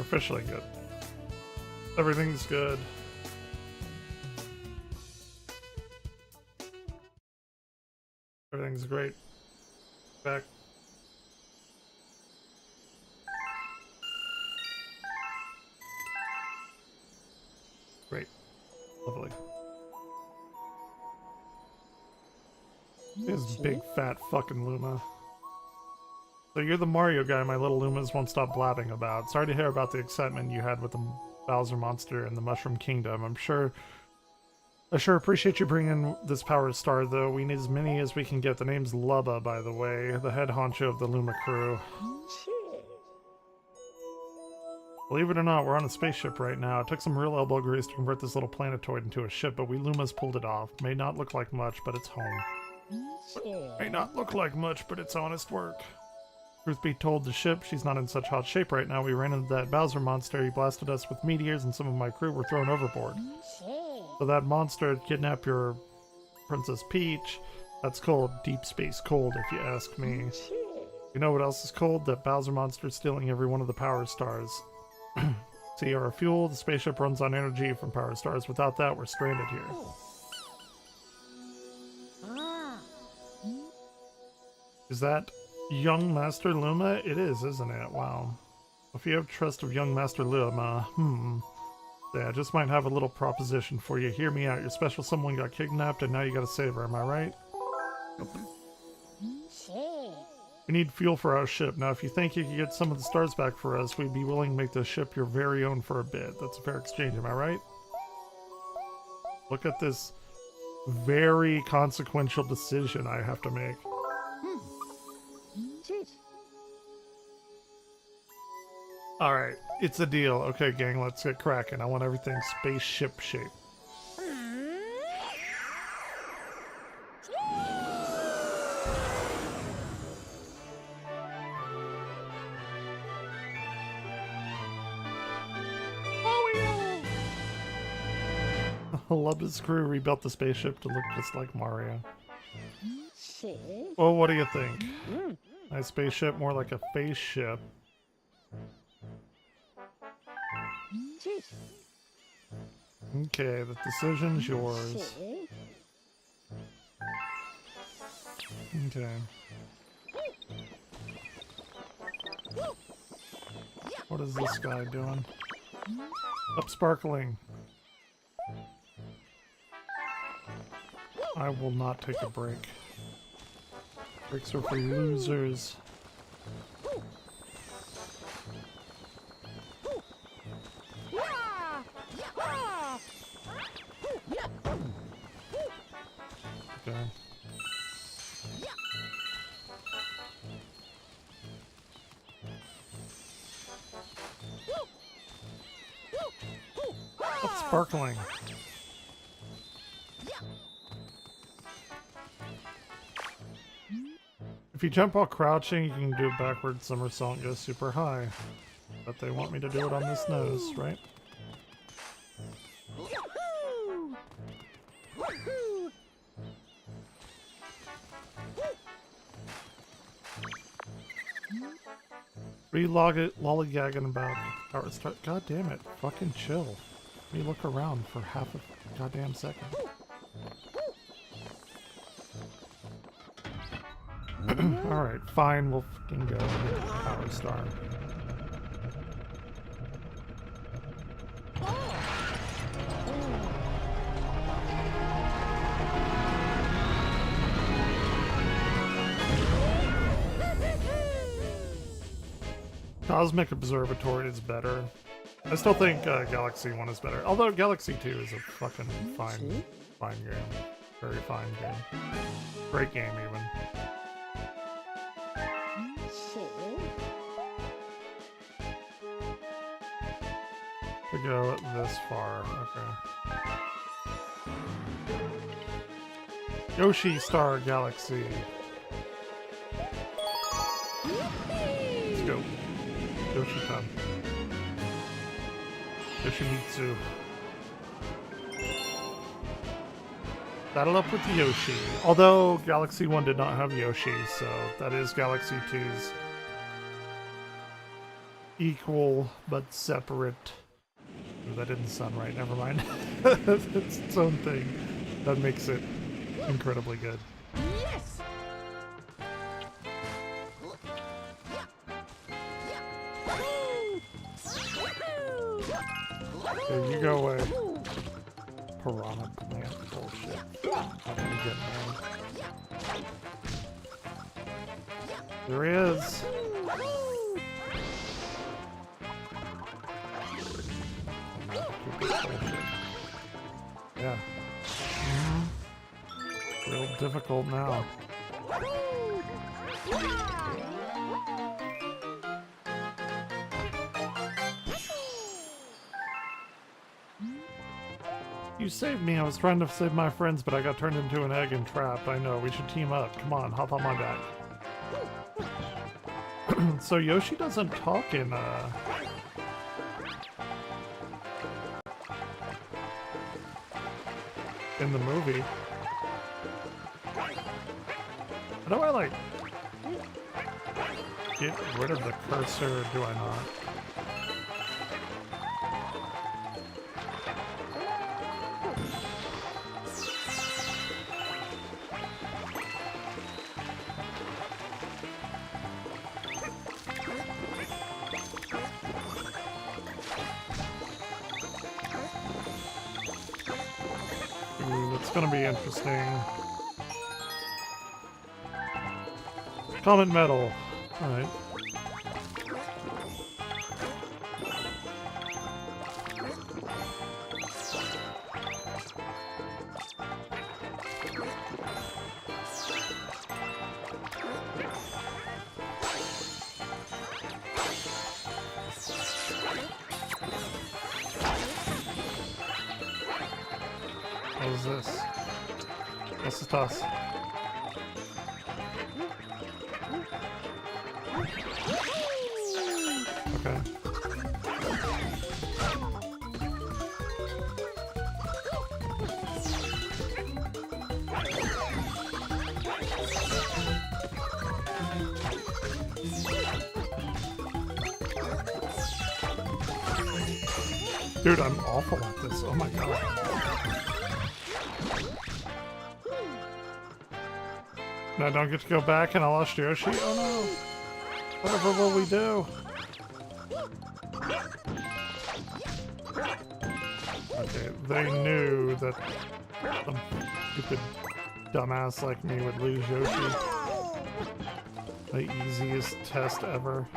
We're officially good. Everything's good. Everything's great. Back. Great. Lovely. This big fat fucking Luma. So you're the Mario guy my little Lumas won't stop blabbing about. Sorry to hear about the excitement you had with the Bowser monster and the Mushroom Kingdom. I sure appreciate you bringing this power star, though. We need as many as we can get. The name's Lubba, by the way, the head honcho of the Luma crew. Believe it or not, we're on a spaceship right now. It took some real elbow grease to convert this little planetoid into a ship, but we Lumas pulled it off. May not look like much, but it's home. May not look like much, but it's honest work. Truth be told, the ship, she's not in such hot shape right now. We ran into that Bowser monster. He blasted us with meteors, and some of my crew were thrown overboard. So that monster kidnapped your Princess Peach. That's cold. Deep space cold, if you ask me. You know what else is cold? That Bowser monster stealing every one of the power stars. See, our fuel, the spaceship runs on energy from power stars. Without that, we're stranded here. Is that young Master Luma? It is, isn't it? Wow. If you have trust of young Master Luma, yeah, I just might have a little proposition for you. Hear me out. Your special someone got kidnapped and now you gotta save her, am I right? We need fuel for our ship. Now, if you think you could get some of the stars back for us, we'd be willing to make the ship your very own for a bit. That's a fair exchange, am I right? Look at this very consequential decision I have to make. Alright, it's a deal. Okay, gang, let's get cracking. I want everything spaceship shape. Lubba's crew rebuilt the spaceship to look just like Mario. Well, what do you think? Nice spaceship, more like a face ship. Okay, the decision's yours. Okay. What is this guy doing? Up sparkling. I will not take a break. Breaks are for losers. Okay. What's sparkling? If you jump while crouching, you can do a backward somersault and go super high. But they want me to do it on this nose, right? Lollygagging about power start. God damn it. Fucking chill. Let me look around for half a goddamn second. Alright, fine. We'll fucking go. Power star. Cosmic Observatory is better. I still think Galaxy 1 is better. Although Galaxy 2 is a fucking fine game. Very fine game. Great game, even. To go this far. Okay. Yoshi Star Galaxy. Let's go. Yoshi-tan. Yoshimitsu. Battle up with Yoshi. Although Galaxy 1 did not have Yoshi, so that is Galaxy 2's equal but separate. Ooh, that didn't sound right. Never mind. It's its own thing that makes it incredibly good. Yes. Okay, you go away. Piranha plant bullshit. I'm gonna get mad. There he is. Yeah. Real difficult now. You saved me. I was trying to save my friends, but I got turned into an egg and trapped. I know. We should team up. Come on, hop on my back. So Yoshi doesn't talk in the movie. How do I, like, get rid of the cursor, or do I not? Ooh, that's gonna be interesting. Comet metal. Alright. What is this? What's the toss? Okay. Dude, I'm awful at this. Oh my god. No, I don't get to go back and I lost Yoshi? Oh no. Whatever will we do? Okay, they knew that some stupid dumbass like me would lose Yoshi. The easiest test ever.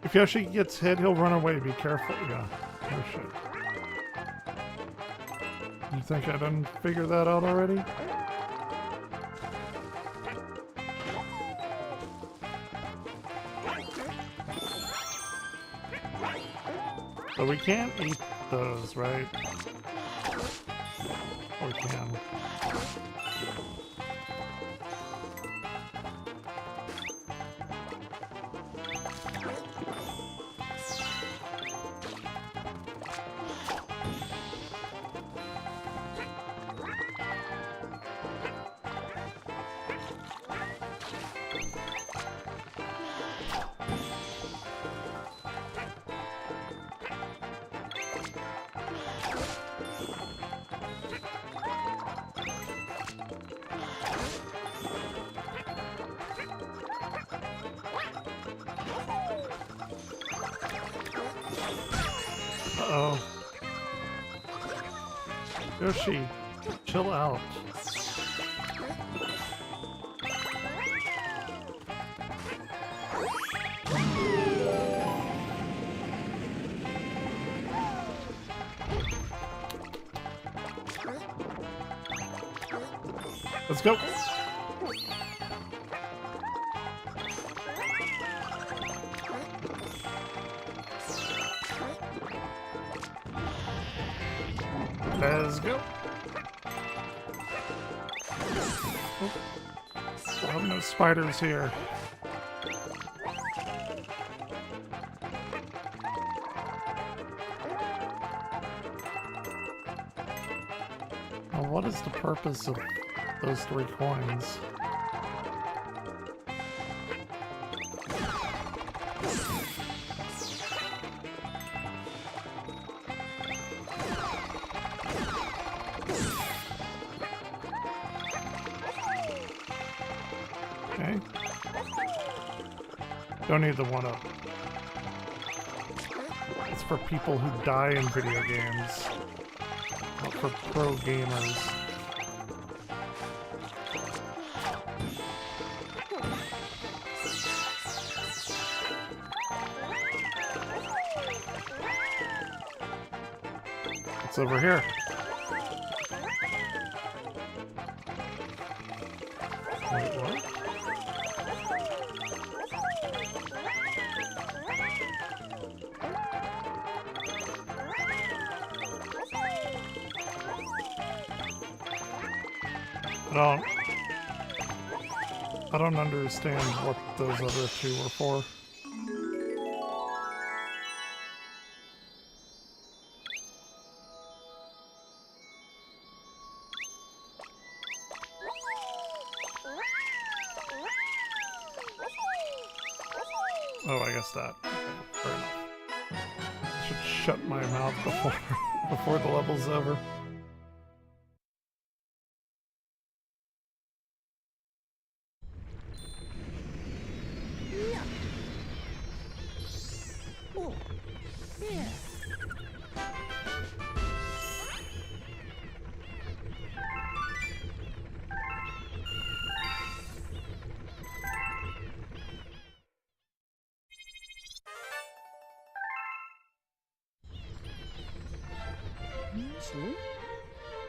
If Yoshi gets hit, he'll run away. Be careful. Yeah. Oh shit. You think I didn't figure that out already? But we can't eat those, right? Or we can. Uh-oh. Yoshi, chill out. Let's go. Let's go. Oh, no spiders here. Well, what is the purpose of those 3 coins? Okay. Don't need the 1-up. It's for people who die in video games. Not for pro gamers. It's over here. Wait, what? I don't understand what those other 2 were for. Oh, I guess that. Okay, fair enough. I should shut my mouth before the level's over.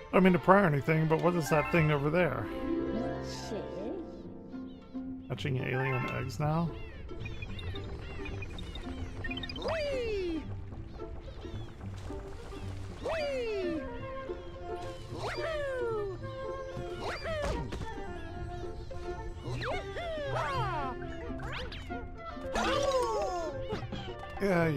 I don't mean to pry or anything, but what is that thing over there? Hatching alien eggs now? Yeah.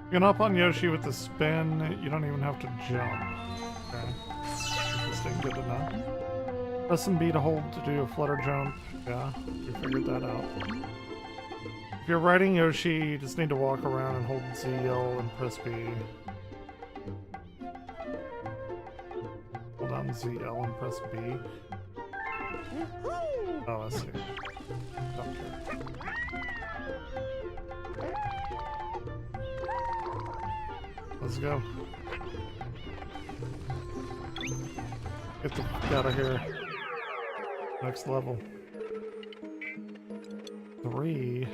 You can hop on Yoshi with the spin, you don't even have to jump. Okay. Interesting, good to know. Press and B to hold to do a flutter jump. Yeah, we figured that out. If you're riding Yoshi, you just need to walk around and hold ZL and press B. Hold on ZL and press B. Oh, I see. Okay. Let's go. Get the fuck out of here. Next level. 3.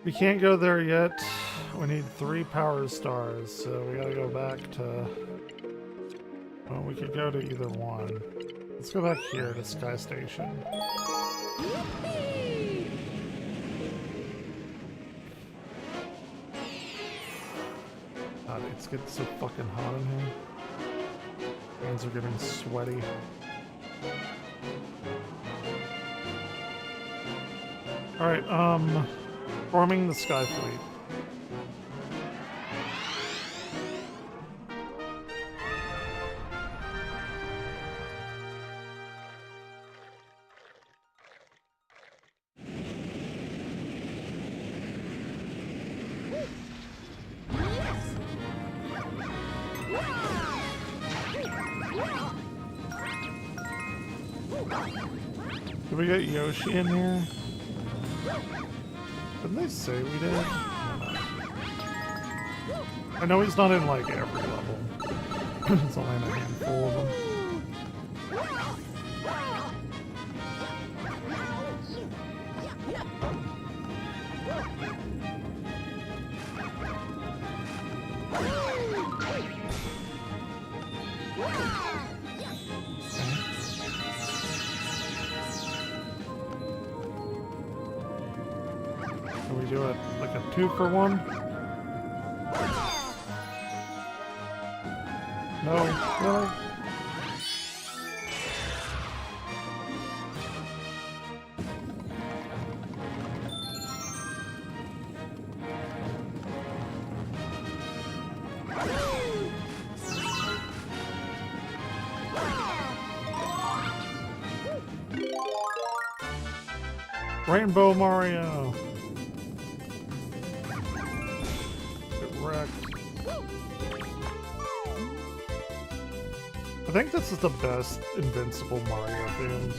We can't go there yet. We need 3 power stars, so we gotta go back to... Well, we could go to either one. Let's go back here to Sky Station. God, it's getting so fucking hot in here. Hands are getting sweaty. Alright, forming the Sky Fleet. Did we get Yoshi in here? Didn't they say we did? I know he's not in like every level. It's only in a handful of them. Can we do it like a 2-for-1? No, really? Rainbow Mario! Get wrecked. I think this is the best Invincible Mario theme.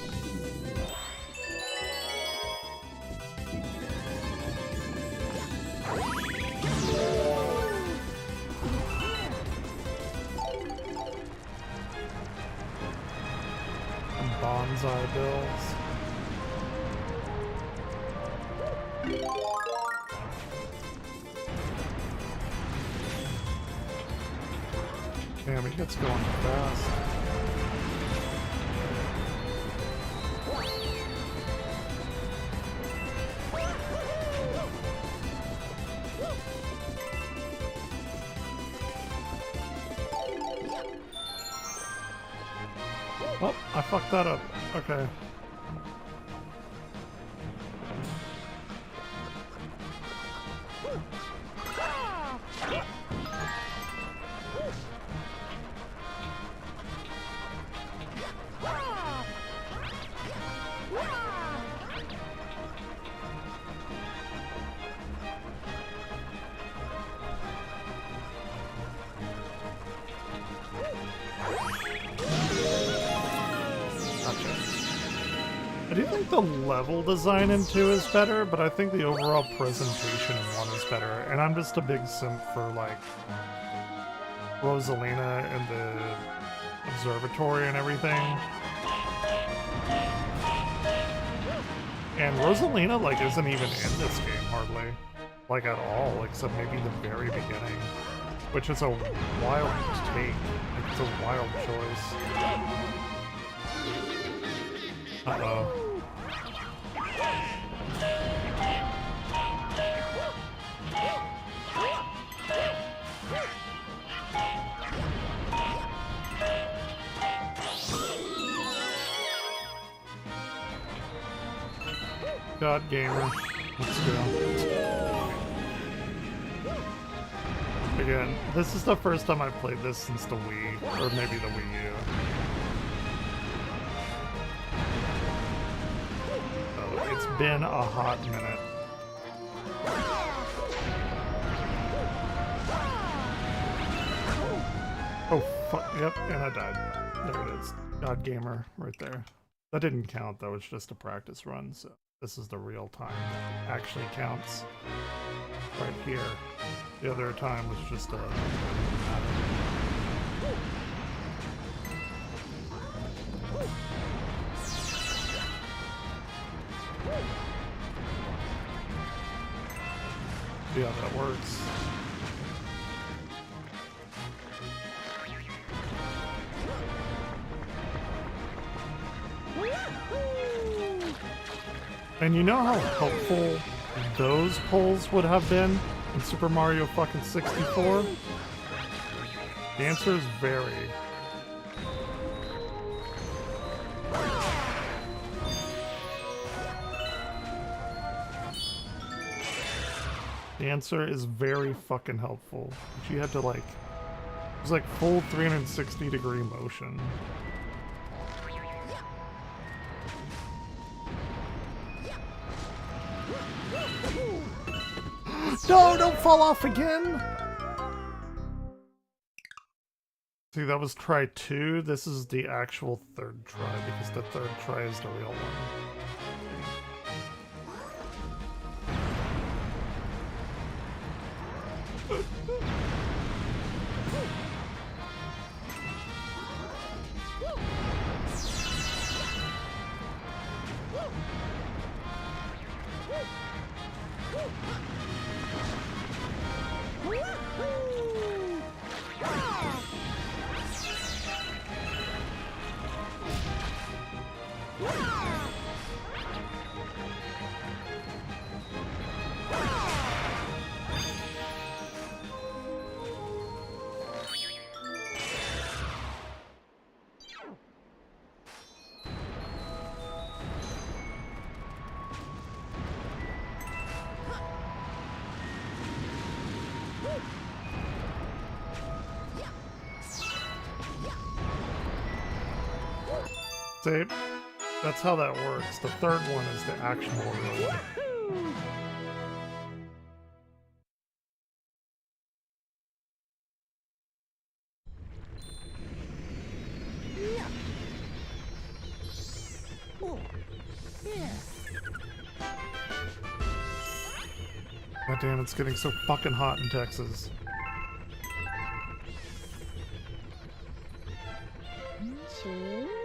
And bonsai bills. Damn, he gets going fast. Oh, I fucked that up. Okay. I do think the level design in 2 is better, but I think the overall presentation in 1 is better. And I'm just a big simp for, like, Rosalina and the observatory and everything. And Rosalina, like, isn't even in this game, hardly. Like, at all, except maybe the very beginning. Which is a wild take. Like, it's a wild choice. Uh-oh. God gamer. Let's go. Again, this is the first time I've played this since the Wii, or maybe the Wii U. It's been a hot minute. Oh, fuck. Yep, and I died. There it is. God gamer right there. That didn't count, though. It's just a practice run, so this is the real time that actually counts. Right here. The other time was just a... Yeah, that works. And you know how helpful those pulls would have been in Super Mario fucking 64? The answer is very. The answer is very fucking helpful. She had to like, it was like full 360-degree motion. No, don't fall off again! See, that was try 2. This is the actual third try, because the third try is the real one. See, that's how that works. The third one is the actual one. God damn, it's getting so fucking hot in Texas.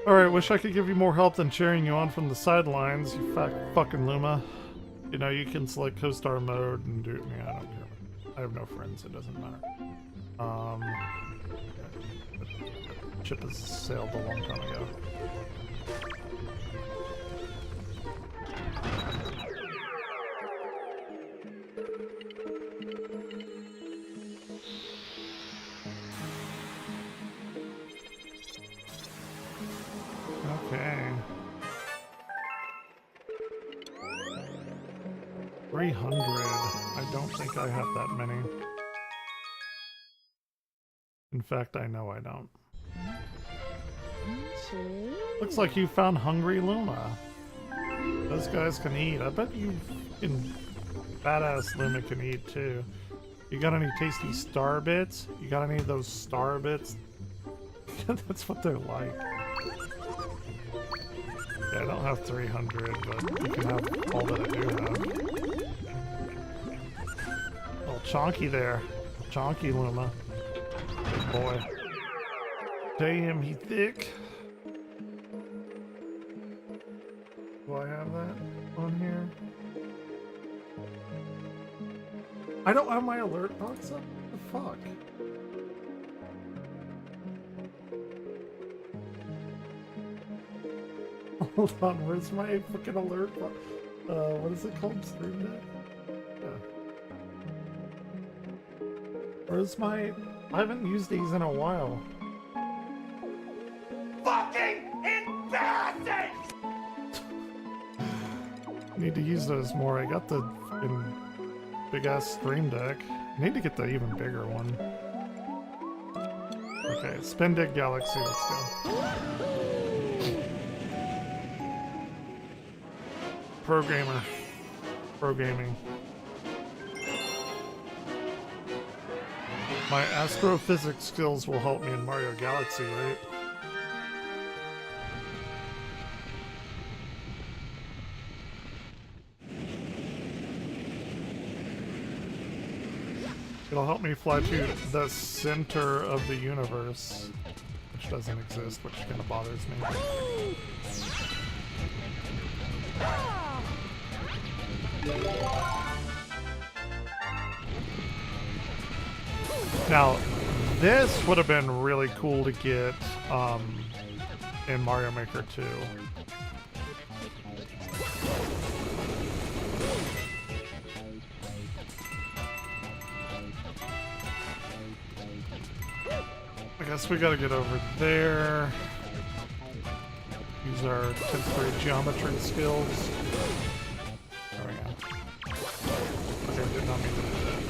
Alright, wish I could give you more help than cheering you on from the sidelines, you fat fucking Luma. You know, you can select co-star mode and do... Yeah, I don't care. I have no friends, it doesn't matter. The ship has sailed a long time ago. Okay. 300. I don't think I have that many. In fact, I know I don't. Looks like you found Hungry Luma. Those guys can eat. I bet you fucking badass Luma can eat too. You got any tasty star bits? You got any of those star bits? That's what they're like. Yeah, I don't have 300, but you can have all that I do have. Little chonky there. Chonky Luma. Good boy. Damn, he thick. Do I have that on here? I don't have my alert box up? What the fuck? Hold on, where's my fucking alert? What is it called? Stream Deck? Yeah. Where's my... I haven't used these in a while. Fucking embarrassing! Need to use those more. I got the fucking big-ass Stream Deck. I need to get the even bigger one. Okay, Spendig Galaxy, let's go. Programmer. Pro-gaming. My astrophysics skills will help me in Mario Galaxy, right? It'll help me fly to the center of the universe, which doesn't exist, which kind of bothers me. Now, this would have been really cool to get in Mario Maker 2. I guess we gotta get over there. Use our 10th grade geometry skills. There we go. Okay, I did not mean to do that.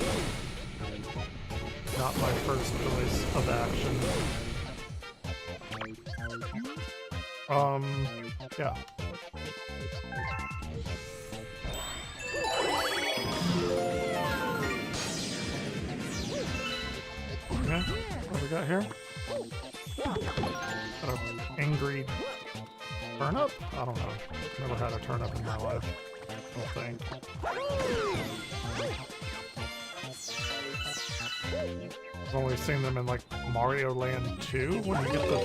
Not my first choice of action. Yeah. Okay, what we got here? Got an angry turnip? I don't know. Never had a turnip in my life. I don't think. I've only seen them in like Mario Land 2 when you get the...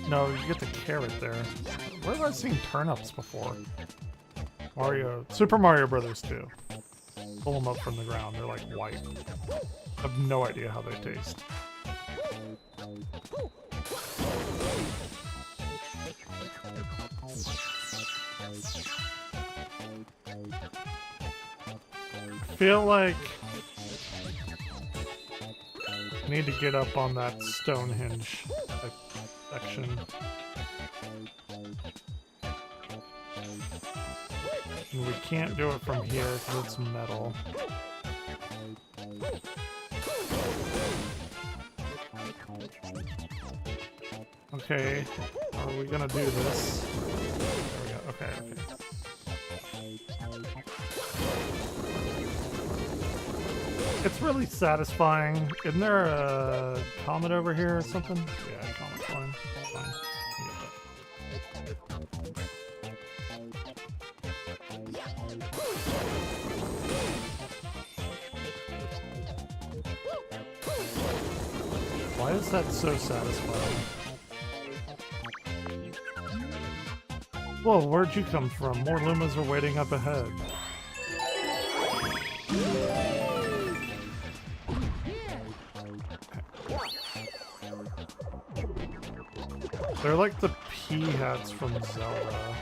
No, you get the carrot there. Where have I seen turnips before? Super Mario Brothers 2. Pull them up from the ground, they're like white. I have no idea how they taste. I feel like I need to get up on that Stonehenge section. And we can't do it from here because it's metal. Okay, are we gonna do this? There we go. Okay, okay. It's really satisfying. Isn't there a comet over here or something? Yeah, comet's fine. Fine. Why is that so satisfying? Whoa, where'd you come from? More Lumas are waiting up ahead. They're like the pea hats from Zelda.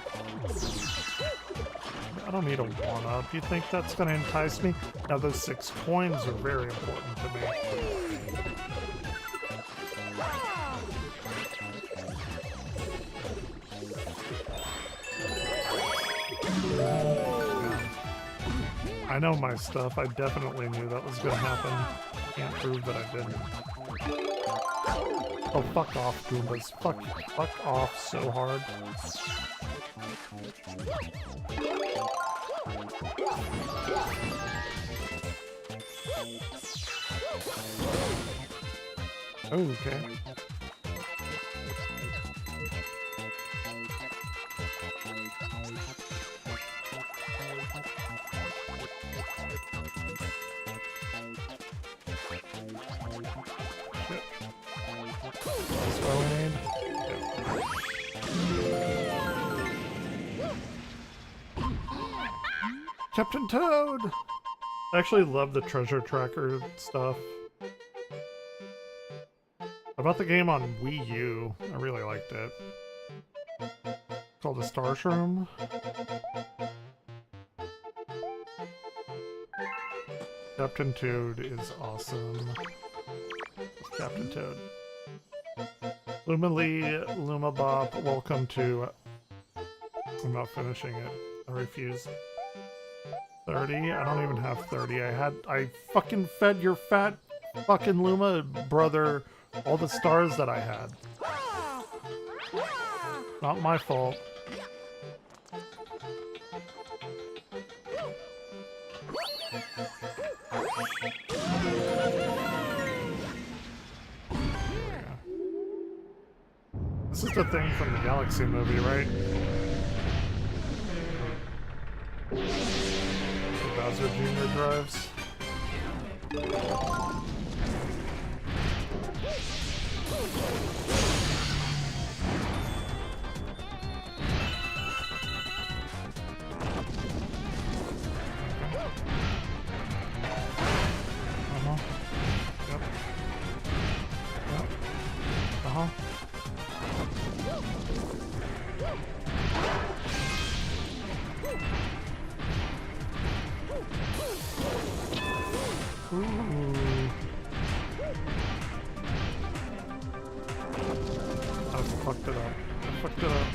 I don't need a 1-up. You think that's gonna entice me? Now those 6 coins are very important to me. I know my stuff. I definitely knew that was gonna happen. Can't prove that I didn't. Oh, fuck off, Goombas. Fuck off so hard. Oh, okay. Captain Toad! I actually love the treasure tracker stuff. I bought the game on Wii U. I really liked it. It's called the Starshroom. Captain Toad is awesome. Captain Toad. Luma Lee, Luma Bop, welcome to... I'm not finishing it. I refuse. 30? I don't even have 30. I fucking fed your fat fucking Luma brother all the stars that I had. Not my fault. This is the thing from the Galaxy movie, right? Bowser Jr. drives. Yep. Yep. Ooh. I fucked it up. I fucked it up.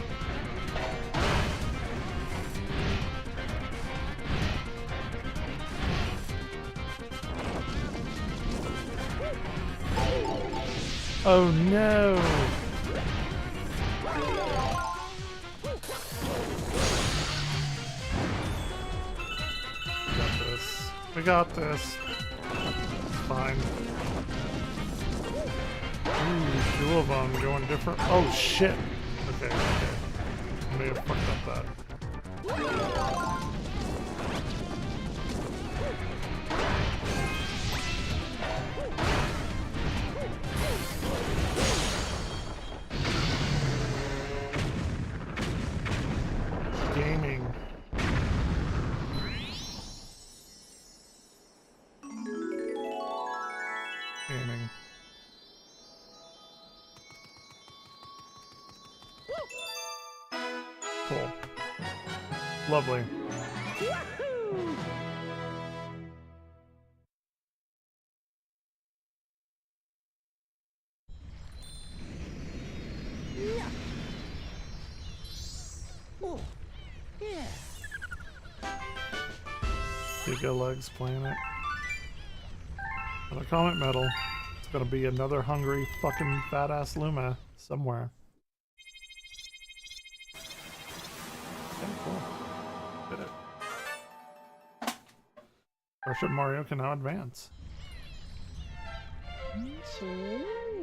Oh no! We got this. We got this. Fine. Ooh, 2 of them going different. Oh shit! Okay, okay. I may have fucked up that. Aiming. Cool. Lovely. Giga Legs Planet. Another Comet Medal. It's gonna be another hungry fucking fat ass Luma somewhere. Okay, cool. Did it. Starship Mario can now advance.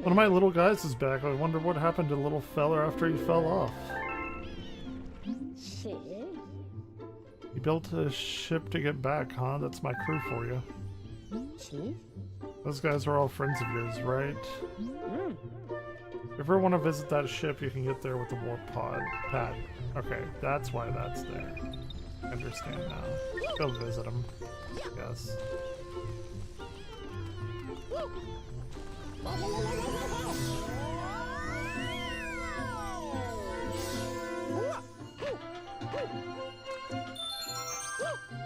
One of my little guys is back. I wonder what happened to the little fella after he fell off. You built a ship to get back, huh? That's my crew for you. Those guys are all friends of yours, right? If you ever want to visit that ship, you can get there with the warp pad. Okay, that's why that's there. I understand now. Go visit him, I guess.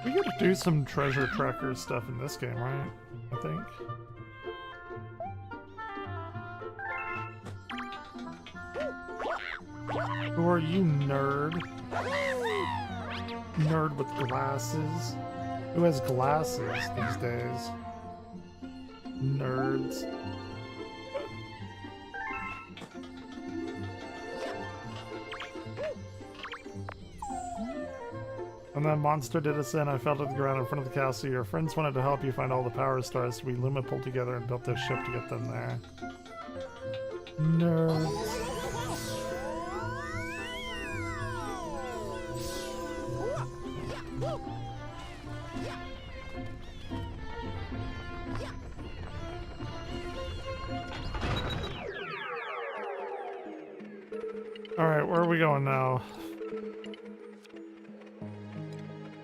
We gotta do some treasure tracker stuff in this game, right? I think. Who are you, nerd? Nerd with glasses? Who has glasses these days? Nerds. When that monster did us in, I fell to the ground in front of the castle. Your friends wanted to help you find all the power stars, so we Luma pulled together and built this ship to get them there. Nerds. Alright, where are we going now?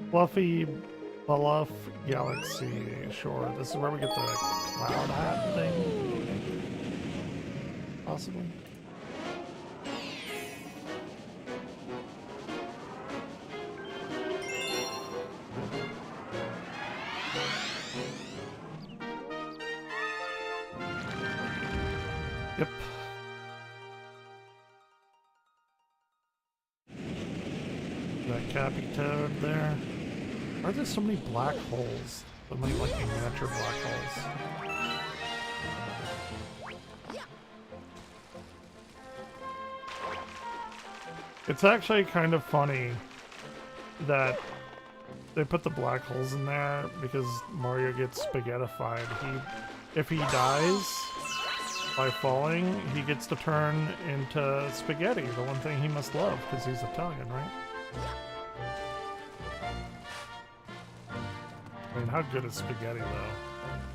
Fluffy Bluff Galaxy. Sure, this is where we get the cloud hat thing. Possibly. Yep. That Cappy Toad there. Why are there so many black holes? So many like miniature black holes. It's actually kind of funny that they put the black holes in there because Mario gets spaghettified. If he dies by falling, he gets to turn into spaghetti, the one thing he must love because he's Italian, right? I mean, how good is spaghetti, though?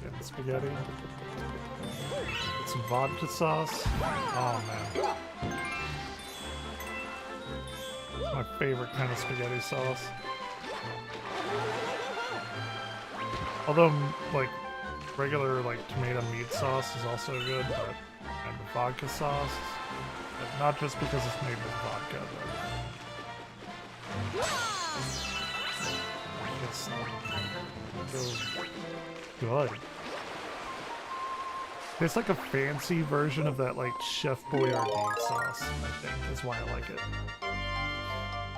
Getting spaghetti? Get some vodka sauce? Oh, man. It's my favorite kind of spaghetti sauce. Although, like, regular, like, tomato meat sauce is also good, but... And the vodka sauce. But not just because it's made with vodka, but... It's... so good. It's like a fancy version of that, like, Chef Boyardee sauce, I think, is why I like it.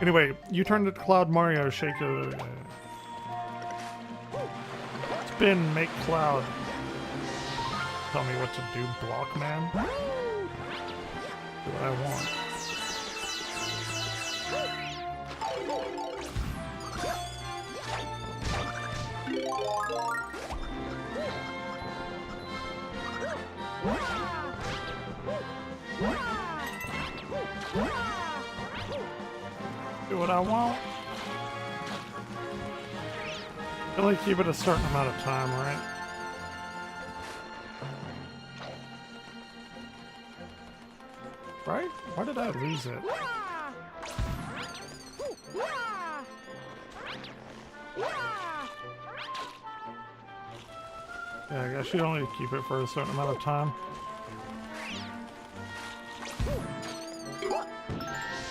Anyway, you turned to Cloud Mario, shake it. Spin, make cloud. Tell me what to do, Blockman. Do what I want. Do what I want. I only keep it a certain amount of time, right? Right? Why did I lose it? Yeah, I guess you only keep it for a certain amount of time.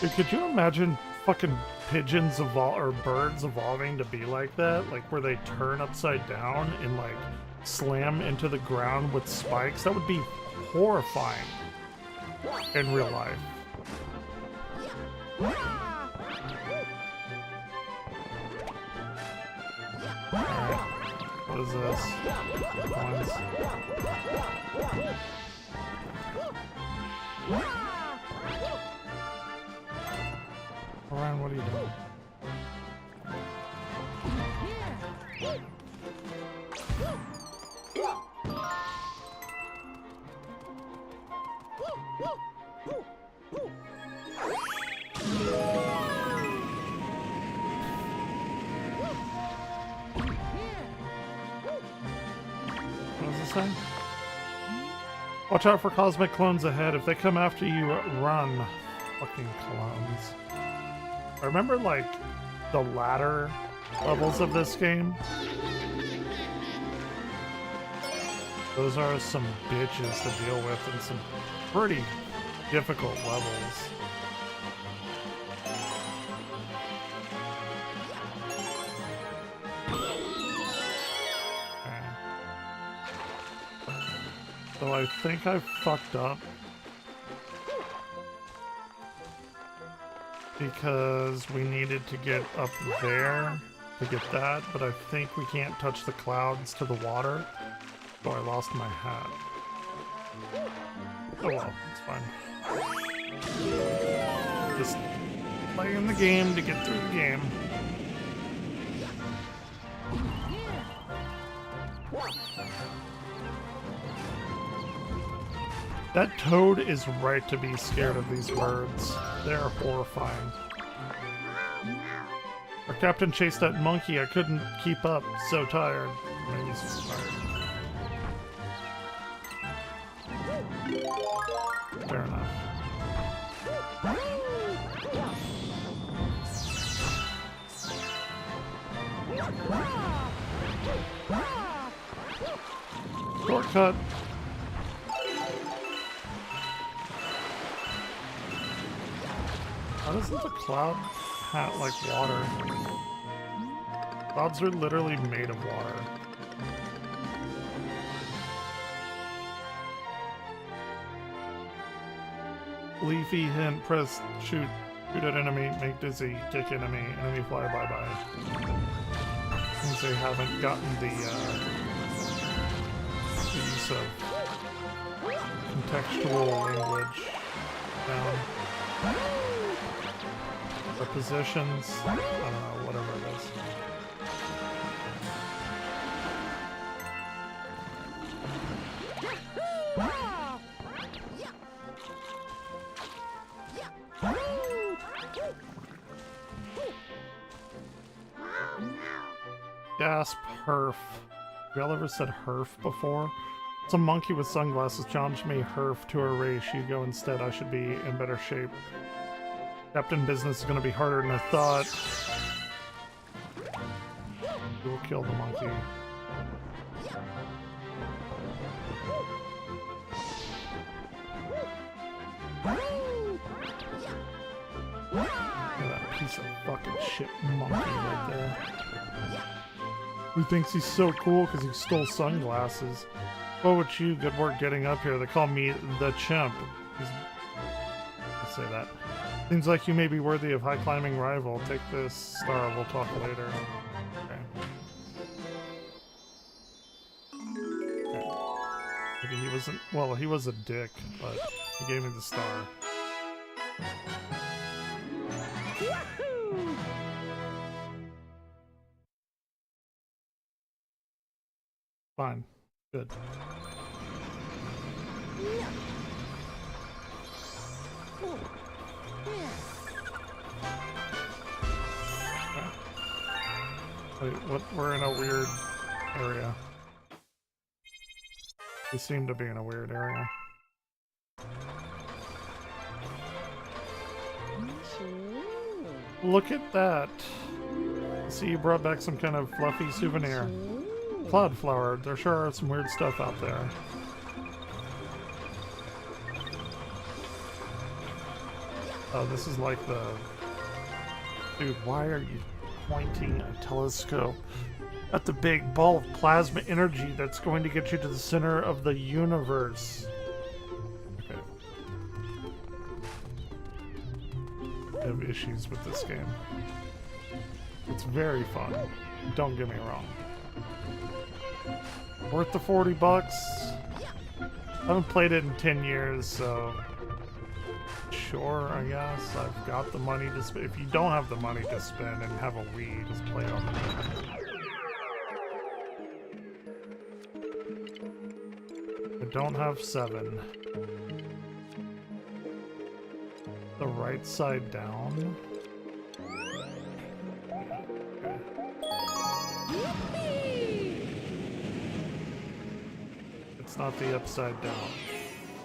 Dude, could you imagine fucking pigeons or birds evolving to be like that? Like where they turn upside down and like slam into the ground with spikes? That would be horrifying in real life. Alright. What is this? Coins. Ryan, what are you doing? What does it say? Watch out for cosmic clones ahead. If they come after you, run. Fucking clones. I remember, like, the latter levels of this game. Those are some bitches to deal with and some pretty difficult levels. Okay. So I think I fucked up. Because we needed to get up there to get that, but I think we can't touch the clouds to the water, so I lost my hat. Oh well, it's fine. Just playing the game to get through the game. That toad is right to be scared of these birds. They're horrifying. Our captain chased that monkey. I couldn't keep up. So tired. Maybe he's so tired. Fair enough. Shortcut. How doesn't the cloud hat like water? Clouds are literally made of water. Leafy hint, press, shoot at enemy, make dizzy, kick enemy, enemy fly, bye-bye. Since they haven't gotten the use of contextual language down. The positions, I don't know, whatever it is. Gasp, herf. Have y'all ever said herf before? Some monkey with sunglasses challenged me, herf, to a race. You go instead, I should be in better shape. Captain business is gonna be harder than I thought. We'll kill the monkey. Look at that piece of fucking shit monkey right there. Who thinks he's so cool because he stole sunglasses? Oh, it's you. Good work getting up here. They call me the chimp. Let's say that. Seems like you may be worthy of high climbing rival. Take this star. We'll talk later. Okay. Maybe he wasn't. Well, he was a dick, but he gave me the star. Fine. Good. Wait, what? We're in a weird area. We seem to be in a weird area. Look at that! See, you brought back some kind of fluffy souvenir. Cloud flower. There sure are some weird stuff out there. Oh, this is like the... Dude, why are you pointing a telescope at the big ball of plasma energy that's going to get you to the center of the universe? Okay. I have issues with this game. It's very fun. Don't get me wrong. Worth the $40? I haven't played it in 10 years, so... Sure, I guess. I've got the money to spend. If you don't have the money to spend and have a Wii, just play it on the Wii. I don't have 7. The right side down. It's not the upside down.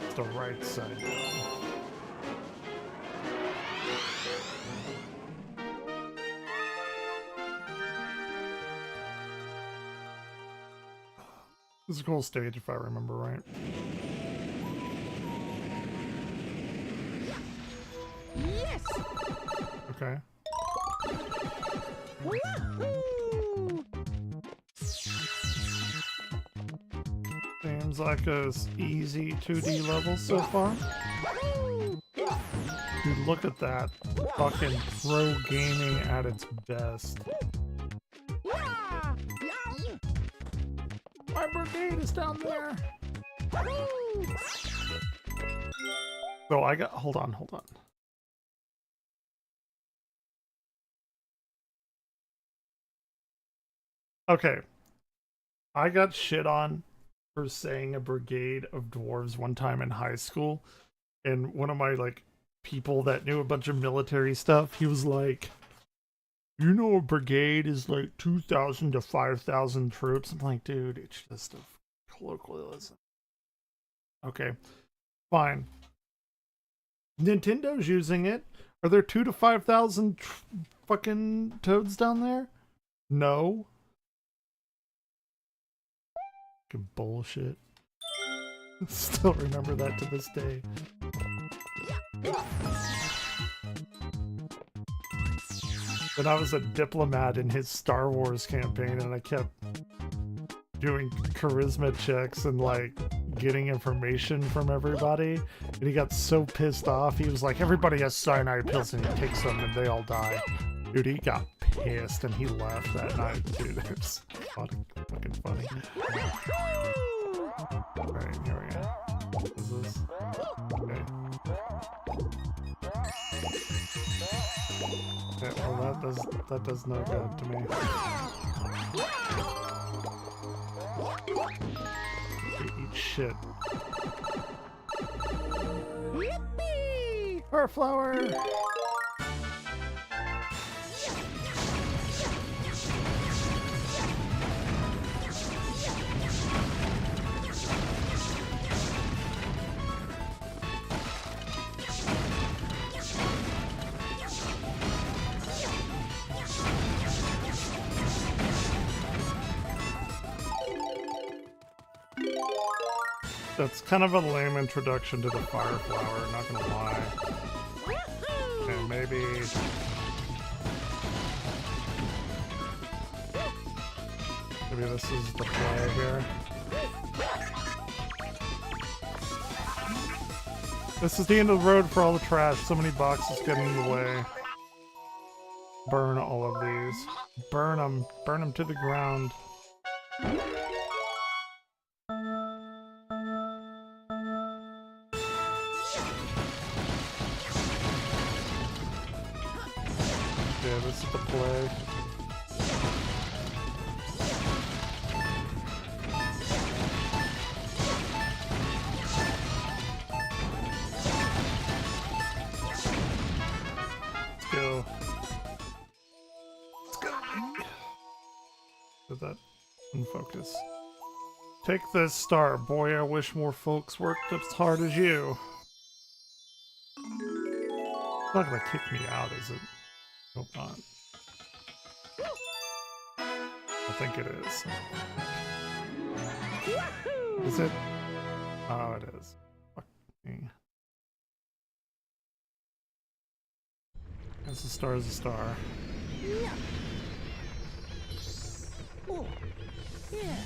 It's the right side down. This is a cool stage if I remember right. Yes. Okay. Seems like a easy 2D level so far. Dude, look at that. Fucking pro gaming at its best. My brigade is down there. So I got, hold on. Okay. I got shit on for saying a brigade of dwarves one time in high school. And one of my, like, people that knew a bunch of military stuff, he was like, you know, a brigade is like 2,000 to 5,000 troops. I'm like, dude, it's just a colloquialism. Okay, fine. Nintendo's using it. Are there 2,000 to 5,000 fucking toads down there? No. Fucking bullshit. Still remember that to this day. When I was a diplomat in his Star Wars campaign and I kept doing charisma checks and like getting information from everybody, and he got so pissed off, he was like, everybody has cyanide pills, and he takes them and they all die. Dude, he got pissed and he left that night. Dude, it's fucking funny. Alright, here we go. What is this? Okay. Okay, well that does no good to me. Okay, eat shit. Yippee! Fire flower! That's kind of a lame introduction to the fire flower, not gonna lie. And maybe this is the play here. This is the end of the road for all the trash. So many boxes getting in the way. Burn all of these. Burn them. Burn them to the ground. Yeah, this is the play. Let's go. Let's go. Did that unfocus? Take this star. Boy, I wish more folks worked as hard as you. It's not gonna kick me out, is it? Hope not. I think it is. Is it? Oh, it is. Fuck me. As a star is a star. Yeah. Oh, yeah.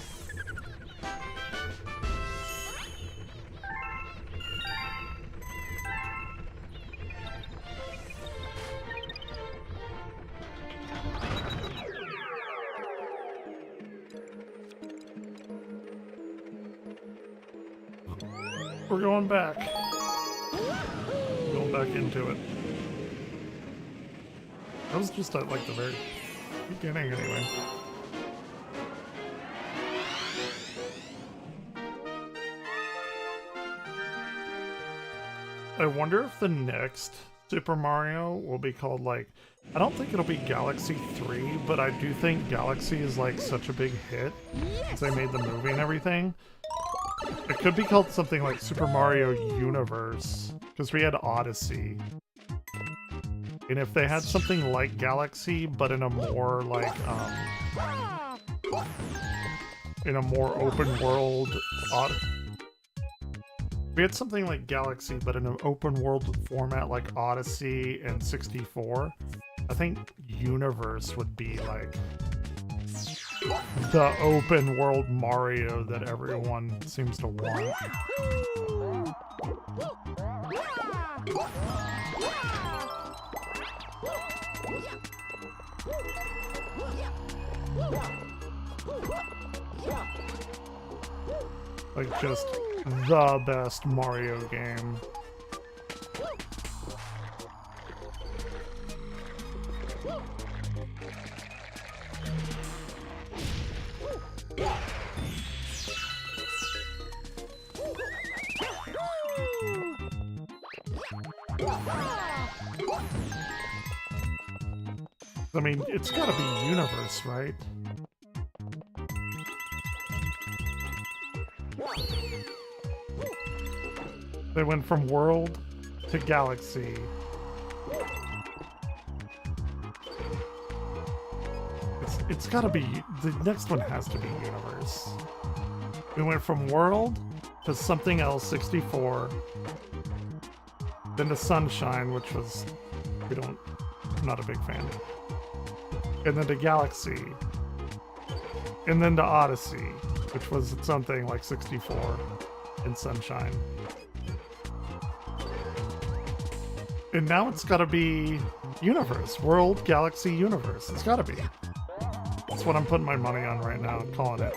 We're going back. Going back into it. That was just at like the very beginning anyway. I wonder if the next Super Mario will be called like, I don't think it'll be Galaxy 3, but I do think Galaxy is like such a big hit since they made the movie and everything. It could be called something like Super Mario Universe, because we had Odyssey. And if they had something like Galaxy, but in a more like, in a more open world, we had something like Galaxy, but in an open world format like Odyssey and 64, I think Universe would be like the open world Mario that everyone seems to want. Like just the best Mario game. I mean, it's gotta be Universe, right? They went from World to Galaxy. It's gotta be, the next one has to be Universe. We went from World to something else, 64. Then to Sunshine, which was, I'm not a big fan. And then to Galaxy. And then to Odyssey, which was something like 64 and Sunshine. And now it's gotta be Universe. World, Galaxy, Universe. It's gotta be. That's what I'm putting my money on right now. I'm calling it.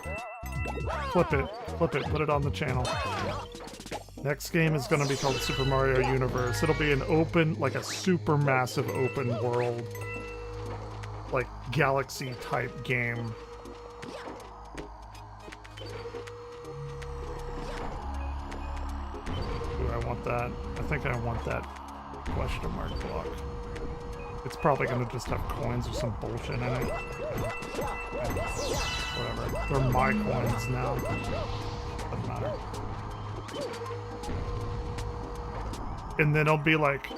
Flip it. Flip it. Put it on the channel. Next game is gonna be called Super Mario Universe. It'll be an open, like a super massive open world, like Galaxy type game. Ooh, I want that. I think I want that question mark block. It's probably gonna just have coins or some bullshit in it. Whatever. They're my coins now. Doesn't matter. And then it'll be like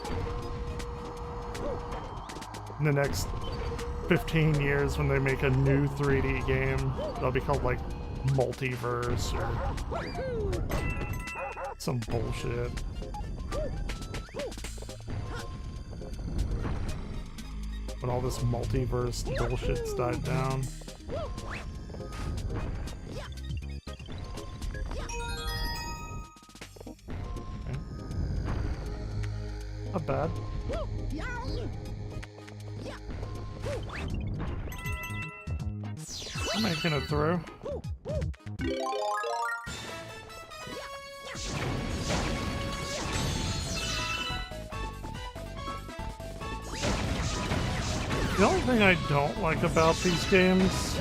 in the next 15 years when they make a new 3D game, it'll be called like Multiverse or some bullshit. When all this multiverse bullshit's died down. Okay. Not bad. I'm making it through. The only thing I don't like about these games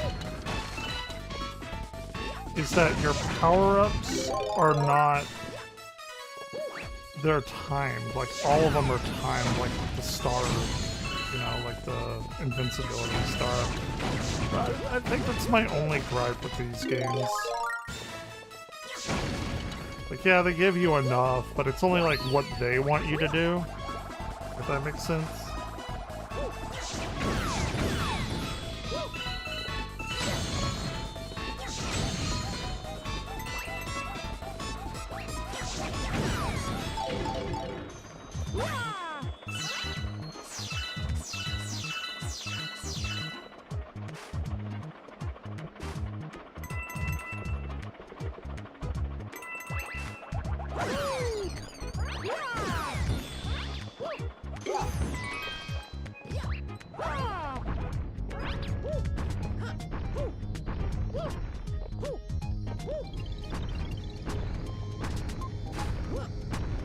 is that your power-ups are not... They're timed. Like, all of them are timed, like the star, you know, like the invincibility star. But I think that's my only gripe with these games. Like, yeah, they give you enough, but it's only like what they want you to do, if that makes sense.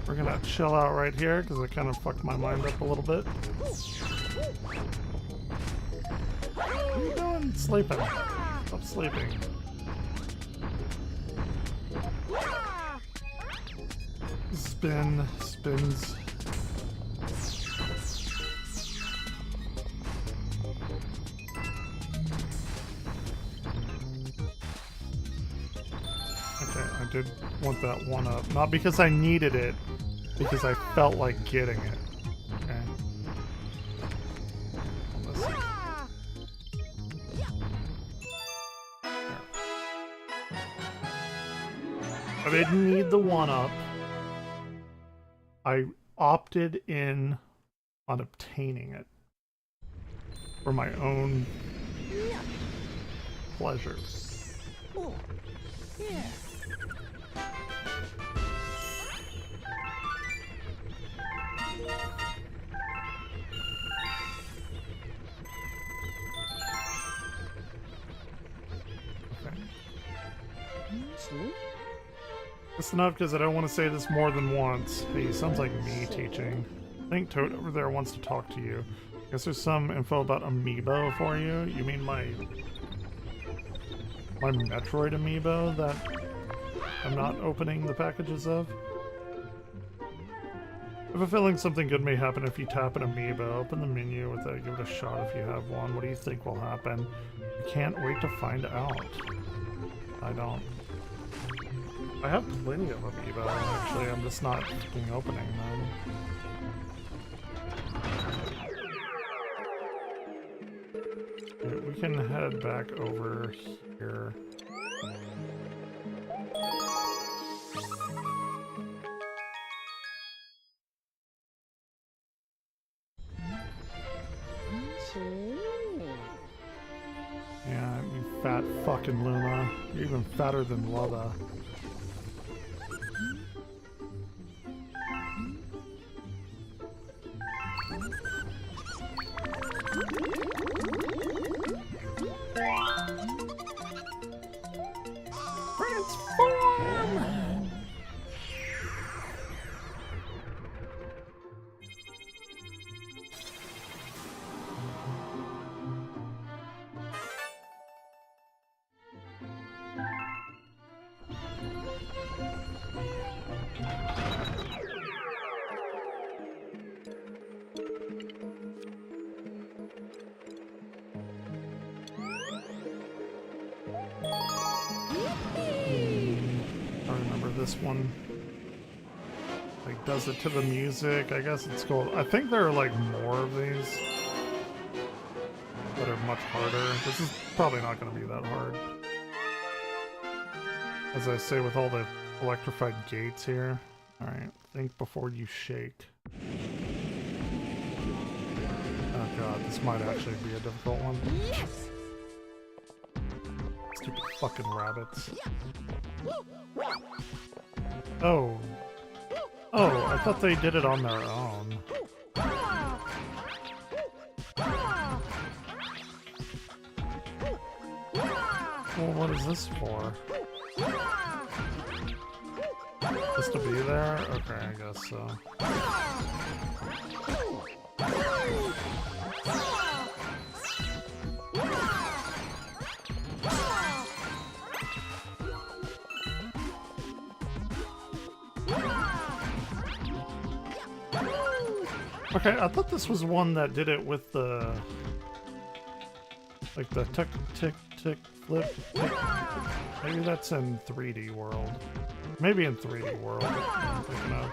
We're gonna chill out right here because it kind of fucked my mind up a little bit. What are you doing? Sleeping. Stop sleeping. Spin, spins. Okay, I did want that one up. Not because I needed it, because I felt like getting it. Okay. Let's see. I didn't need the one up. I opted in on obtaining it for my own pleasure. Oh, yeah. Okay. Hmm? That's enough because I don't want to say this more than once. Hey, sounds like me teaching. I think Toad over there wants to talk to you. Guess there's some info about Amiibo for you. You mean my Metroid Amiibo that I'm not opening the packages of? I have a feeling something good may happen if you tap an Amiibo. Open the menu with it, give it a shot if you have one. What do you think will happen? I can't wait to find out. I don't. I have plenty of Amiibo, actually. I'm just not fucking opening them. Okay, we can head back over here. Yeah, you fat fucking Luma. You're even fatter than Lava. This one like does it to the music. I guess it's cool. I think there are like more of these that are much harder. This is probably not going to be that hard. As I say, with all the electrified gates here. Alright, think before you shake. Oh god, this might actually be a difficult one. Yes. Stupid fucking rabbits. Oh. Oh, I thought they did it on their own. Well, what is this for? Just to be there? Okay, I guess so. Okay, I thought this was one that did it with the... like the tick, tick, tick, flip, tick. Maybe that's in 3D World. Maybe in 3D World, I'm thinking of.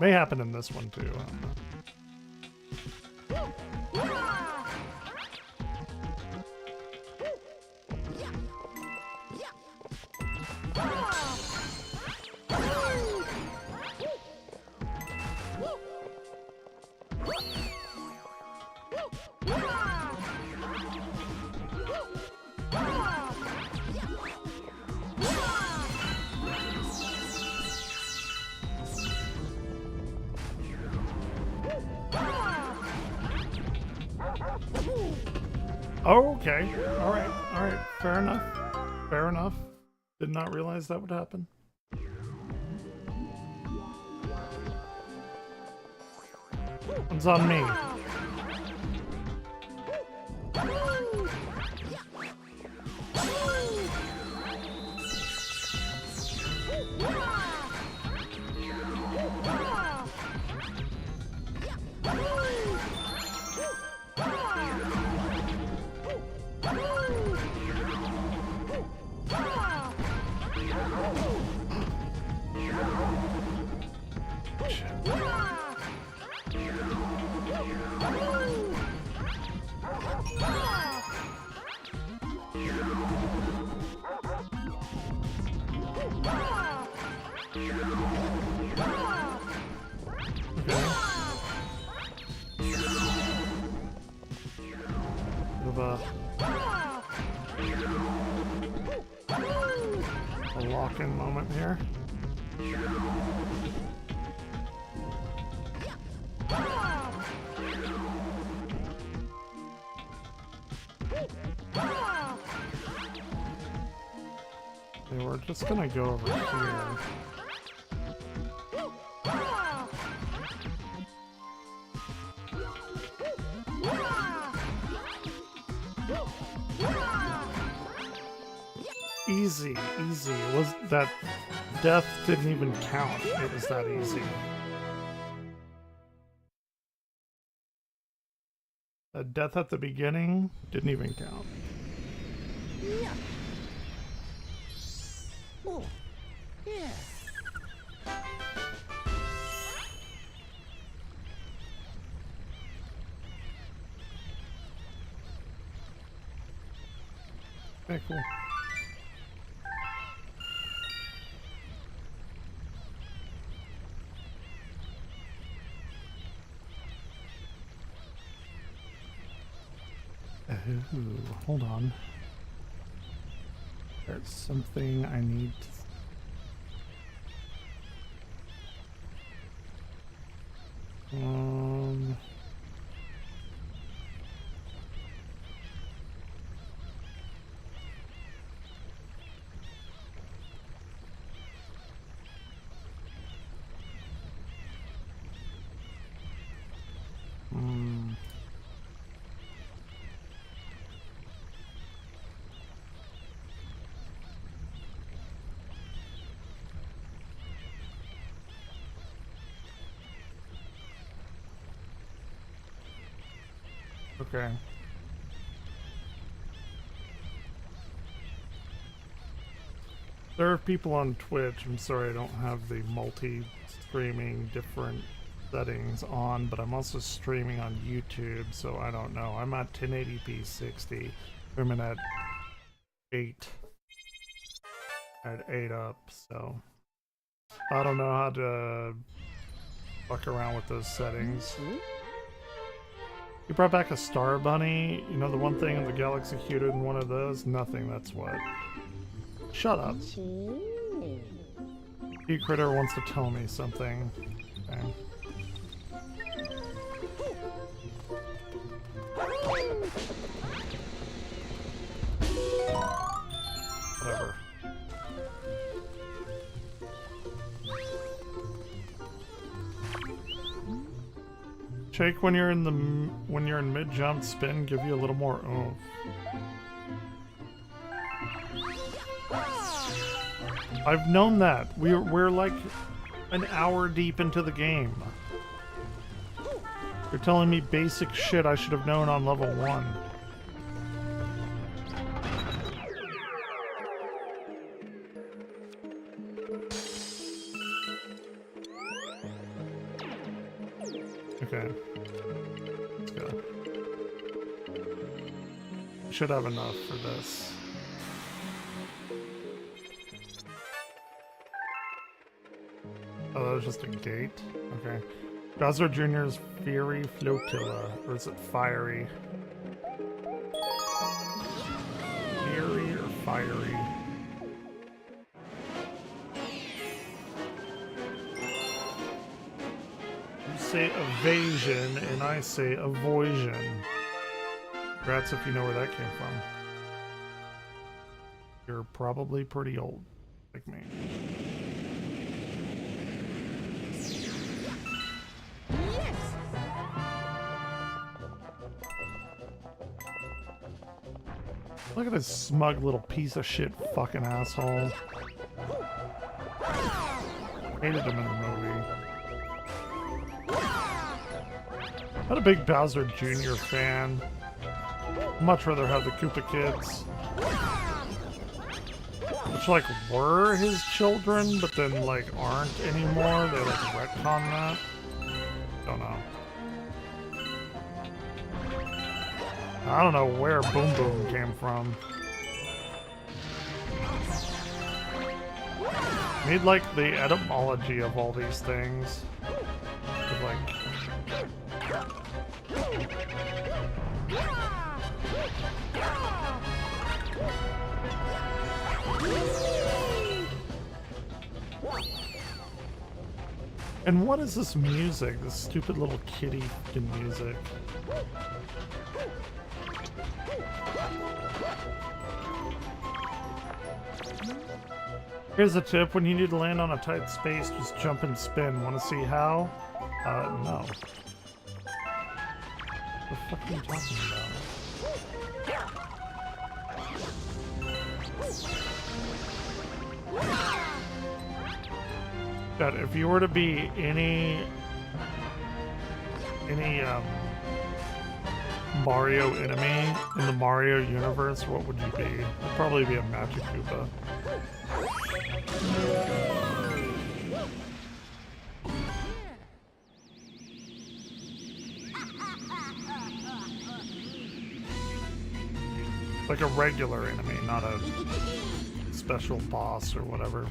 May happen in this one too, I don't know. Oh, okay. Alright, alright. Fair enough. Fair enough. Did not realize that would happen. One's on me. A lock-in moment here. Okay, we're just gonna go over here. Easy, easy. It was that death didn't even count. It was that easy. The death at the beginning didn't even count. Yeah. Oh, yeah. Okay, cool. Ooh, hold on. There's something I need to... Okay. There are people on Twitch. I'm sorry I don't have the multi-streaming different settings on, but I'm also streaming on YouTube, so I don't know. I'm at 1080p 60. I'm at 8. At 8 up, so I don't know how to fuck around with those settings. You brought back a Star Bunny. You know the one thing in the galaxy cuter than one of those? Nothing, that's what. Shut up. Critter wants to tell me something. Okay. Whatever. Shake when you're in mid jump spin, give you a little more oomph. I've known that. We're like an hour deep into the game. You're telling me basic shit I should have known on level 1. Okay. Let's go. Should have enough for this. Oh, that was just a gate? Okay. Bowser Jr.'s Fury Flotilla. Or is it Fiery? Fury or Fiery? You say evasion, and I say avoision. Congrats if you know where that came from. You're probably pretty old, like me. Yes. Look at this smug little piece of shit fucking asshole. Hated him in the movie. Not a big Bowser Jr. fan. Much rather have the Koopa kids. Which, like, were his children, but then, like, aren't anymore. They, like, retcon that. Don't know. I don't know where Boom Boom came from. Need, like, the etymology of all these things. Of, like... And what is this music? This stupid little kitty fucking music. Here's a tip. When you need to land on a tight space, just jump and spin. Want to see how? No. What the fuck are you talking about? That if you were to be any Mario enemy in the Mario universe, what would you be? It'd probably be a Magic Koopa. Like a regular enemy, not a special boss or whatever.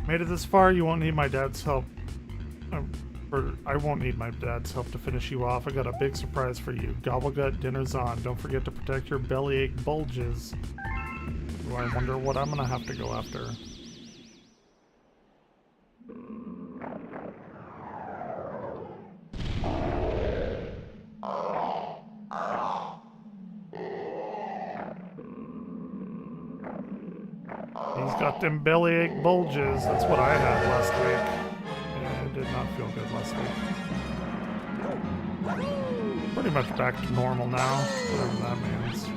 Made it this far, you won't need my dad's help. I won't need my dad's help to finish you off. I got a big surprise for you. Gobblegut, dinner's on. Don't forget to protect your bellyache bulges. Oh, I wonder what I'm gonna have to go after. He's got them bellyache bulges. That's what I had last week. Yeah, it did not feel good last week. Pretty much back to normal now, whatever that means.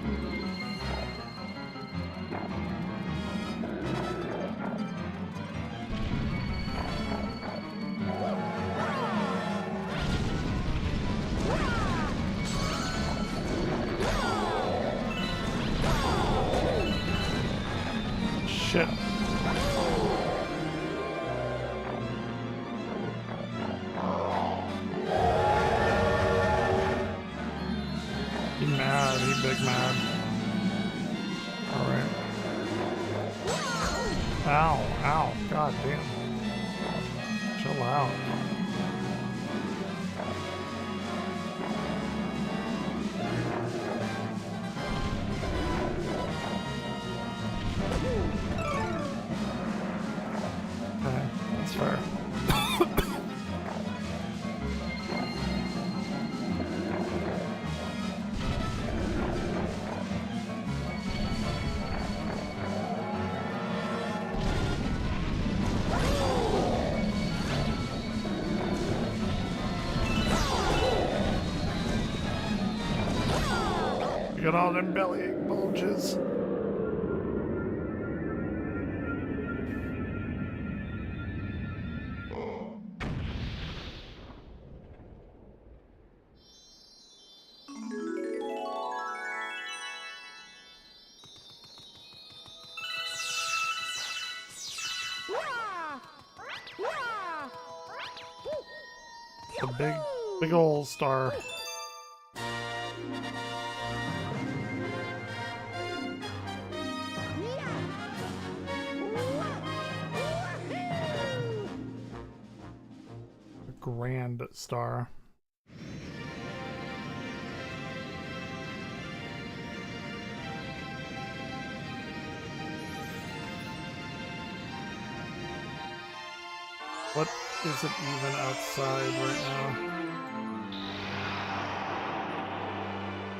Shit. He mad, he big mad. Alright. Ow, ow, god damn. Chill out. Okay, that's fair. You got all them bellyache bulges. The big ol' star. A grand star. What is it even outside right now?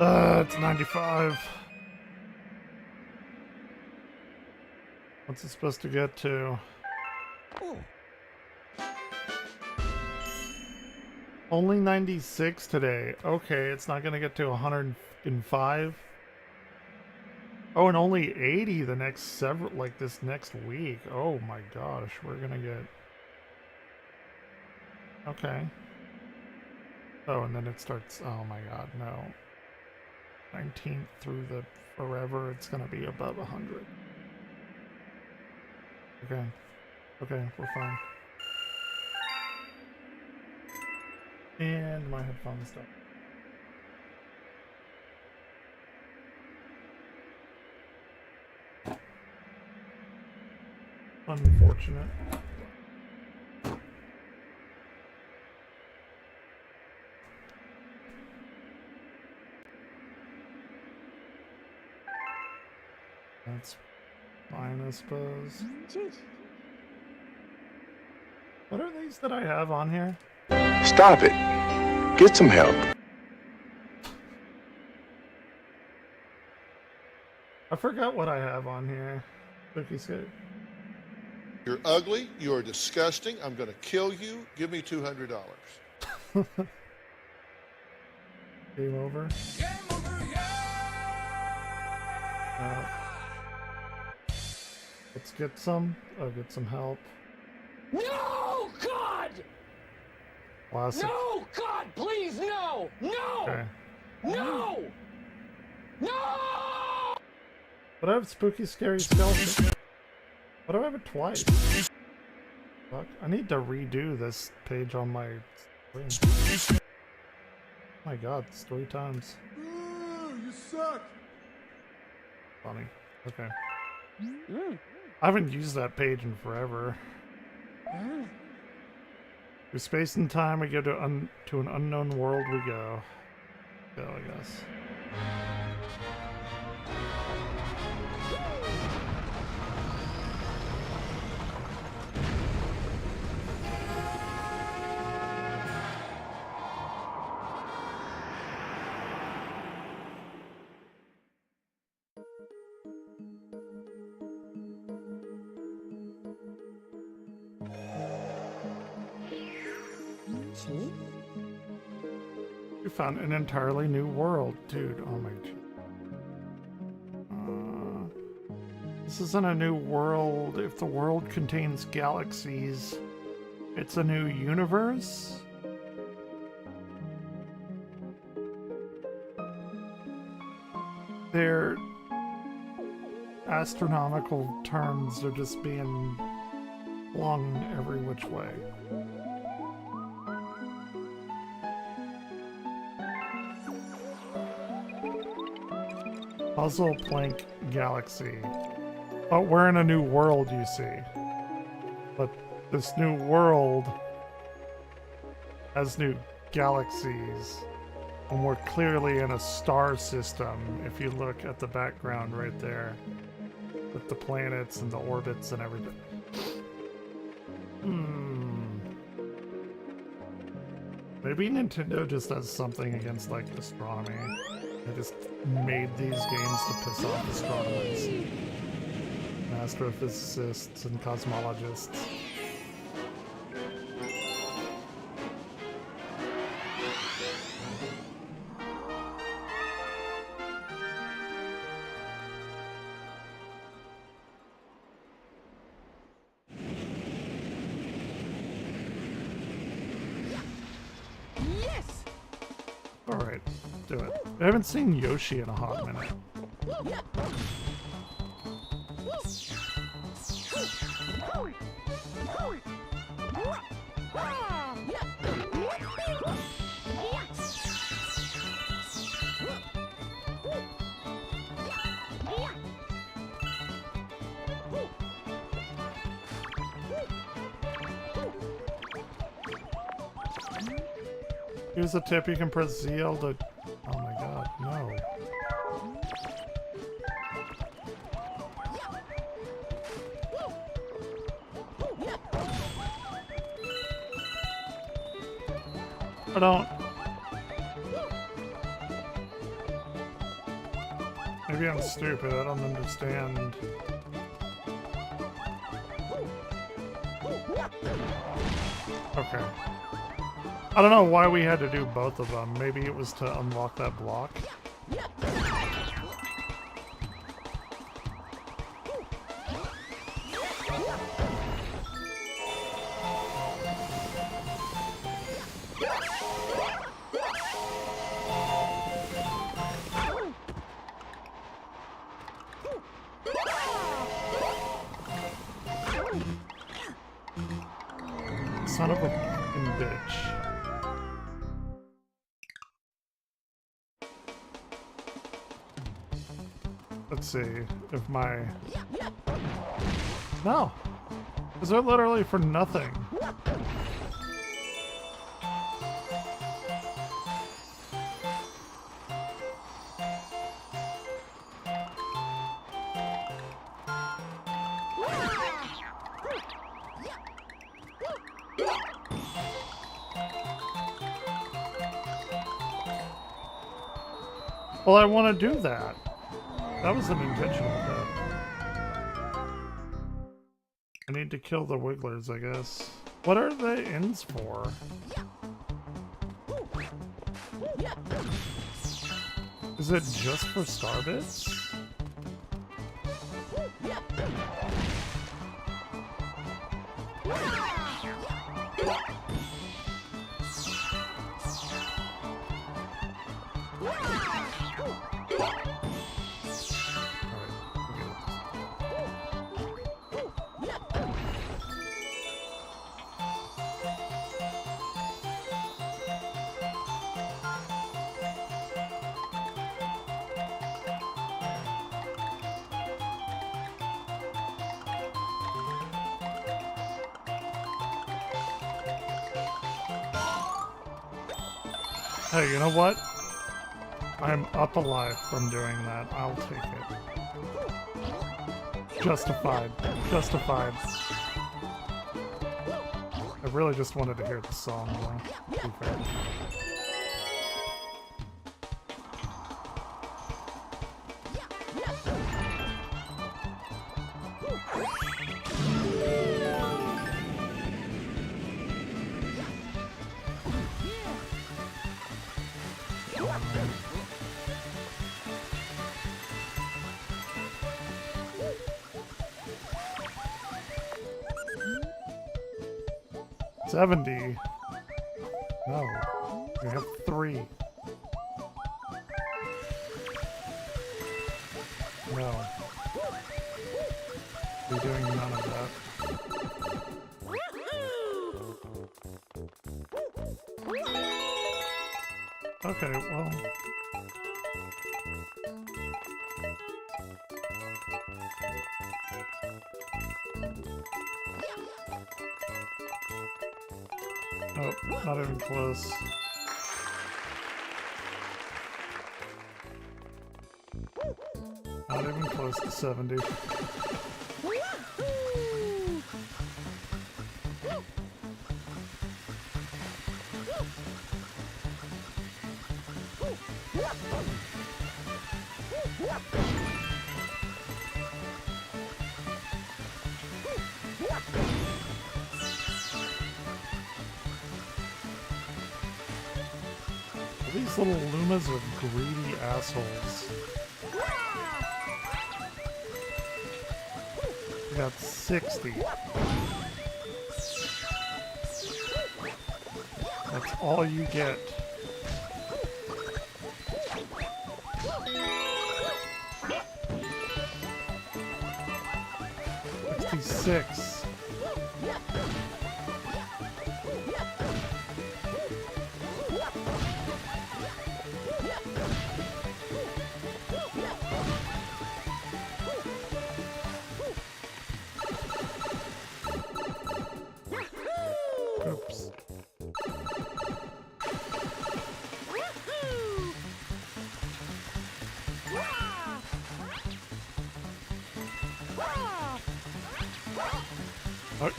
It's 95. What's it supposed to get to? Oh. Only 96 today. Okay, it's not gonna get to 105. Oh, and only 80 the next several, like this next week. Oh my gosh, we're gonna get... Okay. Oh, and then it starts, oh my god, no. 19th through the forever, it's gonna be above 100. Okay. Okay, we're fine. And my headphones don't. Unfortunate. That's fine, I suppose. What are these that I have on here? Stop it. Get some help. I forgot what I have on here. Cookie Skate. You're ugly. You are disgusting. I'm going to kill you. Give me $200. Game over. Let's get some. I'll get some help. No, God! Classic. No, God, please, no! No! Okay. No! No! But I have spooky, scary skeleton. Why do I have it twice? Fuck. I need to redo this page on my screen. Oh my god, it's 3 times. You suck. Funny. Okay. I haven't used that page in forever. Through space and time, we go to an unknown world we go. Go, I guess. We found an entirely new world, dude. Oh my. This isn't a new world. If the world contains galaxies, it's a new universe? Their astronomical terms are just being flung every which way. Puzzle Plank Galaxy. Oh, we're in a new world, you see. But this new world has new galaxies. And we're clearly in a star system, if you look at the background right there. With the planets and the orbits and everything. Maybe Nintendo just has something against, like, astronomy. They just made these games to piss off astronomers, and astrophysicists, and cosmologists. Yes! Alright, do it. I haven't seen Yoshi in a hot minute. Here's a tip, you can press ZL to... Oh my god, no. I don't... Maybe I'm stupid, I don't understand. Okay. I don't know why we had to do both of them. Maybe it was to unlock that block. Son of a fucking bitch. Let's see if my... No! Is it literally for nothing? Well, I want to do that. That was an intentional bit. I need to kill the wigglers, I guess. What are the ends for? Is it just for star bits? Hey, you know what? I'm up alive from doing that. I'll take it. Justified. Justified. I really just wanted to hear the song, though, to be fair. $70. No, we have 3. No. We're doing none of that. Okay, well... Oh, not even close. Not even close to 70. These little Lumas are greedy assholes. We got 60. That's all you get. 66. Oops.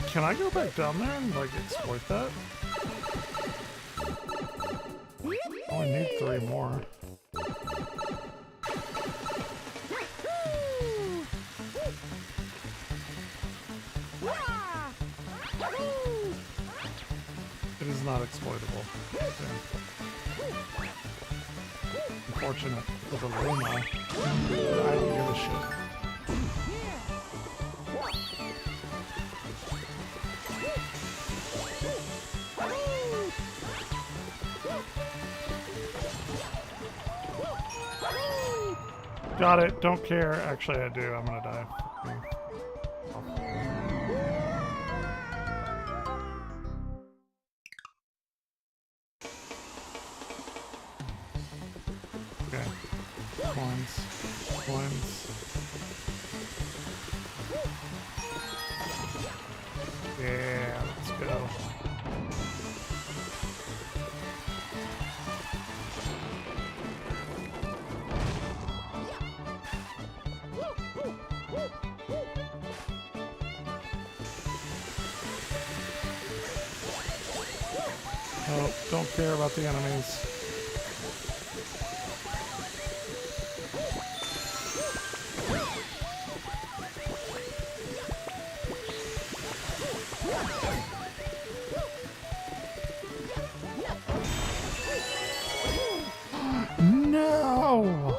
Can I go back down there and, like, exploit that? Oh, I need 3 more. not exploitable. Okay. Unfortunate for the Luma. I don't give a shit. Got it, don't care. Actually, I do. I'm gonna die. Okay. Coins. Coins. Yeah, let's go. Oh, don't care about the enemies. No!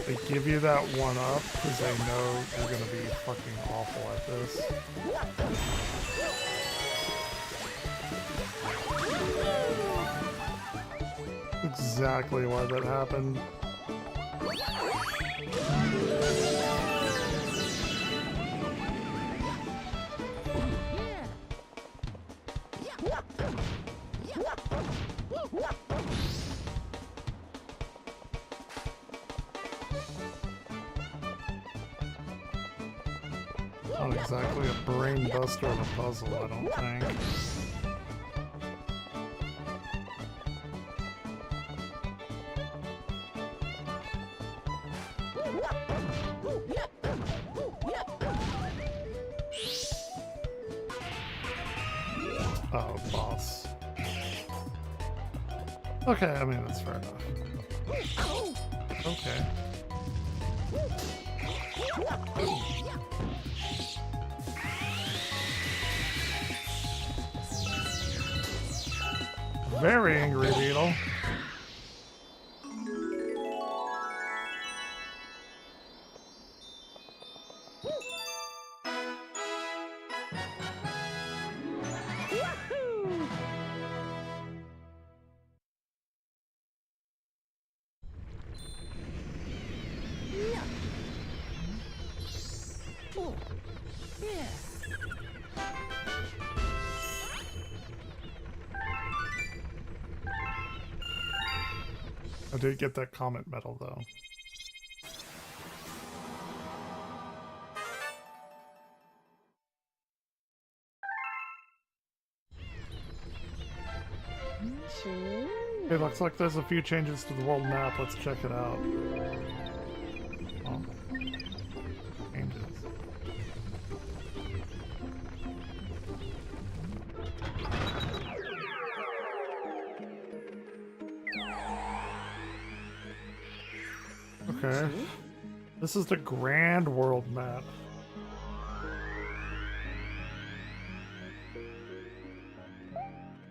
They give you that one up because they know you're gonna be fucking awful at this. Exactly why that happened. Not exactly a brain buster of a puzzle, I don't think. Oh, boss. Okay, I mean, that's fair enough. Okay. Very angry beetle. I did get that comet medal though. It looks like there's a few changes to the world map. Let's check it out. Oh. Changes. Okay. This is the grand world map.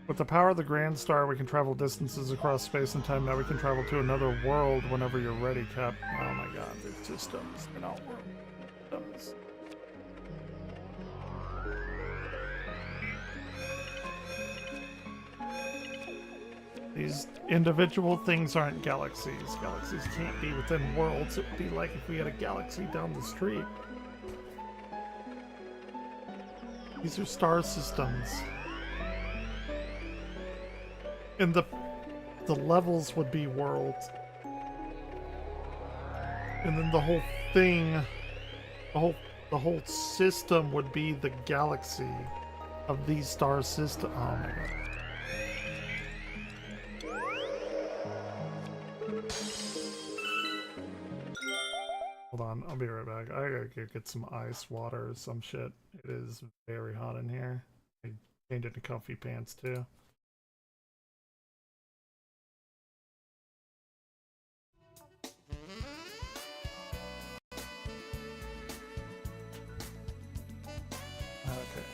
With the power of the Grand Star, we can travel distances across space and time. Now we can travel to another world whenever you're ready, Cap. Oh my god, they're systems. They're not world systems. These individual things aren't galaxies. Galaxies can't be within worlds. It would be like if we had a galaxy down the street. These are star systems. And the levels would be worlds. And then the whole thing, the whole system would be the galaxy of these star system. Oh my god. Hold on, I'll be right back. I gotta go get some ice water or some shit. It is very hot in here. I changed into comfy pants too. Okay.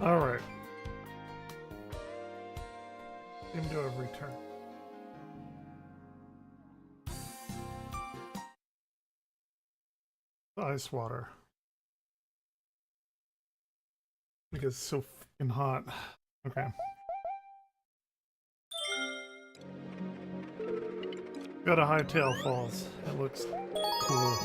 All right. Seem to have returned. Ice water. Because it's so fucking hot. Okay. Go to Hightail Falls. It looks cool.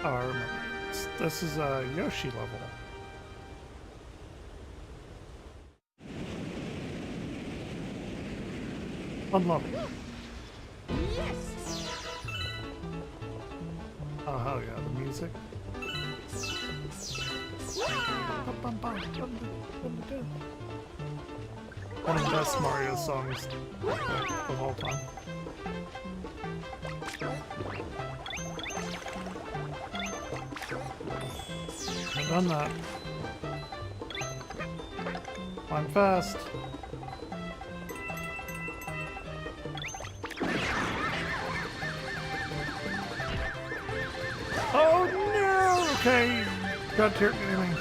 Oh, I remember. This is a Yoshi level. Fun level. Yes. Oh, hell yeah, the music. One of the best Mario songs of all time. I've done that. Climb fast. Oh no! Okay, got tear gaming.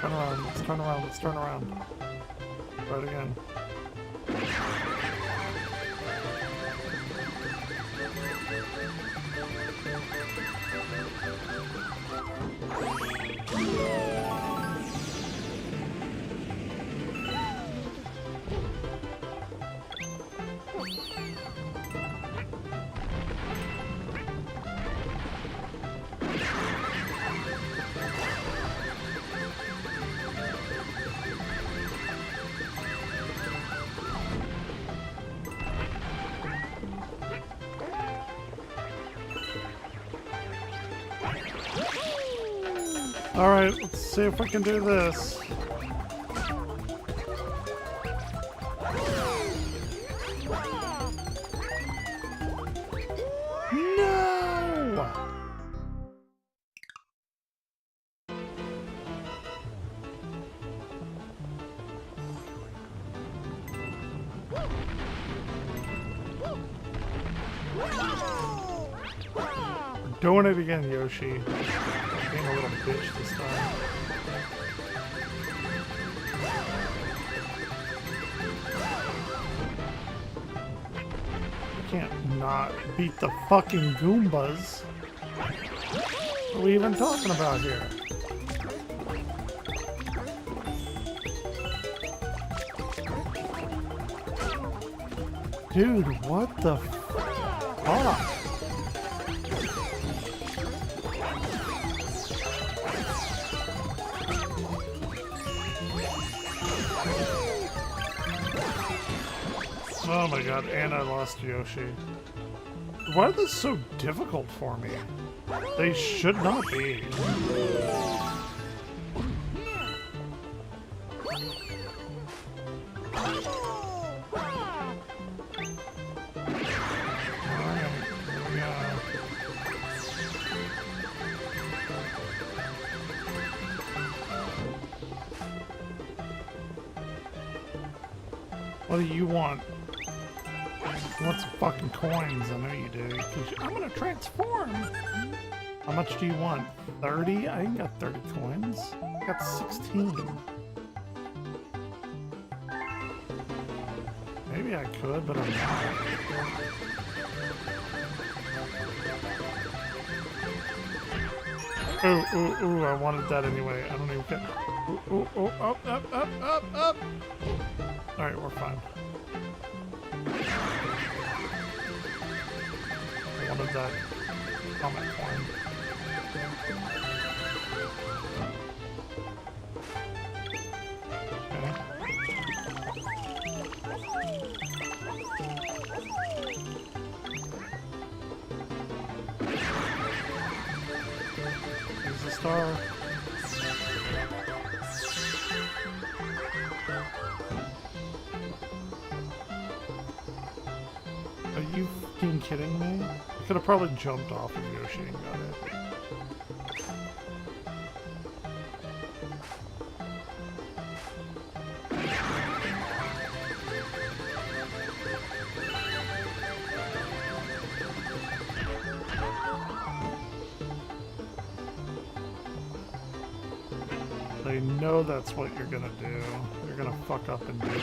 Turn around, let's turn around, let's turn around. Try it again. Alright, let's see if we can do this. No! Doing it again, Yoshi. Being a little bitch this time. I can't not beat the fucking Goombas. What are we even talking about here? Dude, what the fuck? Oh my god, and I lost Yoshi. Why are this so difficult for me? They should not be. What do you want? You want some fucking coins? I know you do. I'm gonna transform! How much do you want? 30? I ain't got 30 coins. I got 16. Maybe I could, but I'm not. Ooh, ooh, ooh, I wanted that anyway. I don't even care. Ooh, ooh, ooh, up, up, up, up, up! Alright, we're fine. I wanted that comet coin. Here's the star. you fucking kidding me? I could have probably jumped off of Yoshi and got it. They know that's what you're gonna do. You're gonna fuck up and do that.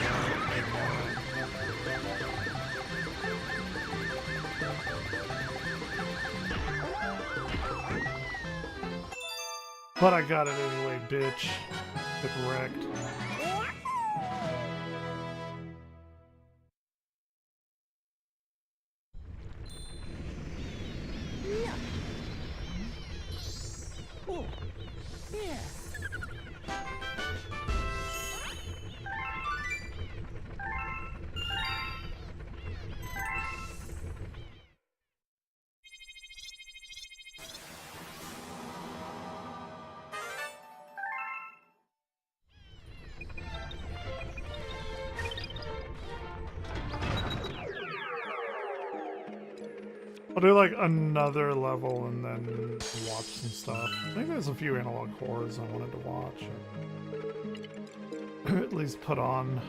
But I got it anyway, bitch. Get wrecked. Oh, yeah. I'll do like another level and then watch some stuff. I think there's a few analog horrors I wanted to watch. Or at least put on.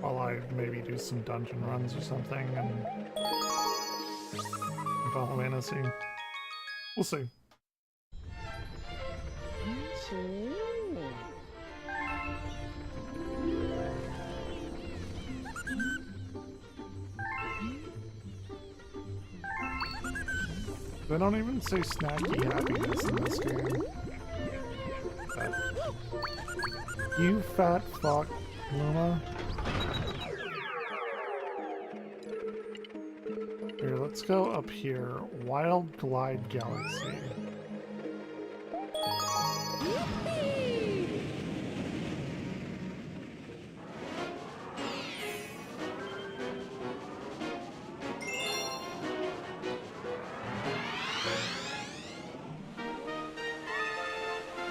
While I maybe do some dungeon runs or something and Final Fantasy. We'll see. They don't even say snacky happiness in this game. You fat fuck, Luma. Here, let's go up here. Wild Glide Galaxy.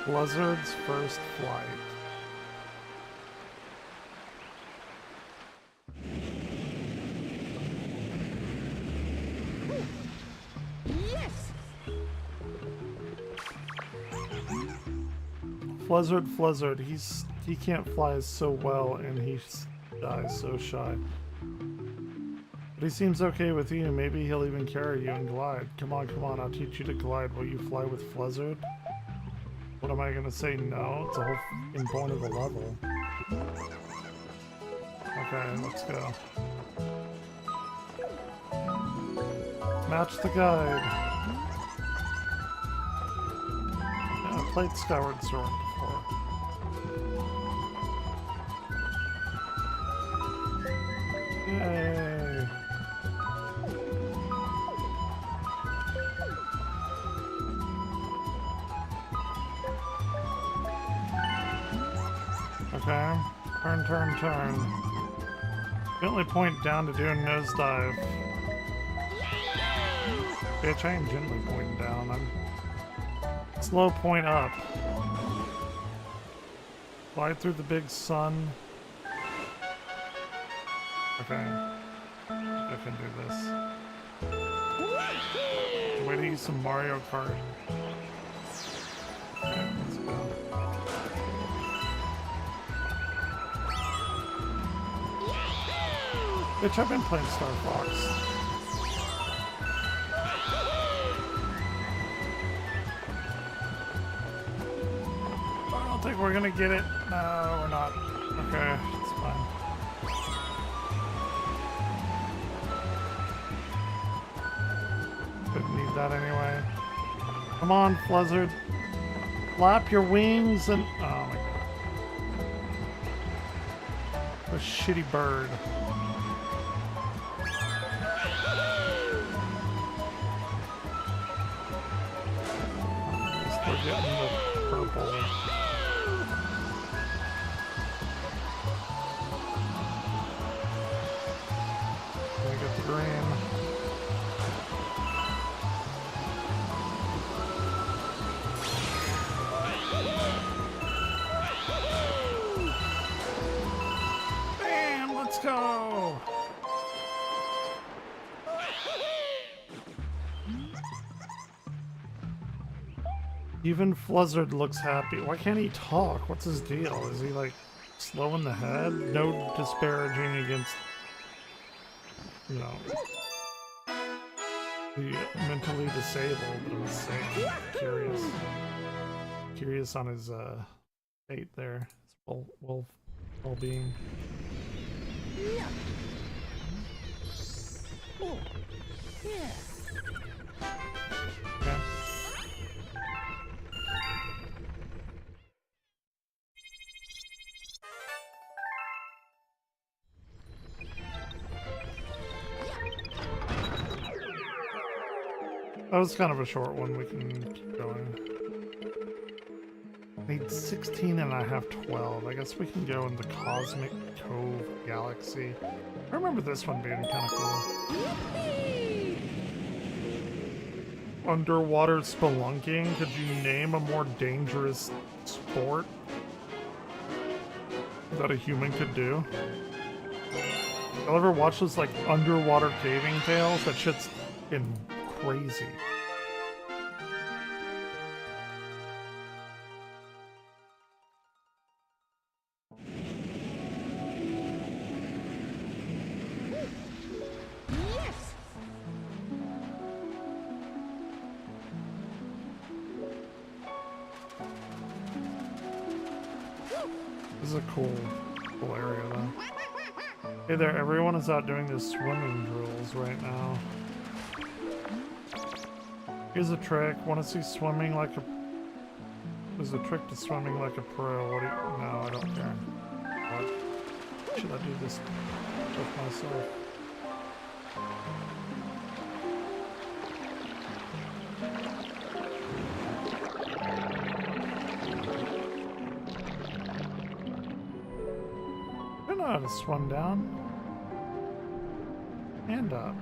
Blizzard's first flight. Yes. Flizzard, he can't fly so well and he dies so shy. But he seems okay with you. Maybe he'll even carry you and glide. Come on, I'll teach you to glide. Will you fly with Flizzard? What am I gonna say? No, it's a whole f***ing point of the level. Okay, let's go. Match the guide. Yeah, I played Skyward Sword before. Yay! Okay, turn. You only point down to do a nosedive. Bitch, I ain't gently pointing down. I'm slow point up. Fly through the big sun. Okay, I can do this. Way to use some Mario Kart. Okay, let's go. Bitch, I've been playing Star Fox. I don't think we're gonna get it. No, we're not. Okay, it's fine. Didn't need that anyway. Come on, Flizzard. Flap your wings and... Oh my god. A shitty bird. We're getting the purple. We get the green. Bam! Let's go! Even Fluzzard looks happy. Why can't he talk? What's his deal? Is he like slow in the head? No disparaging against, you know, the mentally disabled, but I'm just saying, curious on his fate there, his well-being. Yeah. Oh, yeah. Okay. That was kind of a short one. We can keep going. Need 16 and I have 12. I guess we can go in the Cosmic Cove Galaxy. I remember this one being kind of cool. Underwater spelunking. Could you name a more dangerous sport that a human could do? Y'all ever watch those like underwater caving tales? That shit's in crazy. Yes. This is a cool area though. Hey there, everyone is out doing their swimming drills right now. Here's a trick. Want to see swimming like a... There's a trick to swimming like a pro. What do you... No, I don't care. What? Should I do this with myself? I don't know how to swim down. And up.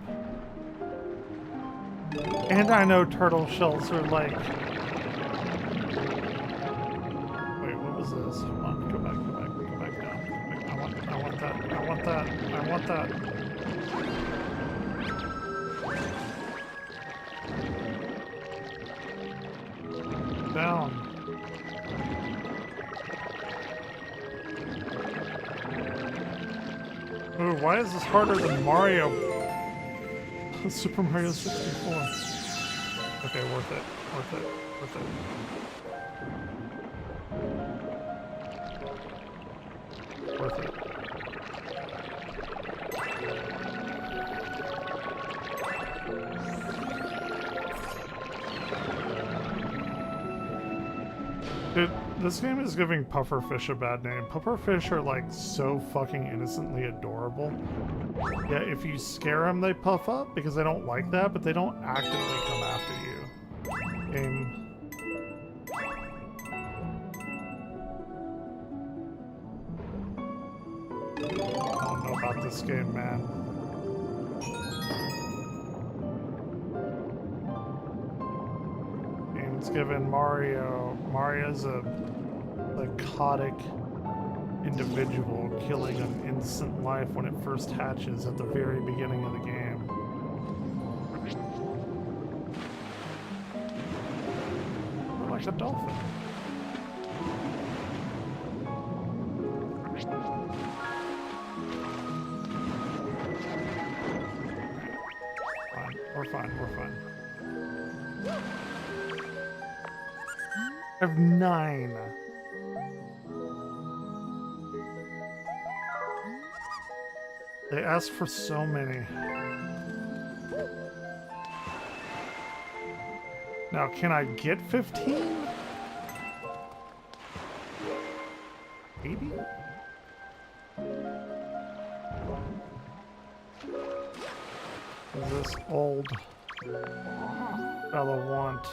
And I know turtle shells are like... Wait, what was this? Come on, go back down. Go back. I want that. I want that. Down. Ooh, why is this harder than Mario? Super Mario 64. Okay, worth it. Dude, this game is giving pufferfish a bad name. Pufferfish are like so fucking innocently adorable. Yeah, if you scare them, they puff up because they don't like that, but they don't actively come after you. Game. I don't know about this game, man. Game's given Mario's a psychotic individual killing an innocent life when it first hatches at the very beginning of the game. We're like a dolphin. Fine, we're fine. I have 9. They asked for so many. Now, can I get 15? Maybe? Does this old fella want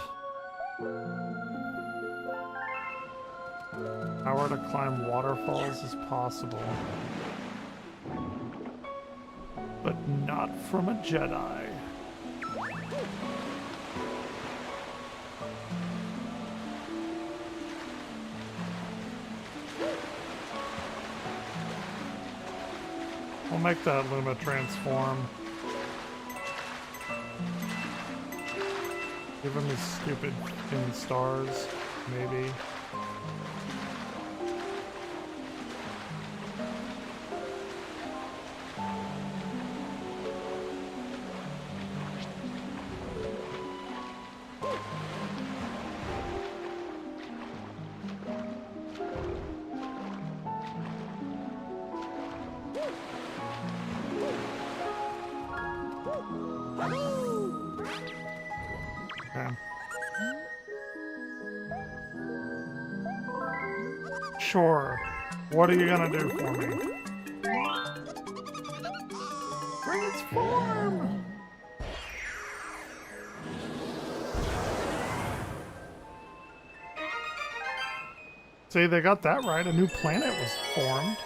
power to climb waterfalls is possible, but not from a Jedi. We'll make that Luma transform. Give him his stupid fucking stars, maybe. Okay. Sure. What are you gonna do for me? Transform! See, they got that right. A new planet was formed.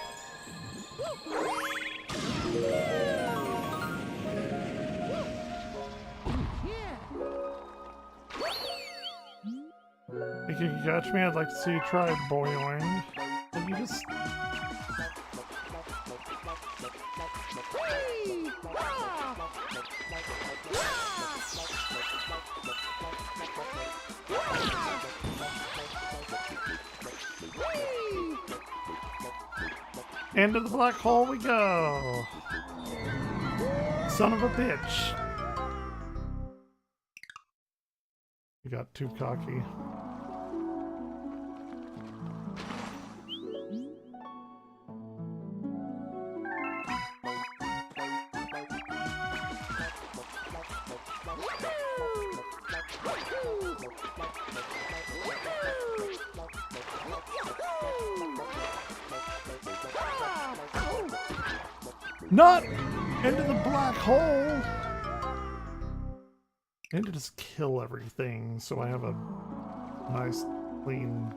Think you can catch me? I'd like to see you try boing. But you just... Into the black hole we go! Son of a bitch! You got too cocky. Not into the black hole! I need to just kill everything so I have a nice, clean...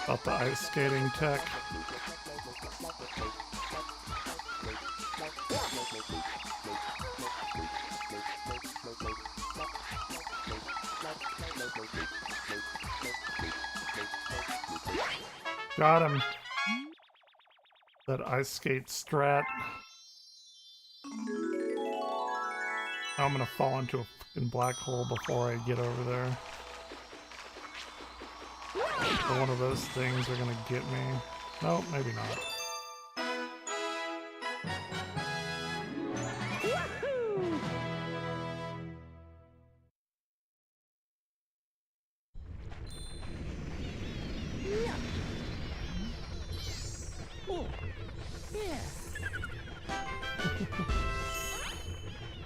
About the ice skating tech. Got him. That ice skate strat. I'm gonna fall into a fucking black hole before I get over there. Or one of those things are gonna get me. Nope, maybe not.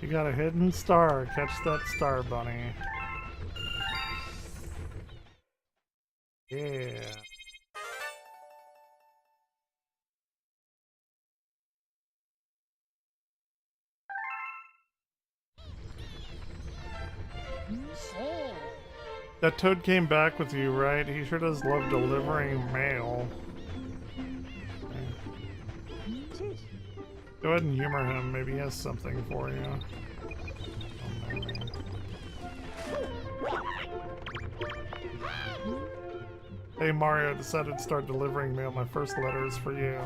You got a hidden star. Catch that star, bunny. Yeah. That toad came back with you, right? He sure does love delivering mail. Go ahead and humor him. Maybe he has something for you. Oh, maybe. Hey Mario, I decided to start delivering mail. My first letter is for you.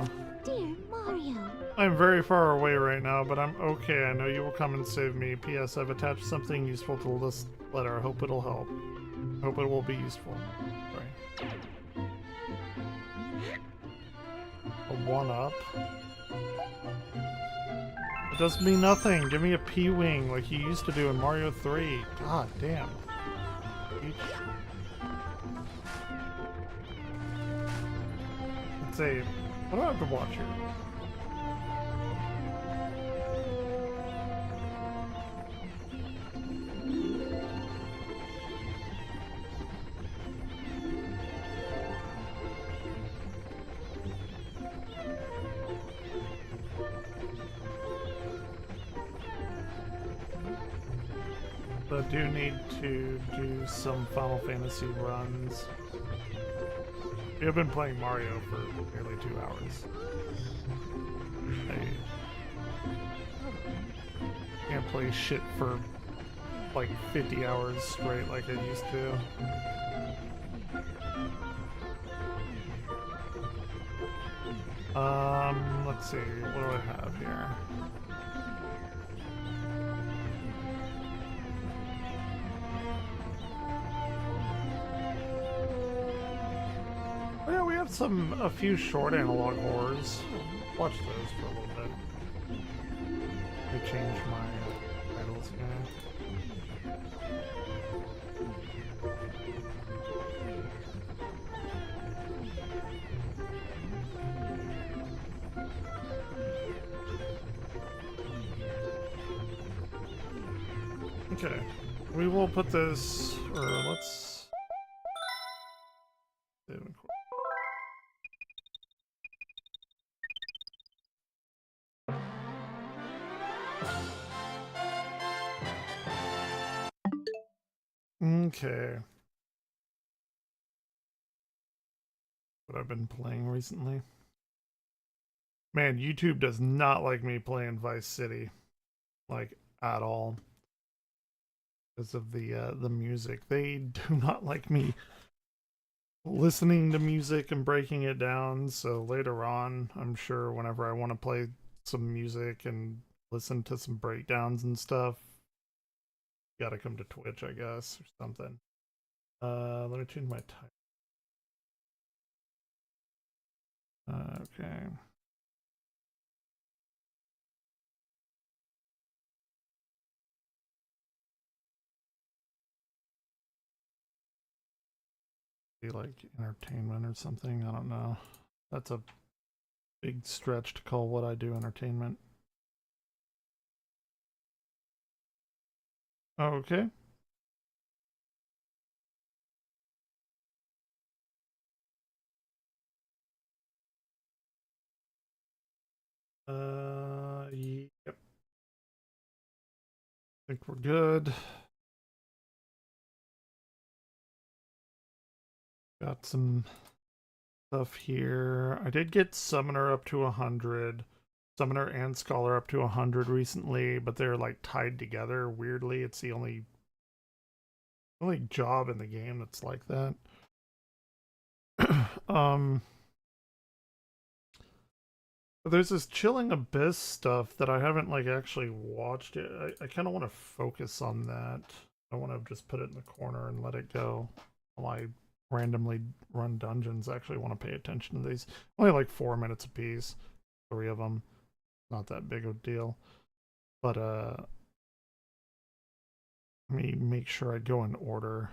Dear Mario. I'm very far away right now, but I'm okay. I know you will come and save me. P.S. I've attached something useful to this letter. I hope it'll help. I hope it will be useful. Sorry. A 1-up? It does me nothing. Give me a P-Wing like you used to do in Mario 3. God damn. Let's see. What do I have to watch here? I do need to do some Final Fantasy runs. I've been playing Mario for nearly 2 hours. I can't play shit for like 50 hours straight like I used to. Let's see, what do I have here? Oh, yeah, we have a few short analog horrors. Watch those for a little bit. I changed my titles here. Okay, we will put this, or let's save and quit. Okay. What I've been playing recently. Man, YouTube does not like me playing Vice City, like at all, because of the music. They do not like me listening to music and breaking it down. So later on, I'm sure whenever I want to play some music and listen to some breakdowns and stuff, gotta come to Twitch, I guess, or something. Let me change my title. Okay. Be like entertainment or something, I don't know. That's a big stretch to call what I do entertainment. Okay. Yep. I think we're good. Got some stuff here. I did get Summoner up to 100. Summoner and Scholar up to 100 recently, but they're like tied together. Weirdly, it's the only job in the game that's like that. There's this Chilling Abyss stuff that I haven't like actually watched it. I kind of want to focus on that. I want to just put it in the corner and let it go while I randomly run dungeons. I actually want to pay attention to these. Only like 4 minutes apiece, 3 of them. Not that big of a deal. But let me make sure I go in order.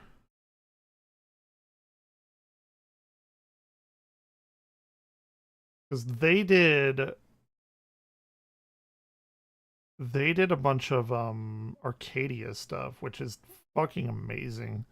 Because they did a bunch of Arcadia stuff, which is fucking amazing.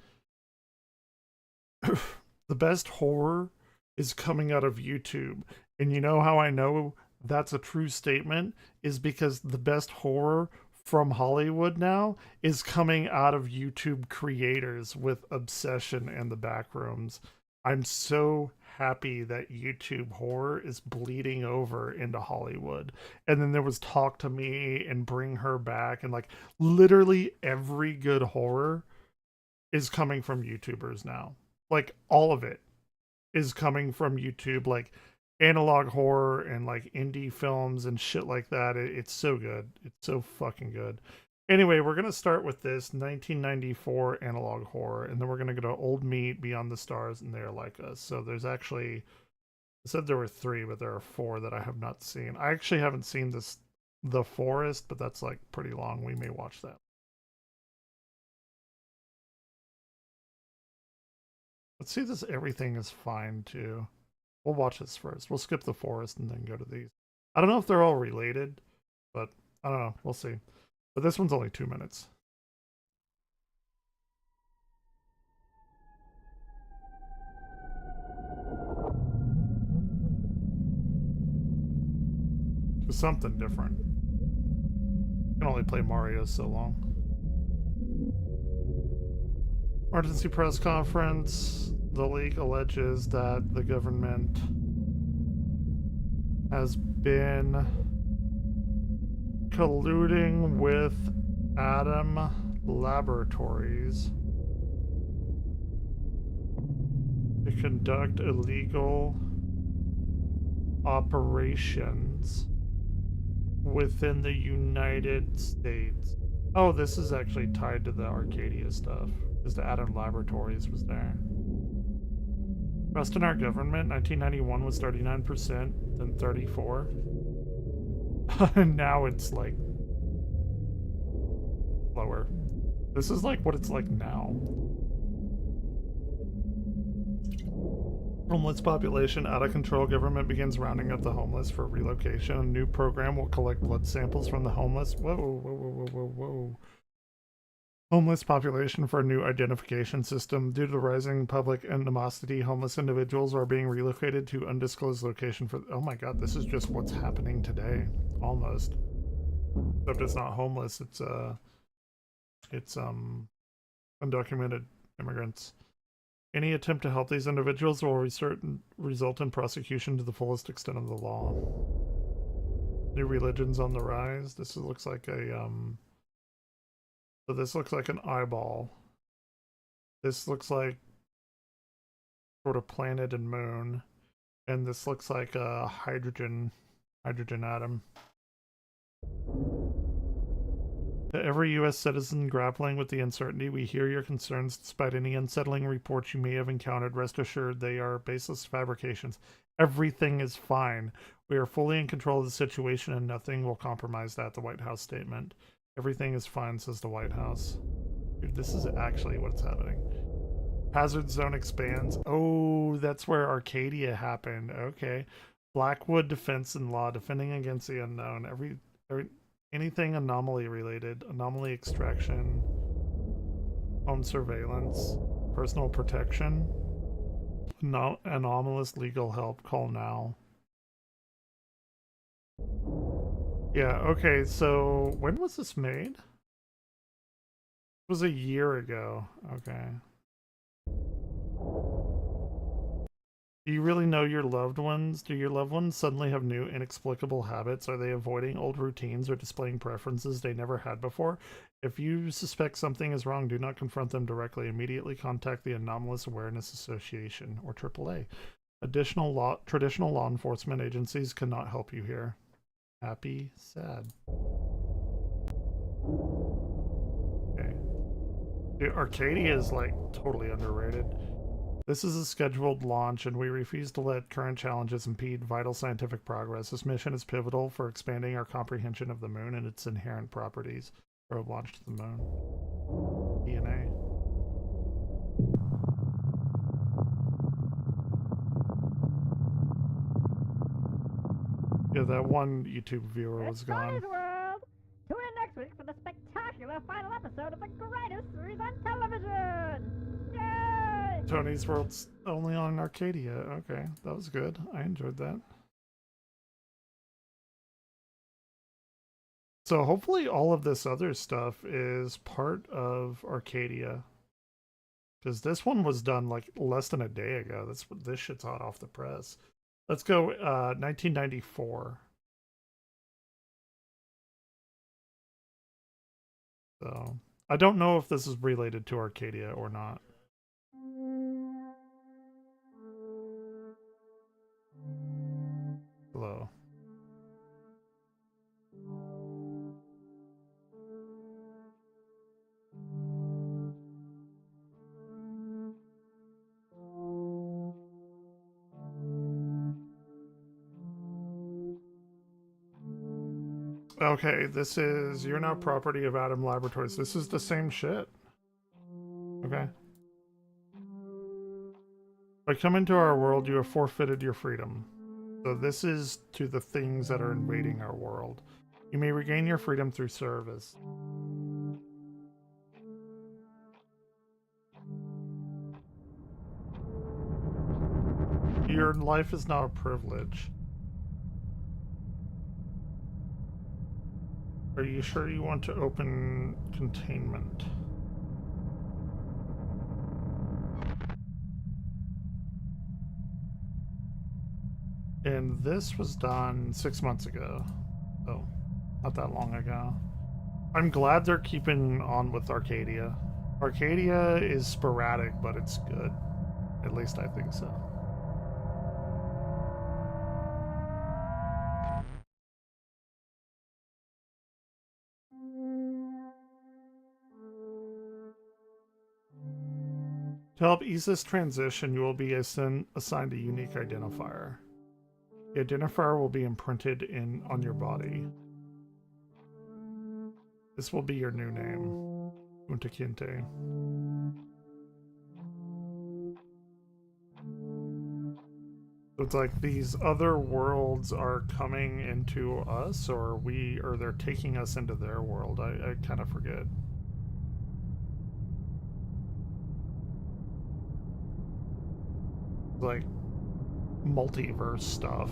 The best horror is coming out of YouTube. And you know how I know that's a true statement? Is because the best horror from Hollywood now is coming out of YouTube creators with Obsession and the Backrooms. I'm so happy that YouTube horror is bleeding over into Hollywood. And then there was Talk to Me and Bring Her Back, and like literally every good horror is coming from YouTubers now. Like all of it is coming from YouTube, like analog horror and like indie films and shit like that. It's so good. It's so fucking good. Anyway, we're going to start with this 1994 analog horror, and then we're going to go to Old Meat, Beyond the Stars, and They're Like Us. So there's actually, I said there were 3, but there are 4 that I have not seen. I actually haven't seen this, The Forest, but that's like pretty long. We may watch that. Let's see this Everything Is Fine too. We'll watch this first. We'll skip The Forest and then go to these. I don't know if they're all related, but I don't know. We'll see. But this one's only 2 minutes. Just something different. I can only play Mario so long. Emergency press conference. The leak alleges that the government has been colluding with Atom Laboratories to conduct illegal operations within the United States. Oh, this is actually tied to the Arcadia stuff, because the Atom Laboratories was there. Trust in our government, 1991 was 39%, then 34. And now it's like lower. This is like what it's like now. Homeless population out of control. Government begins rounding up the homeless for relocation. A new program will collect blood samples from the homeless. Whoa, whoa, whoa, whoa, whoa, whoa. Homeless population for a new identification system. Due to the rising public animosity, homeless individuals are being relocated to undisclosed location for... Oh my god, this is just what's happening today. Almost. Except it's not homeless, it's undocumented immigrants. Any attempt to help these individuals will result in prosecution to the fullest extent of the law. New religions on the rise. This looks like a so this looks like an eyeball. This looks like sort of planet and moon, and this looks like a hydrogen atom. To every U.S. citizen grappling with the uncertainty, we hear your concerns. Despite any unsettling reports you may have encountered, rest assured they are baseless fabrications. Everything is fine. We are fully in control of the situation and nothing will compromise that, the White House statement. Everything is fine, says the White House. Dude, this is actually what's happening. Hazard zone expands. Oh, that's where Arcadia happened. Okay. Blackwood Defense and Law, defending against the unknown. Anything anomaly related. Anomaly extraction. Home surveillance. Personal protection. No, anomalous legal help. Call now. Yeah, okay, so when was this made? It was a year ago. Okay. Do you really know your loved ones? Do your loved ones suddenly have new inexplicable habits? Are they avoiding old routines or displaying preferences they never had before? If you suspect something is wrong, do not confront them directly. Immediately contact the Anomalous Awareness Association, or AAA. Traditional law enforcement agencies cannot help you here. Happy, sad. Okay. Dude, Arcadia is like totally underrated. This is a scheduled launch, and we refuse to let current challenges impede vital scientific progress. This mission is pivotal for expanding our comprehension of the moon and its inherent properties. Probe launch to the moon. DNA. Yeah, that one YouTube viewer was gone. Tony's World! Tune in next week for the spectacular final episode of the greatest series on television! Yay! Tony's World's only on Arcadia. Okay, that was good. I enjoyed that. So hopefully all of this other stuff is part of Arcadia. Because this one was done like less than a day ago. This shit's hot off the press. Let's go 1994. So I don't know if this is related to Arcadia or not. Hello. Okay, this is... You're now property of Atom Laboratories. This is the same shit. Okay. By coming to our world, you have forfeited your freedom. So this is to the things that are invading our world. You may regain your freedom through service. Your life is now a privilege. Are you sure you want to open containment? And this was done 6 months ago. So, not that long ago. I'm glad they're keeping on with Arcadia. Arcadia is sporadic, but it's good. At least I think so. To help ease this transition, you will be assigned a unique identifier. The identifier will be imprinted on your body. This will be your new name, Untakinte. So it's like these other worlds are coming into us, or they're taking us into their world. I kind of forget. Like multiverse stuff.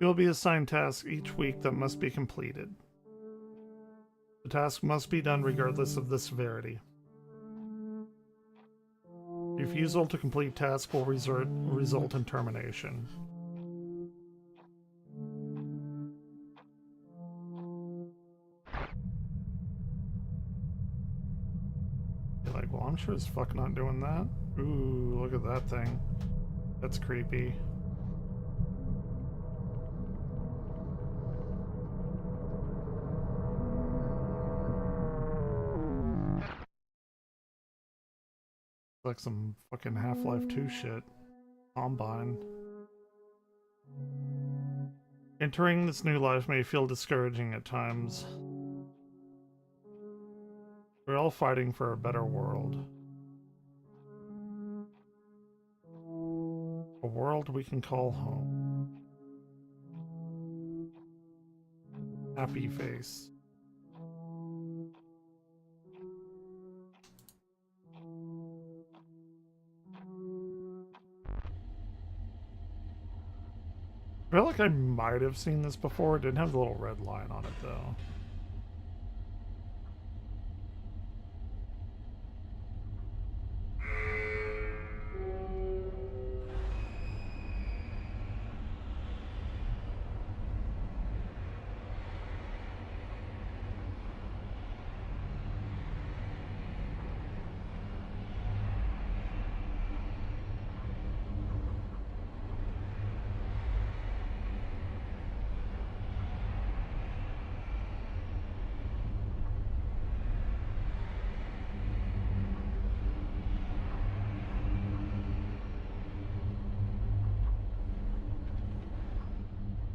You'll be assigned tasks each week that must be completed. The task must be done regardless of the severity. Refusal to complete task will result in termination. You're like, well, I'm sure as fuck not doing that. Ooh, look at that thing. That's creepy. Like some fucking Half-Life 2 shit. Combine. Entering this new life may feel discouraging at times. We're all fighting for a better world. A world we can call home. Happy face. I feel like I might have seen this before. It didn't have the little red line on it though.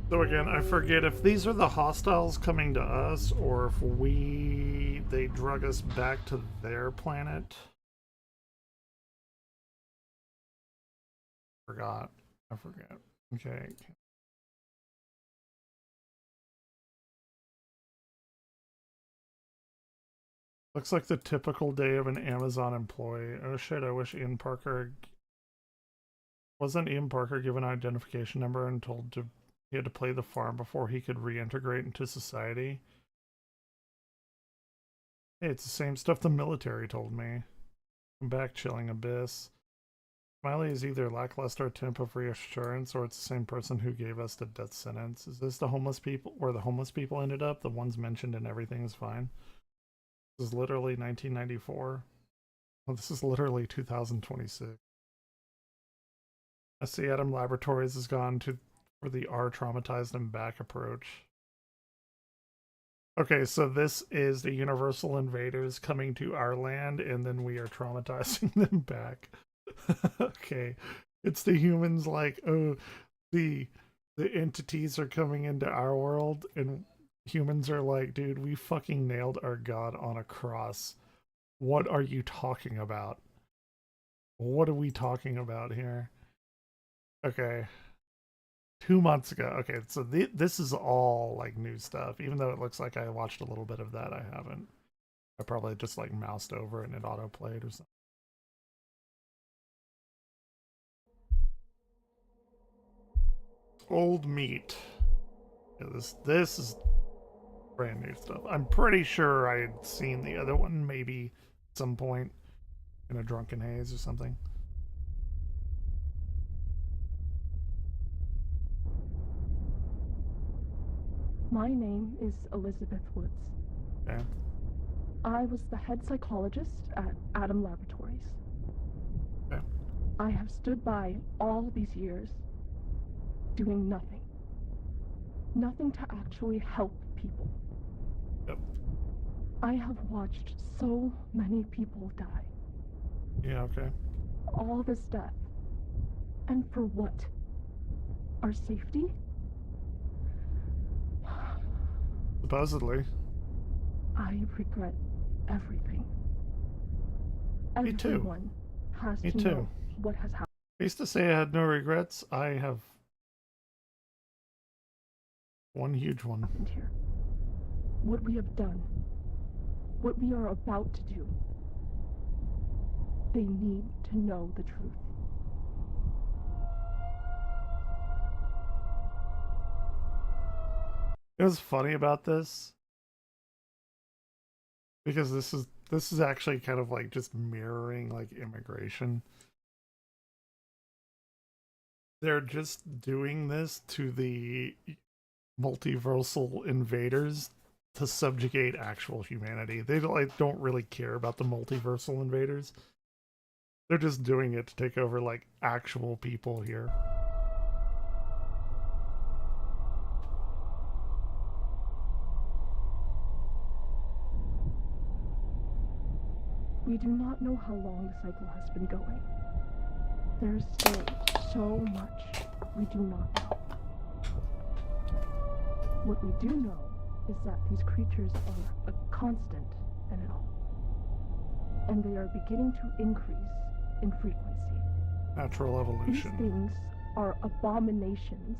So again, I forget if these are the hostiles coming to us or if they drug us back to their planet. I forget. Okay. Looks like the typical day of an Amazon employee. Oh shit, I wish Ian Parker... Wasn't Ian Parker given an identification number and told he had to play the farm before he could reintegrate into society? Hey, it's the same stuff the military told me. I'm back, chilling Abyss. Smiley is either lackluster attempt of reassurance or it's the same person who gave us the death sentence. Is this the homeless people, where the homeless people ended up? The ones mentioned and everything is fine? This is literally 1994. Well, this is literally 2026. SC Adam Laboratories has gone for the R traumatized and back approach. Okay, so this is the universal invaders coming to our land and then we are traumatizing them back. Okay, it's the humans like, oh, the entities are coming into our world and humans are like, dude, we fucking nailed our god on a cross. What are you talking about? What are we talking about here? Okay. 2 months ago. Okay, so this is all like new stuff. Even though it looks like I watched a little bit of that, I haven't. I probably just like moused over and it auto-played or something. Old meat. Yeah, this is brand new stuff. I'm pretty sure I had seen the other one maybe at some point in a drunken haze or something. My name is Elizabeth Woods. Okay. I was the head psychologist at Atom Laboratories. Okay. I have stood by all these years, doing nothing. Nothing to actually help people. Yep. I have watched so many people die. Yeah, okay. All this death. And for what? Our safety? Supposedly. I regret everything. Me too. Everyone has Me to too. know what has happened I used to say I had no regrets. I have one huge one. here. What we have done. What we are about to do. They need to know the truth. It was funny about this because this is actually kind of like just mirroring like immigration. They're just doing this to the multiversal invaders to subjugate actual humanity. They don't really care about the multiversal invaders. They're just doing it to take over like actual people here. We do not know how long the cycle has been going. There is still so much we do not know. What we do know is that these creatures are a constant in it all. And they are beginning to increase in frequency. Natural These evolution. things are abominations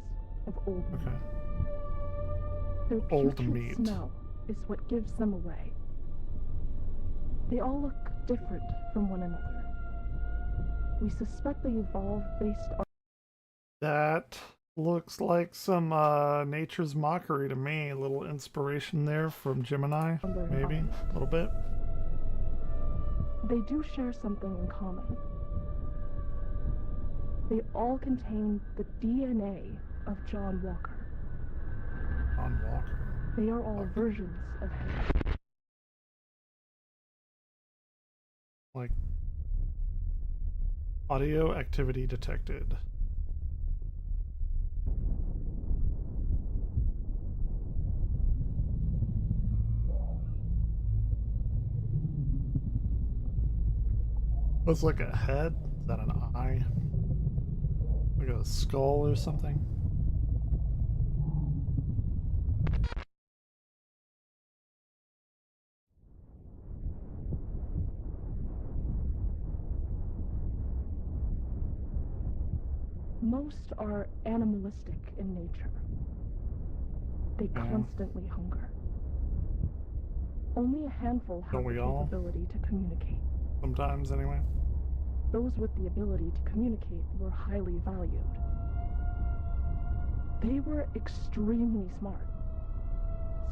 of old meat. Okay. Their Old putrid meat. smell is what gives them away. They all look different from one another. We suspect they evolved based on That looks like some Nature's Mockery to me. A little inspiration there from Gemini, their maybe environment. a little bit. They do share something in common. They all contain the DNA of John Walker. On Walker. They are all versions of him. Like audio activity detected. Looks like a head. Is that an eye? Like a skull or something? Most are animalistic in nature. They Yeah. constantly hunger. Only a handful have Don't the we all? capability to communicate. Sometimes, anyway. Those with the ability to communicate were highly valued. They were extremely smart.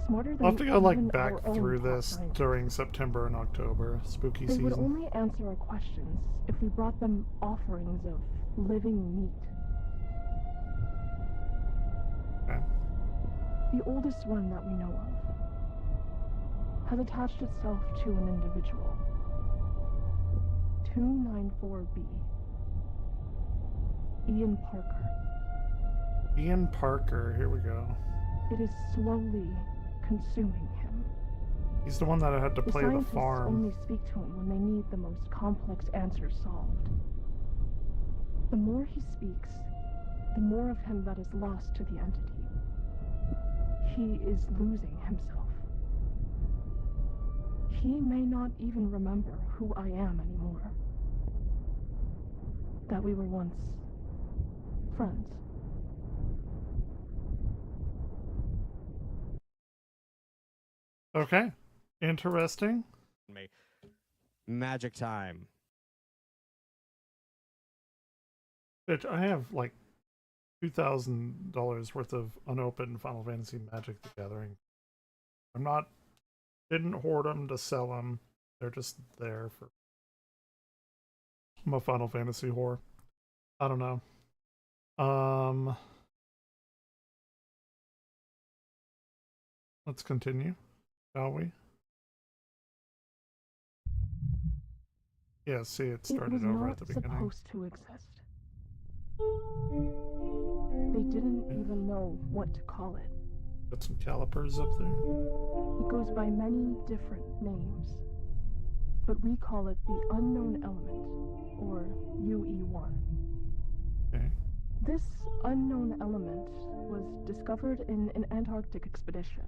Smarter than I'll have to go even like back our own through top this scientists. during September and October, spooky They would season. only answer our questions if we brought them offerings of living meat. Okay. The oldest one that we know of has attached itself to an individual. 294B. Ian Parker. Ian Parker, here we go. It is slowly consuming him. He's the one that had to The play the scientists farm. only speak to him when they need the most complex answers solved. The more he speaks, the more of him that is lost to the entity. He is losing himself. He may not even remember who I am anymore. That we were once friends. Okay. Interesting. Magic time. Bitch, I have like $2,000 worth of unopened Final Fantasy Magic the Gathering. Didn't hoard them to sell them. They're just there for. I'm a Final Fantasy whore. I don't know. Let's continue, shall we? Yeah, see, it started over at the beginning. It was not supposed to exist. They didn't even know what to call it. Got some calipers up there. It goes by many different names, but we call it the Unknown Element, or UE1. Okay. This unknown element was discovered in an Antarctic expedition.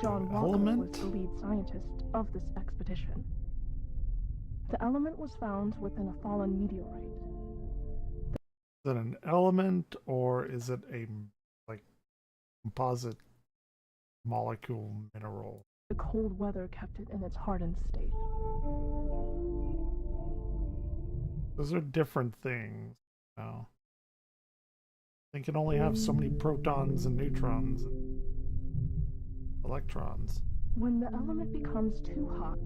John Walker was the lead scientist of this expedition. The element was found within a fallen meteorite. Is it an element, or is it a composite molecule mineral? The cold weather kept it in its hardened state. Those are different things. No. They can only have so many protons and neutrons and electrons. When the element becomes too hot,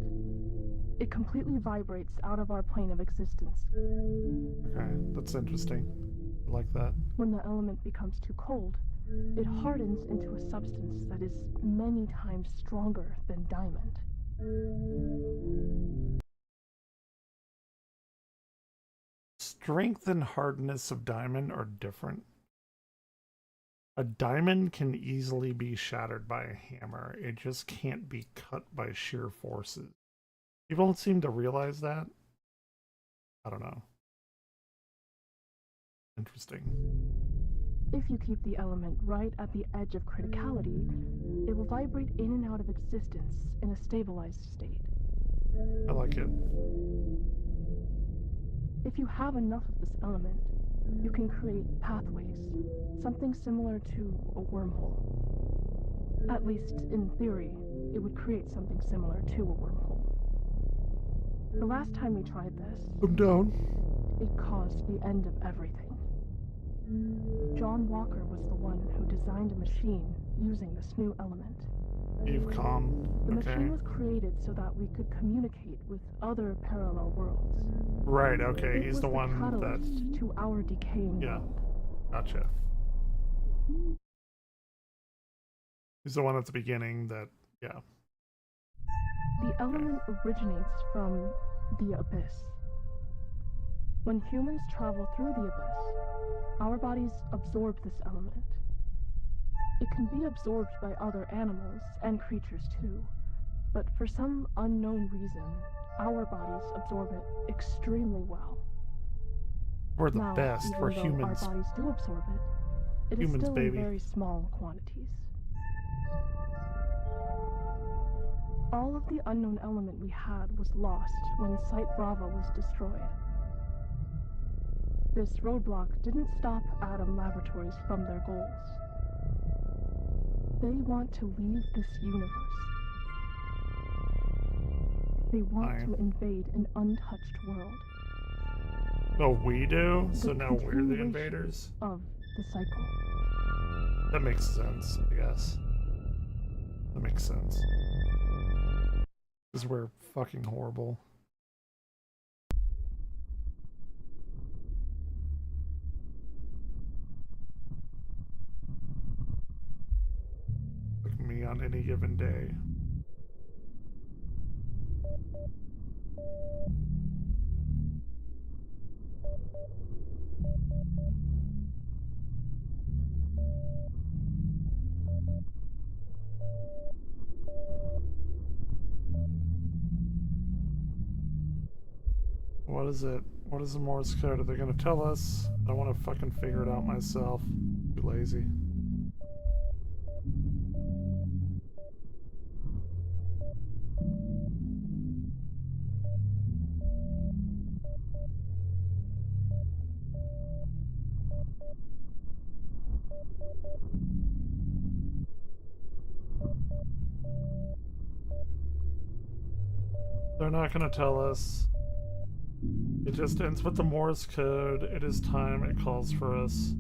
it completely vibrates out of our plane of existence. Okay, that's interesting. I like that. When the element becomes too cold, it hardens into a substance that is many times stronger than diamond. Strength and hardness of diamond are different. A diamond can easily be shattered by a hammer. It just can't be cut by sheer forces. People don't seem to realize that. I don't know. Interesting. If you keep the element right at the edge of criticality, it will vibrate in and out of existence in a stabilized state. I like it. If you have enough of this element, you can create pathways, something similar to a wormhole. At least, in theory, it would create something similar to a wormhole. The last time we tried this, I'm down. It caused the end of everything. John Walker was the one who designed a machine using this new element. Eve Calm. The Okay. machine was created so that we could communicate with other parallel worlds. Right, okay. It He's was the one that... catalyst to our decaying world. Gotcha. He's the one at the beginning that... Yeah. The element originates from the abyss. When humans travel through the abyss, our bodies absorb this element. It can be absorbed by other animals and creatures too, but for some unknown reason, our bodies absorb it extremely well. We're the Now, best even for though humans. Our bodies do absorb it. It is Humans, still baby. in very small quantities. All of the unknown element we had was lost when Site Bravo was destroyed. This roadblock didn't stop Atom Laboratories from their goals. They want to leave this universe. They want to invade an untouched world. Oh, we do? So The now we're the continuation invaders? Of the cycle. That makes sense, I guess. That makes sense. Because we're fucking horrible. Like me on any given day. What is it? What is the Morse code? Are they gonna tell us? I want to fucking figure it out myself. Too lazy. They're not gonna tell us. It just ends with the Morse code. It is time. It calls for us.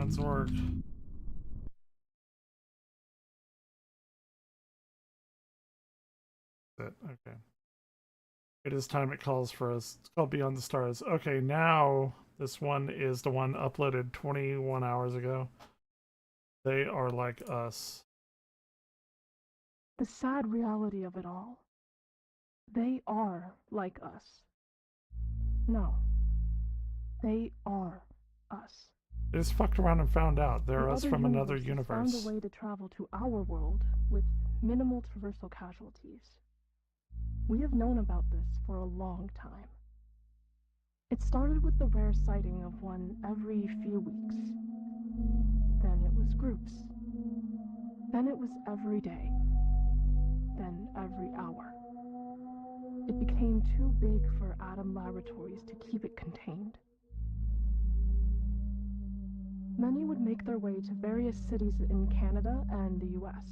doing some work. Okay. It is time it calls for us. It's called Beyond the Stars. Okay, now this one is the one uploaded 21 hours ago. They are like us. The sad reality of it all. They are like us. No. They are us. They just fucked around and found out. They're The us other from another universe has universe. found a way to travel to our world with minimal traversal casualties. We have known about this for a long time. It started with the rare sighting of one every few weeks. Then it was groups. Then it was every day. Then every hour. It became too big for atom laboratories to keep it contained. Many would make their way to various cities in Canada and the US.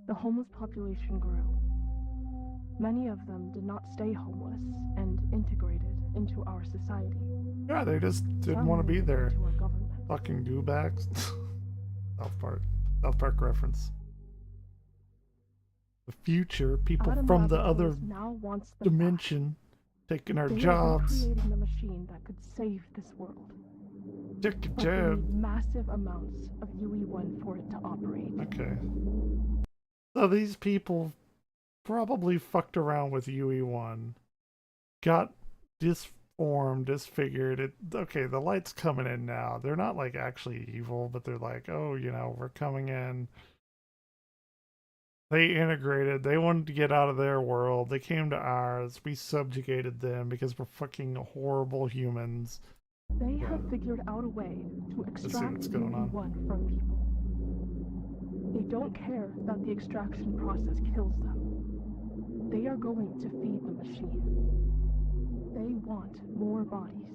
The homeless population grew. Many of them did not stay homeless and integrated into our society. Yeah, they just didn't Some want to be moved there. into our government. Fucking goobacks. South Park reference. The future, people Atom from the other Laboratories now wants them dimension taking our back. They are jobs. recreating the machine that could save this world. Take a But they job. need massive amounts of UE1 for it to operate. Okay. So these people probably fucked around with UE1, got disformed, disfigured. Okay, the light's coming in now. They're not like actually evil, but they're like, oh, you know, we're coming in. They integrated. They wanted to get out of their world. They came to ours. We subjugated them because we're fucking horrible humans. They have figured out a way to see extract what's going on. UE1 from people. They don't care that the extraction process kills them. They are going to feed the machine. They want more bodies.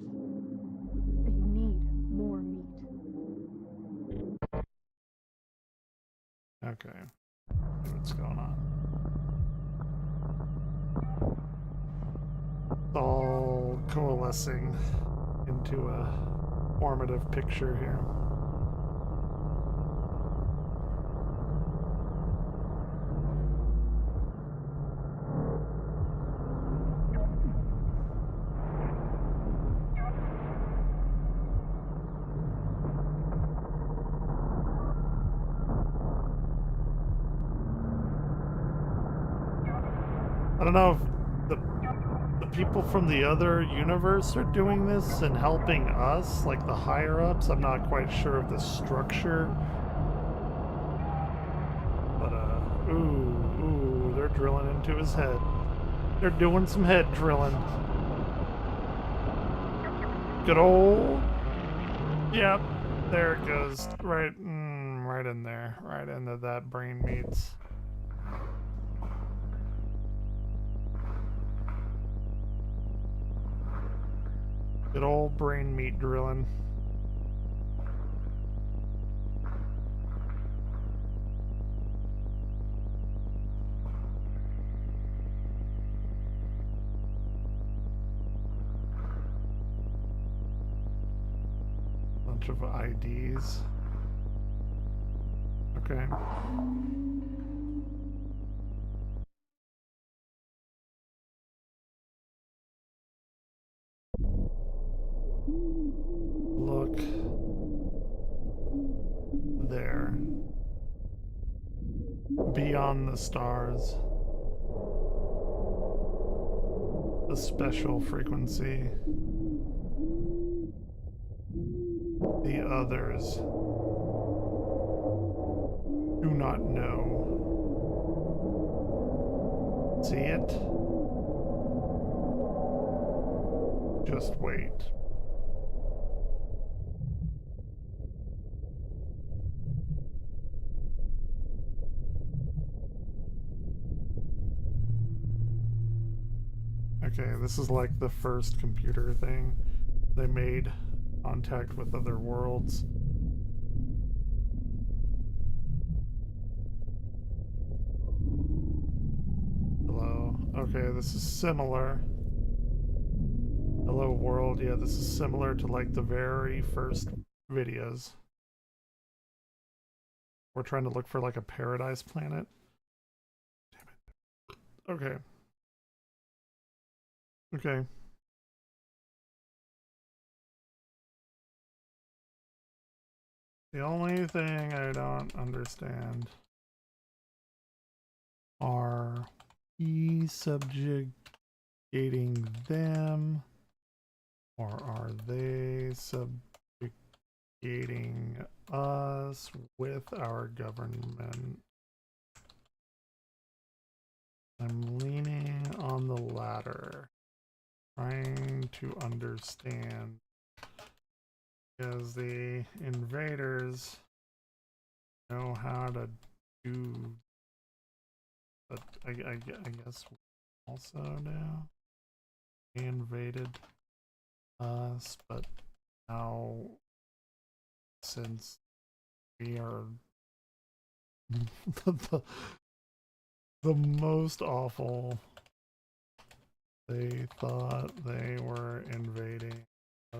They need more meat. Okay. See what's going on. It's all coalescing into a formative picture here. I don't know if the people from the other universe are doing this and helping us, like the higher ups. I'm not quite sure of the structure. But ooh, they're drilling into his head. They're doing some head drilling. Good old. Yep, there it goes. Right in there. Right into that brain meats. Good old brain meat drilling. Bunch of IDs. Okay. Look there. Beyond the stars. The special frequency. The others do not know. See it? Just wait. Okay, this is like the first computer thing they made. Contact with other worlds. Hello. Okay, this is similar. Hello world. Yeah, this is similar to like the very first videos. We're trying to look for like a paradise planet. Damn it. Okay. Okay. The only thing I don't understand are we subjugating them, or are they subjugating us with our government? I'm leaning on the latter, trying to understand, because the invaders know how to do, but I guess we also know they invaded us, but now since we are the, the most awful, they thought they were invading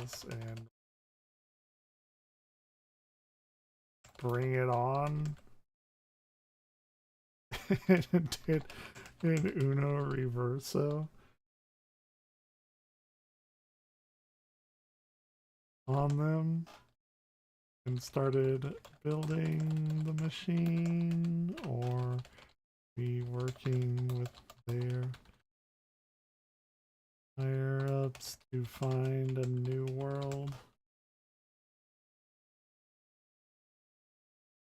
us and bring it on. And did an Uno Reverso on them and started building the machine, or we working with their higher ups to find a new world?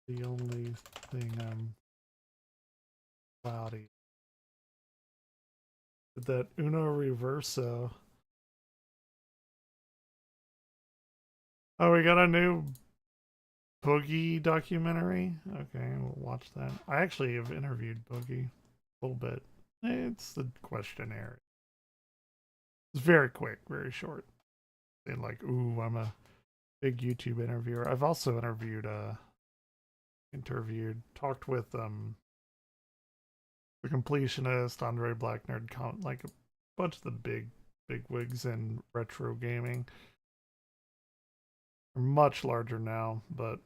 The only thing I'm cloudy. That Uno Reverso. Oh, we got a new Boogie documentary? Okay, we'll watch that. I actually have interviewed Boogie a little bit. It's the questionnaire. It's very quick, very short. And like, ooh, I'm a big YouTube interviewer. I've also talked with the Completionist, Andre Black Nerd, like a bunch of the big wigs in retro gaming. They're much larger now, but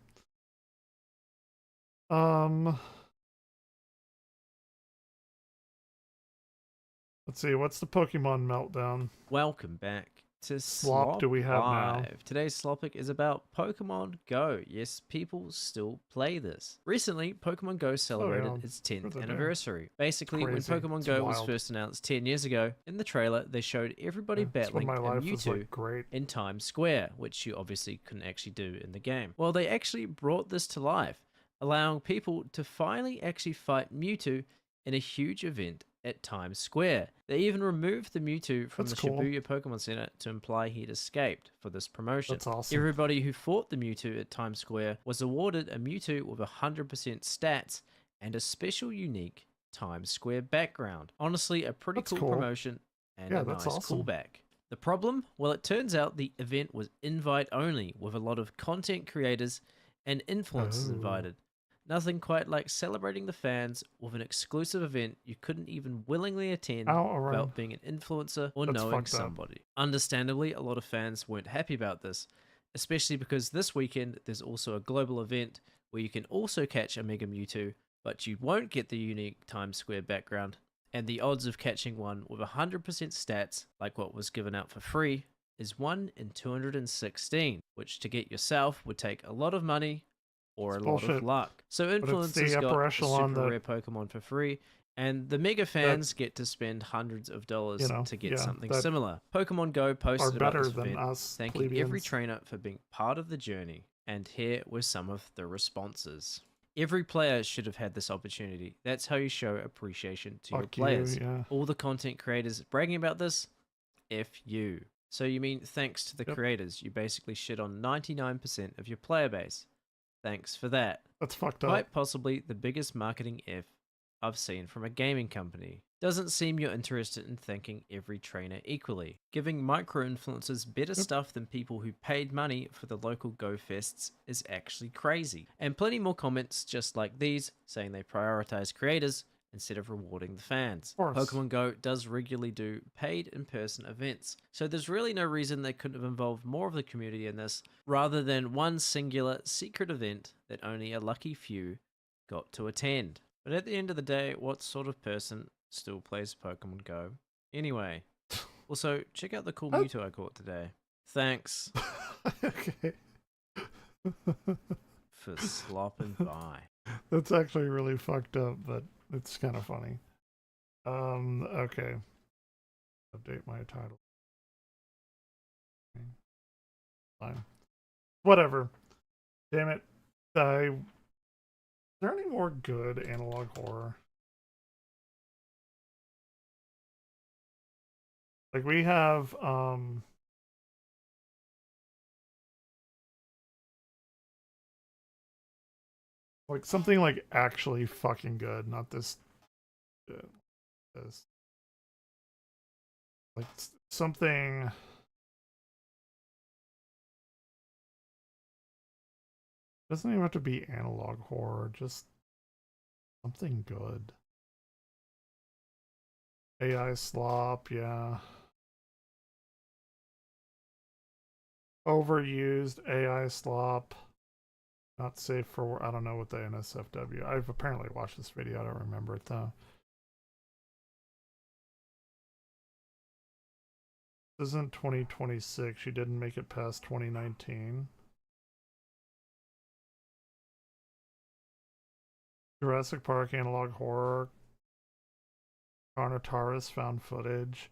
let's see, what's the Pokemon meltdown? Welcome back to Slop do we have now? Live. Today's Slopic is about Pokemon Go. Yes, people still play this. Recently, Pokemon Go celebrated its 10th anniversary. Basically, Crazy. when Pokemon It's Go was wild. first announced 10 years ago, in the trailer, they showed everybody That's when battling my a life was Mewtwo like great. in Times Square, which you obviously couldn't actually do in the game. Well, they actually brought this to life, allowing people to finally actually fight Mewtwo in a huge event at Times Square. They even removed the Mewtwo from That's the cool. Shibuya Pokemon Center to imply he'd escaped for this promotion. That's awesome. Everybody who fought the Mewtwo at Times Square was awarded a Mewtwo with 100% stats and a special unique Times Square background. Honestly, a pretty That's cool cool. promotion and Yeah, a that's nice awesome. callback. The problem? Well, it turns out the event was invite only, with a lot of content creators and influencers Oh. invited. Nothing quite like celebrating the fans with an exclusive event you couldn't even willingly attend without being an influencer or That's knowing fucked up. somebody. Understandably, a lot of fans weren't happy about this, especially because this weekend there's also a global event where you can also catch a Mega Mewtwo, but you won't get the unique Times Square background, and the odds of catching one with 100% stats, like what was given out for free, is 1 in 216, which to get yourself would take a lot of money or It's a lot bullshit. of luck. So But it's the influencers got upper a echelon super that- rare Pokemon for free, and the mega fans get to spend hundreds of dollars You know, to get yeah, something that similar. Pokemon Go are posted about better this than event, us thanking every plebeians. trainer for being part of the journey, and here were some of the responses. Every player should have had this opportunity. That's how you show appreciation to your Fuck you, players. yeah. All the content creators bragging about this, F you. So you mean thanks to the Yep. creators, you basically shit on 99% of your player base. Thanks for that. That's fucked up. Quite possibly the biggest marketing F I've seen from a gaming company. Doesn't seem you're interested in thanking every trainer equally. Giving micro-influencers better stuff than people who paid money for the local Go Fests is actually crazy. And plenty more comments just like these, saying they prioritize creators instead of rewarding the fans. Of course. Pokemon Go does regularly do paid in-person events, so there's really no reason they couldn't have involved more of the community in this, rather than one singular secret event that only a lucky few got to attend. But at the end of the day, what sort of person still plays Pokemon Go? Anyway, also, check out the cool Mewtwo I caught today. Thanks Okay. for slopping by. That's actually really fucked up, but it's kind of funny. Okay. Update my title. Fine. Whatever. Damn it. Is there any more good analog horror? Like we have like something like actually fucking good, not this this like something doesn't even have to be analog horror, just something good. AI slop, yeah. Overused AI slop. Not safe for, I don't know what the NSFW. I've apparently watched this video, I don't remember it though. This isn't 2026, she didn't make it past 2019. Jurassic Park analog horror. Carnotaurus found footage.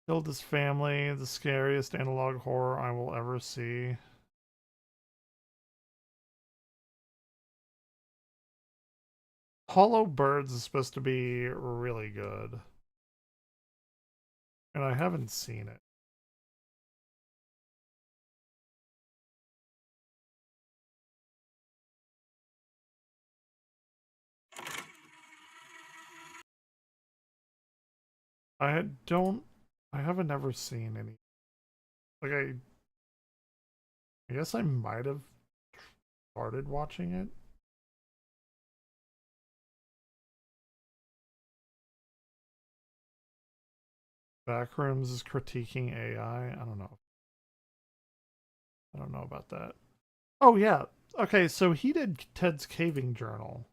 Killed his family, the scariest analog horror I will ever see. Hollow Birds is supposed to be really good. And I haven't seen it. I haven't ever seen any. Like I guess I might have started watching it. Backrooms is critiquing AI. I don't know. I don't know about that. Oh yeah. Okay, so he did Ted's Caving Journal.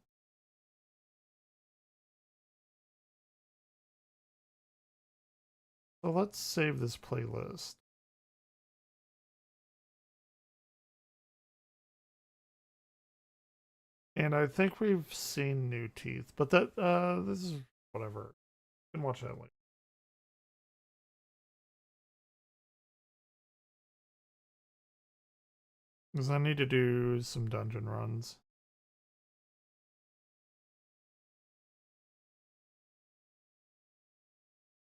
So let's save this playlist. And I think we've seen New Teeth, but that this is whatever. You can watch that later. Because I need to do some dungeon runs.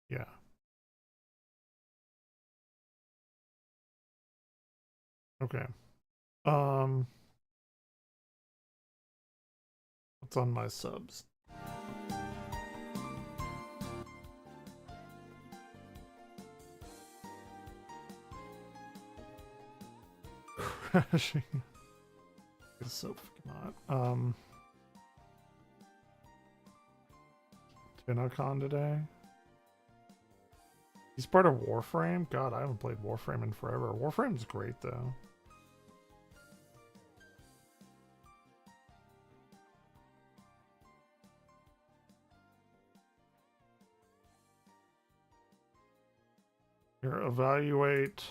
Yeah. Okay. What's on my subs? Crashing. It's so fucking hot. TinaCon today. He's part of Warframe? God, I haven't played Warframe in forever. Warframe's great though. Here, evaluate.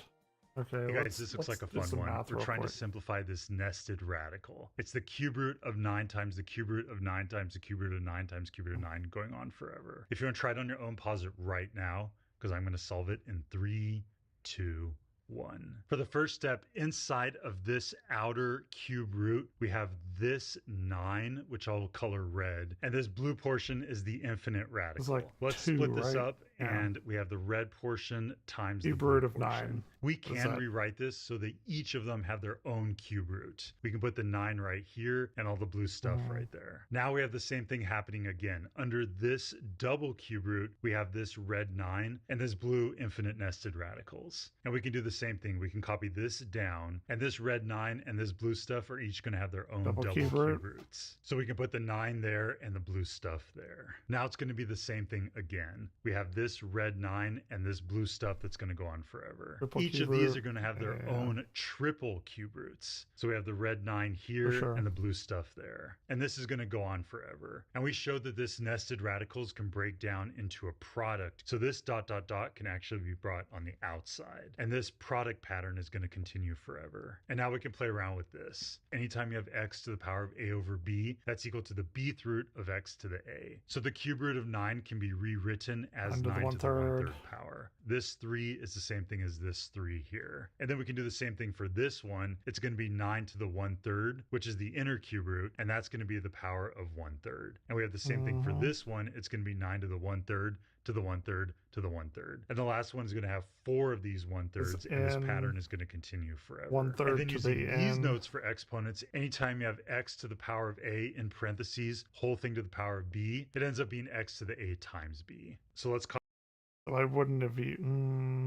Okay, Hey guys, this looks like a fun one. We're trying to simplify this nested radical. It's the cube root of 9 times the cube root of 9 times the cube root of 9 times the cube root of 9 going on forever. If you want to try it on your own, pause it right now because I'm going to solve it in 3, 2, 1. For the first step, inside of this outer cube root, we have this 9, which I'll color red, and this blue portion is the infinite radical. Like let's 2, split this right? up, and we have the red portion times cube the blue root of portion. 9. We can rewrite this so that each of them have their own cube root. We can put the 9 right here and all the blue stuff right there. Now we have the same thing happening again. Under this double cube root, we have this red 9 and this blue infinite nested radicals. And we can do the same thing. We can copy this down, and this red 9 and this blue stuff are each going to have their own double cube roots. So we can put the 9 there and the blue stuff there. Now it's going to be the same thing again. We have this this red 9 and this blue stuff that's going to go on forever. Triple Each cube of these root. are going to have their Yeah. own triple cube roots. So we have the red 9 here sure. and the blue stuff there. And this is going to go on forever. And we showed that this nested radicals can break down into a product. So this ... can actually be brought on the outside. And this product pattern is going to continue forever. And now we can play around with this. Anytime you have x to the power of a over b, that's equal to the bth root of x to the a. So the cube root of 9 can be rewritten as 9 to the 1/3 power. This 3 is the same thing as this 3 here. And then we can do the same thing for this one. It's going to be 9 to the 1/3, which is the inner cube root, and that's going to be the power of 1/3. And we have the same thing for this one. It's going to be 9 to the 1/3 to the 1/3 to the 1/3. And the last one is going to have 4 of these 1/3, and this pattern is going to continue forever. 1/3 and then to using the these n. notes for exponents, anytime you have x to the power of a in parentheses, whole thing to the power of b, it ends up being x to the a times b. So let's copy So I wouldn't have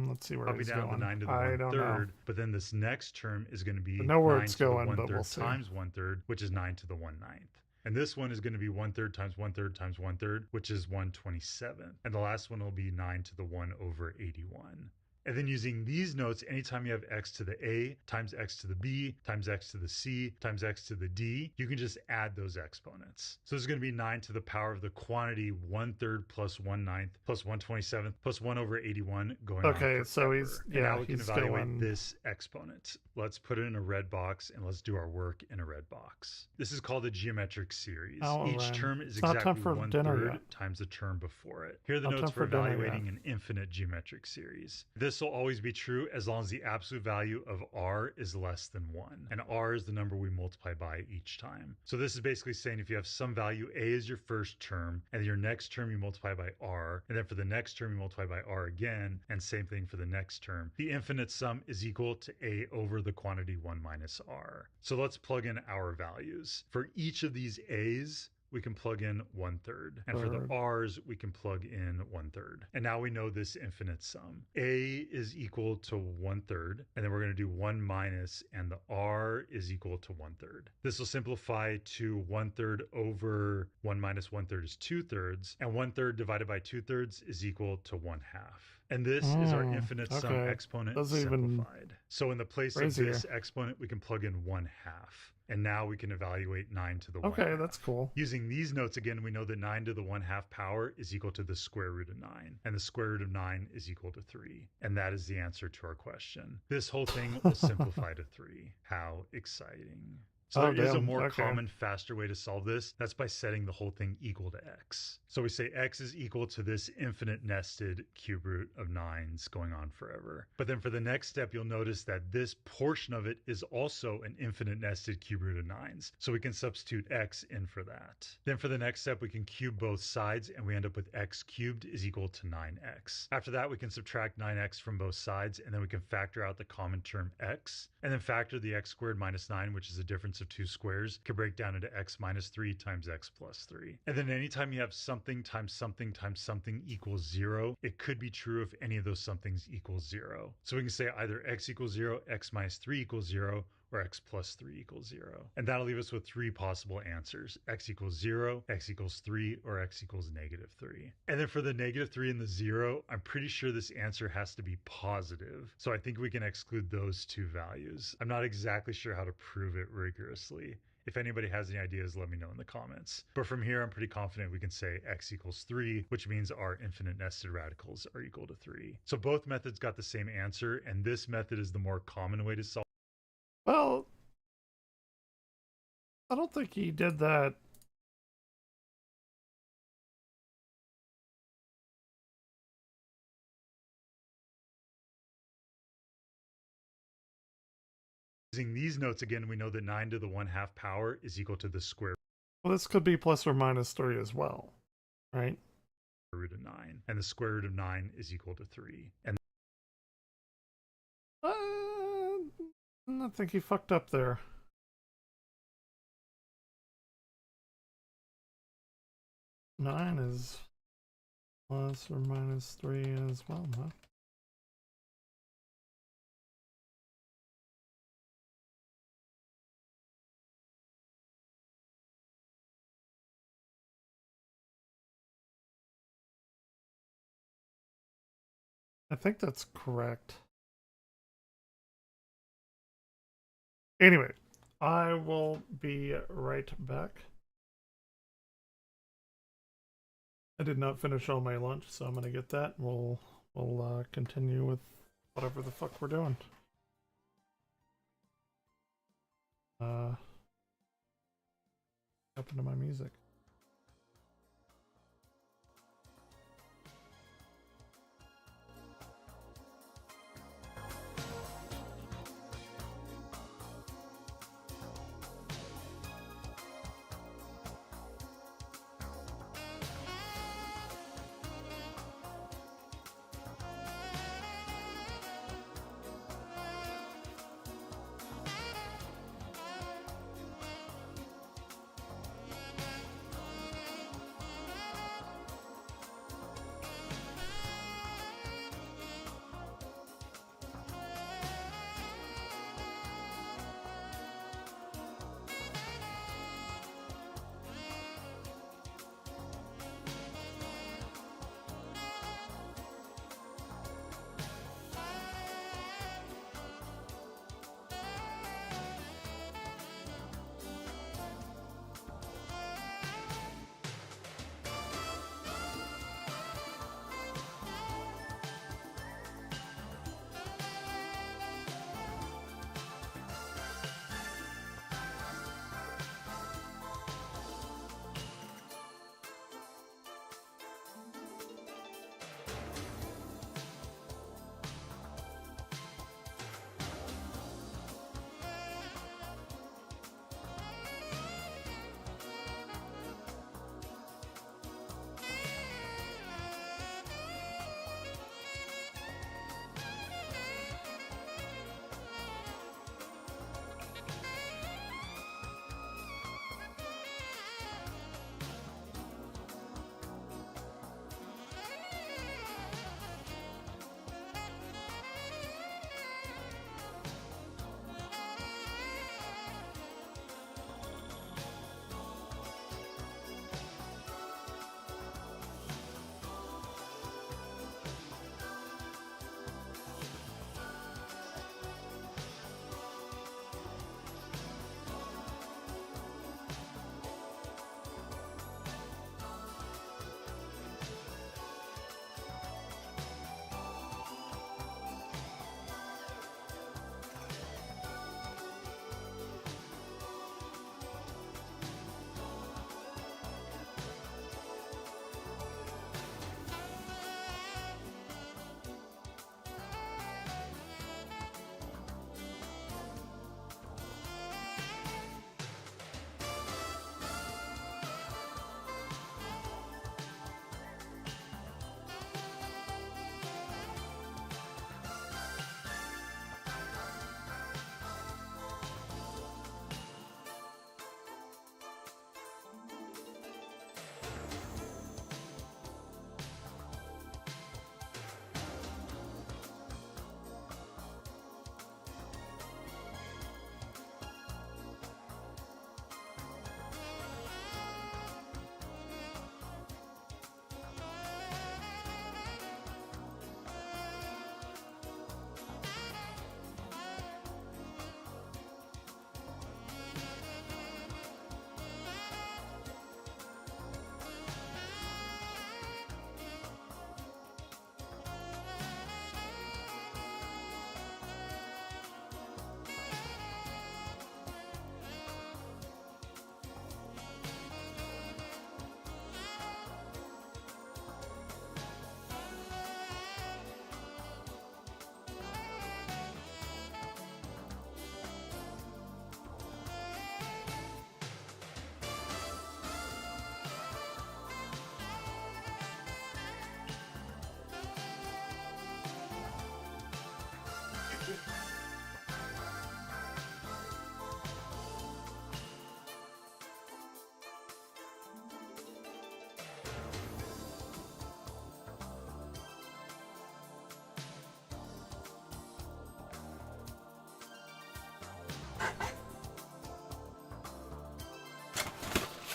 let's see where he's down going. the 9 to the I don't know. 1/3, but then this next term is going to be I know where 9 it's to the going, but 1/3 we'll see. times 1/3, which is 9 to the 1/9. And this one is going to be 1/3 times 1/3 times 1/3, which is 1/27. And the last one will be 9 to the 1 over 81. And then using these notes, anytime you have x to the a times x to the b times x to the c times x to the d, you can just add those exponents. So this is going to be 9 to the power of the quantity 1/3 plus 1/9 plus 1/27 plus 1 over 81 going on Okay, so forever. he's And now we can he's evaluate going. this exponent. Let's put it in a red box and let's do our work in a red box. This is called a geometric series. Oh, Each Ryan. term is It's not time exactly for dinner 1/3 yet. times the term before it. Here are the Not notes time for for dinner yet. evaluating an infinite geometric series. This will always be true as long as the absolute value of r is less than 1. And r is the number we multiply by each time. So this is basically saying if you have some value a is your first term, and your next term you multiply by r, and then for the next term you multiply by r again, and same thing for the next term, the infinite sum is equal to a over the quantity 1 minus r. So let's plug in our values. For each of these a's, we can plug in 1/3. And for the r's, we can plug in 1/3. And now we know this infinite sum. A is equal to 1/3, and then we're going to do 1 minus, and the r is equal to 1/3. This will simplify to 1/3 over 1 minus 1/3 is 2/3, and 1/3 divided by 2/3 is equal to 1/2. And this is our infinite sum exponent simplified. So in the place of this exponent, we can plug in 1/2. And now we can evaluate 9 to the 1/2. Okay, that's cool. Using these notes again, we know that 9 to the 1/2 power is equal to the square root of 9. And the square root of 9 is equal to 3. And that is the answer to our question. This whole thing will simplify to 3. How exciting. So there is a more common, faster way to solve this. That's by setting the whole thing equal to x. So we say x is equal to this infinite nested cube root of 9s going on forever. But then for the next step, you'll notice that this portion of it is also an infinite nested cube root of 9s. So we can substitute x in for that. Then for the next step, we can cube both sides, and we end up with x cubed is equal to 9x. After that, we can subtract 9x from both sides, and then we can factor out the common term x, and then factor the x squared minus 9, which is the difference of two squares, can break down into x minus 3 times x plus 3. And then anytime you have something times something times something equals 0, it could be true if any of those somethings equals 0. So we can say either x equals 0, x minus 3 equals 0, or x plus 3 equals 0. And that'll leave us with 3 possible answers: x equals 0, x equals 3, or x equals -3. And then for the -3 and the 0, I'm pretty sure this answer has to be positive. So I think we can exclude those two values. I'm not exactly sure how to prove it rigorously. If anybody has any ideas, let me know in the comments. But from here, I'm pretty confident we can say x equals 3, which means our infinite nested radicals are equal to 3. So both methods got the same answer, and this method is the more common way to solve. Well, I don't think he did that. Using these notes again, we know that 9 to the 1/2 power is equal to the square Well, this could be plus or minus 3 as well, right? root of 9. And the square root of 9 is equal to 3. And I think he fucked up there. Nine is plus or minus 3 as well, huh? I think that's correct. Anyway, I will be right back. I did not finish all my lunch, so I'm gonna get that. We'll continue with whatever the fuck we're doing. What happened to my music?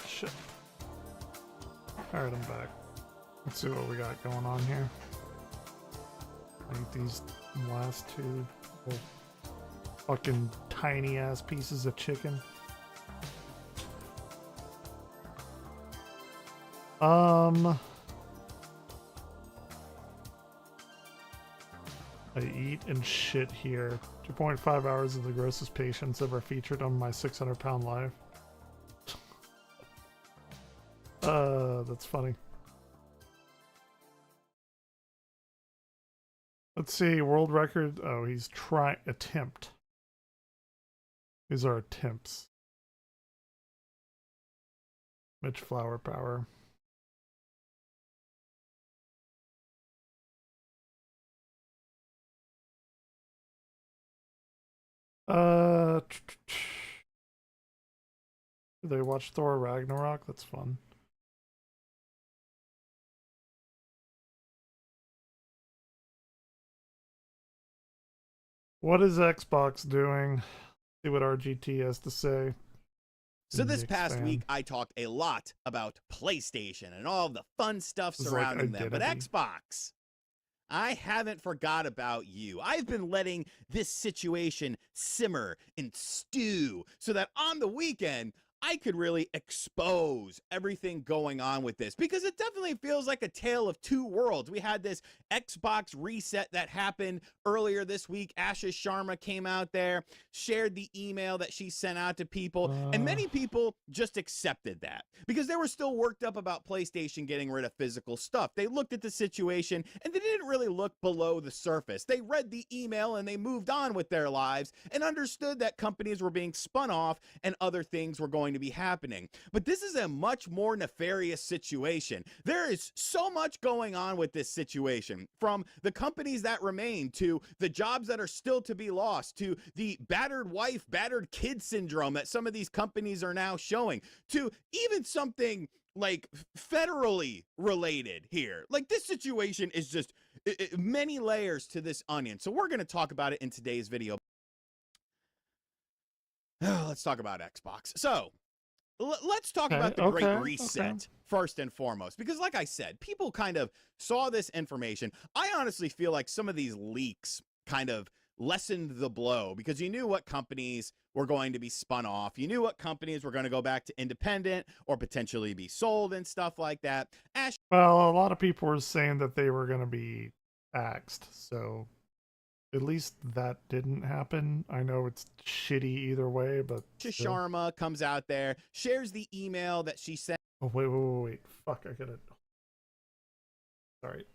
Shit. Alright, I'm back. Let's see what we got going on here. Eat these last two little fucking tiny ass pieces of chicken. I eat and shit here. 2.5 hours of the grossest patients ever featured on my 600-pound life. That's funny. Let's see, world record. Oh, he's trying attempt. These are attempts. Mitch Flower Power. They watch Thor Ragnarok. That's fun. What is Xbox doing? See what RGT has to say. So this past week, I talked a lot about PlayStation and all the fun stuff surrounding them. But Xbox, I haven't forgot about you. I've been letting this situation simmer and stew so that on the weekend, I could really expose everything going on with this, because it definitely feels like a tale of two worlds. We had this Xbox reset that happened earlier this week. Ashish Sharma came out there, shared the email that she sent out to people, and many people just accepted that because they were still worked up about PlayStation getting rid of physical stuff. They looked at the situation and they didn't really look below the surface. They read the email and they moved on with their lives and understood that companies were being spun off and other things were going to be happening. But this is a much more nefarious situation. There is so much going on with this situation, from the companies that remain to the jobs that are still to be lost to the battered wife, battered kid syndrome that some of these companies are now showing, to even something like federally related here. Like, this situation is just many layers to this onion. So we're going to talk about it in today's video. Let's talk about Xbox. So let's talk about the Great Reset first and foremost, because like I said, people kind of saw this information. I honestly feel like some of these leaks kind of lessened the blow, because you knew what companies were going to be spun off. You knew what companies were going to go back to independent or potentially be sold and stuff like that. Well, a lot of people were saying that they were going to be axed, so at least that didn't happen. I know it's shitty either way, but Sharma comes out there, shares the email that she sent. Oh, wait. Fuck, I got it. Sorry.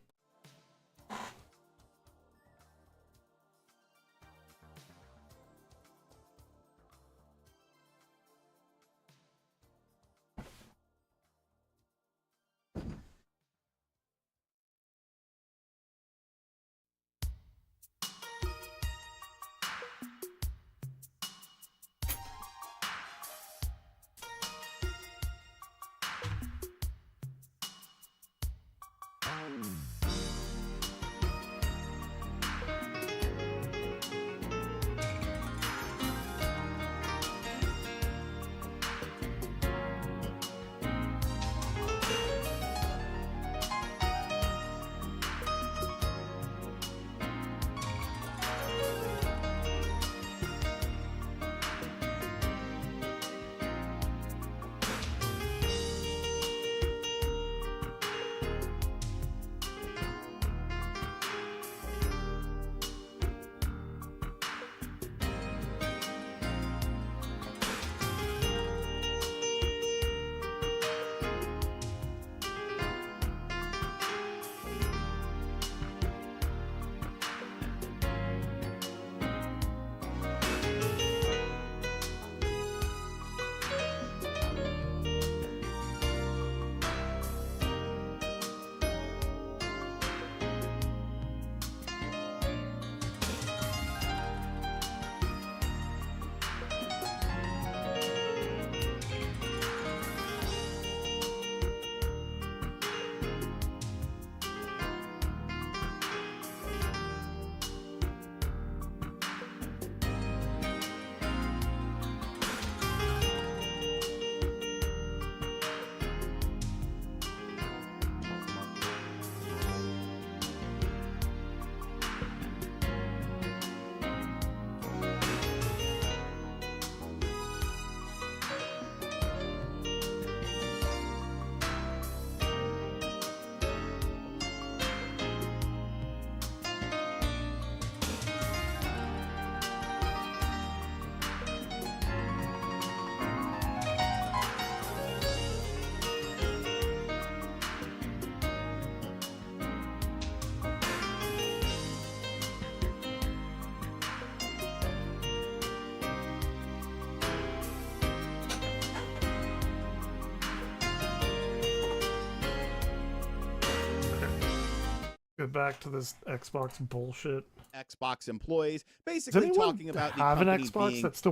Get back to this Xbox bullshit. Xbox employees, basically talking about the company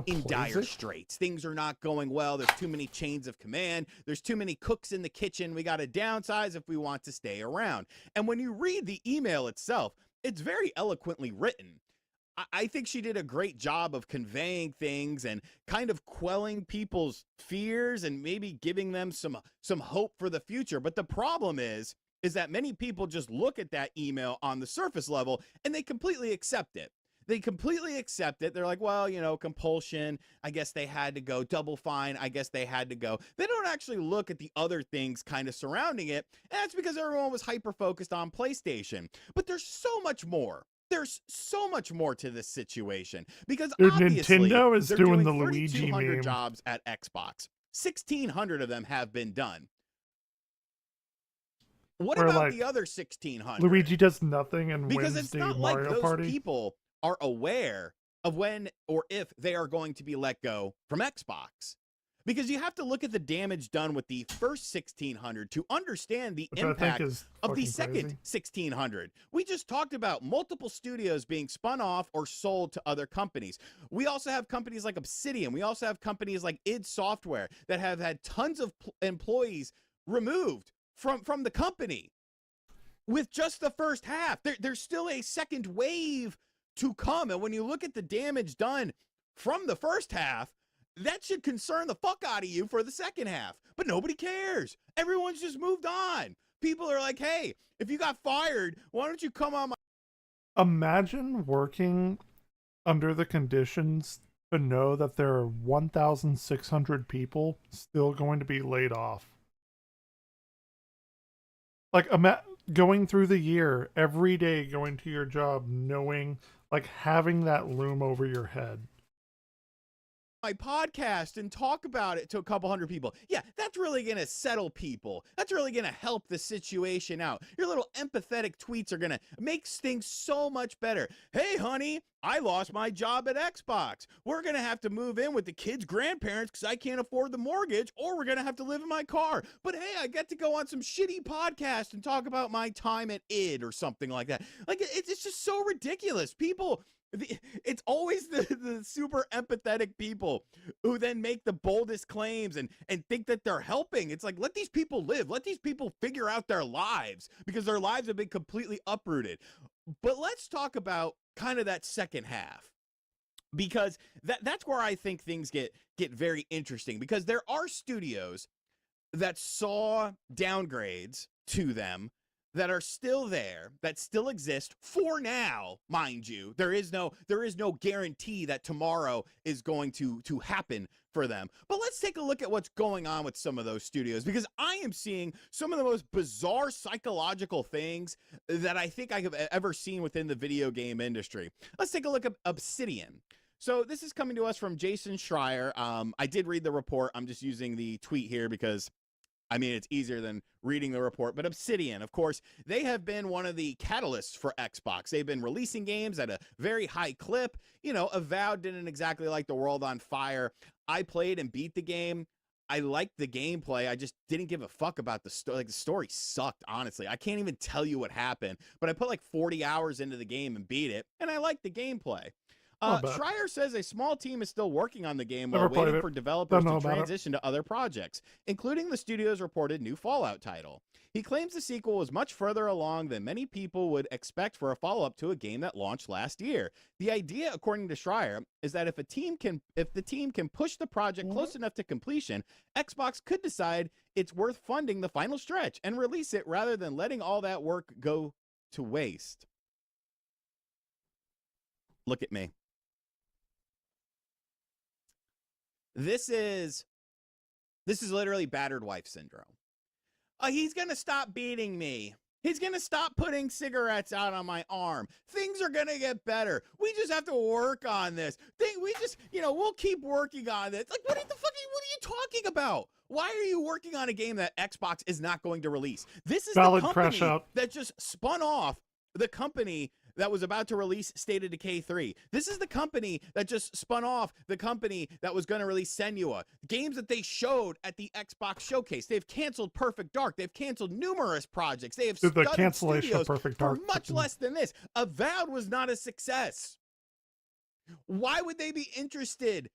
being in dire straits. Things are not going well. There's too many chains of command. There's too many cooks in the kitchen. We got to downsize if we want to stay around. And when you read the email itself, it's very eloquently written. I think she did a great job of conveying things and kind of quelling people's fears and maybe giving them some hope for the future. But the problem is that many people just look at that email on the surface level and they completely accept it. They completely accept it. They're like, well, you know, compulsion, I guess they had to go. Double Fine, I guess they had to go. They don't actually look at the other things kind of surrounding it. And that's because everyone was hyper-focused on PlayStation. But there's so much more. There's so much more to this situation because obviously Nintendo is they're doing the 3,200 Luigi meme. jobs at Xbox. 1,600 of them have been done. What Or, about like, the other 1,600? Luigi does nothing and Because wins it's the not Mario like those Party. people are aware of when or if they are going to be let go from Xbox. Because you have to look at the damage done with the first 1,600 to understand the Which impact I think is of the fucking second crazy. 1,600. We just talked about multiple studios being spun off or sold to other companies. We also have companies like Obsidian. We also have companies like id Software that have had tons of employees removed from the company with just the first half. There's still a second wave to come. And when you look at the damage done from the first half, that should concern the fuck out of you for the second half. But nobody cares. Everyone's just moved on. People are like, hey, if you got fired, why don't you come on my... Imagine working under the conditions to know that there are 1,600 people still going to be laid off. Like, going through the year, every day going to your job, knowing, like, having that loom over your head. My podcast and talk about it to a couple hundred people. Yeah, that's really going to settle people. That's really going to help the situation out. Your little empathetic tweets are going to make things so much better. Hey, honey, I lost my job at Xbox. We're going to have to move in with the kids' grandparents because I can't afford the mortgage, or we're going to have to live in my car. But hey, I get to go on some shitty podcast and talk about my time at id or something like that. Like, it's just so ridiculous. People... It's always the super empathetic people who then make the boldest claims and think that they're helping. It's like, let these people live. Let these people figure out their lives because their lives have been completely uprooted. But let's talk about kind of that second half, because that's where I think things get very interesting, because there are studios that saw downgrades to them that are still there, that still exist for now, mind you. There is no guarantee that tomorrow is going to happen for them. But let's take a look at what's going on with some of those studios, because I am seeing some of the most bizarre psychological things that I think I have ever seen within the video game industry. Let's take a look at Obsidian. So this is coming to us from Jason Schreier. I did read the report. I'm just using the tweet here because, I mean, it's easier than reading the report. But Obsidian, of course, they have been one of the catalysts for Xbox. They've been releasing games at a very high clip. You know, Avowed didn't exactly like the world on fire. I played and beat the game. I liked the gameplay. I just didn't give a fuck about the story. Like, the story sucked, honestly. I can't even tell you what happened. But I put like 40 hours into the game and beat it. And I liked the gameplay. Schreier says a small team is still working on the game while waiting for developers to transition to other projects, including the studio's reported new Fallout title. He claims the sequel was much further along than many people would expect for a follow-up to a game that launched last year. The idea, according to Schreier, is that if the team can push the project close enough to completion, Xbox could decide it's worth funding the final stretch and release it rather than letting all that work go to waste. Look at me. This is literally battered wife syndrome. He's going to stop beating me. He's going to stop putting cigarettes out on my arm. Things are going to get better. We just have to work on this. We'll keep working on this. Like, what are you talking about? Why are you working on a game that Xbox is not going to release? This is the company that just spun off the company that was about to release State of Decay 3. This is the company that just spun off the company that was going to release Senua. Games that they showed at the Xbox Showcase. They've canceled Perfect Dark. They've canceled numerous projects. They have the studded cancellation studios of Perfect for Dark much less than this. Avowed was not a success. Why would they be interested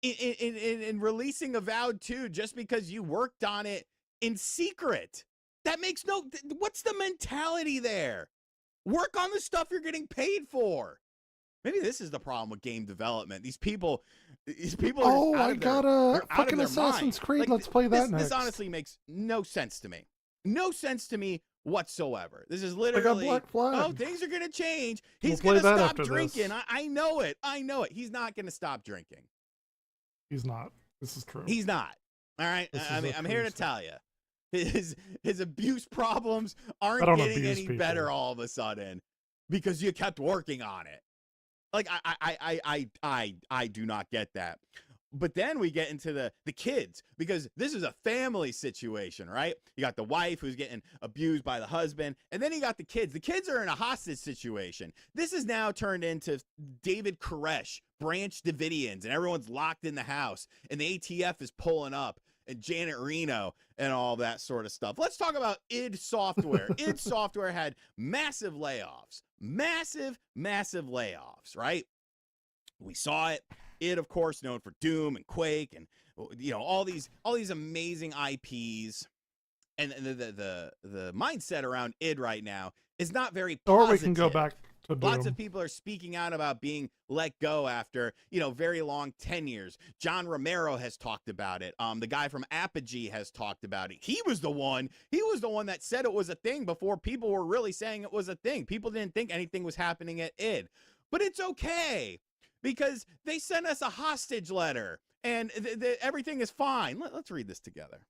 in releasing Avowed 2 just because you worked on it in secret? That makes no... What's the mentality there? Work on the stuff you're getting paid for. Maybe this is the problem with game development. These people are I got a fucking Assassin's Creed. Like, Let's play that next. This honestly makes no sense to me. No sense to me whatsoever. This is literally, Black Flag. oh, things are going to change. He's We'll going to play that stop after drinking. this. I know it. I know it. He's not going to stop drinking. He's not. This is true. He's not. All right. I'm here to tell you. His abuse problems aren't getting any better all of a sudden because you kept working on it. Like I do not get that. But then we get into the kids, because this is a family situation, right? You got the wife who's getting abused by the husband, and then you got the kids. The kids are in a hostage situation. This is now turned into David Koresh, Branch Davidians, and everyone's locked in the house, and the ATF is pulling up, and Janet Reno and all that sort of stuff. Let's talk about id Software. id Software had massive layoffs. Massive layoffs, right? We saw it. id, of course, known for Doom and Quake and, you know, all these amazing IPs. And the mindset around id right now is not very positive. Or we can go back to Doom. Lots of people are speaking out about being let go after, you know, very long tenures. John Romero has talked about it. The guy from Apogee has talked about it. He was the one that said it was a thing before people were really saying it was a thing. People didn't think anything was happening at id. But it's okay, because they sent us a hostage letter and everything is fine. Let's read this together.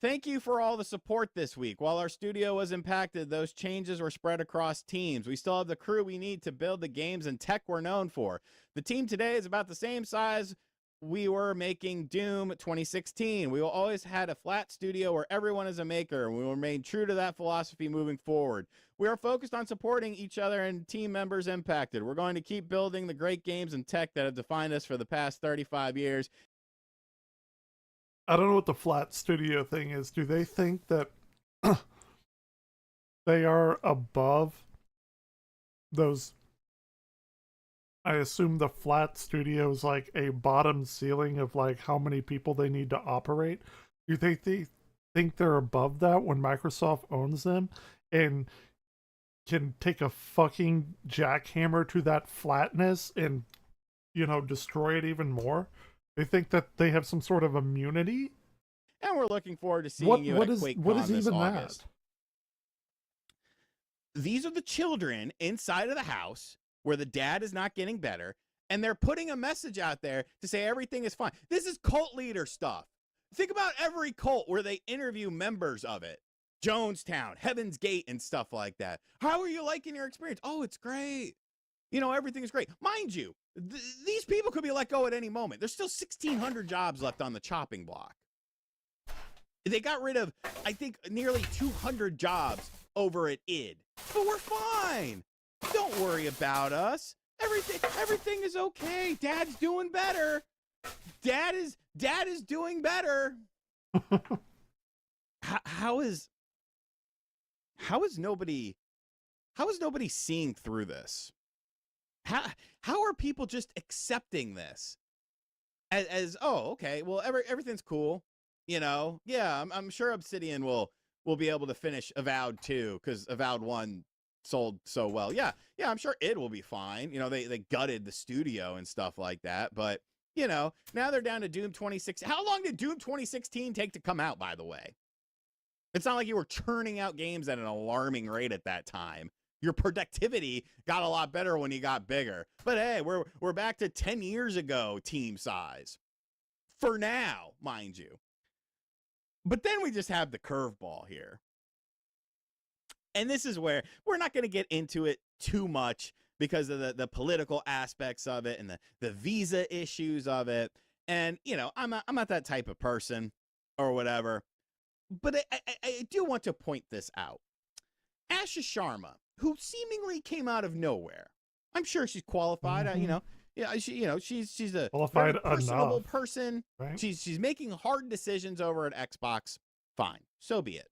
Thank you for all the support this week. While our studio was impacted, those changes were spread across teams. We still have the crew we need to build the games and tech we're known for. The team today is about the same size we were making Doom 2016. We always had a flat studio where everyone is a maker, and we will remain true to that philosophy moving forward. We are focused on supporting each other and team members impacted. We're going to keep building the great games and tech that have defined us for the past 35 years. I don't know what the flat studio thing is. Do they think that they are above those? I assume the flat studio is like a bottom ceiling of like how many people they need to operate. Do they think they're above that when Microsoft owns them and can take a fucking jackhammer to that flatness and, you know, destroy it even more? They think that they have some sort of immunity? And we're looking forward to seeing you at QuakeCon this August. These are the children inside of the house where the dad is not getting better, and they're putting a message out there to say everything is fine. This is cult leader stuff. Think about every cult where they interview members of it. Jonestown, Heaven's Gate, and stuff like that. How are you liking your experience? Oh, it's great. You know, everything is great. Mind you, these people could be let go at any moment. There's still 1,600 jobs left on the chopping block. They got rid of, I think, nearly 200 jobs over at id. But we're fine. Don't worry about us. Everything is okay. Dad's doing better. Dad is doing better. How is nobody seeing through this? How are people just accepting this as oh, okay, well, everything's cool, you know? Yeah, I'm sure Obsidian will be able to finish Avowed 2 because Avowed 1 sold so well. Yeah, I'm sure id will be fine. You know, they gutted the studio and stuff like that, but you know, now they're down to Doom 2016. How long did Doom 2016 take to come out, by the way? It's not like you were churning out games at an alarming rate at that time. Your productivity got a lot better when you got bigger. But hey, we're back to 10 years ago team size. For now, mind you. But then we just have the curveball here. And this is where we're not going to get into it too much because of the political aspects of it and the visa issues of it. And, you know, I'm not that type of person or whatever. But I do want to point this out. Asha Sharma, who seemingly came out of nowhere. I'm sure she's qualified. She's a Qualified very personable enough, person. right? She's making hard decisions over at Xbox. Fine, so be it.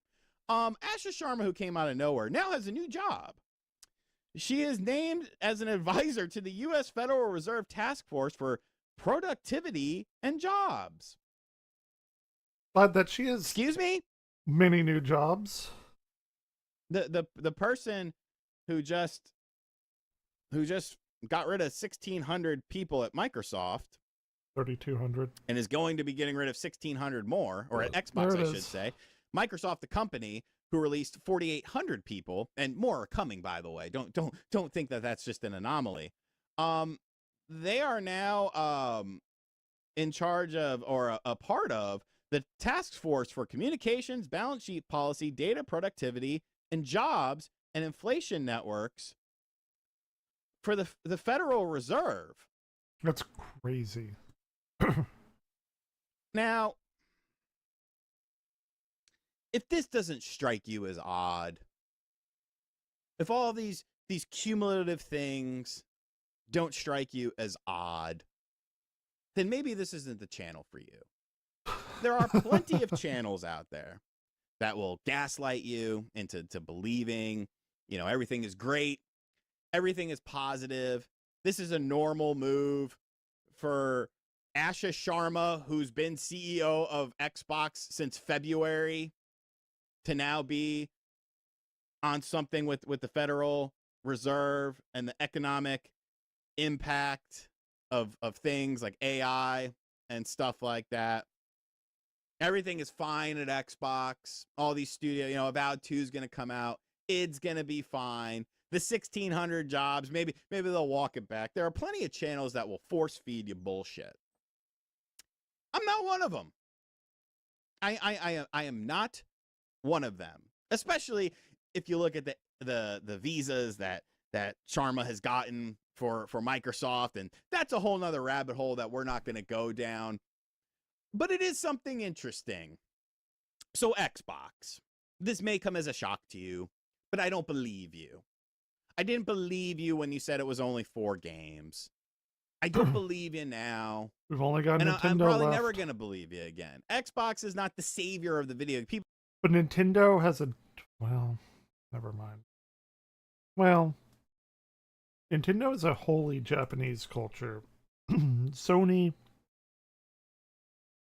Asha Sharma, who came out of nowhere, now has a new job. She is named as an advisor to the U.S. Federal Reserve Task Force for Productivity and Jobs. But that she has Excuse me? many new jobs. The person who just got rid of 1,600 people at Microsoft, 3,200, and is going to be getting rid of 1,600 more, or at Xbox, I should say. Microsoft, the company who released 4,800 people, and more are coming, by the way. Don't think that that's just an anomaly. They are now in charge of, or a part of, the task force for communications, balance sheet policy, data productivity, and jobs and inflation networks for the Federal Reserve. That's crazy. Now, if this doesn't strike you as odd, if all these cumulative things don't strike you as odd, then maybe this isn't the channel for you. There are plenty of channels out there that will gaslight you into believing, everything is great, everything is positive. This is a normal move for Asha Sharma, who's been CEO of Xbox since February, to now be on something with the Federal Reserve and the economic impact of things like AI and stuff like that. Everything is fine at Xbox. All these studios, Avowed 2 is going to come out. Id's going to be fine. The 1,600 jobs, maybe they'll walk it back. There are plenty of channels that will force feed you bullshit. I'm not one of them. I am not one of them. Especially if you look at the visas that Sharma has gotten for Microsoft, and that's a whole nother rabbit hole that we're not going to go down. But it is something interesting. So Xbox, this may come as a shock to you, but I don't believe you. I didn't believe you when you said it was only 4 games. I don't believe you now. We've only got and Nintendo I'm probably left. never going to believe you again. Xbox is not the savior of the video. People. But Nintendo has well, never mind. Well, Nintendo is a wholly Japanese culture. Sony,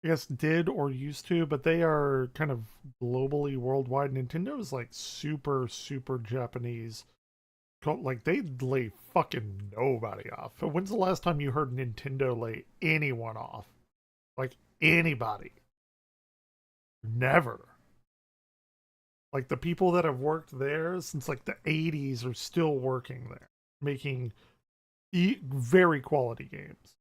I guess, did or used to, but they are kind of globally worldwide. Nintendo is like super, super Japanese. Like, they lay fucking nobody off. When's the last time you heard Nintendo lay anyone off? Like, anybody. Never. Like, the people that have worked there since like the 80s are still working there, making very quality games.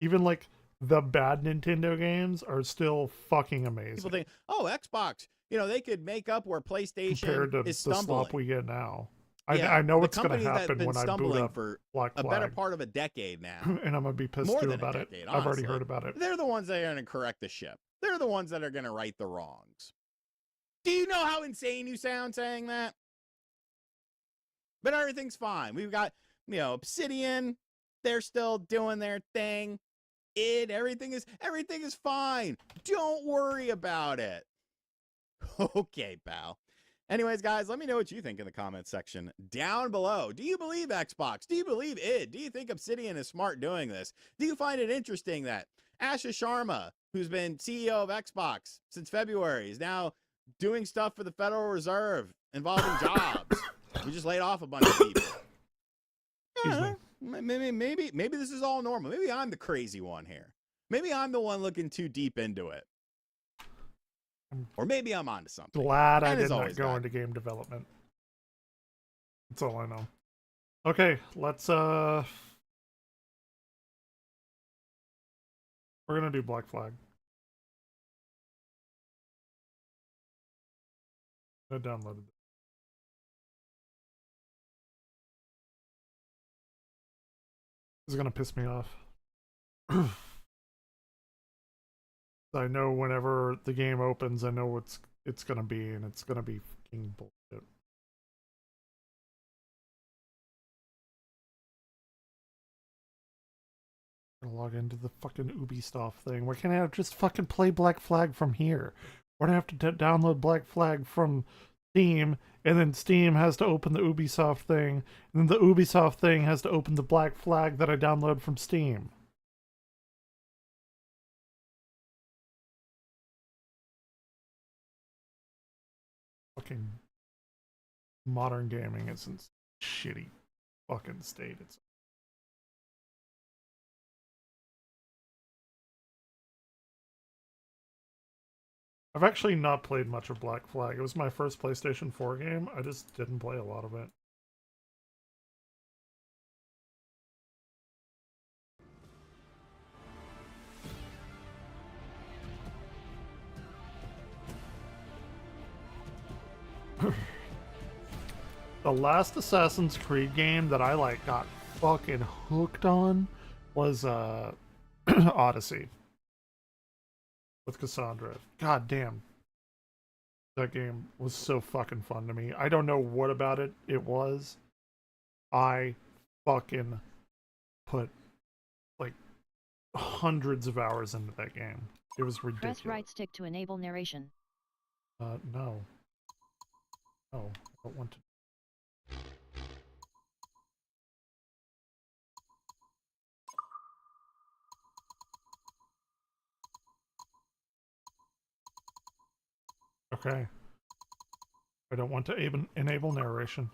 Even like the bad Nintendo games are still fucking amazing. People think, oh, Xbox, they could make up where PlayStation compared to is the stumbling. slop we get now. Yeah, I know the it's going to happen when I boot up for Black a Flag. better part of a decade now. And I'm going to be pissed too about it. I've already heard about it. They're the ones that are going to correct the ship. They're the ones that are going to right the wrongs. Do you know how insane you sound saying that? But everything's fine. We've got, Obsidian. They're still doing their thing. Everything is fine. Don't worry about it. Okay, pal. Anyways, guys, let me know what you think in the comments section down below. Do you believe Xbox? Do you believe id? Do you think Obsidian is smart doing this? Do you find it interesting that Asha Sharma, who's been CEO of Xbox since February, is now doing stuff for the Federal Reserve involving jobs? We just laid off a bunch of people. Maybe this is all normal. Maybe I'm the crazy one here. Maybe I'm the one looking too deep into it. Or maybe I'm onto something. Glad I did not go into game development. That's all I know. Okay, let's we're gonna do Black Flag. I downloaded it. This is gonna piss me off. I know whenever the game opens, I know what it's gonna be, and it's gonna be fucking bullshit. I'll log into the fucking Ubisoft thing. Why can't I just fucking play Black Flag from here? Why do I have to download Black Flag from Steam, and then Steam has to open the Ubisoft thing, and then the Ubisoft thing has to open the Black Flag that I download from Steam? Fucking modern gaming is in shitty fucking state. It's I've actually not played much of Black Flag. It was my first PlayStation 4 game. I just didn't play a lot of it. The last Assassin's Creed game that I like got fucking hooked on was Odyssey with Cassandra. God damn. That game was so fucking fun to me. I don't know what about it was. I fucking put like hundreds of hours into that game. It was ridiculous. Press right stick to enable narration. No. No, I don't want to. Okay. I don't want to enable narration.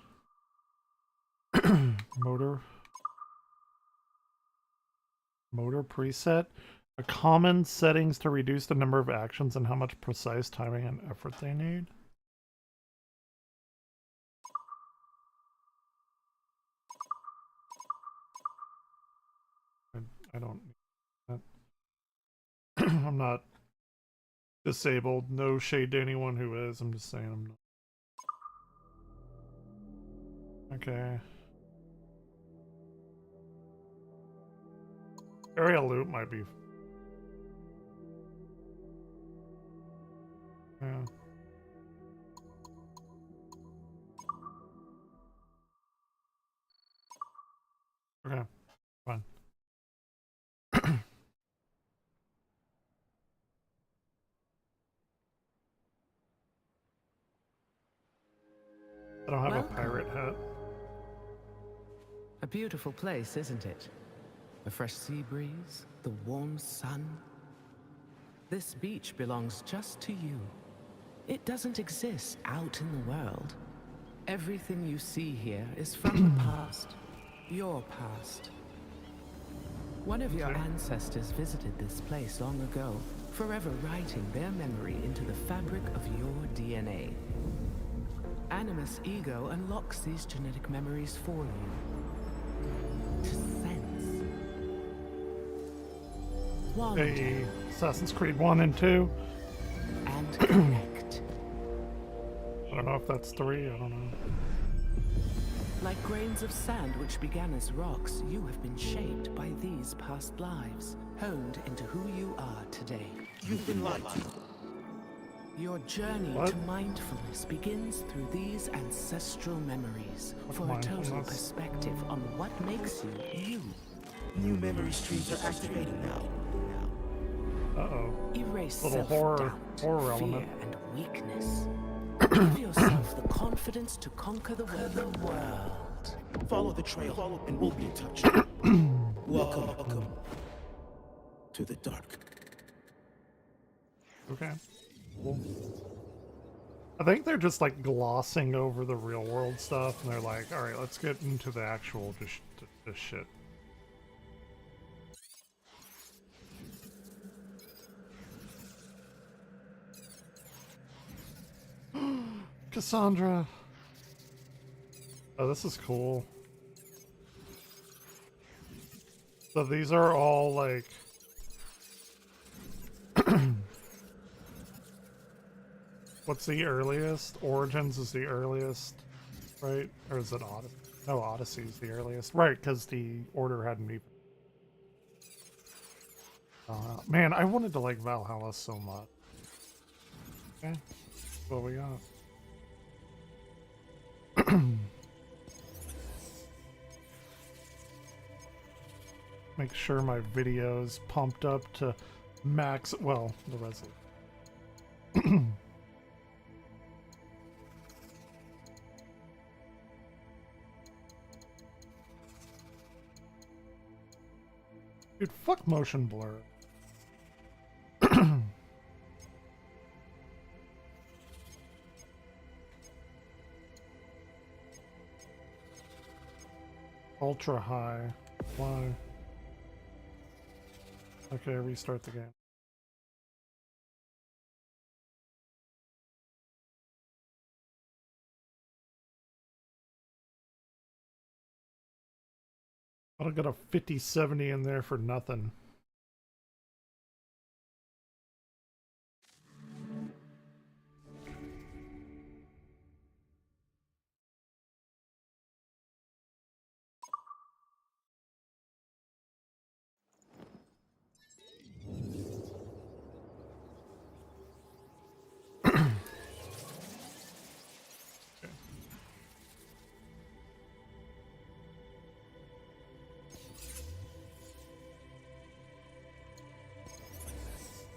Motor preset. A common settings to reduce the number of actions and how much precise timing and effort they need. I don't need that. I'm not disabled. No shade to anyone who is. I'm just saying I'm not. Okay. Area loop might be. Yeah. Okay. Fine. I don't have a pirate hat. A beautiful place, isn't it? A fresh sea breeze, the warm sun. This beach belongs just to you. It doesn't exist out in the world. Everything you see here is from the past. Your past. One of your ancestors visited this place long ago, forever writing their memory into the fabric of your DNA. Animus Ego unlocks these genetic memories for you. To sense. Hey, Assassin's Creed 1 and 2. And connect. I don't know if that's 3, I don't know. Like grains of sand which began as rocks, you have been shaped by these past lives, honed into who you are today. You've been lied to. Your journey to mindfulness begins through these ancestral memories for a total perspective on what makes you you. New memory streams are activating now. Uh-oh. Erase little self-doubt, horror fear, element. and weakness. Give yourself the confidence to conquer the world. Follow the trail, and we'll be in touch. Welcome to the dark. Okay. Cool. I think they're just like glossing over the real world stuff, and they're like, all right, let's get into the actual this shit. Cassandra. Oh, this is cool. So these are all like what's the earliest? Origins is the earliest, right? Or is it Odyssey? No, Odyssey is the earliest. Right, because the order hadn't even... man, I wanted to like Valhalla so much. Okay, that's what we got. make sure my video's pumped up to max, well, the resolution. Dude, fuck motion blur. Ultra high. Why? Okay, restart the game. I don't got a 5070 in there for nothing.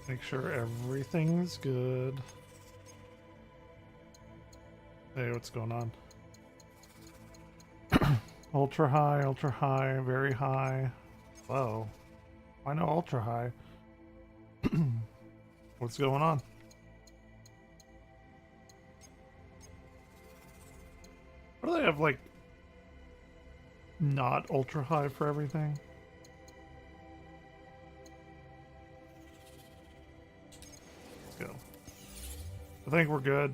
Make sure everything's good. Hey, what's going on? Ultra high, very high. Whoa. Why no ultra high? What's going on? What do they have, like, not ultra high for everything? Let's go. I think we're good.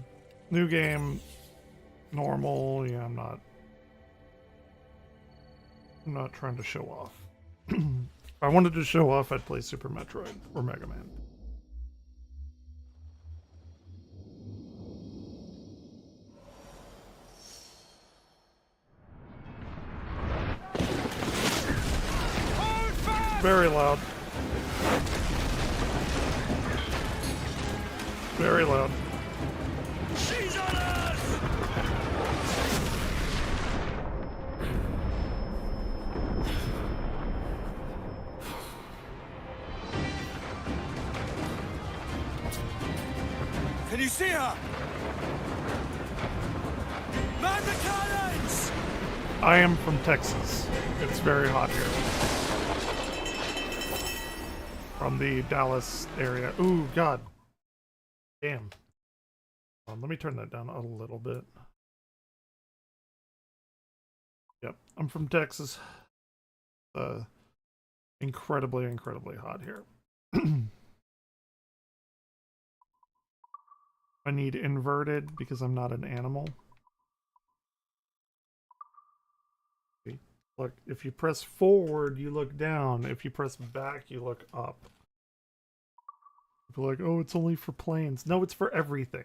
New game, normal. Yeah, I'm not trying to show off. If I wanted to show off, I'd play Super Metroid or Mega Man. Very loud. Very loud. She's on us! Can you see her? Man the cannons! I am from Texas. It's very hot here. From the Dallas area. Ooh, God. Damn. Let me turn that down a little bit. Yep, I'm from Texas. Incredibly, incredibly hot here. I need inverted because I'm not an animal. Look, if you press forward, you look down. If you press back, you look up. People are like, oh, it's only for planes. No, it's for everything.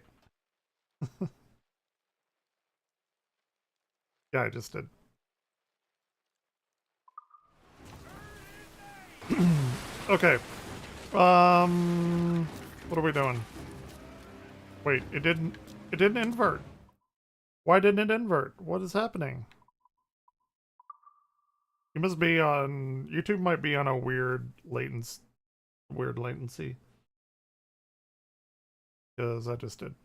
Yeah, I just did. Okay. What are we doing? Wait, it didn't invert. Why didn't it invert? What is happening? You must be on YouTube. Might be on a weird latency. Because I just did.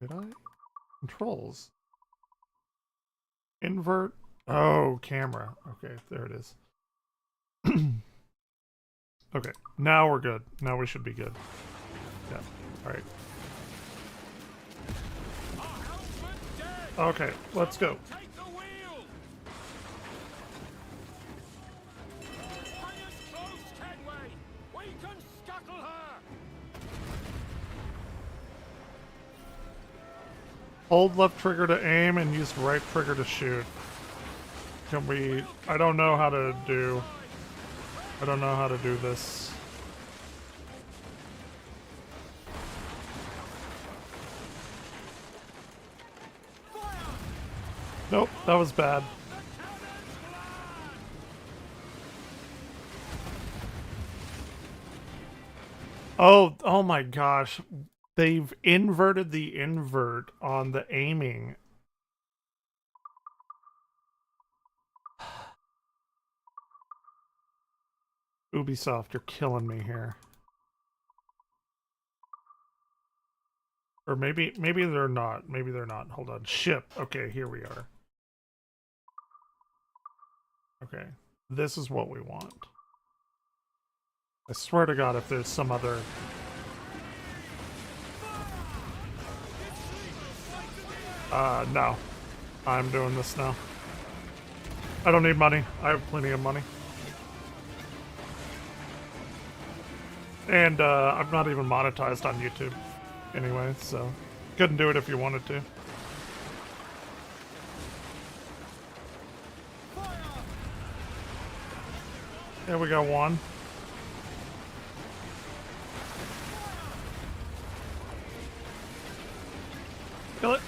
Did I? Controls. Invert. Oh, camera. Okay, there it is. Okay, now we're good. Now we should be good. Yeah, alright. Okay, let's go. Hold left trigger to aim and use right trigger to shoot. Can we... I don't know how to do this. Nope, that was bad. Oh my gosh. They've inverted the invert on the aiming. Ubisoft, you're killing me here. Or maybe they're not. Maybe they're not. Hold on. Ship. Okay, here we are. Okay. This is what we want. I swear to God, if there's some other... no. I'm doing this now. I don't need money. I have plenty of money. And, I'm not even monetized on YouTube. Anyway, so... Couldn't do it if you wanted to. Yeah, we got one. Kill it.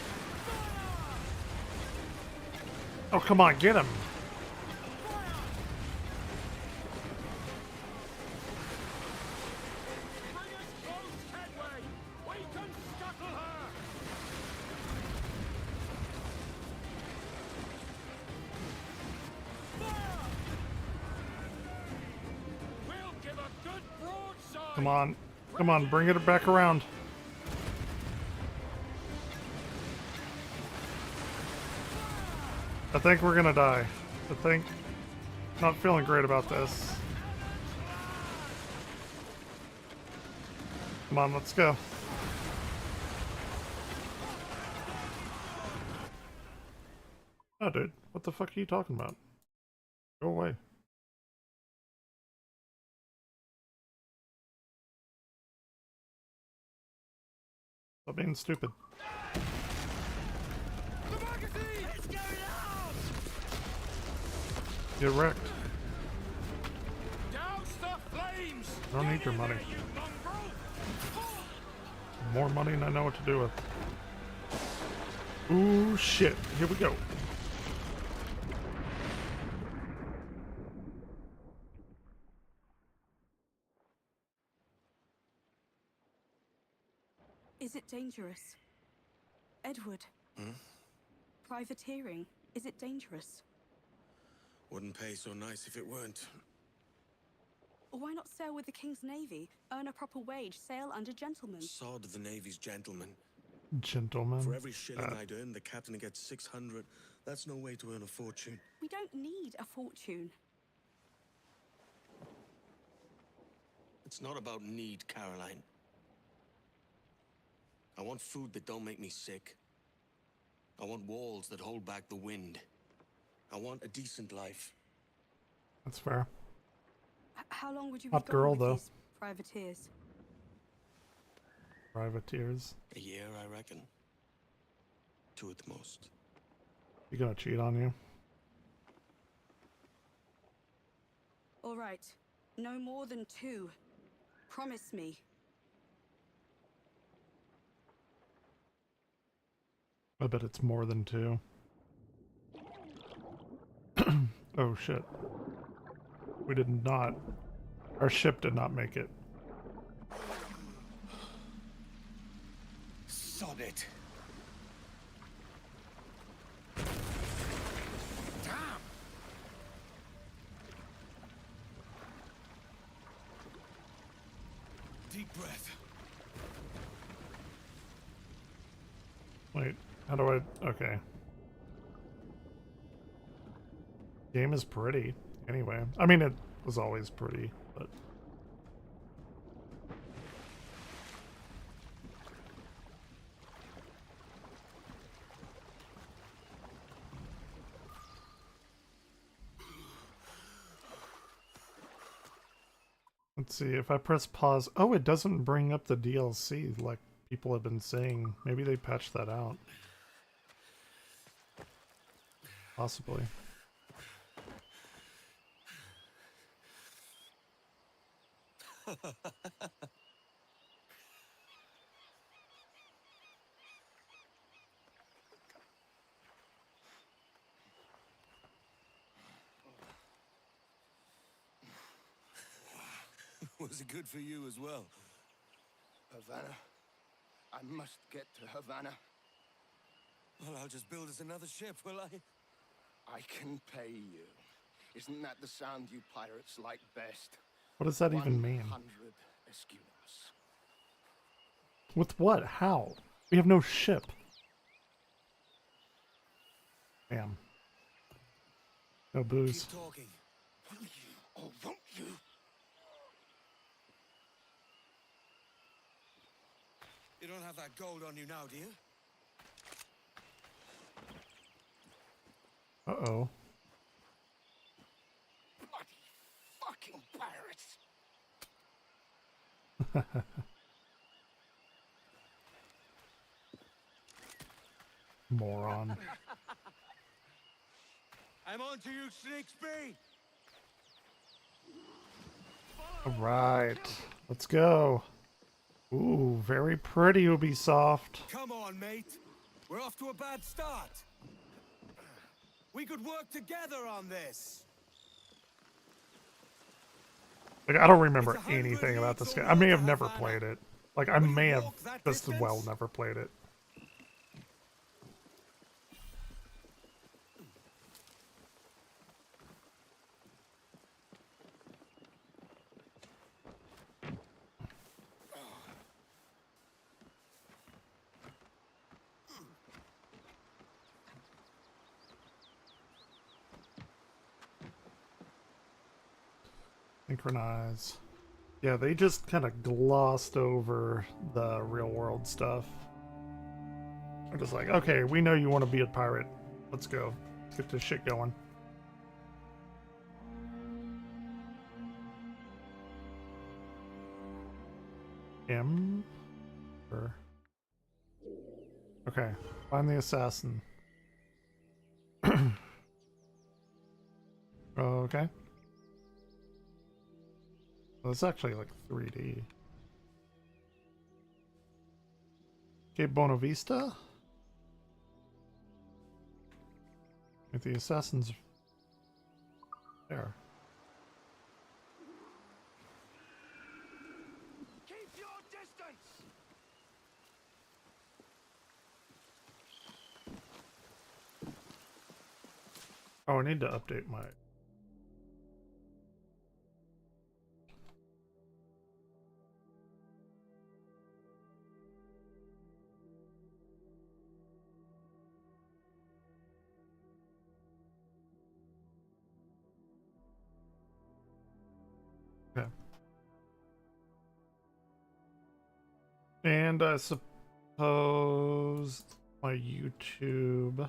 Oh, come on, get him. Come on. Come on, bring it back around. I think we're gonna die. I think... Not feeling great about this. Come on, let's go. Oh, dude. What the fuck are you talking about? Go away. Stop being stupid. Get wrecked. I don't need your money. More money than I know what to do with. Ooh, shit. Here we go. Is it dangerous? Edward? Privateering, is it dangerous? Wouldn't pay so nice if it weren't. Why not sail with the King's Navy? Earn a proper wage, sail under gentlemen. Sod the Navy's gentlemen. Gentlemen? For every shilling I'd earn, the captain gets 600. That's no way to earn a fortune. We don't need a fortune. It's not about need, Caroline. I want food that don't make me sick. I want walls that hold back the wind. I want a decent life. That's fair. How long would you Hot be girl, gone with though. these privateers? Privateers. A year, I reckon. 2 at the most. You gonna cheat on you? All right. No more than 2. Promise me. I bet it's more than 2. Oh shit. We did not. Our ship did not make it. Sod it. Damn. Deep breath. Wait, how do I... Okay. Game is pretty. Anyway. I mean, it was always pretty, but... Let's see, if I press pause... Oh, it doesn't bring up the DLC like people have been saying. Maybe they patched that out. Possibly. Was it good for you as well? Havana, I must get to Havana. Well, I'll just build us another ship, will I? I can pay you. Isn't that the sound you pirates like best? What does that even mean? 100 escudos. With what? How? We have no ship. Damn. No booze. Keep talking. Will you or won't you? You don't have that gold on you now, do you? Uh-oh. Bloody fucking pirates! Moron. I'm on to you, Snakesby! Alright. Let's go. Ooh, very pretty, Ubisoft. Come on, mate. We're off to a bad start. We could work together on this. Like, I don't remember anything about this game. I may have never played it. Like, I may have just as well never played it. Synchronize. Yeah, they just kind of glossed over the real world stuff. They're just like, okay, we know you want to be a pirate. Let's go. Let's get this shit going. Okay, find the assassin. Okay. Well, it's actually like 3D. Okay, Bonavista. If the assassin's there. Keep your distance! Oh, I need to update my... Okay. And I suppose my YouTube...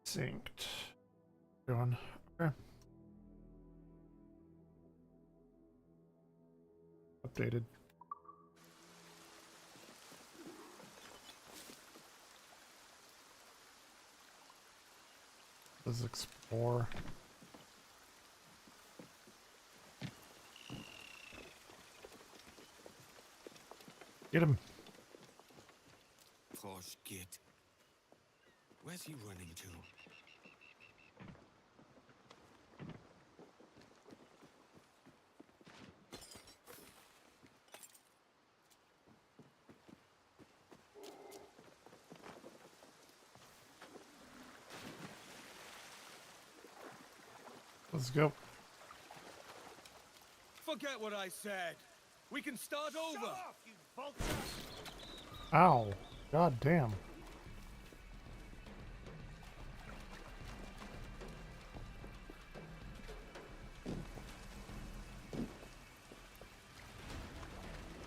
Synced. Going. Okay. Updated. Let's explore. Get him. Posh git. Where's he running to? Let's go. Forget what I said. We can start over. Shut off, you vulture! Ow. God damn.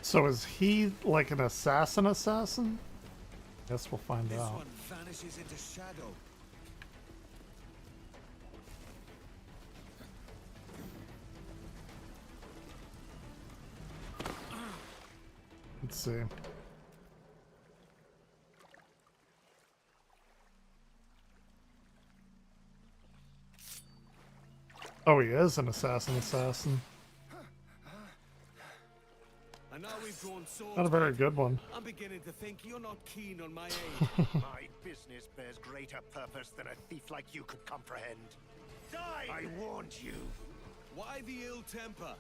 So is he like an assassin? Guess we'll find This out. one vanishes into shadow. Let's see. Oh, he is an assassin. drawn swords. Not a very good one. I'm beginning to think you're not keen on my aid. My business bears greater purpose than a thief like you could comprehend. Die! I warned you. Why the ill temper?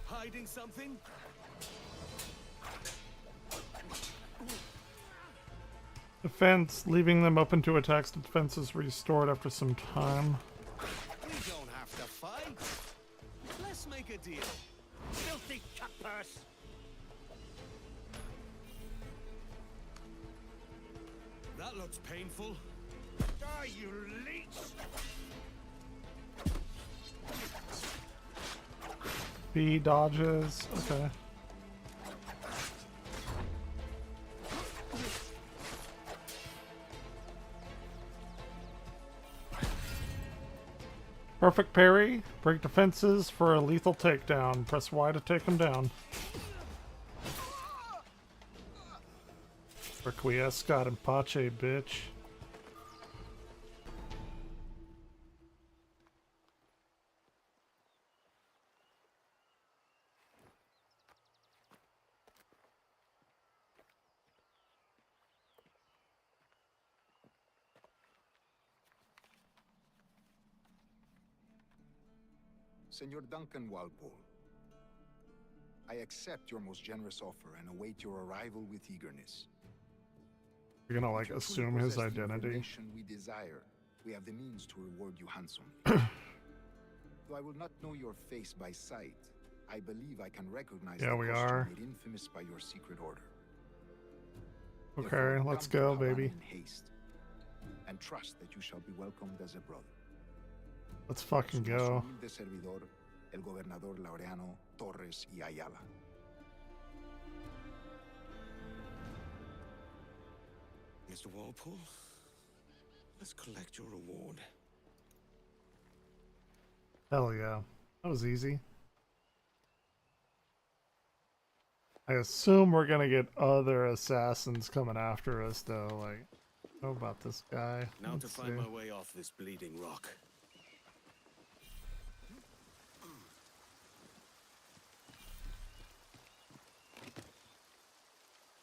Hiding something? Defense, leaving them open to attacks. Defense is restored after some time. We don't have to fight. Let's make a deal. Filthy cutpurse! That looks painful. Die, you leech! B dodges. Okay. Perfect parry. Break defenses for a lethal takedown. Press Y to take him down. Requiescat and Pache, bitch. Senor Duncan Walpole, I accept your most generous offer and await your arrival with eagerness. You're gonna like assume his identity. We desire. We have the means to reward you handsomely. Though I will not know your face by sight, I believe I can recognize the costume made infamous by your secret order. Okay, let's go, baby. In haste, and trust that you shall be welcomed as a brother. Let's fucking go. De servidor, el gobernador Laureano Torres y Ayala. Mr. Walpole, let's collect your reward. Hell yeah. That was easy. I assume we're gonna get other assassins coming after us, though. Like, I don't know about this guy. Now to find my way off this bleeding rock.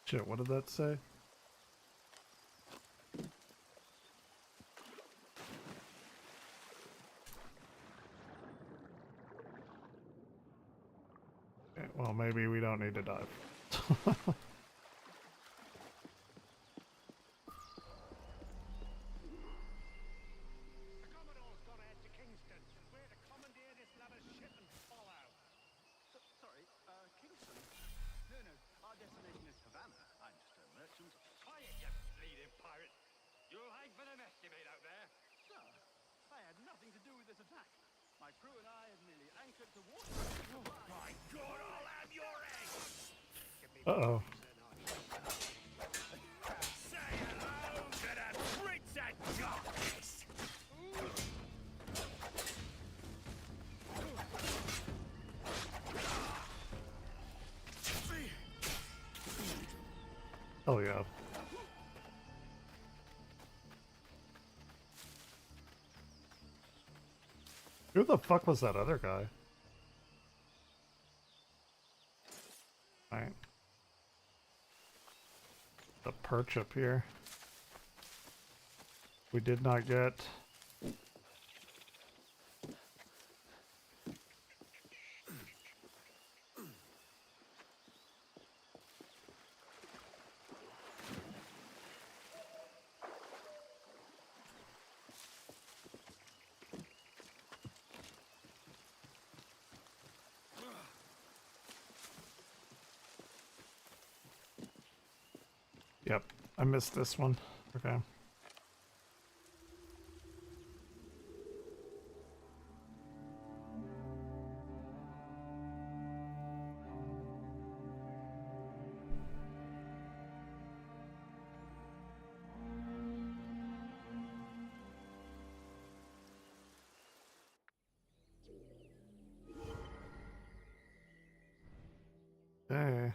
Shit, what did that say? Okay, well, maybe we don't need to dive. My crew and I have nearly anchored to water. Oh my God, I'll have your eggs! Uh-oh. Say hello to the Prince of Darkness! Oh yeah. Who the fuck was that other guy? Alright. The perch up here. We did not get. Yep, I missed this one. Okay. Hey.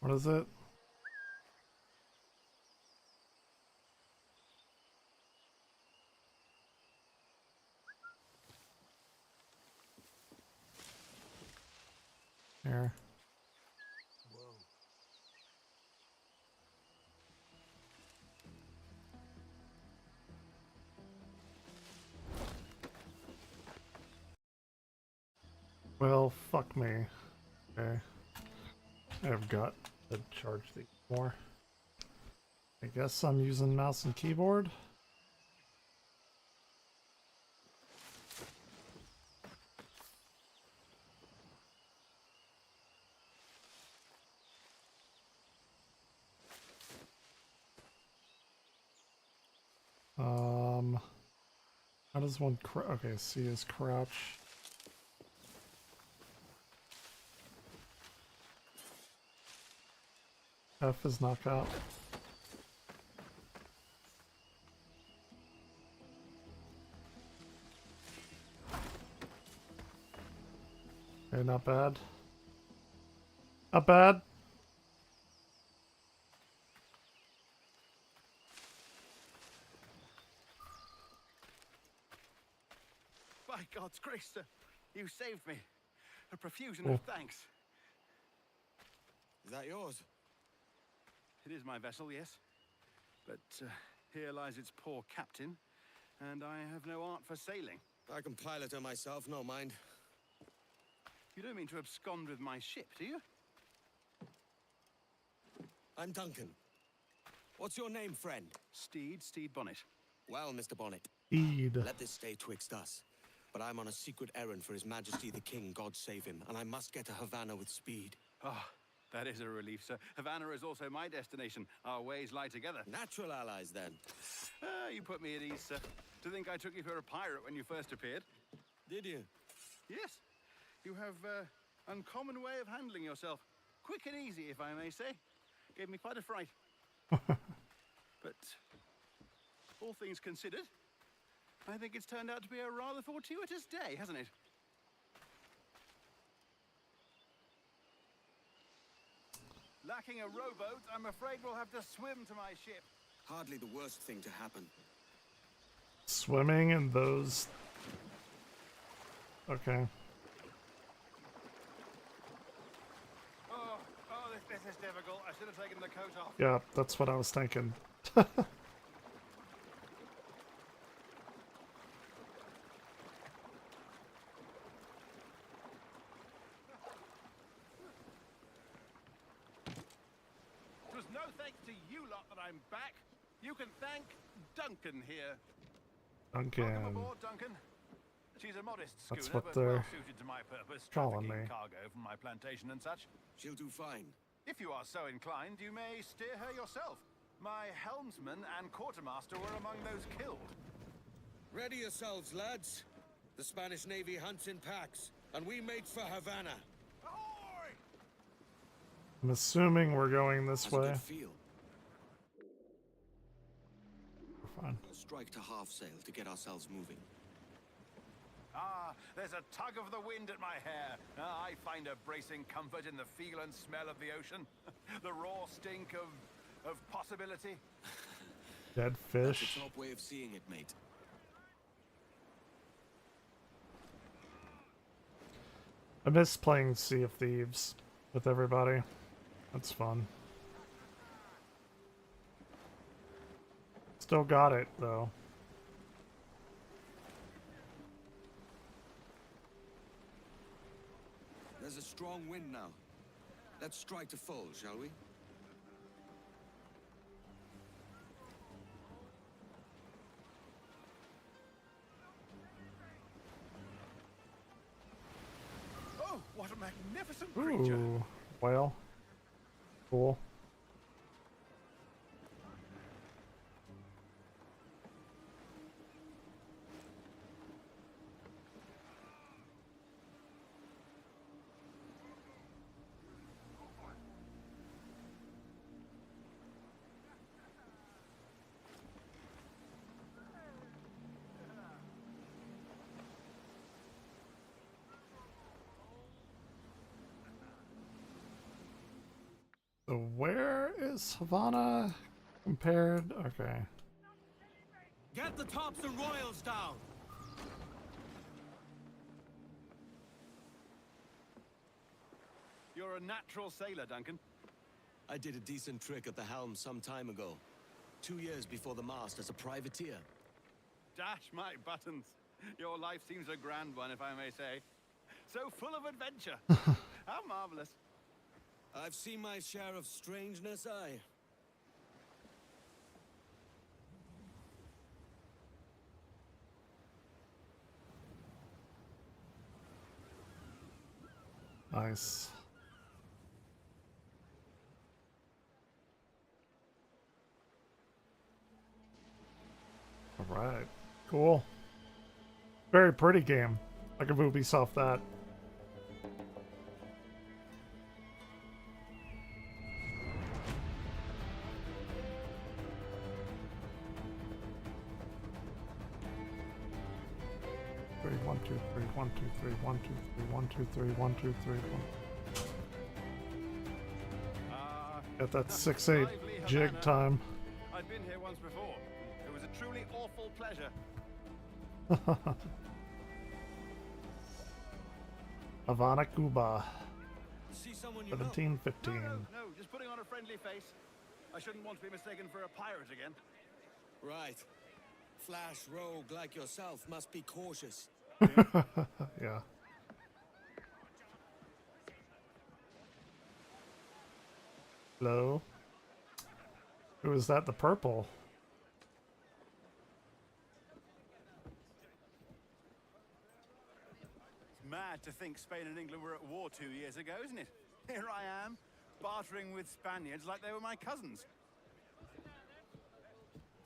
What is it? Here. Well, fuck me. Okay. I've got to charge these more. I guess I'm using mouse and keyboard. How does one okay, C is crouch. F is knockout. Okay, not bad. Not bad. By God's grace, sir, you saved me. A profusion of thanks. Is that yours? It is my vessel, yes. But here lies its poor captain, and I have no art for sailing. I can pilot her myself, no mind. You don't mean to abscond with my ship, do you? I'm Duncan. What's your name, friend? Steed Bonnet. Well, Mr. Bonnet. Steed. Let this stay twixt us. But I'm on a secret errand for His Majesty the King, God save him, and I must get to Havana with speed. Oh, that is a relief, sir. Havana is also my destination. Our ways lie together. Natural allies, then. You put me at ease, sir. To think I took you for a pirate when you first appeared. Did you? Yes. You have uncommon way of handling yourself. Quick and easy, if I may say. Gave me quite a fright. But all things considered, I think it's turned out to be a rather fortuitous day, hasn't it? Lacking a rowboat, I'm afraid we'll have to swim to my ship. Hardly the worst thing to happen. Swimming in those... Okay. Oh, this is difficult. I should have taken the coat off. Yeah, that's what I was thinking. It was no thanks to you lot that I'm back. You can thank Duncan here. Duncan. Welcome aboard, Duncan. She's a modest schooner, That's what but they're well suited to my purpose, calling trafficking me. cargo from my plantation and such. She'll do fine. If you are so inclined, you may steer her yourself. My helmsman and quartermaster were among those killed. Ready yourselves, lads. The Spanish Navy hunts in packs, and we make for Havana. I'm assuming we're going this way. Good feel. We're fine. We'll strike to half sail to get ourselves moving. Ah, there's a tug of the wind at my hair. I find a bracing comfort in the feel and smell of the ocean. The raw stink of possibility. Dead That's fish. the top way of seeing it, mate. I miss playing Sea of Thieves with everybody. That's fun. Still got it, though. There's a strong wind now. Let's strike to full, shall we? Oh, what a magnificent creature! Ooh, whale. Cool. The where is Havana compared? Okay. Get the tops and royals down. You're a natural sailor, Duncan. I did a decent trick at the helm some time ago. 2 years before the mast as a privateer. Dash my buttons. Your life seems a grand one, if I may say. So full of adventure. How marvelous. I've seen my share of strangeness, aye. Nice. All right. Cool. Very pretty game. Like if Ubisoft that. Three, 1, 2, 3, 1, 2, 3, 1, 2, 3, 1, 2, 3, 1, 2, 3, 1. Got that 6/8 jig time. I've been here once before. It was a truly awful pleasure. Havana, Cuba. See someone you 1715. No, just putting on a friendly face. I shouldn't want to be mistaken for a pirate again. Right. Flash rogue like yourself must be cautious. Yeah. Hello? Who is that? The purple? It's mad to think Spain and England were at war 2 years ago, isn't it? Here I am, bartering with Spaniards like they were my cousins.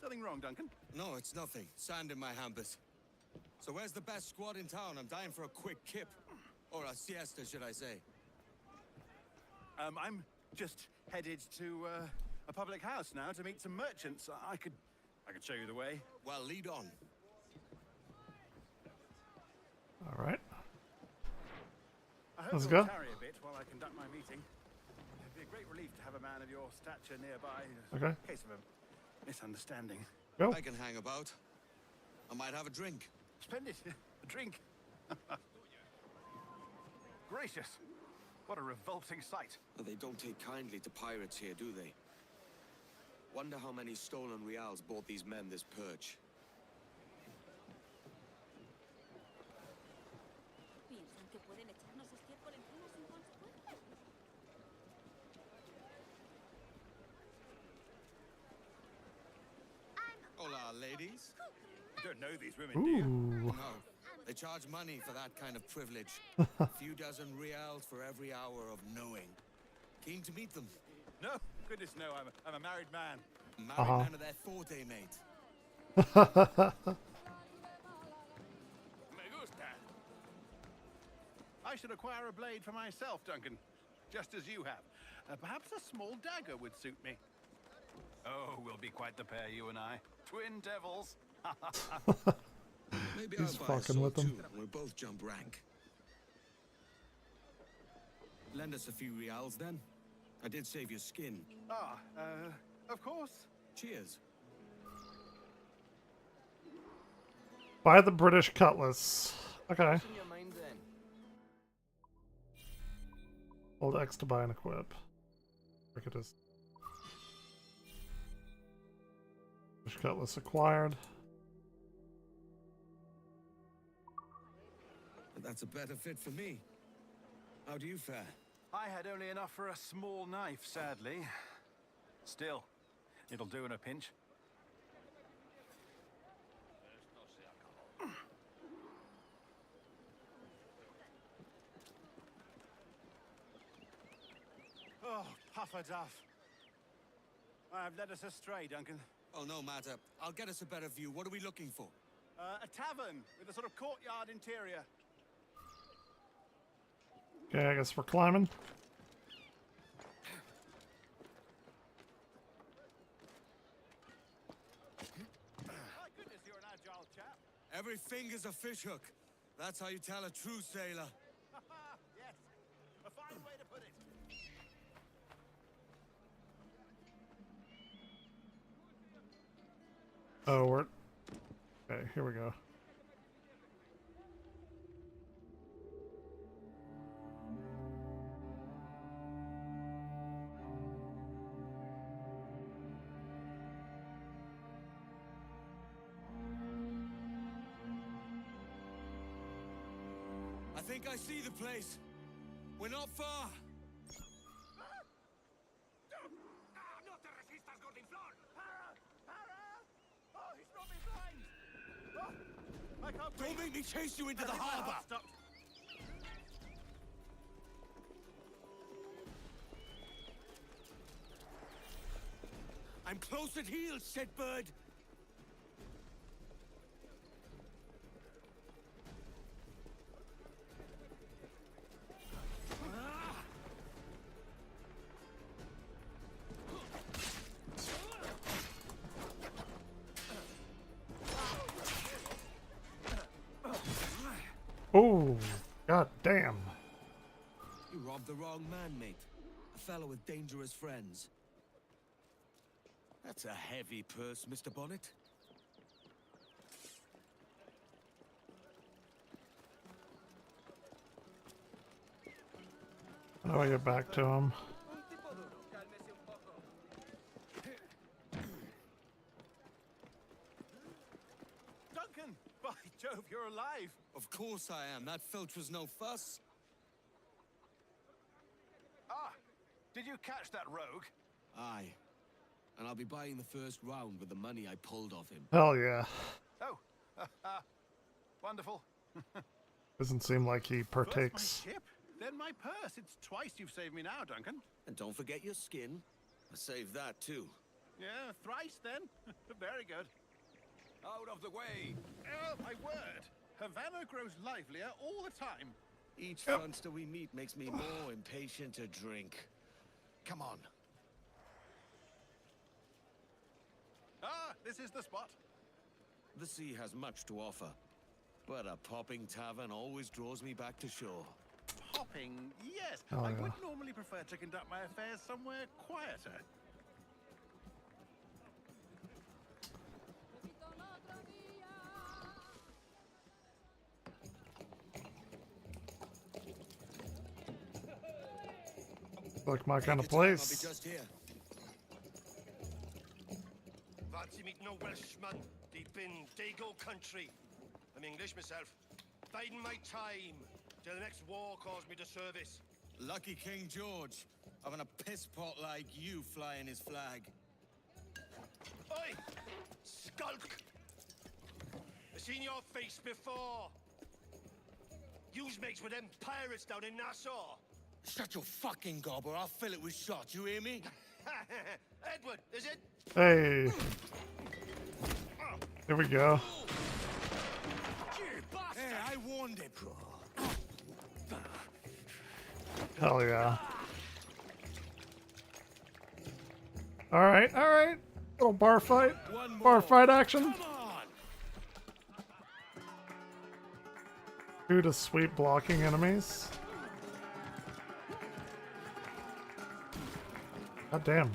Something wrong, Duncan? No, it's nothing. Sand in my hampers. So where's the best squad in town? I'm dying for a quick kip. Or a siesta, should I say. I'm just headed to a public house now to meet some merchants. I could show you the way. Well, lead on. All right. I hope Let's you'll go. tarry a bit while I conduct my meeting. It'd be a great relief to have a man of your stature nearby. Okay. In case of a misunderstanding. Go. I can hang about. I might have a drink. Splendid. A drink. Gracious. What a revolting sight. They don't take kindly to pirates here, do they? Wonder how many stolen reals bought these men this perch. Hola, ladies. You don't know these women, do you? No. They charge money for that kind of privilege. A few dozen reals for every hour of knowing. Keen to meet them? No, goodness no. I'm a married man. Married man of their forte, mate. Me gusta. I should acquire a blade for myself, Duncan, just as you have. Perhaps a small dagger would suit me. Oh, we'll be quite the pair, you and I. Twin devils. Maybe He's I'll buy a fucking sword with them. too. We'll both jump rank. Lend us a few reals then. I did save your skin. Of course. Cheers. Buy the British cutlass. Okay. What's in your mind then? Hold X to buy and equip. Look at this. British cutlass acquired. That's a better fit for me. How do you fare? I had only enough for a small knife, sadly. Still, it'll do in a pinch. Oh, puffer duff. I've led us astray, Duncan. Oh, no matter. I'll get us a better view. What are we looking for? A tavern with a sort of courtyard interior. Okay, I guess we're climbing. My goodness, you're an agile chap. Every finger's a fishhook. That's how you tell a true sailor. Yes, a fine way to put it. Oh, we're... Okay, here we go. I think I see the place. We're not far. Don't make me chase you into the harbor! I'm close at heel, shitbird! Oh, god damn. You robbed the wrong man, mate. A fellow with dangerous friends. That's a heavy purse, Mr. Bonnet. How do I get back to him? Duncan! By Jove, you're alive! Of course I am. That filch was no fuss. Ah! Did you catch that rogue? Aye. And I'll be buying the first round with the money I pulled off him. Hell yeah. Oh! Wonderful. Doesn't seem like he partakes. First my ship, then my purse. It's twice you've saved me now, Duncan. And don't forget your skin. I saved that too. Yeah, thrice then. Very good. Out of the way! Oh, my word! Havana grows livelier all the time. Each funster we meet makes me more impatient to drink. Come on. Ah, this is the spot. The sea has much to offer, but a popping tavern always draws me back to shore. Hopping, yes. Oh, I yeah. would normally prefer to conduct my affairs somewhere quieter. Like my kind of place. I'll be just here. Fancy meeting no Welshman deep in Dago country. I'm English myself. Biding my time till the next war calls me to service. Lucky King George, having a piss pot like you flying his flag. Oi! Skulk! I've seen your face before. Yous mates with them pirates down in Nassau. Shut your fucking gob or I'll fill it with shot, you hear me? Edward, is it? Hey. Here we go. Hey, I warned him. Hell yeah. Alright, alright. Little bar fight. Bar fight action. Due to sweep blocking enemies. God damn.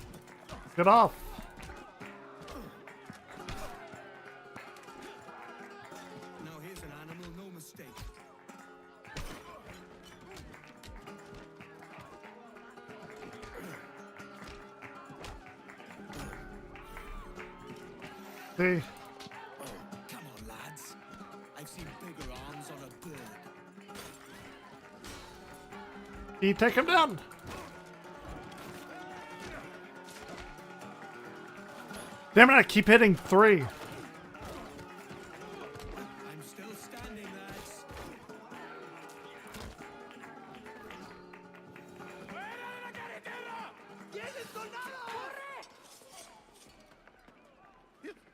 Get off. Now here's an animal, no mistake. See? Come on, lads. I've seen bigger arms on a bird. You take him down. Damn it, I keep hitting 3. I'm still standing, lads.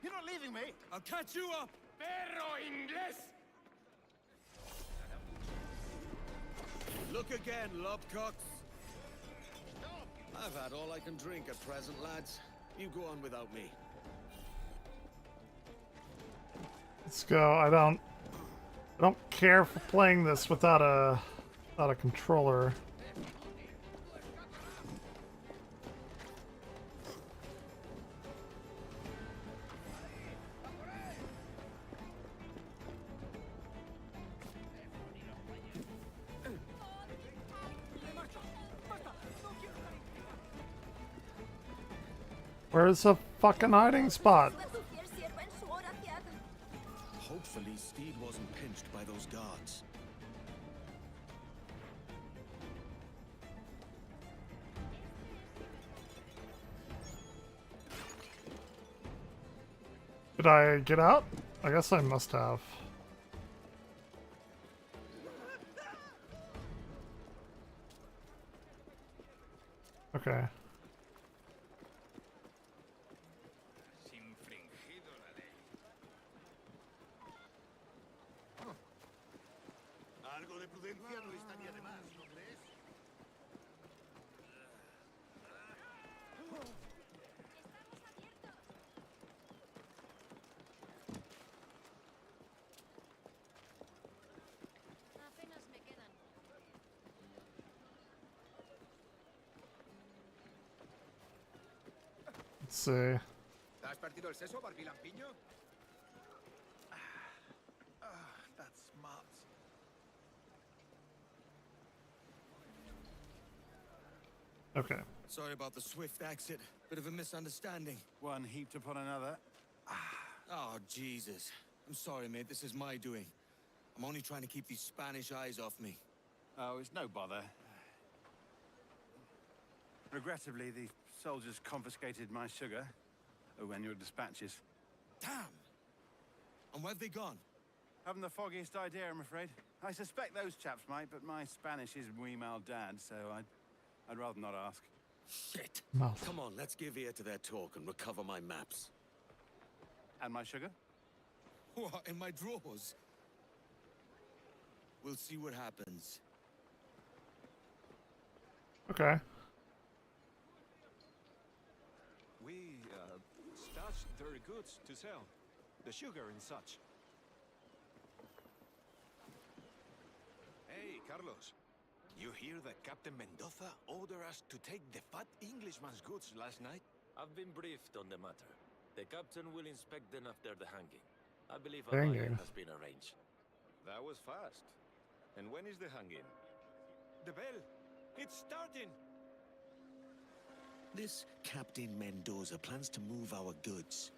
You're not leaving me. I'll catch you up. Perro Inglés! Look again, lobcocks. I've had all I can drink at present, lads. You go on without me. Let's go. I don't care for playing this without a controller. Where's the fucking hiding spot? Hopefully, Steed wasn't pinched by those guards. Did I get out? I guess I must have. Okay. Algo de prudencia no estaría de más, ¿no crees? Apenas me quedan. Let's see. ¿Has partido el seso, barbilampiño? That's smart. Okay. Sorry about the swift exit. Bit of a misunderstanding. One heaped upon another. Oh, Jesus. I'm sorry, mate. This is my doing. I'm only trying to keep these Spanish eyes off me. Oh, it's no bother. Regrettably, the soldiers confiscated my sugar when your dispatches. Damn! And where've they gone? Haven't the foggiest idea, I'm afraid. I suspect those chaps might, but my Spanish is muy mal dad, so I'd rather not ask. Shit! Mouth. Come on, let's give ear to their talk and recover my maps. And my sugar? What, in my drawers? We'll see what happens. Okay. We stashed their goods to sell. The sugar and such. Hey, Carlos. You hear that Captain Mendoza ordered us to take the fat Englishman's goods last night? I've been briefed on the matter. The captain will inspect them after the hanging. I believe a Hanging. buyer has been arranged. That was fast. And when is the hanging? The bell! It's starting! This Captain Mendoza plans to move our goods.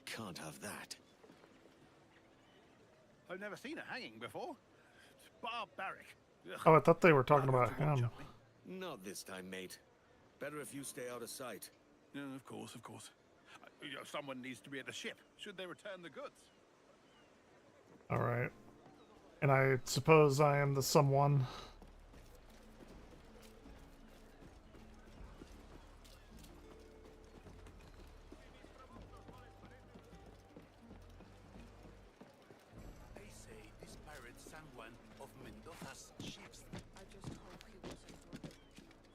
Can't have that. I've never seen a hanging before. It's barbaric. Ugh. Oh, I thought they were talking about him. Not this time, mate. Better if you stay out of sight. No, of course, of course. Someone needs to be at the ship. Should they return the goods? Alright. And I suppose I am the someone. They say this pirate sank one of Mendoza's ships. I just hope he wasn't working.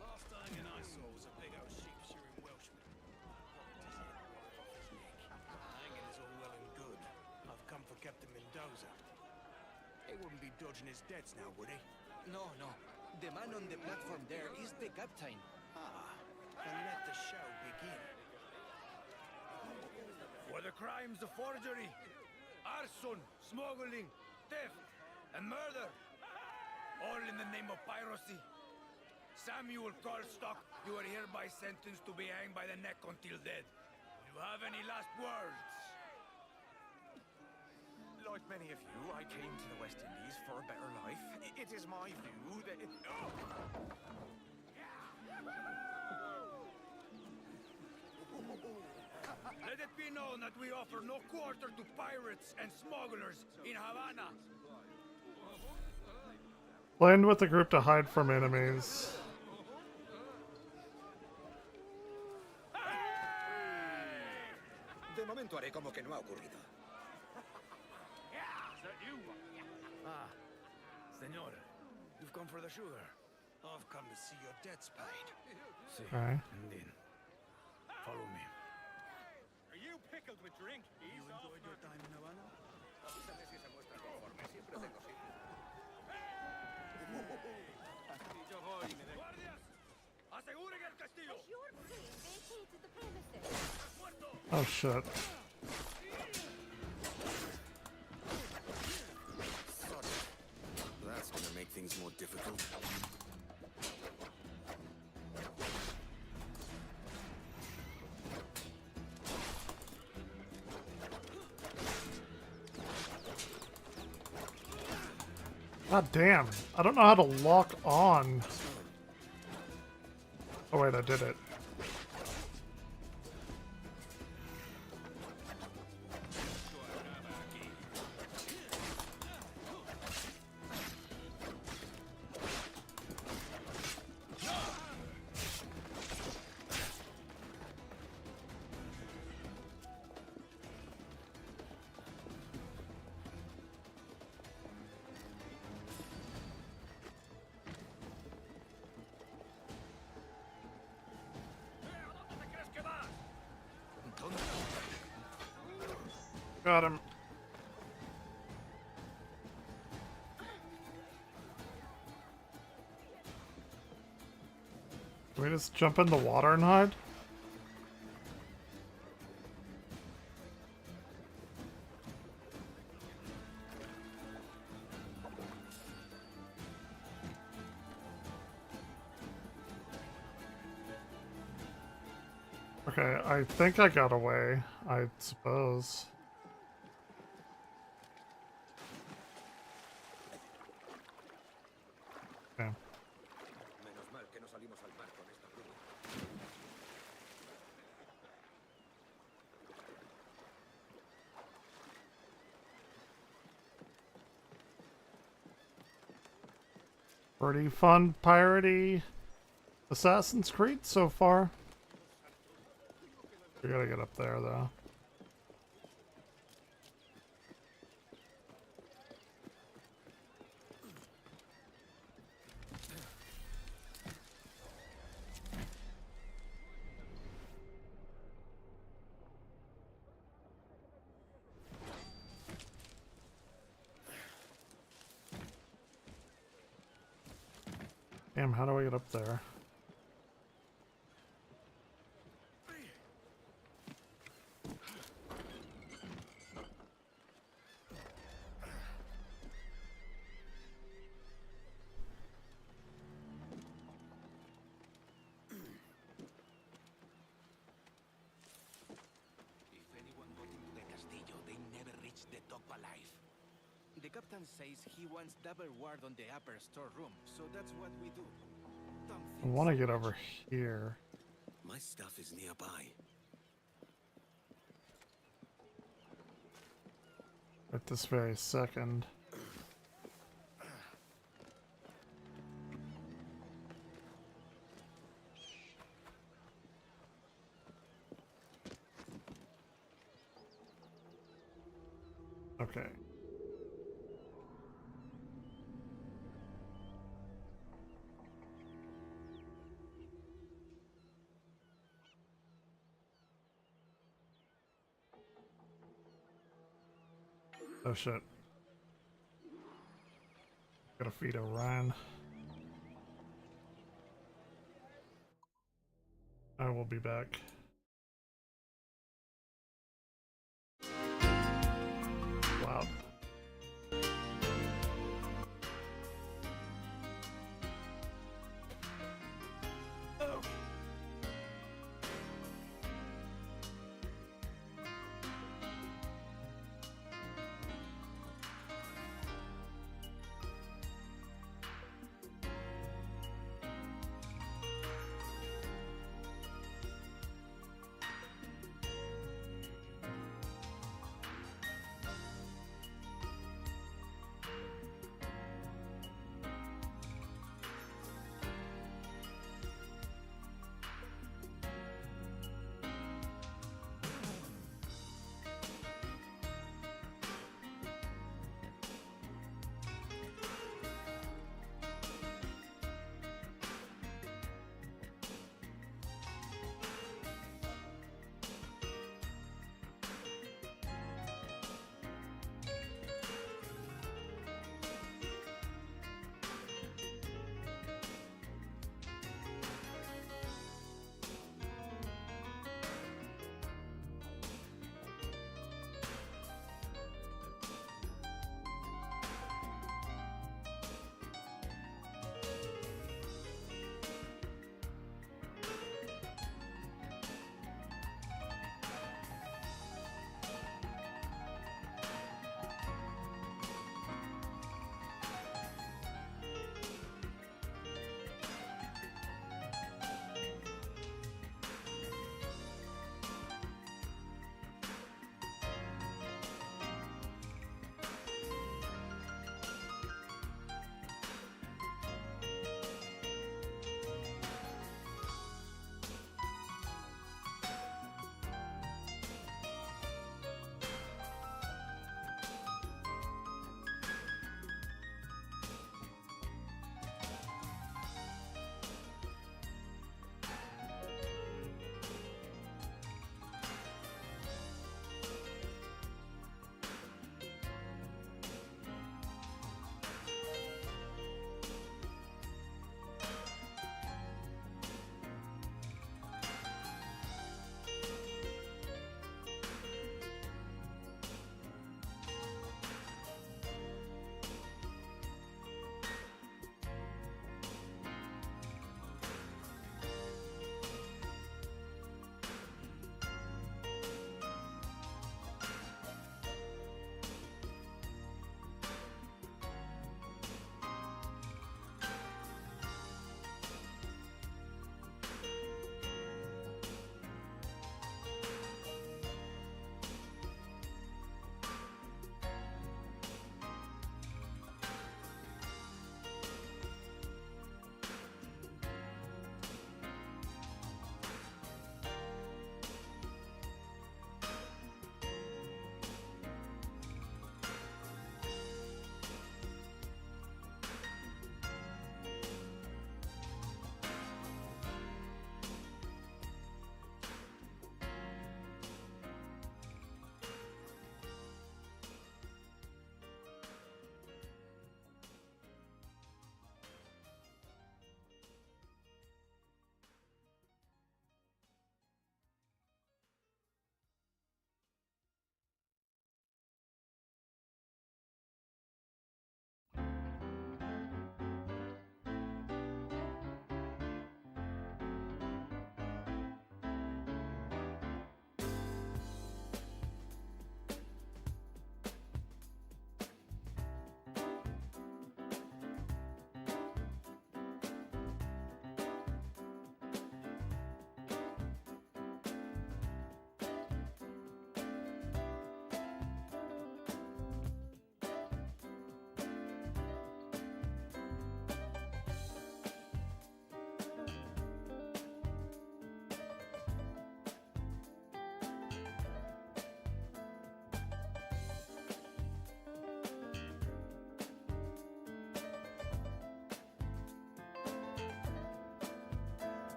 Last thing I saw was a big old sheep shearing Welshman. Hanging is all well and good. I've come for Captain Mendoza. He wouldn't be dodging his debts now, would he? No, no. The man on the platform there is the captain. Then let the show begin. For the crimes of forgery, arson, smuggling, theft, and murder, all in the name of piracy. Samuel Carlstock, you are hereby sentenced to be hanged by the neck until dead. Do you have any last words? Like many of you, I came to the West Indies for a better life. It is my view that Let it be known that we offer no quarter to pirates and smugglers in Havana. Blend with the group to hide from enemies. De momento haré como que no ha ocurrido. Ah, senor, you've come for the sugar. I've come to see your debts paid. See, Okay. indeed. Follow me. Are you pickled with drink? You enjoyed your time in Havana? Guardias, aseguren el castillo. Vacated the premises. Oh shit. things more difficult. God damn. I don't know how to lock on. Oh wait, I did it. Got him. Can we just jump in the water and hide? Okay, I think I got away, I suppose. Okay. Menos mal que no salimos al mar con esta grúa. Pretty fun piratey Assassin's Creed so far. We gotta get up there though. Damn, how do I get up there? If anyone got into the castillo, they never reached the top alive. The captain says he wants double ward on the upper storeroom, so that's what we do. I want to get over here. My stuff is nearby. At this very second. Okay. Oh shit. Gotta feed Orion. I will be back. Wow.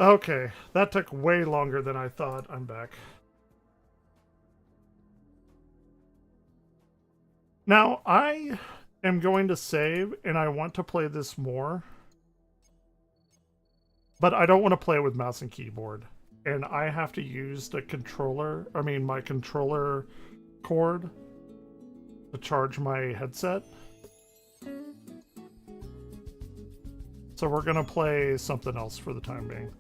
Okay, that took way longer than I thought. I'm back. Now, I am going to save, and I want to play this more. But I don't want to play with mouse and keyboard. And I have to use the controller, my controller cord to charge my headset. So we're going to play something else for the time being.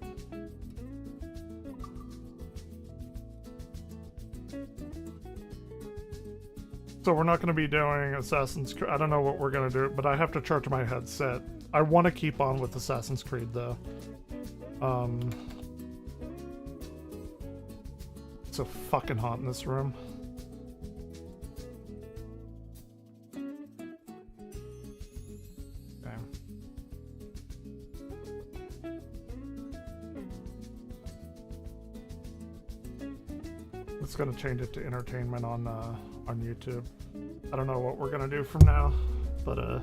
So we're not going to be doing Assassin's Creed. I don't know what we're going to do, but I have to charge my headset. I want to keep on with Assassin's Creed, though. It's so fucking hot in this room. Okay. It's gonna change it to entertainment on YouTube. I don't know what we're gonna do from now, but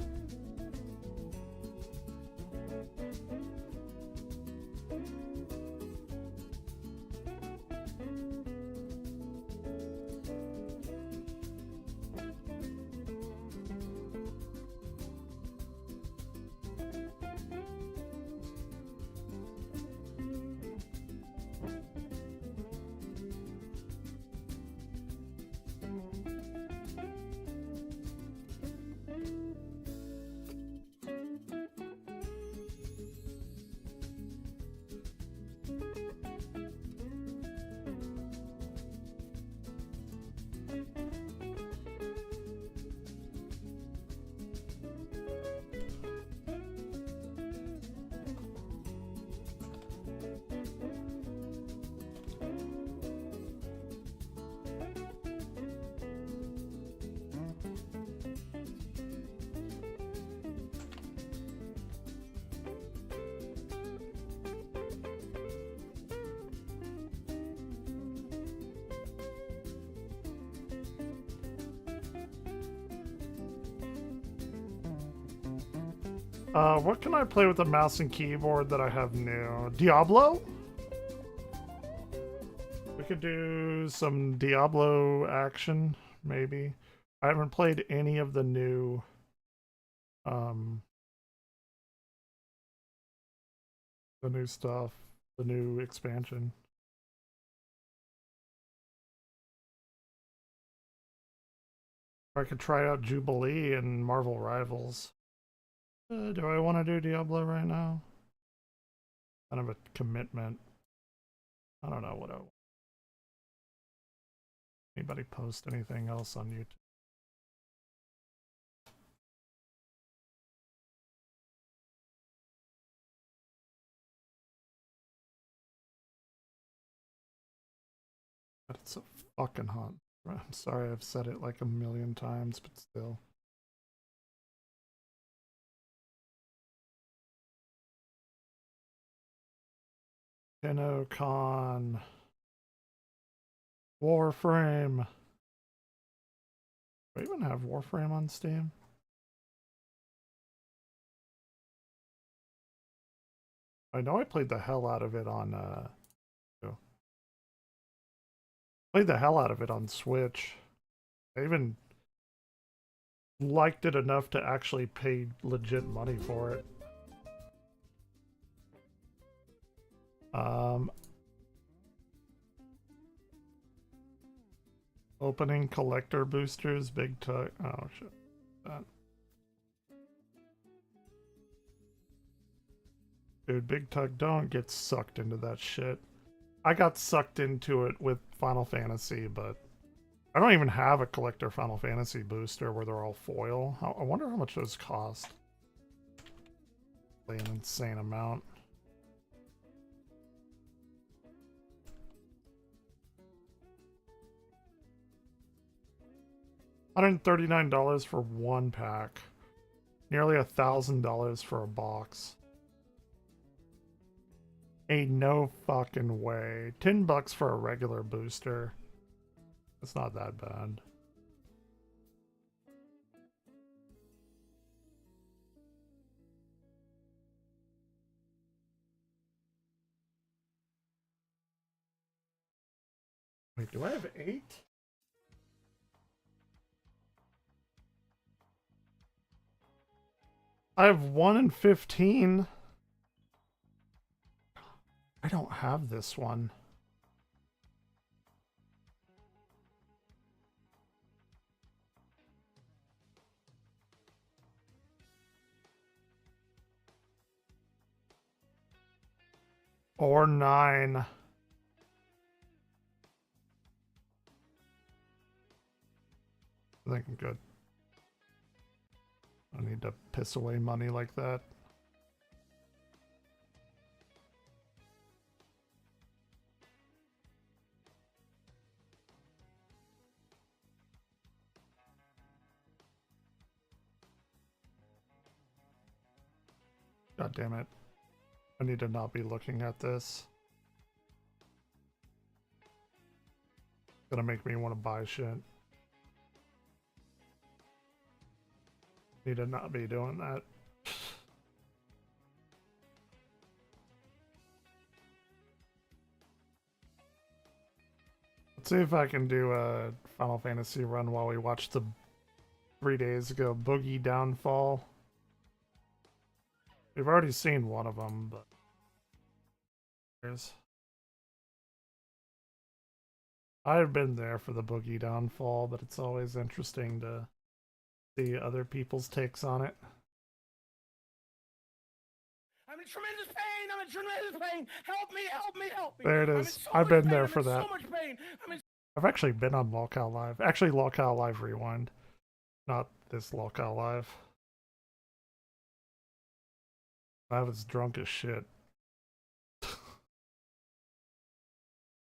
what can I play with a mouse and keyboard that I have new? Diablo? We could do some Diablo action, maybe. I haven't played any of the new stuff, the new expansion. I could try out Jubilee and Marvel Rivals. Do I want to do Diablo right now? Kind of a commitment. I don't know what I want. Anybody post anything else on YouTube? But it's so fucking hot. I'm sorry I've said it like a million times, but still. TennoCon. Warframe. Do I even have Warframe on Steam? I know I played the hell out of it on played the hell out of it on Switch. I even liked it enough to actually pay legit money for it. Opening collector boosters, big tug. Oh shit. That. Dude, Big Tug, don't get sucked into that shit. I got sucked into it with Final Fantasy, but I don't even have a collector Final Fantasy booster where they're all foil. I wonder how much those cost. An insane amount. $139 for one pack. Nearly $1,000 for a box. Ain't no fucking way. $10 for a regular booster. It's not that bad. Wait, do I have 8? I have 1 and 15. I don't have this one. Or 9. I think I'm good. I need to piss away money like that. God damn it. I need to not be looking at this. It's gonna make me want to buy shit. Need to not be doing that. Let's see if I can do a Final Fantasy run while we watch the 3 days ago Boogie Downfall. We've already seen one of them, but I've been there for the Boogie Downfall, but it's always interesting to see other people's takes on it. I'm in tremendous pain! I'm in tremendous pain! Help me! Help me! Help me! There it is. I've been there for that. I've actually been on Lolcow Live. Actually, Lolcow Live Rewind. Not this Lolcow Live. I was drunk as shit.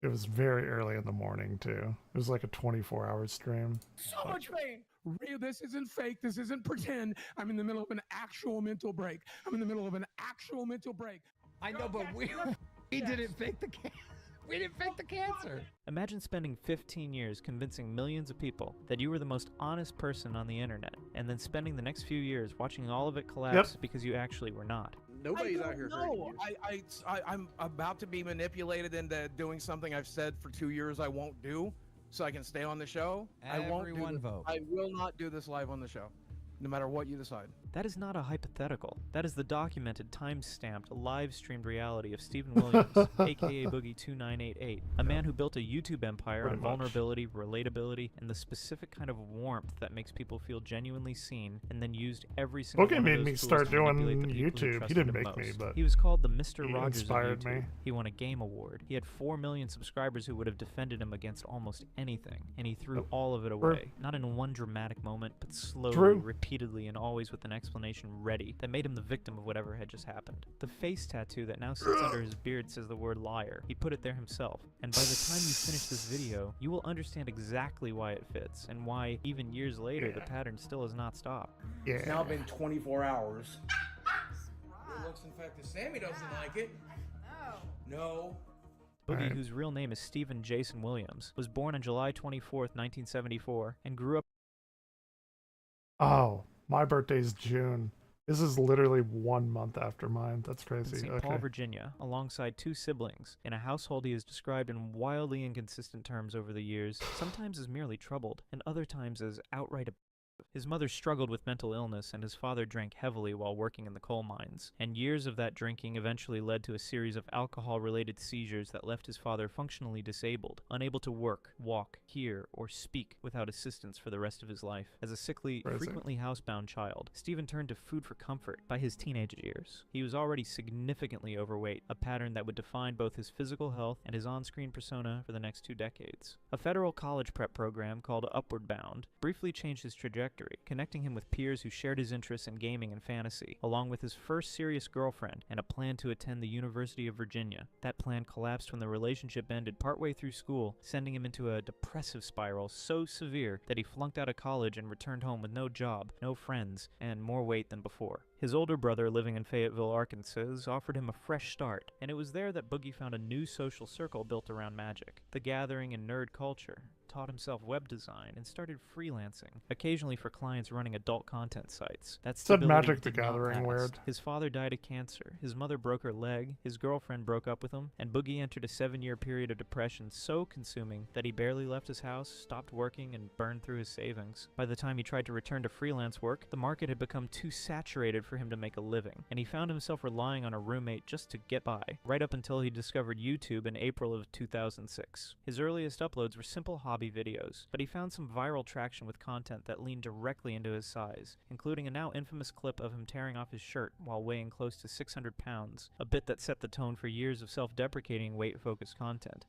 It was very early in the morning, too. It was like a 24-hour stream. So much pain! Real, this isn't fake. This isn't pretend. I'm in the middle of an actual mental break. I'm in the middle of an actual mental break. I know, but we didn't fake the cancer. We didn't fake the cancer. Imagine spending 15 years convincing millions of people that you were the most honest person on the internet, and then spending the next few years watching all of it collapse because you actually were not. Nobody's out here hurting you. I'm about to be manipulated into doing something I've said for 2 years I won't do, so I can stay on the show. Everyone vote. I will not do this live on the show, no matter what you decide. That is not a hypothetical. That is the documented, time-stamped, live-streamed reality of Stephen Williams, aka Boogie2988, a man who built a YouTube empire on vulnerability, relatability, and the specific kind of warmth that makes people feel genuinely seen, and then used every single one of made those me tools start to doing manipulate the people who YouTube. He trusted didn't him make me, most. but he was called the Mr. he Rogers of inspired YouTube. me. He won a game award. He had 4 million subscribers who would have defended him against almost anything, and he threw all of it away. Not in one dramatic moment, but slowly, repeatedly, and always with an explanation ready that made him the victim of whatever had just happened. The face tattoo that now sits under his beard says the word liar. He put it there himself. And by the time you finish this video, you will understand exactly why it fits, and why, even years later, the pattern still has not stopped. It's now been 24 hours. It looks infected. Sammy doesn't like it. No. Boogie, whose real name is Stephen Jason Williams, was born on July 24th, 1974, and grew up. Oh, my birthday's June. This is literally 1 month after mine. That's crazy. In St. Paul, Virginia, alongside 2 siblings, in a household he has described in wildly inconsistent terms over the years, sometimes as merely troubled, and other times as outright. His mother struggled with mental illness, and his father drank heavily while working in the coal mines. And years of that drinking eventually led to a series of alcohol-related seizures that left his father functionally disabled, unable to work, walk, hear, or speak without assistance for the rest of his life. As a sickly, frequently housebound child, Stephen turned to food for comfort by his teenage years. He was already significantly overweight, a pattern that would define both his physical health and his on-screen persona for the next 2 decades. A federal college prep program called Upward Bound briefly changed his trajectory, connecting him with peers who shared his interests in gaming and fantasy, along with his first serious girlfriend and a plan to attend the University of Virginia. That plan collapsed when the relationship ended partway through school, sending him into a depressive spiral so severe that he flunked out of college and returned home with no job, no friends, and more weight than before. His older brother, living in Fayetteville, Arkansas, offered him a fresh start, and it was there that Boogie found a new social circle built around magic, the gathering and nerd culture. taught himself web design and started freelancing, occasionally for clients running adult content sites. That Said stability Magic the did not Gathering last. weird. His father died of cancer, his mother broke her leg, his girlfriend broke up with him, and Boogie entered a 7-year period of depression so consuming that he barely left his house, stopped working, and burned through his savings. By the time he tried to return to freelance work, the market had become too saturated for him to make a living, and he found himself relying on a roommate just to get by, right up until he discovered YouTube in April of 2006. His earliest uploads were simple hobby videos, but he found some viral traction with content that leaned directly into his size, including a now infamous clip of him tearing off his shirt while weighing close to 600 pounds, a bit that set the tone for years of self-deprecating weight-focused content.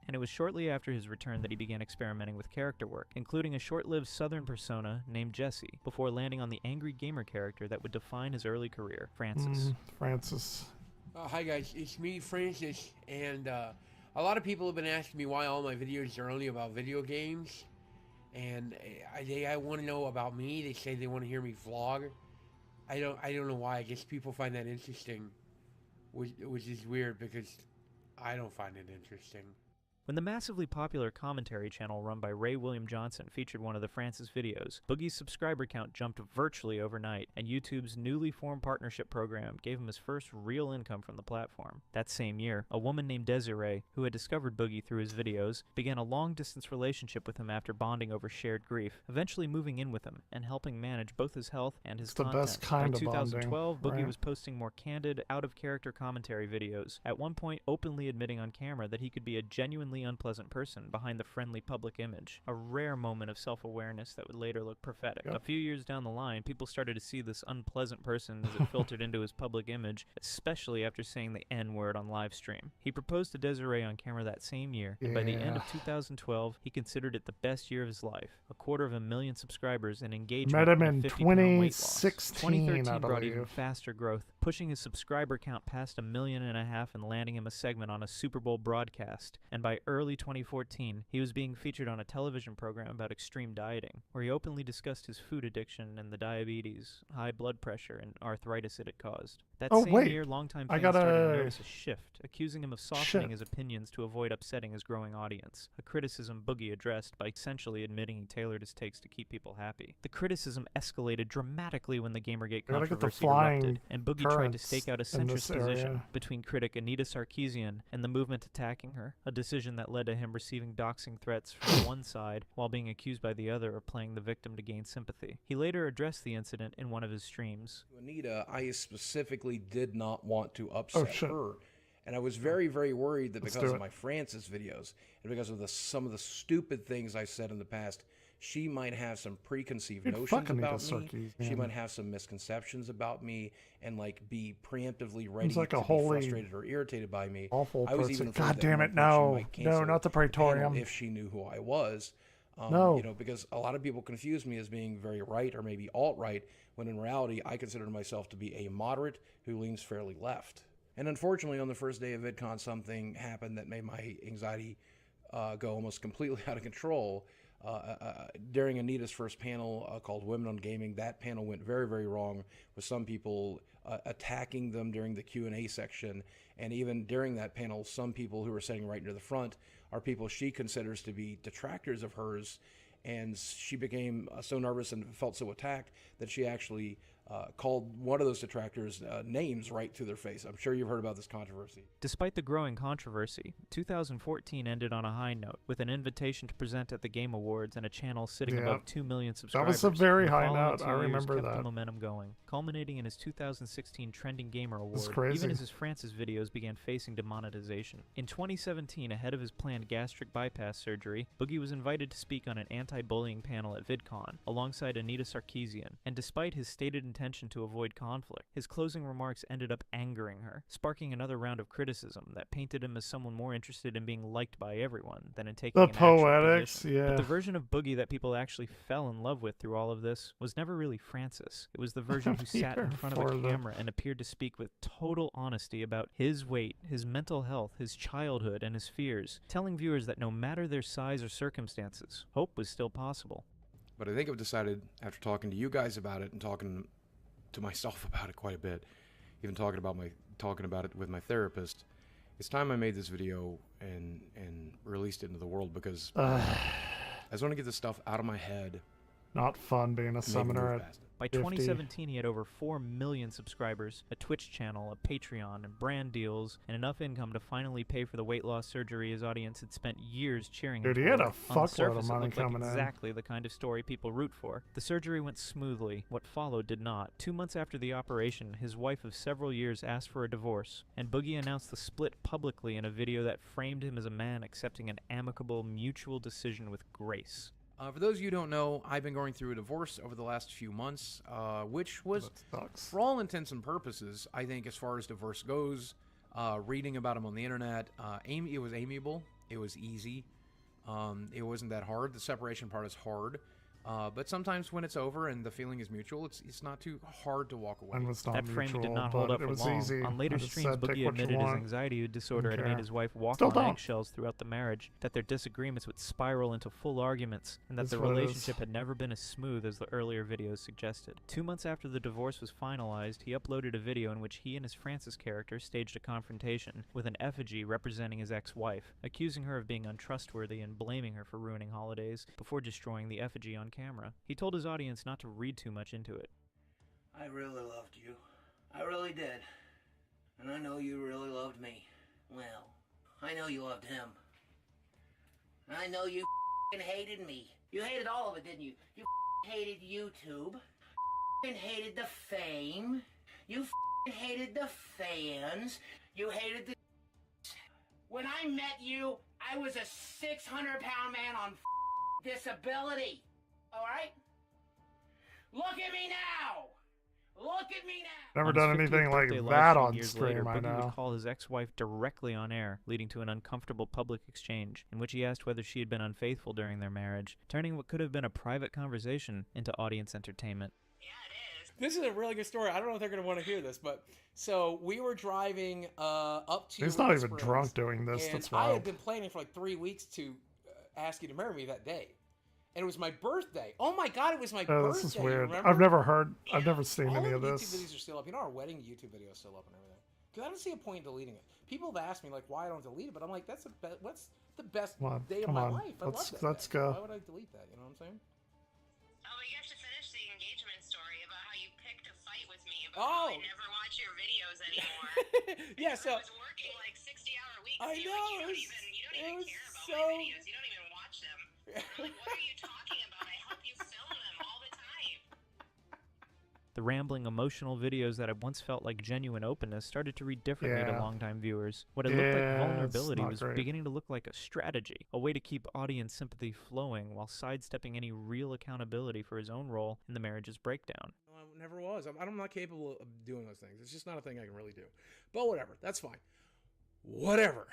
And it was shortly after his return that he began experimenting with character work, including a short-lived southern persona named Jesse, before landing on the angry gamer character that would define his early career, Francis. Francis. Hi guys, it's me, Francis, and a lot of people have been asking me why all my videos are only about video games, and I want to know about me. They say they want to hear me vlog. I don't know why. I guess people find that interesting, which is weird because I don't find it interesting. When the massively popular commentary channel run by Ray William Johnson featured one of the Francis videos, Boogie's subscriber count jumped virtually overnight, and YouTube's newly formed partnership program gave him his first real income from the platform. That same year, a woman named Desiree, who had discovered Boogie through his videos, began a long-distance relationship with him after bonding over shared grief, eventually moving in with him and helping manage both his health and his content. It's the best kind By of 2012, bonding, Boogie right? was posting more candid, out-of-character commentary videos, at one point openly admitting on camera that he could be a genuinely unpleasant person behind the friendly public image, a rare moment of self-awareness that would later look prophetic. Yep. A few years down the line, people started to see this unpleasant person as it filtered into his public image, especially after saying the N-word on live stream. He proposed to Desiree on camera that same year, and by the end of 2012, he considered it the best year of his life. 250,000 subscribers and engagement, Met him and in 50-pound weight loss. 2016, 2013 I brought even believe. faster growth, pushing his subscriber count past 1.5 million and landing him a segment on a Super Bowl broadcast. And by early 2014, he was being featured on a television program about extreme dieting, where he openly discussed his food addiction and the diabetes, high blood pressure, and arthritis it had caused. That same year, longtime fans started to notice a shift, accusing him of softening his opinions to avoid upsetting his growing audience, a criticism Boogie addressed by essentially admitting he tailored his takes to keep people happy. The criticism escalated dramatically when the Gamergate controversy erupted, and Boogie tried to stake out a centrist position between critic Anita Sarkeesian and the movement attacking her, a decision that led to him receiving doxing threats from one side while being accused by the other of playing the victim to gain sympathy. He later addressed the incident in one of his streams. Anita, I specifically did not want to upset her. And I was very, very worried that because of my Francis videos and because of some of the stupid things I said in the past, she might have some preconceived notions about me. She might have some misconceptions about me and like be preemptively ready to be frustrated or irritated by me. Awful I was person. even God damn it, no, not the Praetorium. If she knew who I was. No. You know, because a lot of people confuse me as being very right or maybe alt-right, when in reality, I consider myself to be a moderate who leans fairly left. And unfortunately, on the first day of VidCon, something happened that made my anxiety go almost completely out of control. During Anita's first panel called Women on Gaming, that panel went very, very wrong, with some people attacking them during the Q&A section. And even during that panel, some people who were sitting right near the front are people she considers to be detractors of hers. And she became so nervous and felt so attacked that she actually called one of those detractors names right to their face. I'm sure you've heard about this controversy. Despite the growing controversy, 2014 ended on a high note, with an invitation to present at the Game Awards and a channel sitting above 2 million subscribers. That was a very The high following note. 2 I years remember kept that. the momentum going, culminating in his 2016 Trending Gamer Award, That's crazy. even as his Francis videos began facing demonetization. In 2017, ahead of his planned gastric bypass surgery, Boogie was invited to speak on an anti-bullying panel at VidCon, alongside Anita Sarkeesian, and despite his stated intention to avoid conflict, his closing remarks ended up angering her, sparking another round of criticism that painted him as someone more interested in being liked by everyone than in taking an actual position. But the version of Boogie that people actually fell in love with through all of this was never really Francis. It was the version who sat in front of a camera and appeared to speak with total honesty about his weight, his mental health, his childhood, and his fears, telling viewers that no matter their size or circumstances, hope was still possible. But I think I've decided, after talking to you guys about it and talking to myself about it quite a bit, even talking about it with my therapist. It's time I made this video and released it into the world because I just want to get this stuff out of my head. Not fun being a summoner at By 2017, he had over 4 million subscribers, a Twitch channel, a Patreon, and brand deals, and enough income to finally pay for the weight loss surgery his audience had spent years cheering him Dude, he for. had a On the fuckload surface, of it money looked like coming in. exactly the kind of story people root for. The surgery went smoothly. What followed did not. 2 months after the operation, his wife of several years asked for a divorce, and Boogie announced the split publicly in a video that framed him as a man accepting an amicable, mutual decision with grace. For those of you who don't know, I've been going through a divorce over the last few months, which was, for all intents and purposes, I think as far as divorce goes, reading about them on the internet, it was amiable, it was easy, it wasn't that hard. The separation part is hard, but sometimes when it's over and the feeling is mutual, it's not too hard to walk away. And was not That framing did mutual, not hold but up it for was long. easy. On later I just streams, said, take Boogie what you admitted his want. anxiety disorder had Didn't made care. his wife walk Still on don't. eggshells throughout the marriage, that their disagreements would spiral into full arguments, and that That's the what it is. relationship had never been as smooth as the earlier videos suggested. 2 months after the divorce was finalized, he uploaded a video in which he and his Francis character staged a confrontation with an effigy representing his ex-wife, accusing her of being untrustworthy and blaming her for ruining holidays before destroying the effigy on camera. He told his audience not to read too much into it. I really loved you. I really did. And I know you really loved me. Well, I know you loved him. I know you f***ing hated me. You hated all of it, didn't you? You f***ing hated YouTube. You f***ing hated the fame. You f***ing hated the fans. You hated the... When I met you, I was a 600-pound man on f***ing disability. Alright? Look at me now! Look at me now! Never On done his 50th anything like birthday that livestream on years stream, later, I Boogie know. would call his ex-wife directly on air, leading to an uncomfortable public exchange in which he asked whether she had been unfaithful during their marriage, turning what could have been a private conversation into audience entertainment. This is a really good story. I don't know if they're going to want to hear this, but so we were driving up to... He's not White even Springs, drunk doing this. and That's I wild. had been planning for like 3 weeks to ask you to marry me that day. And it was my birthday. Oh my God, it was my birthday. This is weird. Remember? I've never seen All any of of the this. YouTube videos are still up. You know, our wedding YouTube video is still up and everything. Because I don't see a point in deleting it. People have asked me like why I don't delete it, but I'm like, what's the best Come on, day of come my on. life? I love that. Let's day. go. Why would I delete that? You know what I'm saying? Oh, but you have to finish the engagement story about how you picked a fight with me about how I never watch your videos anymore. Yeah, so I was working like 60-hour weeks. I and know, you don't even care about my videos. You don't even watch them. I'm like, what are you talking about? I help you film them all the time. The rambling, emotional videos that had once felt like genuine openness started to read differently to Yeah. longtime viewers. What had looked like Yeah, it's vulnerability not was great. beginning to look like a strategy, a way to keep audience sympathy flowing while sidestepping any real accountability for his own role in the marriage's breakdown. No, I never was. I'm not capable of doing those things. It's just not a thing I can really do. But whatever. That's fine. Whatever.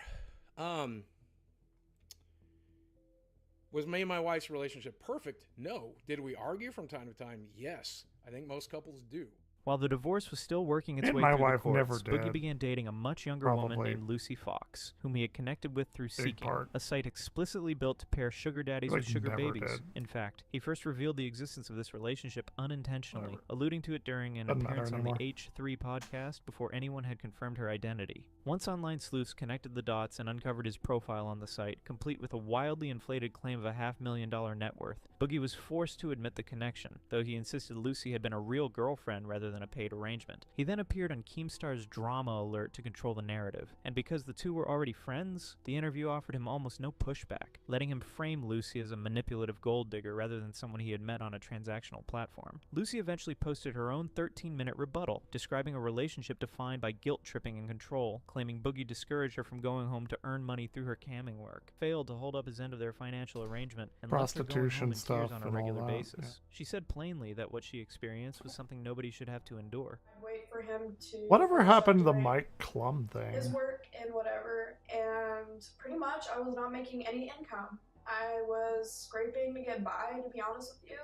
Was me and my wife's relationship perfect? No. Did we argue from time to time? Yes. I think most couples do. While the divorce was still working its Me and way my through wife the courts, never Boogie did. began dating a much younger woman Probably. named Lucy Fox, whom he had connected with through Big Seeking, part. a site explicitly built to pair sugar daddies Like, with sugar never babies. did. In fact, he first revealed the existence of this relationship unintentionally, alluding to it during an Doesn't matter appearance on anymore. the H3 podcast before anyone had confirmed her identity. Once online sleuths connected the dots and uncovered his profile on the site, complete with a wildly inflated claim of a $500,000 net worth, Boogie was forced to admit the connection, though he insisted Lucy had been a real girlfriend rather than a paid arrangement. He then appeared on Keemstar's Drama Alert to control the narrative, and because the two were already friends, the interview offered him almost no pushback, letting him frame Lucy as a manipulative gold digger rather than someone he had met on a transactional platform. Lucy eventually posted her own 13-minute rebuttal, describing a relationship defined by guilt-tripping and control, claiming Boogie discouraged her from going home to earn money through her camming work, failed to hold up his end of their financial arrangement, and left her going home Prostitution in tears stuff on a and all regular that, basis. yeah. She said plainly that what she experienced was something nobody should have to endure. Wait for him to Whatever happened to the doing Mike Klum his thing? work and whatever, and pretty much I was not making any income. I was scraping to get by, to be honest with you.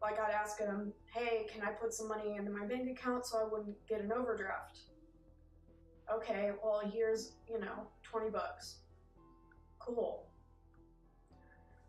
Like I'd ask him, hey, can I put some money into my bank account so I wouldn't get an overdraft? Okay, well here's, $20. Cool.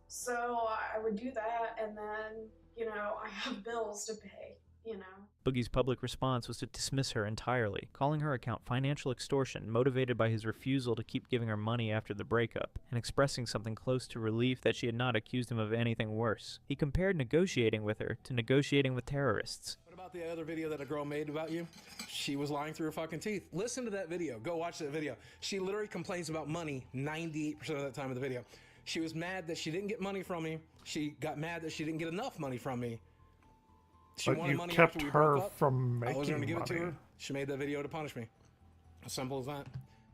So I would do that, and then, I have bills to pay. you know. Boogie's public response was to dismiss her entirely, calling her account financial extortion motivated by his refusal to keep giving her money after the breakup, and expressing something close to relief that she had not accused him of anything worse. He compared negotiating with her to negotiating with terrorists. What about the other video that a girl made about you? She was lying through her fucking teeth. Listen to that video. Go watch that video. She literally complains about money 98% of the time of the video. She was mad that she didn't get money from me. She got mad that she didn't get enough money from me. She But wanted you money kept after we her broke up. from I was going to making give it to money. her. She made that video to punish me. As simple as that.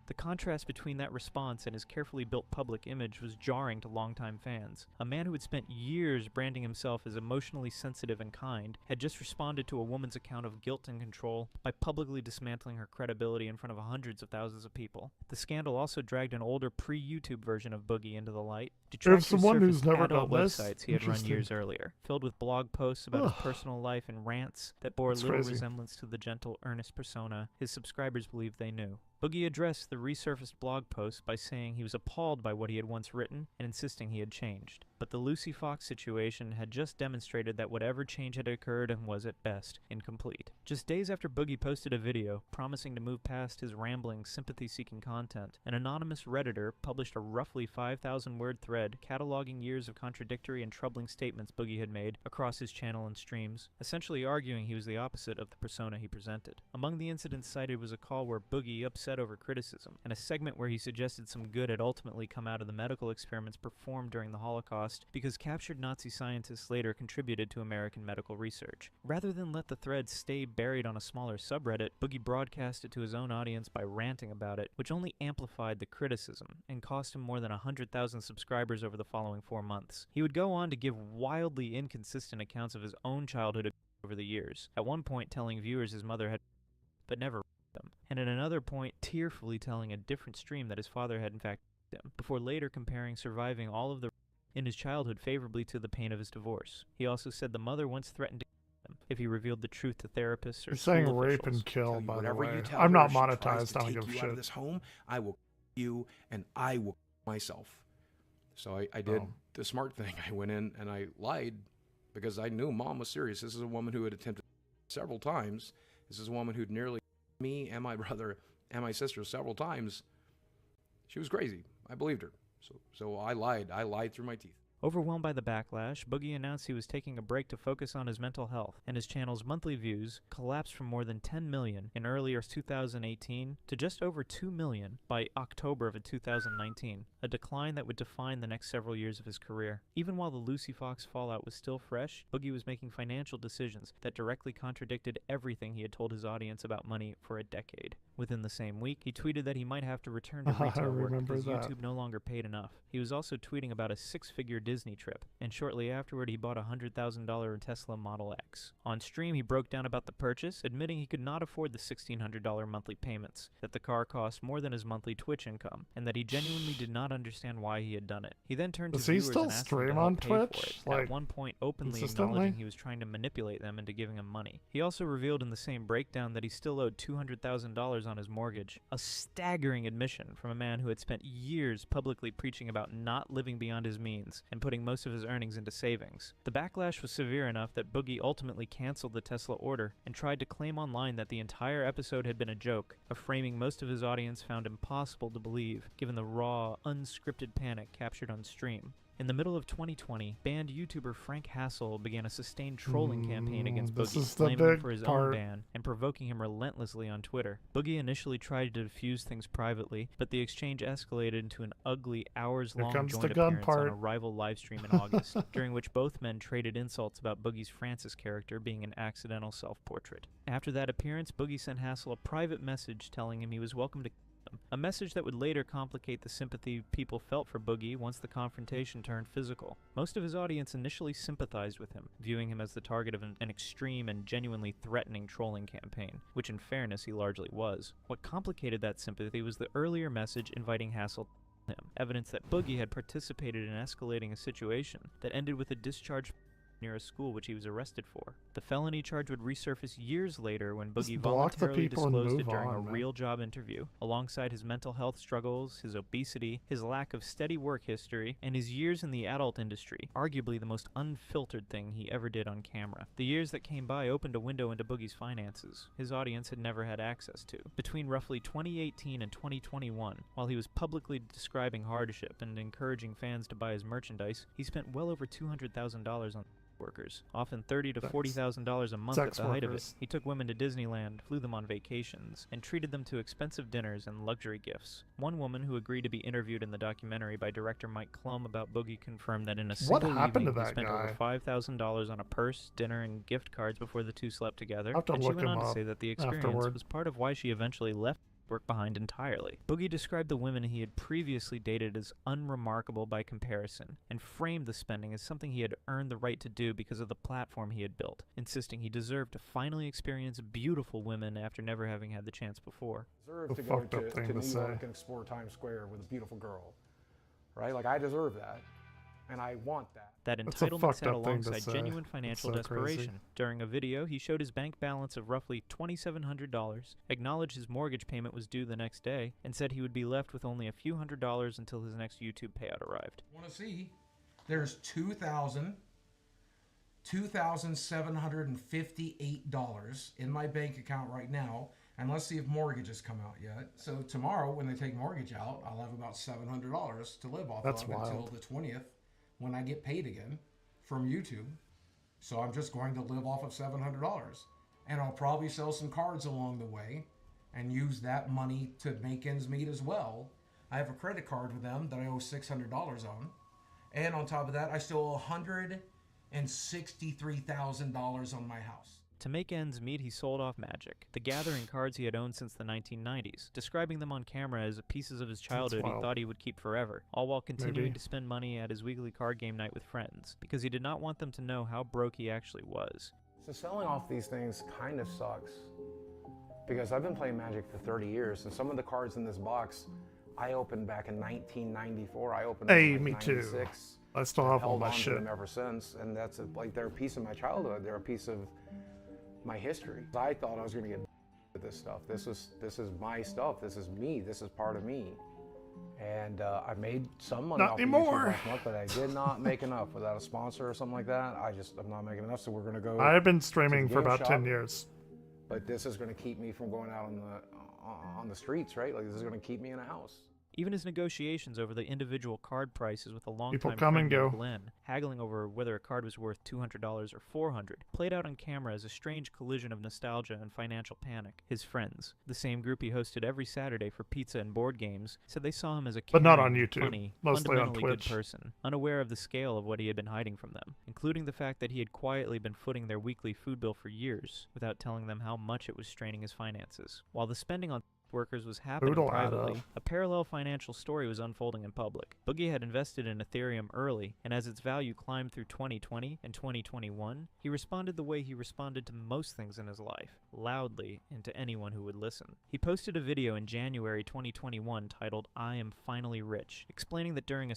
The contrast between that response and his carefully built public image was jarring to longtime fans. A man who had spent years branding himself as emotionally sensitive and kind had just responded to a woman's account of guilt and control by publicly dismantling her credibility in front of hundreds of thousands of people. The scandal also dragged an older pre-YouTube version of Boogie into the light. Detractors someone who's surfaced never adult done this, websites he had run interesting. years earlier, filled with blog posts about his personal life and rants that bore That's little crazy. resemblance to the gentle, earnest persona his subscribers believed they knew. Boogie addressed the resurfaced blog post by saying he was appalled by what he had once written and insisting he had changed. But the Lucy Fox situation had just demonstrated that whatever change had occurred was at best incomplete. Just days after Boogie posted a video promising to move past his rambling, sympathy-seeking content, an anonymous Redditor published a roughly 5,000-word thread cataloging years of contradictory and troubling statements Boogie had made across his channel and streams, essentially arguing he was the opposite of the persona he presented. Among the incidents cited was a call where Boogie upset over criticism, and a segment where he suggested some good had ultimately come out of the medical experiments performed during the Holocaust because captured Nazi scientists later contributed to American medical research. Rather than let the thread stay buried on a smaller subreddit, Boogie broadcast it to his own audience by ranting about it, which only amplified the criticism and cost him more than 100,000 subscribers over the following 4 months. He would go on to give wildly inconsistent accounts of his own childhood over the years, at one point telling viewers his mother had but never them, and at another point tearfully telling a different stream that his father had in fact him, before later comparing surviving all of the in his childhood favorably to the pain of his divorce. He also said the mother once threatened to kill him if he revealed the truth to therapists or You're school saying rape officials. and kill, by the Whatever way. you tell I'm her, not if she tries monetized. to I don't take give a you out of shit. this home, I will you and I will myself. So I did the smart thing. I went in and I lied because I knew Mom was serious. This is a woman who had attempted several times. This is a woman who'd nearly me and my brother and my sister several times. She was crazy. I believed her. So I lied. I lied through my teeth. Overwhelmed by the backlash, Boogie announced he was taking a break to focus on his mental health, and his channel's monthly views collapsed from more than 10 million in earlier 2018 to just over 2 million by October of 2019, a decline that would define the next several years of his career. Even while the Lucy Fox fallout was still fresh, Boogie was making financial decisions that directly contradicted everything he had told his audience about money for a decade. Within the same week, he tweeted that he might have to return to I retail work remember because that. YouTube no longer paid enough. He was also tweeting about a 6-figure Disney trip, and shortly afterward he bought a $100,000 Tesla Model X. On stream, he broke down about the purchase, admitting he could not afford the $1,600 monthly payments, that the car cost more than his monthly Twitch income, and that he genuinely did not understand why he had done it. He then turned Does to he viewers still and asked them to stream help on pay for Twitch, it, like, at one point openly consistently? acknowledging he was trying to manipulate them into giving him money. He also revealed in the same breakdown that he still owed $200,000 on his mortgage, a staggering admission from a man who had spent years publicly preaching about not living beyond his means and putting most of his earnings into savings. The backlash was severe enough that Boogie ultimately canceled the Tesla order and tried to claim online that the entire episode had been a joke, a framing most of his audience found impossible to believe given the raw, unscripted panic captured on stream. In the middle of 2020, banned YouTuber Frank Hassel began a sustained trolling campaign against this Boogie, is the blaming him big for his part. own ban and provoking him relentlessly on Twitter. Boogie initially tried to defuse things privately, but the exchange escalated into an ugly, hours-long comes joint the gun appearance part. on a rival livestream in August, during which both men traded insults about Boogie's Francis character being an accidental self-portrait. After that appearance, Boogie sent Hassel a private message telling him he was welcome to a message that would later complicate the sympathy people felt for Boogie once the confrontation turned physical. Most of his audience initially sympathized with him, viewing him as the target of an extreme and genuinely threatening trolling campaign, which in fairness he largely was. What complicated that sympathy was the earlier message inviting Hassel to him, evidence that Boogie had participated in escalating a situation that ended with a discharge near a school which he was arrested for. The felony charge would resurface years later when Just Boogie block the voluntarily people and disclosed it move during a on, man. real job interview, alongside his mental health struggles, his obesity, his lack of steady work history, and his years in the adult industry, arguably the most unfiltered thing he ever did on camera. The years that came by opened a window into Boogie's finances his audience had never had access to. Between roughly 2018 and 2021, while he was publicly describing hardship and encouraging fans to buy his merchandise, he spent well over $200,000 on workers, often $30,000 to $40,000 a month at the height of it. He took women to Disneyland, flew them on vacations, and treated them to expensive dinners and luxury gifts. One woman who agreed to be interviewed in the documentary by director Mike Klum about Boogie confirmed that in a single evening he spent over $5,000 on a purse, dinner, and gift cards before the two slept together, and she went on to say that the experience was part of why she eventually left work behind entirely. Boogie described the women he had previously dated as unremarkable by comparison, and framed the spending as something he had earned the right to do because of the platform he had built, insisting he deserved to finally experience beautiful women after never having had the chance before. Deserve to go to New York and explore Times Square with a beautiful girl, right? Like, I deserve that, and I want that. That entitlement sat alongside genuine financial desperation. During a video, he showed his bank balance of roughly $2,700, acknowledged his mortgage payment was due the next day, and said he would be left with only a few $100s until his next YouTube payout arrived. Want to see? There's $2,758 in my bank account right now, and let's see if mortgages come out yet. So tomorrow, when they take mortgage out, I'll have about $700 to live off of until the 20th. When I get paid again from YouTube. So I'm just going to live off of $700. And I'll probably sell some cards along the way and use that money to make ends meet as well. I have a credit card with them that I owe $600 on. And on top of that, I still owe $163,000 on my house. To make ends meet, he sold off Magic, the gathering cards he had owned since the 1990s, describing them on camera as pieces of his childhood he thought he would keep forever, all while continuing to spend money at his weekly card game night with friends, because he did not want them to know how broke he actually was. So selling off these things kind of sucks, because I've been playing Magic for 30 years, and some of the cards in this box I opened back in 1994. I opened them in 96. I still have all my shit. shit. Them ever since, and that's like they're a piece of my childhood. They're a piece of my history. I thought I was going to get with this stuff. This is my stuff. This is me. This is part of me. And I made some money off of YouTube last month, but I did not make enough without a sponsor or something like that. I'm not making enough. So we're going to go. I've been streaming for about 10 years. But this is going to keep me from going out on the streets, right? Like, this is going to keep me in a house. Even his negotiations over the individual card prices with a longtime People come and go. Glenn, haggling over whether a card was worth $200 or $400, played out on camera as a strange collision of nostalgia and financial panic. His friends, the same group he hosted every Saturday for pizza and board games, said they saw him as a caring, but not on YouTube, funny, mostly on fundamentally Twitch. good person, unaware of the scale of what he had been hiding from them, including the fact that he had quietly been footing their weekly food bill for years, without telling them how much it was straining his finances. While the spending on workers was happening privately, a parallel financial story was unfolding in public. Boogie had invested in Ethereum early, and as its value climbed through 2020 and 2021, he responded the way he responded to most things in his life, loudly, and to anyone who would listen. He posted a video in January 2021 titled, "I Am Finally Rich," explaining that during a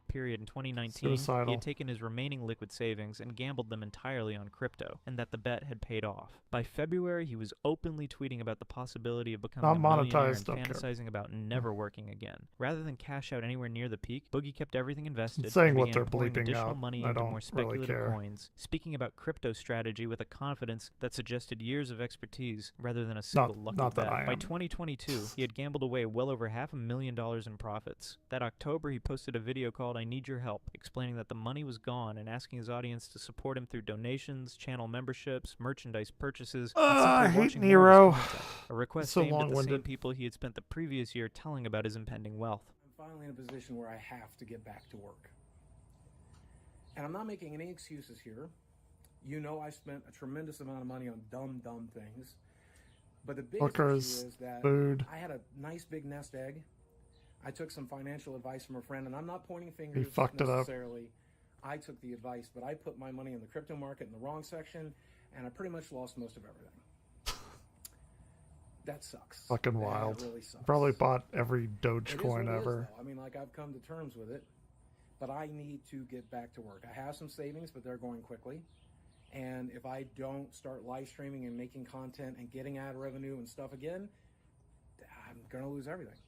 period in 2019, he had taken his remaining liquid savings and gambled them entirely on crypto, and that the bet had paid off. By February, he was openly tweeting about the possibility of becoming a millionaire and fantasizing about never working again. Rather than cash out anywhere near the peak, Boogie kept everything invested, saying and what began they're pouring bleeping additional out. money I into don't more really speculative care. coins, speaking about crypto strategy with a confidence that suggested years of expertise rather than a single lucky not that bet. I By am. 2022, he had gambled away well over $500,000 in profits. That October, he posted a video called "I Need Your Help," explaining that the money was gone and asking his audience to support him through donations, channel memberships, merchandise purchases, and I simply hate watching more Nero. of his content, a request So aimed at the same long-winded. people he had spent the previous year telling about his impending wealth. I'm finally in a position where I have to get back to work. And I'm not making any excuses here. You know, I spent a tremendous amount of money on dumb things. But the biggest Hookers, issue is that food. I had a nice big nest egg. I took some financial advice from a friend, and I'm not pointing fingers He fucked it up. necessarily. I took the advice, but I put my money in the crypto market in the wrong section, and I pretty much lost most of everything. That sucks. Fucking That wild. really sucks. Probably bought every It is Dogecoin what it is, ever. though. I mean, like, I've come to terms with it. but I need to get back to work. I have some savings, but they're going quickly. And if I don't start live streaming and making content and getting ad revenue and stuff again, I'm going to lose everything.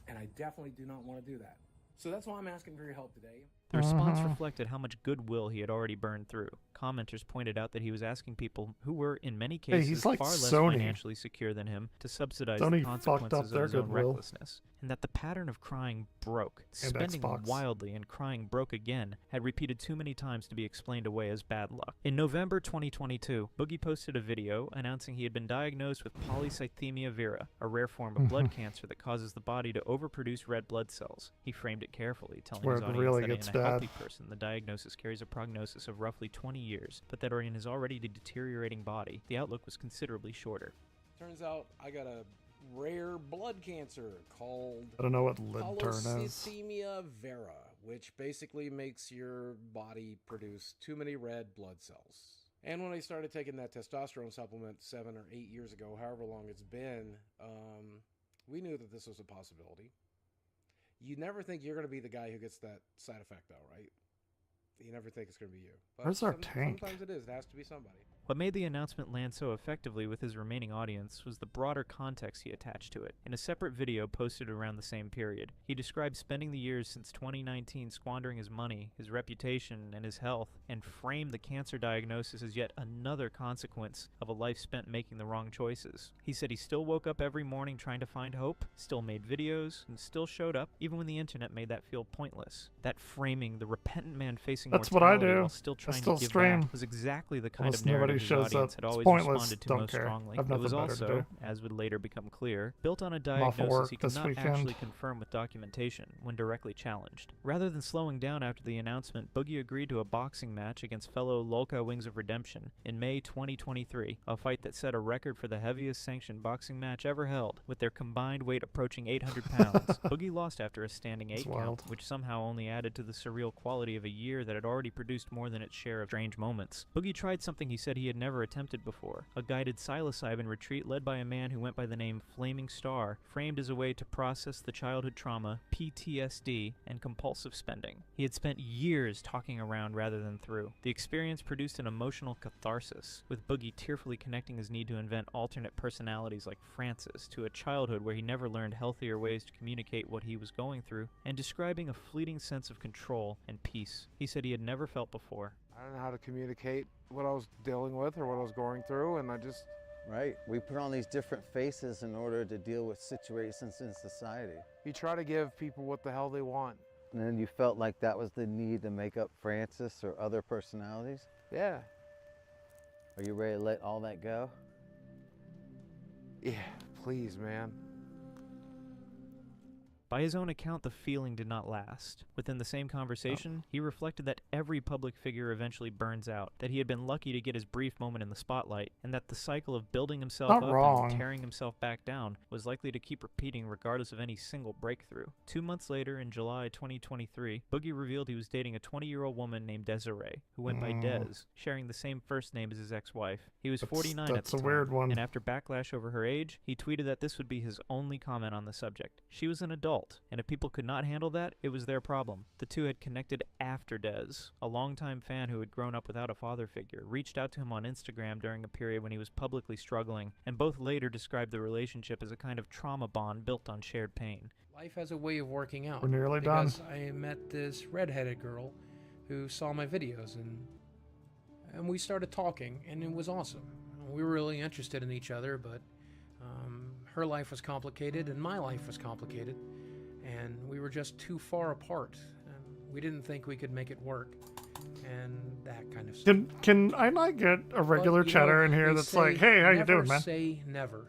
And I definitely do not want to do that. So that's why I'm asking for your help today. The response reflected how much goodwill he had already burned through. Commenters pointed out that he was asking people who were, in many cases, he's like far less Sony. financially secure than him to subsidize Sony the fucked up consequences their of his own goodwill. recklessness, and that the pattern of crying broke, And spending Xbox. wildly and crying broke again, had repeated too many times to be explained away as bad luck. In November 2022, Boogie posted a video announcing he had been diagnosed with polycythemia vera, a rare form of blood cancer that causes the body to overproduce red blood cells. He framed it carefully, telling where his it audience really that gets in a healthy bad. person, the diagnosis carries a prognosis of roughly 20 years, but that in his already deteriorating body, the outlook was considerably shorter. Turns out I got a rare blood cancer called I don't know what lid turn is. polycythemia vera, which basically makes your body produce too many red blood cells. And when I started taking that testosterone supplement 7 or 8 years ago, however long it's been, we knew that this was a possibility. You never think you're going to be the guy who gets that side effect, though, right? You never think it's going to be you. But Where's our tank? Sometimes it is. It has to be somebody. What made the announcement land so effectively with his remaining audience was the broader context he attached to it. In a separate video posted around the same period, he described spending the years since 2019 squandering his money, his reputation, and his health, and framed the cancer diagnosis as yet another consequence of a life spent making the wrong choices. He said he still woke up every morning trying to find hope, still made videos, and still showed up, even when the internet made that feel pointless. That framing the repentant man facing That's what I mortality do. while still I trying still to give stream. back was exactly the kind Unless of narrative nobody his shows audience up. had It's always pointless. responded to Don't most care. strongly. I've It nothing was better to also, do. as would later become clear, built on a I'm off of diagnosis work he could this not weekend. actually confirm with documentation when directly challenged. Rather than slowing down after the announcement, Boogie agreed to a boxing match against fellow Lolka Wings of Redemption in May 2023, a fight that set a record for the heaviest sanctioned boxing match ever held, with their combined weight approaching 800 pounds. Boogie lost after a standing 8 count, which somehow only added to the surreal quality of a year that had already produced more than its share of strange moments. Boogie tried something he said he had never attempted before, a guided psilocybin retreat led by a man who went by the name Flaming Star, framed as a way to process the childhood trauma, PTSD, and compulsive spending. He had spent years talking around rather than through. The experience produced an emotional catharsis, with Boogie tearfully connecting his need to invent alternate personalities like Francis to a childhood where he never learned healthier ways to communicate what he was going through, and describing a fleeting sense of control and peace he said he had never felt before. I don't know how to communicate what I was dealing with or what I was going through, and I just... Right, we put on these different faces in order to deal with situations in society. You try to give people what the hell they want. And then you felt like that was the need to make up Francis or other personalities? Yeah. Are you ready to let all that go? Yeah, please, man. By his own account, the feeling did not last. Within the same conversation, he reflected that every public figure eventually burns out, that he had been lucky to get his brief moment in the spotlight, and that the cycle of building himself Not up wrong. and tearing himself back down was likely to keep repeating regardless of any single breakthrough. 2 months later, in July 2023, Boogie revealed he was dating a 20-year-old woman named Desiree, who went by Des, sharing the same first name as his ex-wife. He was 49 at that's the a time, weird one. and after backlash over her age, he tweeted that this would be his only comment on the subject. She was an adult, and if people could not handle that, it was their problem. The two had connected after Des. A longtime fan who had grown up without a father figure reached out to him on Instagram during a period when he was publicly struggling, and both later described the relationship as a kind of trauma bond built on shared pain. Life has a way of working out. We're nearly done. Because I met this redheaded girl who saw my videos, and we started talking, and it was awesome. We were really interested in each other, but her life was complicated and my life was complicated, and we were just too far apart. We didn't think we could make it work, and that kind of stuff. Can I not get a regular chatter in here that's like, hey, how you doing, man? Never say never.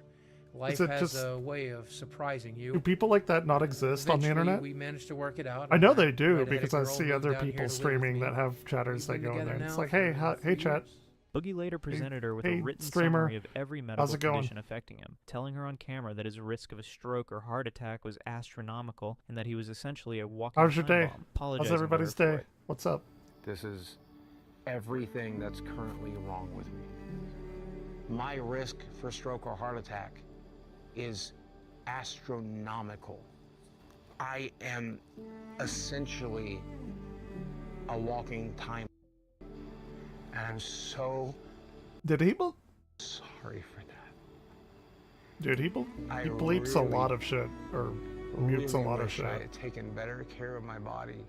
Life it has just- a way of surprising you. Do people like that not exist on the Eventually, internet? we managed to work it out. I know and they that do redheaded because I girl see moved other down here people to live with streaming me. that have chatters that We've go been in there. together It's now like, hey, for hey, chat. Boogie later presented her with hey, a written streamer. summary of every medical How's it going? condition affecting him, telling her on camera that his risk of a stroke or heart attack was astronomical and that he was essentially a walking How's your time day? bomb. Apologizing How's to everybody's her for day? it. What's up? This is everything that's currently wrong with me. My risk for stroke or heart attack is astronomical. I am essentially a walking time. And I'm so Did he? Sorry for that. Dude, he bleeps a lot of shit, or mutes a lot of wish shit. I had taken better care of my body.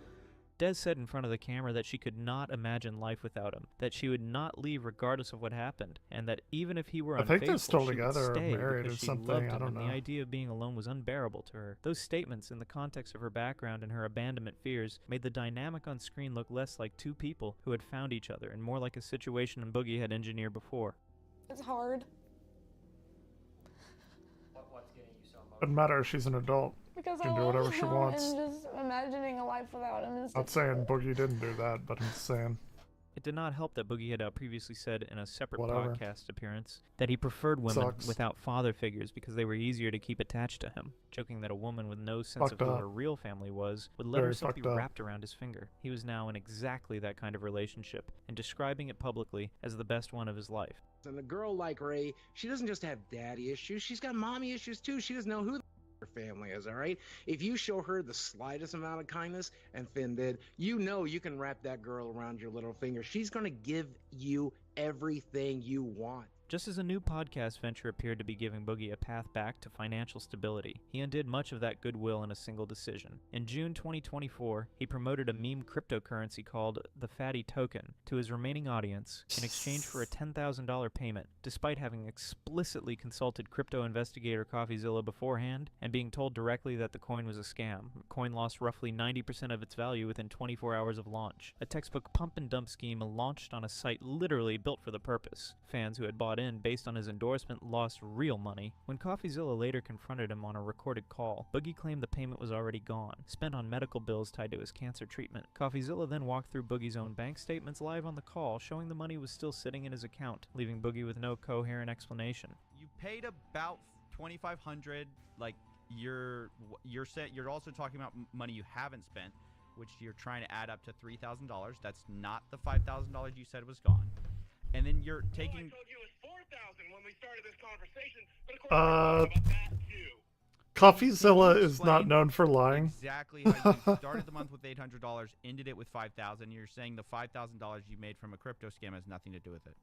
Des said in front of the camera that she could not imagine life without him, that she would not leave regardless of what happened, and that even if he were I unfaithful, think they're still she would together or stay married because or she something, loved I him, don't and know. the idea of being alone was unbearable to her. Those statements, in the context of her background and her abandonment fears, made the dynamic on screen look less like two people who had found each other, and more like a situation Boogie had engineered before. It's hard. What's getting you so emotional? Doesn't matter, she's an adult. Because She can I do love whatever she him, wants. and just imagining a life without him is Not saying Boogie didn't do that, but I'm just saying. It did not help that Boogie had previously said in a separate Whatever. podcast appearance that he preferred women Sucks. without father figures because they were easier to keep attached to him, joking that a woman with no sense Fucked of who up. her real family was would let Very herself be fucked up. wrapped around his finger. He was now in exactly that kind of relationship, and describing it publicly as the best one of his life. And a girl like Ray, she doesn't just have daddy issues, she's got mommy issues too. She doesn't know who her family is, all right? If you show her the slightest amount of kindness, and Finn did, you know you can wrap that girl around your little finger. She's gonna give you everything you want. Just as a new podcast venture appeared to be giving Boogie a path back to financial stability, he undid much of that goodwill in a single decision. In June 2024, he promoted a meme cryptocurrency called the Fatty Token to his remaining audience in exchange for a $10,000 payment, despite having explicitly consulted crypto investigator CoffeeZilla beforehand and being told directly that the coin was a scam. The coin lost roughly 90% of its value within 24 hours of launch. A textbook pump and dump scheme launched on a site literally built for the purpose. Fans who had bought in based on his endorsement lost real money. When CoffeeZilla later confronted him on a recorded call, Boogie claimed the payment was already gone, spent on medical bills tied to his cancer treatment. CoffeeZilla then walked through Boogie's own bank statements live on the call, showing the money was still sitting in his account, leaving Boogie with no coherent explanation. You paid about $2,500. Like you're also talking about money you haven't spent, which you're trying to add up to $3,000. That's not the $5,000 you said was gone. And then you're taking. I told you it was 4,000 when we started this conversation, but of course I forgot about that too. CoffeeZilla is not known for lying. Exactly how you started the month with $800, ended it with $5,000. You're saying the $5,000 you made from a crypto scam has nothing to do with it.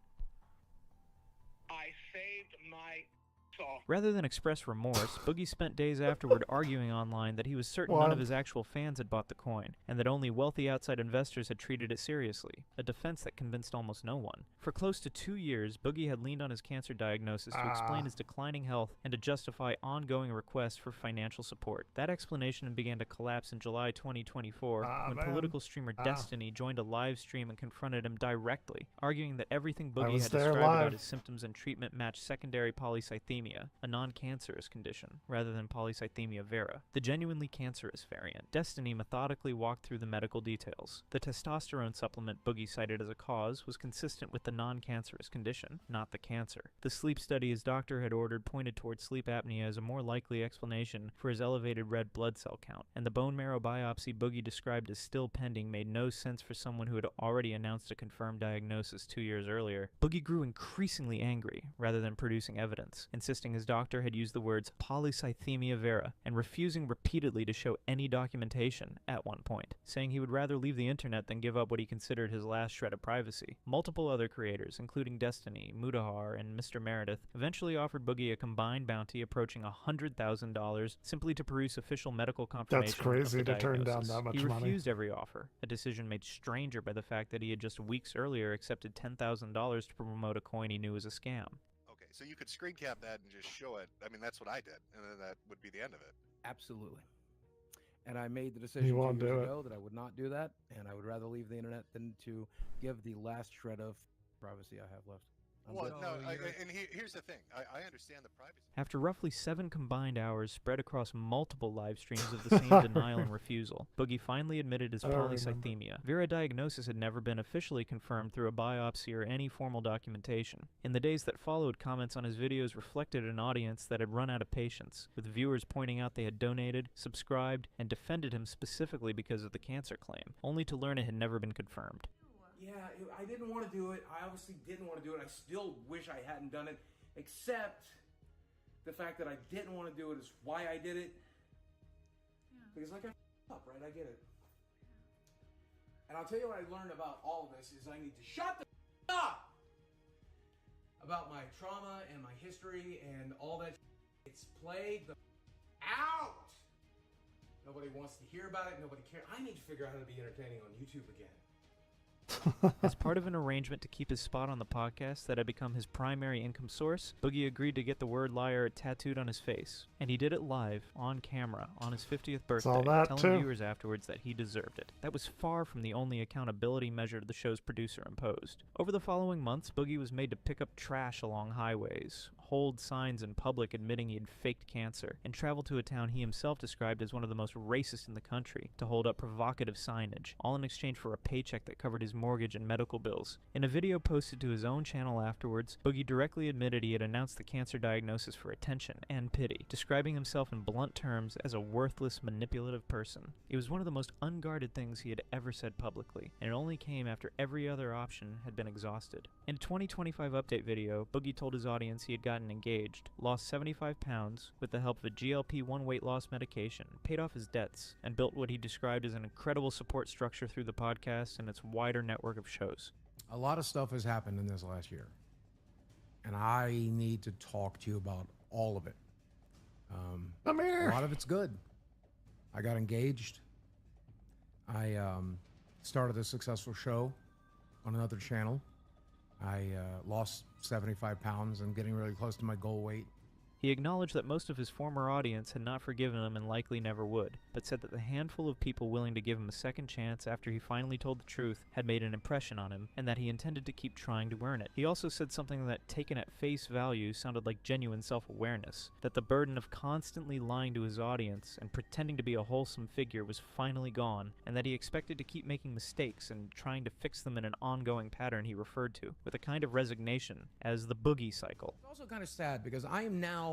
I saved my soul. Rather than express remorse, Boogie spent days afterward arguing online that he was certain none of his actual fans had bought the coin, and that only wealthy outside investors had treated it seriously, a defense that convinced almost no one. For close to 2 years, Boogie had leaned on his cancer diagnosis to explain his declining health and to justify ongoing requests for financial support. That explanation began to collapse in July 2024 when political streamer Destiny joined a live stream and confronted him directly, arguing that everything Boogie had described about his symptoms and treatment matched secondary polycythemia, a non-cancerous condition, rather than polycythemia vera, the genuinely cancerous variant. Destiny methodically walked through the medical details. The testosterone supplement Boogie cited as a cause was consistent with the non-cancerous condition, not the cancer. The sleep study his doctor had ordered pointed towards sleep apnea as a more likely explanation for his elevated red blood cell count, and the bone marrow biopsy Boogie described as still pending made no sense for someone who had already announced a confirmed diagnosis 2 years earlier. Boogie grew increasingly angry, rather than producing evidence, insisting his doctor had used the words polycythemia vera and refusing repeatedly to show any documentation at one point, saying he would rather leave the internet than give up what he considered his last shred of privacy. Multiple other creators, including Destiny, Mudahar, and Mr. Meredith, eventually offered Boogie a combined bounty approaching $100,000 simply to produce official medical confirmation. That's crazy of the to turn down diagnosis. that much He money. refused every offer, a decision made stranger by the fact that he had just weeks earlier accepted $10,000 to promote a coin he knew was a scam. So you could screen cap that and just show it. I mean, that's what I did, and then that would be the end of it. Absolutely. And I made the decision 2 years ago that I would not do that, and I would rather leave the internet than to give the last shred of privacy I have left. Well, no, here's the thing. I understand the privacy. After roughly 7 combined hours spread across multiple live streams of the same denial and refusal, Boogie finally admitted his polycythemia. Vera diagnosis had never been officially confirmed through a biopsy or any formal documentation. In the days that followed, comments on his videos reflected an audience that had run out of patience, with viewers pointing out they had donated, subscribed, and defended him specifically because of the cancer claim, only to learn it had never been confirmed. Yeah, I didn't want to do it. I obviously didn't want to do it. I still wish I hadn't done it, except the fact that I didn't want to do it is why I did it. because like I up, right? I get it. And I'll tell you what I learned about all of this is I need to shut the up about my trauma and my history and all that. It's played the out. Nobody wants to hear about it. Nobody cares. I need to figure out how to be entertaining on YouTube again. As part of an arrangement to keep his spot on the podcast that had become his primary income source, Boogie agreed to get the word liar tattooed on his face. And he did it live, on camera, on his 50th birthday, all that, telling too. viewers afterwards that he deserved it. That was far from the only accountability measure the show's producer imposed. Over the following months, Boogie was made to pick up trash along highways, hold signs in public admitting he had faked cancer, and travel to a town he himself described as one of the most racist in the country to hold up provocative signage, all in exchange for a paycheck that covered his mortgage and medical bills. In a video posted to his own channel afterwards, Boogie directly admitted he had announced the cancer diagnosis for attention and pity, describing himself in blunt terms as a worthless, manipulative person. It was one of the most unguarded things he had ever said publicly, and it only came after every other option had been exhausted. In a 2025 update video, Boogie told his audience he had gotten engaged, lost 75 pounds with the help of a GLP-1 weight loss medication, paid off his debts, and built what he described as an incredible support structure through the podcast and its wider network of shows. A lot of stuff has happened in this last year, and I need to talk to you about all of it. Come here. A lot of it's good. I got engaged. I started a successful show on another channel. I lost 75 pounds and getting really close to my goal weight. He acknowledged that most of his former audience had not forgiven him and likely never would, but said that the handful of people willing to give him a second chance after he finally told the truth had made an impression on him, and that he intended to keep trying to earn it. He also said something that, taken at face value, sounded like genuine self-awareness, that the burden of constantly lying to his audience and pretending to be a wholesome figure was finally gone, and that he expected to keep making mistakes and trying to fix them in an ongoing pattern he referred to, with a kind of resignation, as the Boogie cycle. It's also kind of sad because I am now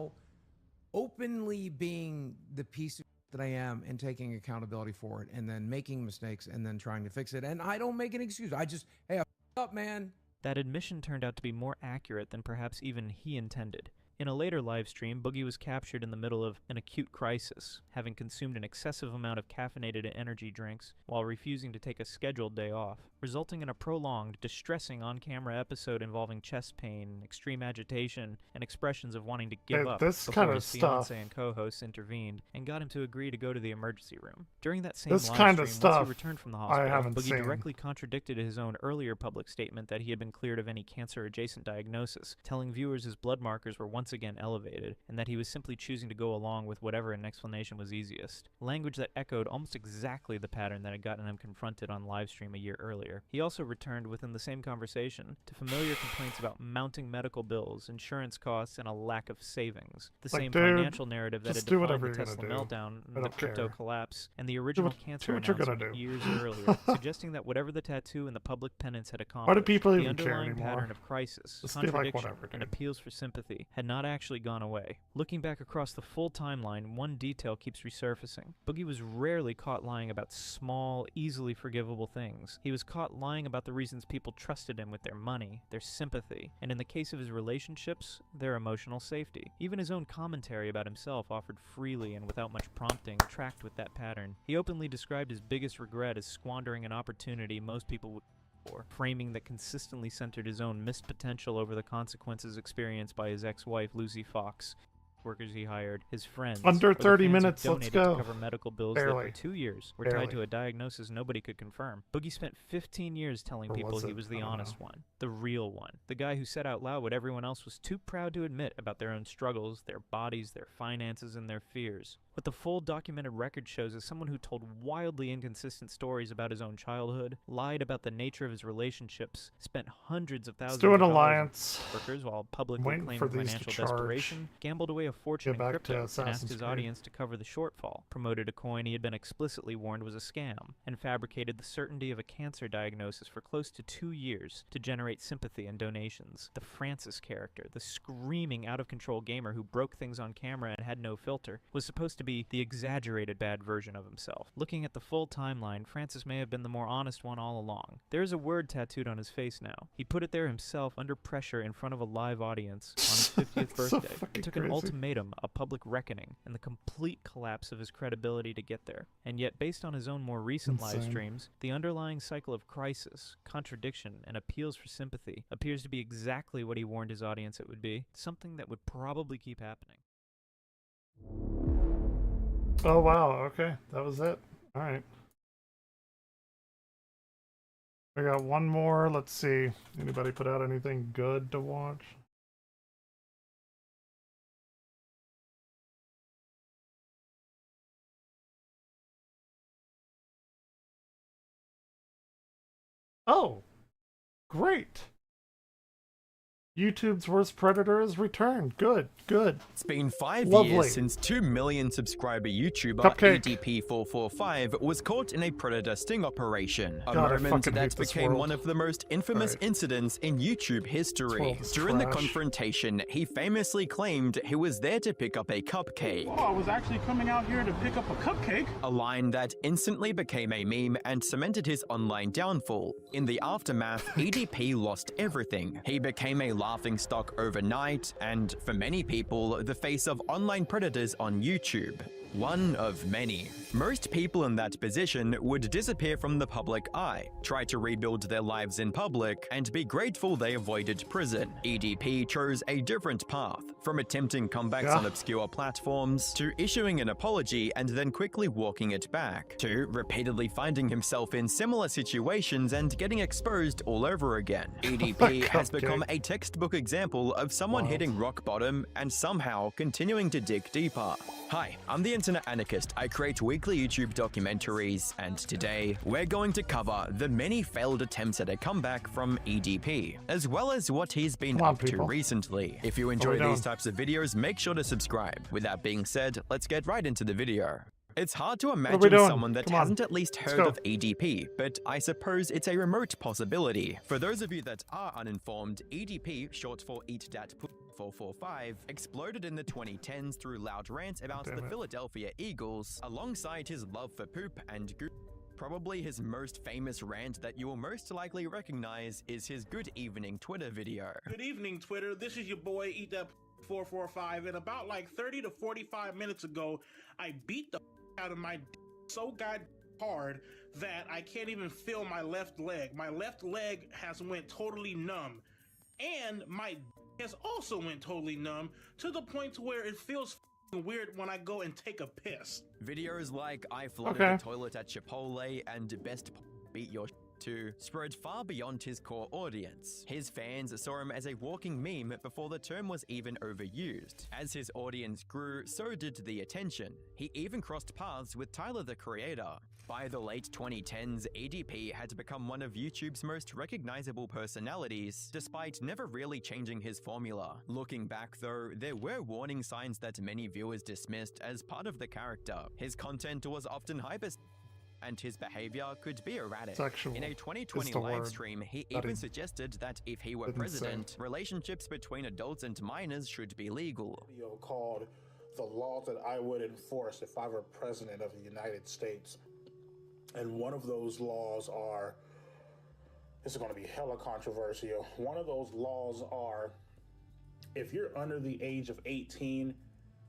openly being the piece of that I am and taking accountability for it and then making mistakes and then trying to fix it. And I don't make an excuse. I just, hey, I f***ed up, man. That admission turned out to be more accurate than perhaps even he intended. In a later live stream, Boogie was captured in the middle of an acute crisis, having consumed an excessive amount of caffeinated energy drinks while refusing to take a scheduled day off, resulting in a prolonged, distressing on-camera episode involving chest pain, extreme agitation, and expressions of wanting to give up this before kind of his stuff. fiancé and co-hosts intervened and got him to agree to go to the emergency room. During that same This live kind of stream, stuff once he returned from the I hospital, haven't Boogie seen. directly contradicted his own earlier public statement that he had been cleared of any cancer-adjacent diagnosis, telling viewers his blood markers were once again elevated, and that he was simply choosing to go along with whatever an explanation was easiest. Language that echoed almost exactly the pattern that had gotten him confronted on livestream a year earlier. He also returned within the same conversation to familiar complaints about mounting medical bills, insurance costs, and a lack of savings. The Like, same dude, financial narrative that just had do defined whatever the you're Tesla gonna do. meltdown, I the don't crypto care. collapse, and the original cancer what you're gonna announcement do. years earlier, suggesting that whatever the tattoo and the public penance had accomplished, Why do people the even care underlying anymore? pattern of crisis, Just be like, contradiction, whatever, and dude. appeals for sympathy had not actually gone away. Looking back across the full timeline, one detail keeps resurfacing. Boogie was rarely caught lying about small, easily forgivable things. He was caught lying about the reasons people trusted him with their money, their sympathy, and in the case of his relationships, their emotional safety. Even his own commentary about himself, offered freely and without much prompting, tracked with that pattern. He openly described his biggest regret as squandering an opportunity most people would for, framing that consistently centered his own missed potential over the consequences experienced by his ex-wife Lucy Fox, workers he hired, his friends, Under or the 30 fans who minutes, let's donated go. to cover medical bills that Barely. for 2 years were Barely. tied to a diagnosis nobody could confirm. Boogie spent 15 years telling Or people was he it? was I the don't honest know. one, the real one, the guy who said out loud what everyone else was too proud to admit about their own struggles, their bodies, their finances, and their fears. What the full documented record shows is someone who told wildly inconsistent stories about his own childhood, lied about the nature of his relationships, spent hundreds of thousands do of an dollars alliance. on workers while publicly Waiting claiming for these to financial charge. desperation, gambled away a fortune Get in back to crypto, and asked Assassin's his Creed. audience to cover the shortfall, promoted a coin he had been explicitly warned was a scam, and fabricated the certainty of a cancer diagnosis for close to 2 years to generate sympathy and donations. The Francis character, the screaming out-of-control gamer who broke things on camera and had no filter, was supposed to to be the exaggerated bad version of himself. Looking at the full timeline, Francis may have been the more honest one all along. There's a word tattooed on his face now. He put it there himself under pressure in front of a live audience on his 50th So birthday. fucking It took crazy. an ultimatum, a public reckoning, and the complete collapse of his credibility to get there. And yet, based on his own more recent live Insane. streams, the underlying cycle of crisis, contradiction, and appeals for sympathy appears to be exactly what he warned his audience it would be, something that would probably keep happening. Oh wow, okay, that was it. Alright. I got one more, let's see. Anybody put out anything good to watch? Oh! Great! YouTube's worst predator has returned. Good, good. It's been 5 Lovely. years since 2 million subscriber YouTuber Cupcake. EDP445 was caught in a predator sting operation. A God, I moment fucking hate that this became world. one of the most infamous Alright. incidents in YouTube history. world is During the trash. confrontation, he famously claimed he was there to pick up a cupcake. Oh, I was actually coming out here to pick up a cupcake. A line that instantly became a meme and cemented his online downfall. In the aftermath, EDP lost everything. He became a laughingstock overnight, and for many people, the face of online predators on YouTube. One of many. Most people in that position would disappear from the public eye, try to rebuild their lives in public, and be grateful they avoided prison. EDP chose a different path, from attempting comebacks on obscure platforms, to issuing an apology and then quickly walking it back, to repeatedly finding himself in similar situations and getting exposed all over again. EDP has become a textbook example of someone hitting rock bottom and somehow continuing to dig deeper. Hi, I'm the Internet Anarchist. I create weekly YouTube documentaries, and today we're going to cover the many failed attempts at a comeback from EDP, as well as what he's been Come on, up to people. recently. If you What are enjoy we these doing? types of videos, make sure to subscribe. With that being said, let's get right into the video. It's hard to we imagine doing? someone that Come on. hasn't at least Let's heard go. of EDP, but I suppose it's a remote possibility. For those of you that are uninformed, EDP, short for Eat Dat Poop 445, exploded in the 2010s through loud rants about Damn the it. Philadelphia Eagles, alongside his love for poop and goop. Probably his most famous rant that you will most likely recognize is his Good Evening Twitter video. Good evening, Twitter. This is your boy Eat That 445, and about like 30 to 45 minutes ago, I beat the out of my so goddamn hard that I can't even feel my left leg. My left leg has went totally numb, and my has also went totally numb to the point to where it feels weird when I go and take a piss. Videos like I flooded Okay. the toilet at Chipotle and best beat your to spread far beyond his core audience. His fans saw him as a walking meme before the term was even overused. As his audience grew, so did the attention. He even crossed paths with Tyler the Creator. By the late 2010s, EDP had become one of YouTube's most recognizable personalities, despite never really changing his formula. Looking back though, there were warning signs that many viewers dismissed as part of the character. His content was often hyper and his behavior could be erratic. Sexual In a is 2020 the live word stream, he that even he suggested that if he were didn't president, say. relationships between adults and minors should be legal. Video called "The Laws That I Would Enforce If I Were President of the United States," and one of those laws are, this is going to be hella controversial. One of those laws are, if you're under the age of 18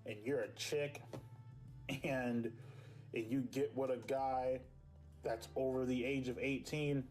and you're a chick and you get with a guy that's over the age of 18,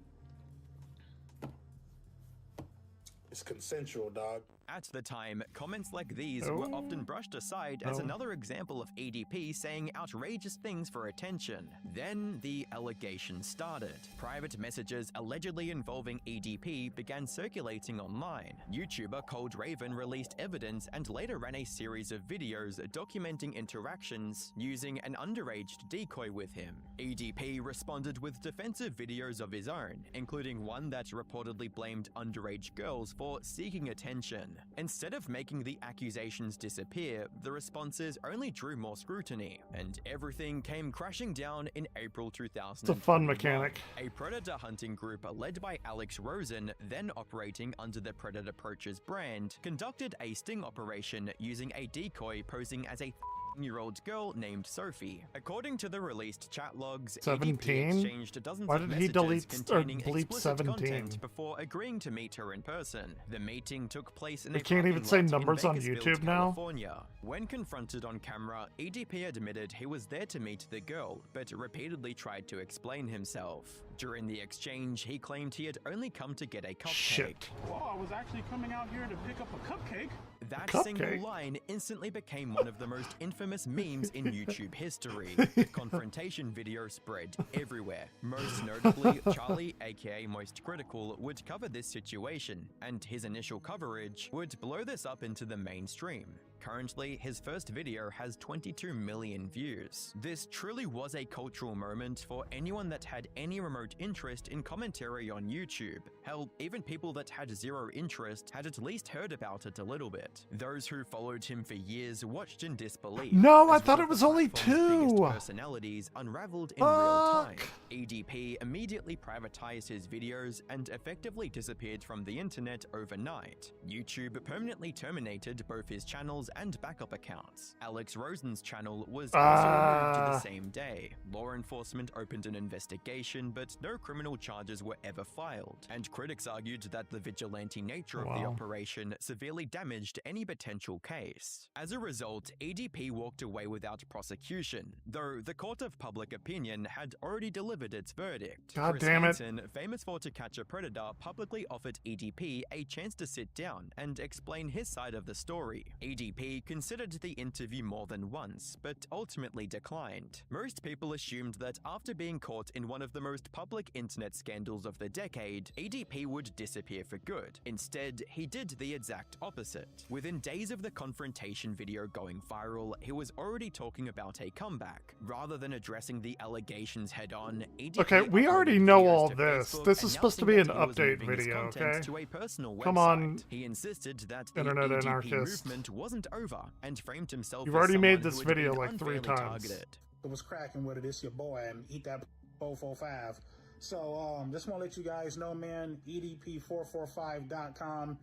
it's consensual, dog. At the time, comments like these were often brushed aside as another example of EDP saying outrageous things for attention. Then the allegations started. Private messages allegedly involving EDP began circulating online. YouTuber Cold Raven released evidence and later ran a series of videos documenting interactions using an underage decoy with him. EDP responded with defensive videos of his own, including one that reportedly blamed underage girls for seeking attention. Instead of making the accusations disappear, the responses only drew more scrutiny, and everything came crashing down in April 2000. It's a fun mechanic. A predator hunting group led by Alex Rosen, then operating under the Predator Approaches brand, conducted a sting operation using a decoy posing as a 17-year-old girl named Sophie. According to the released chat logs, 17? EDP exchanged dozens Why of did he messages delete or containing bleep explicit 17? content before agreeing to meet her in person. The meeting took place in They a can't even parking say lot in numbers on Bakersfield, YouTube now? California. When confronted on camera, EDP admitted he was there to meet the girl, but repeatedly tried to explain himself. During the exchange, he claimed he had only come to get a cupcake. Shit. Well, I was actually coming out here to pick up a cupcake. That Cupcake? single line instantly became one of the most infamous memes in YouTube history. The confrontation video spread everywhere. Most notably, Charlie, aka Most Critical, would cover this situation, and his initial coverage would blow this up into the mainstream. Currently, his first video has 22 million views. This truly was a cultural moment for anyone that had any remote interest in commentary on YouTube. Hell, even people that had zero interest had at least heard about it a little bit. Those who followed him for years watched in disbelief. No, I as thought one it of was the only platform's biggest 2. personalities unraveled in real time. EDP immediately privatized his videos and effectively disappeared from the internet overnight. YouTube permanently terminated both his channels and backup accounts. Alex Rosen's channel was also removed the same day. Law enforcement opened an investigation, but no criminal charges were ever filed, and critics argued that the vigilante nature of the operation severely damaged any potential case. As a result, EDP walked away without prosecution, though the court of public opinion had already delivered its verdict. God Chris damn it. Hansen, famous for To Catch a Predator, publicly offered EDP a chance to sit down and explain his side of the story. EDP considered the interview more than once, but ultimately declined. Most people assumed that after being caught in one of the most public internet scandals of the decade, EDP would disappear for good. Instead, he did the exact opposite. Within days of the confrontation video going viral, he was already talking about a comeback. Rather than addressing the allegations head-on, EDP Okay, we uploaded already know videos all to this. Facebook This is supposed to be an announcing that he was update moving his video, content okay? to a personal Come website. on, He insisted that the Internet EDP anarchist. movement wasn't over and framed himself You've as already made someone this who had video been like 3 unfairly times. targeted. It was cracking with it. It's your boy and eat that 445. So just want to let you guys know, man, EDP445.com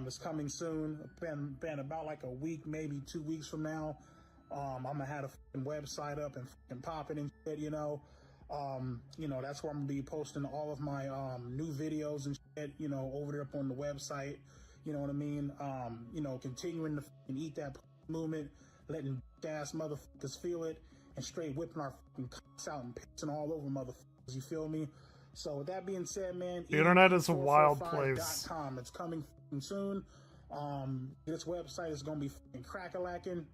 is coming soon. Been about like a week, maybe 2 weeks from now. I'm gonna have a fucking website up and fucking popping and shit, you know. That's where I'm gonna be posting all of my new videos and shit, you know, over there up on the website. You know what I mean? Continuing to fucking eat that movement, letting ass motherfuckers feel it, and straight whipping our fucking cocks out and pissing all over motherfuckers. You feel me? So with that being said, man, The internet is a wild place. EDP445.com. It's coming fucking soon. This website is gonna be fucking crack-a-lacking.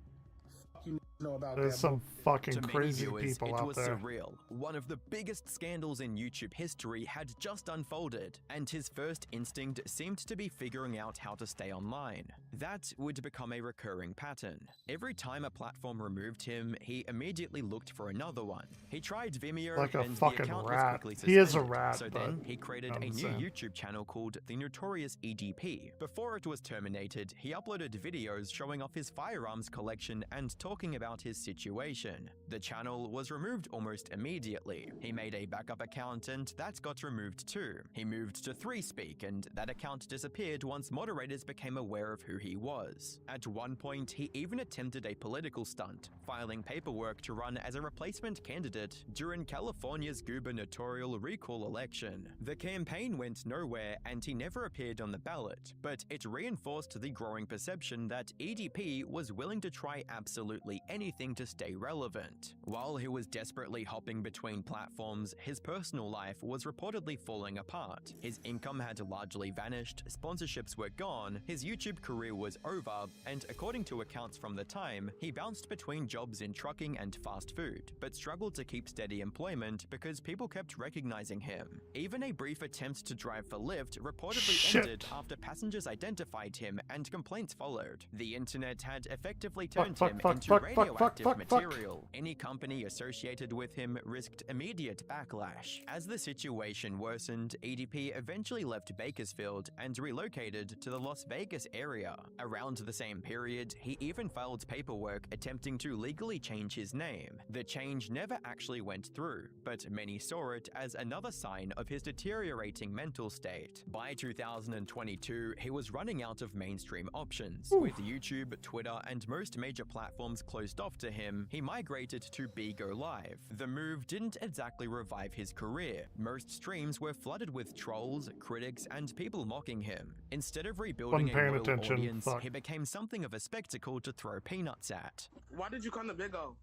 Fuck you know about There's that. some fucking To many crazy viewers, people it out was there. surreal. One of the biggest scandals in YouTube history had just unfolded, and his first instinct seemed to be figuring out how to stay online. That would become a recurring pattern. Every time a platform removed him, he immediately looked for another one. He tried Vimeo, Like a and the fucking account rat. was quickly He is a suspended. rat, So but then he created a new understand. YouTube channel called The Notorious EDP. Before it was terminated, he uploaded videos showing off his firearms collection and talking about his situation. The channel was removed almost immediately. He made a backup account and that got removed too. He moved to 3Speak and that account disappeared once moderators became aware of who he was. At one point, he even attempted a political stunt, filing paperwork to run as a replacement candidate during California's gubernatorial recall election. The campaign went nowhere and he never appeared on the ballot, but it reinforced the growing perception that EDP was willing to try absolutely anything to stay relevant. While he was desperately hopping between platforms, his personal life was reportedly falling apart. His income had largely vanished, sponsorships were gone, his YouTube career was over, and according to accounts from the time, he bounced between jobs in trucking and fast food, but struggled to keep steady employment because people kept recognizing him. Even a brief attempt to drive for Lyft reportedly ended after passengers identified him and complaints followed. The internet had effectively turned him into radioactive material. Any company associated with him risked immediate backlash. As the situation worsened, EDP eventually left Bakersfield and relocated to the Las Vegas area. Around the same period, he even filed paperwork attempting to legally change his name. The change never actually went through, but many saw it as another sign of his deteriorating mental state. By 2022, he was running out of mainstream options, with YouTube, Twitter, and most major platforms closed dropped off to him, he migrated to Bigo Live. The move didn't exactly revive his career. Most streams were flooded with trolls, critics, and people mocking him. Instead of rebuilding a loyal audience, he became something of a spectacle to throw peanuts at. Why did you come to Bigo?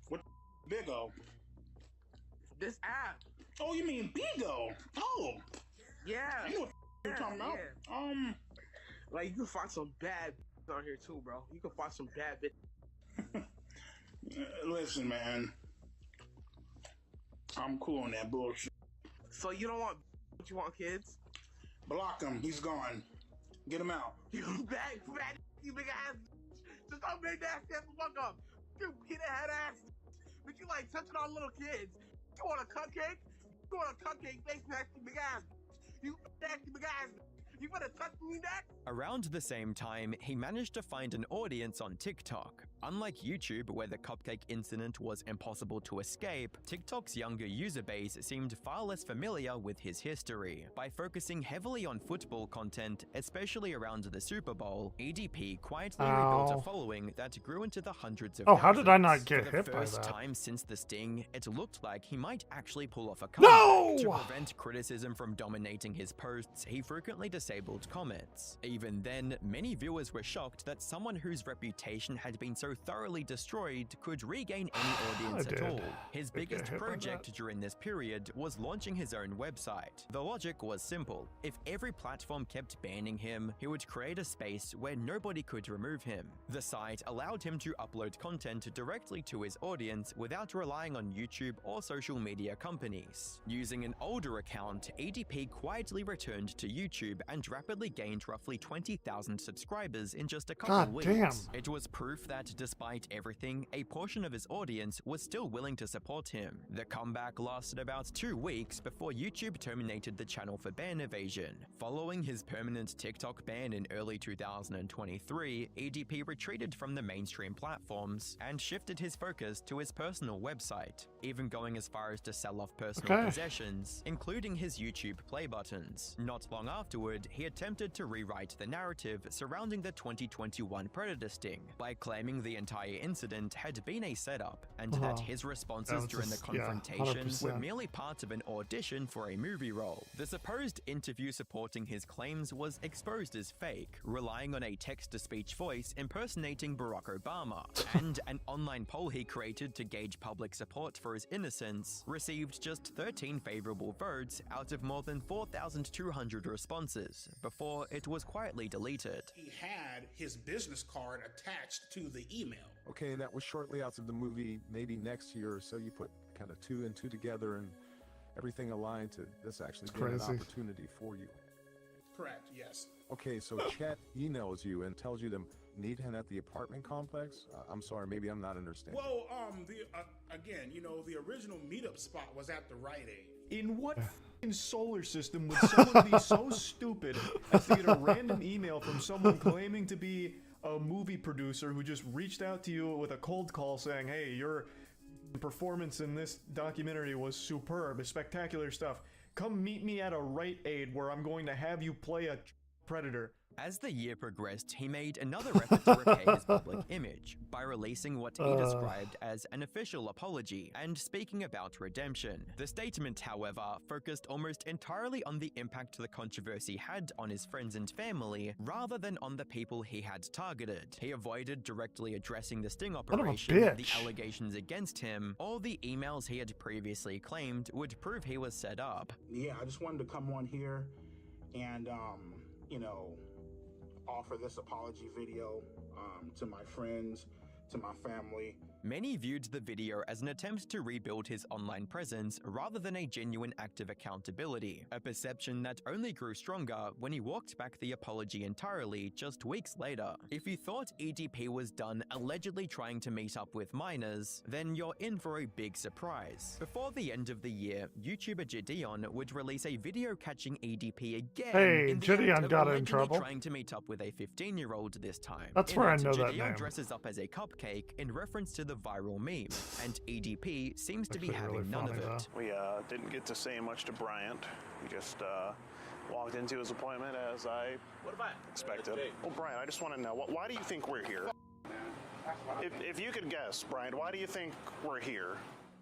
What Bigo? This app. Oh, you mean Bigo? Oh. Yeah. You know what you're talking about? Yeah. Like, you can find some bad on here too, bro. You can find some bad bit. Listen, man. I'm cool on that bullshit. So you don't want you want kids? Block him. He's gone. Get him out. You back, you big ass. Just don't make that shit the fuck up. You peanut head ass. But you like touching on little kids. You want a cupcake? You want a cupcake face nasty big ass. You nasty big ass. You better touch me next? Around the same time, he managed to find an audience on TikTok. Unlike YouTube, where the cupcake incident was impossible to escape, TikTok's younger user base seemed far less familiar with his history. By focusing heavily on football content, especially around the Super Bowl, EDP quietly rebuilt a following that grew into the hundreds of thousands. How did I not get For the hit by first that? time since the sting, it looked like he might actually pull off a comeback. No! To prevent criticism from dominating his posts, he frequently disabled comments. Even then, many viewers were shocked that someone whose reputation had been so thoroughly destroyed could regain any audience at all. His biggest project during this period was launching his own website. The logic was simple. If every platform kept banning him, he would create a space where nobody could remove him. The site allowed him to upload content directly to his audience without relying on YouTube or social media companies. Using an older account, EDP quietly returned to YouTube and rapidly gained roughly 20,000 subscribers in just a couple weeks. Damn. It was proof that despite everything, a portion of his audience was still willing to support him. The comeback lasted about 2 weeks before YouTube terminated the channel for ban evasion. Following his permanent TikTok ban in early 2023, EDP retreated from the mainstream platforms and shifted his focus to his personal website, even going as far as to sell off personal possessions, including his YouTube play buttons. Not long afterward, he attempted to rewrite the narrative surrounding the 2021 Predator sting by claiming the entire incident had been a setup and that his responses during the confrontation were merely part of an audition for a movie role. The supposed interview supporting his claims was exposed as fake, relying on a text-to-speech voice impersonating Barack Obama, and an online poll he created to gauge public support for his innocence received just 13 favorable votes out of more than 4,200 responses before it was quietly deleted. He had his business card attached to the email. Okay, and that was shortly after the movie, maybe next year or so. You put kind of 2 and 2 together and everything aligned to this actually being an opportunity for you. Correct, yes. Okay, so Chet emails you and tells you to meet him at the apartment complex? I'm sorry, maybe I'm not understanding. Well, again, you know, the original meetup spot was at the Rite Aid. In what f***ing solar system would someone be so stupid as to get a random email from someone claiming to be a movie producer who just reached out to you with a cold call saying, hey, your performance in this documentary was superb, spectacular stuff. Come meet me at a Rite Aid where I'm going to have you play a predator. As the year progressed, he made another effort to repay his public image by releasing what he described as an official apology and speaking about redemption. The statement, however, focused almost entirely on the impact the controversy had on his friends and family rather than on the people he had targeted. He avoided directly addressing the sting operation, the allegations against him, or the emails he had previously claimed would prove he was set up. Yeah, I just wanted to come on here and, you know, offer this apology video to my friends, to my family. Many viewed the video as an attempt to rebuild his online presence rather than a genuine act of accountability, a perception that only grew stronger when he walked back the apology entirely just weeks later. If you thought EDP was done allegedly trying to meet up with minors, then you're in for a big surprise. Before the end of the year, YouTuber Gideon would release a video catching EDP again. Hey, in the Gideon act of got in allegedly trouble. Trying to meet up with a 15-year-old this time. That's where I know that Gideon name. dresses up as a cupcake in reference to the viral meme, and EDP seems to be having none of it. We didn't get to say much to Bryant. We just walked into his appointment as I expected. Well, Bryant, I just want to know, why do you think we're here? If you could guess, Brian, why do you think we're here?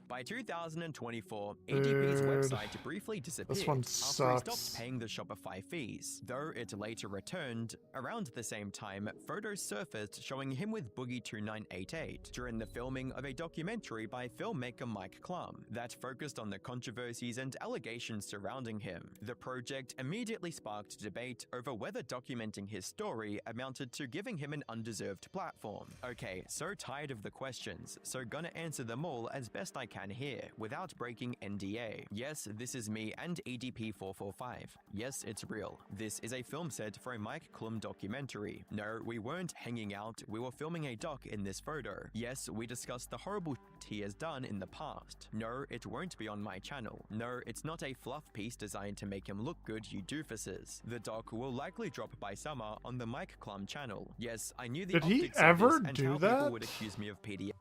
By 2024, ADP's website briefly disappeared one after he sucks. stopped paying the Shopify fees. Though it later returned, around the same time, photos surfaced showing him with Boogie2988 during the filming of a documentary by filmmaker Mike Klum that focused on the controversies and allegations surrounding him. The project immediately sparked debate over whether documenting his story amounted to giving him an undeserved platform. Okay, so tired of the questions, so gonna answer them all as best I can here, without breaking NDA. Yes, this is me and ADP445. Yes, it's real. This is a film set for a Mike Klum documentary. No, we weren't hanging out, we were filming a doc in this photo. Yes, we discussed the horrible shit he has done in the past. No, it won't be on my channel. No, it's not a fluff piece designed to make him look good, you doofuses. The doc will likely drop by summer on the Mike Klum channel. Yes, I knew the Did he optics of ever this and do how that? people would accuse me of PDF.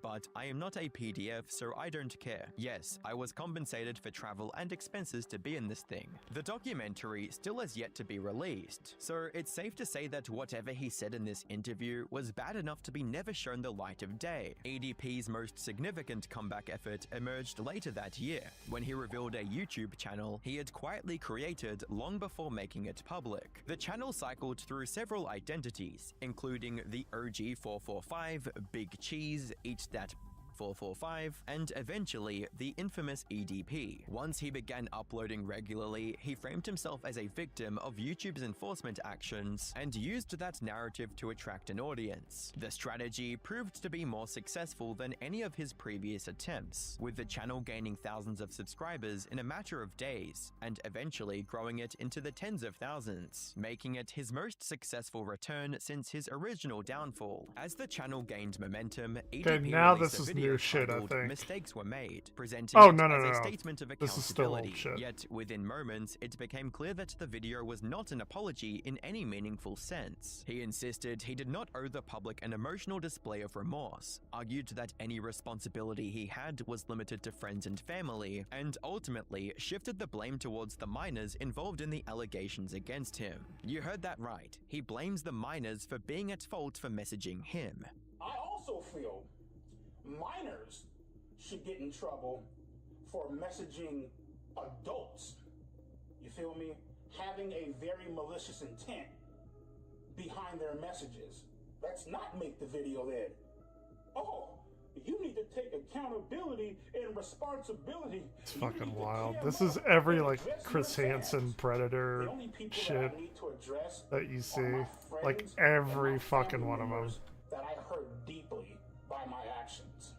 But I am not a PDF, so I don't care. Yes, I was compensated for travel and expenses to be in this thing. The documentary still has yet to be released, so it's safe to say that whatever he said in this interview was bad enough to be never shown the light of day. ADP's most significant comeback effort emerged later that year, when he revealed a YouTube channel he had quietly created long before making it public. The channel cycled through several identities, including the OG445, Big Cheese, Eat That 445, and eventually the infamous EDP. Once he began uploading regularly, he framed himself as a victim of YouTube's enforcement actions and used that narrative to attract an audience. The strategy proved to be more successful than any of his previous attempts, with the channel gaining thousands of subscribers in a matter of days, and eventually growing it into the tens of thousands, making it his most successful return since his original downfall. As the channel gained momentum, ADP now released this a is video new shit, I titled think. Mistakes Were Made, presenting Oh, it no, no, as no, a no. statement of This is still old accountability. shit. Yet, within moments, it became clear that the video was not an apology in any meaningful sense. He insisted he did not owe the public an emotional display of remorse, argued that any responsibility he had was limited to friends and family, and ultimately shifted the blame towards the minors involved in the allegations against him. You heard that right. He blames the minors for being at fault for messaging him. I also feel minors should get in trouble for messaging adults. You feel me? Having a very malicious intent behind their messages. Let's not make the video then. Oh, you need to take accountability and responsibility. It's fucking wild. This is every like Chris Hansen Predator shit that you see. Like every fucking one of them. That I hurt deeply by my actions.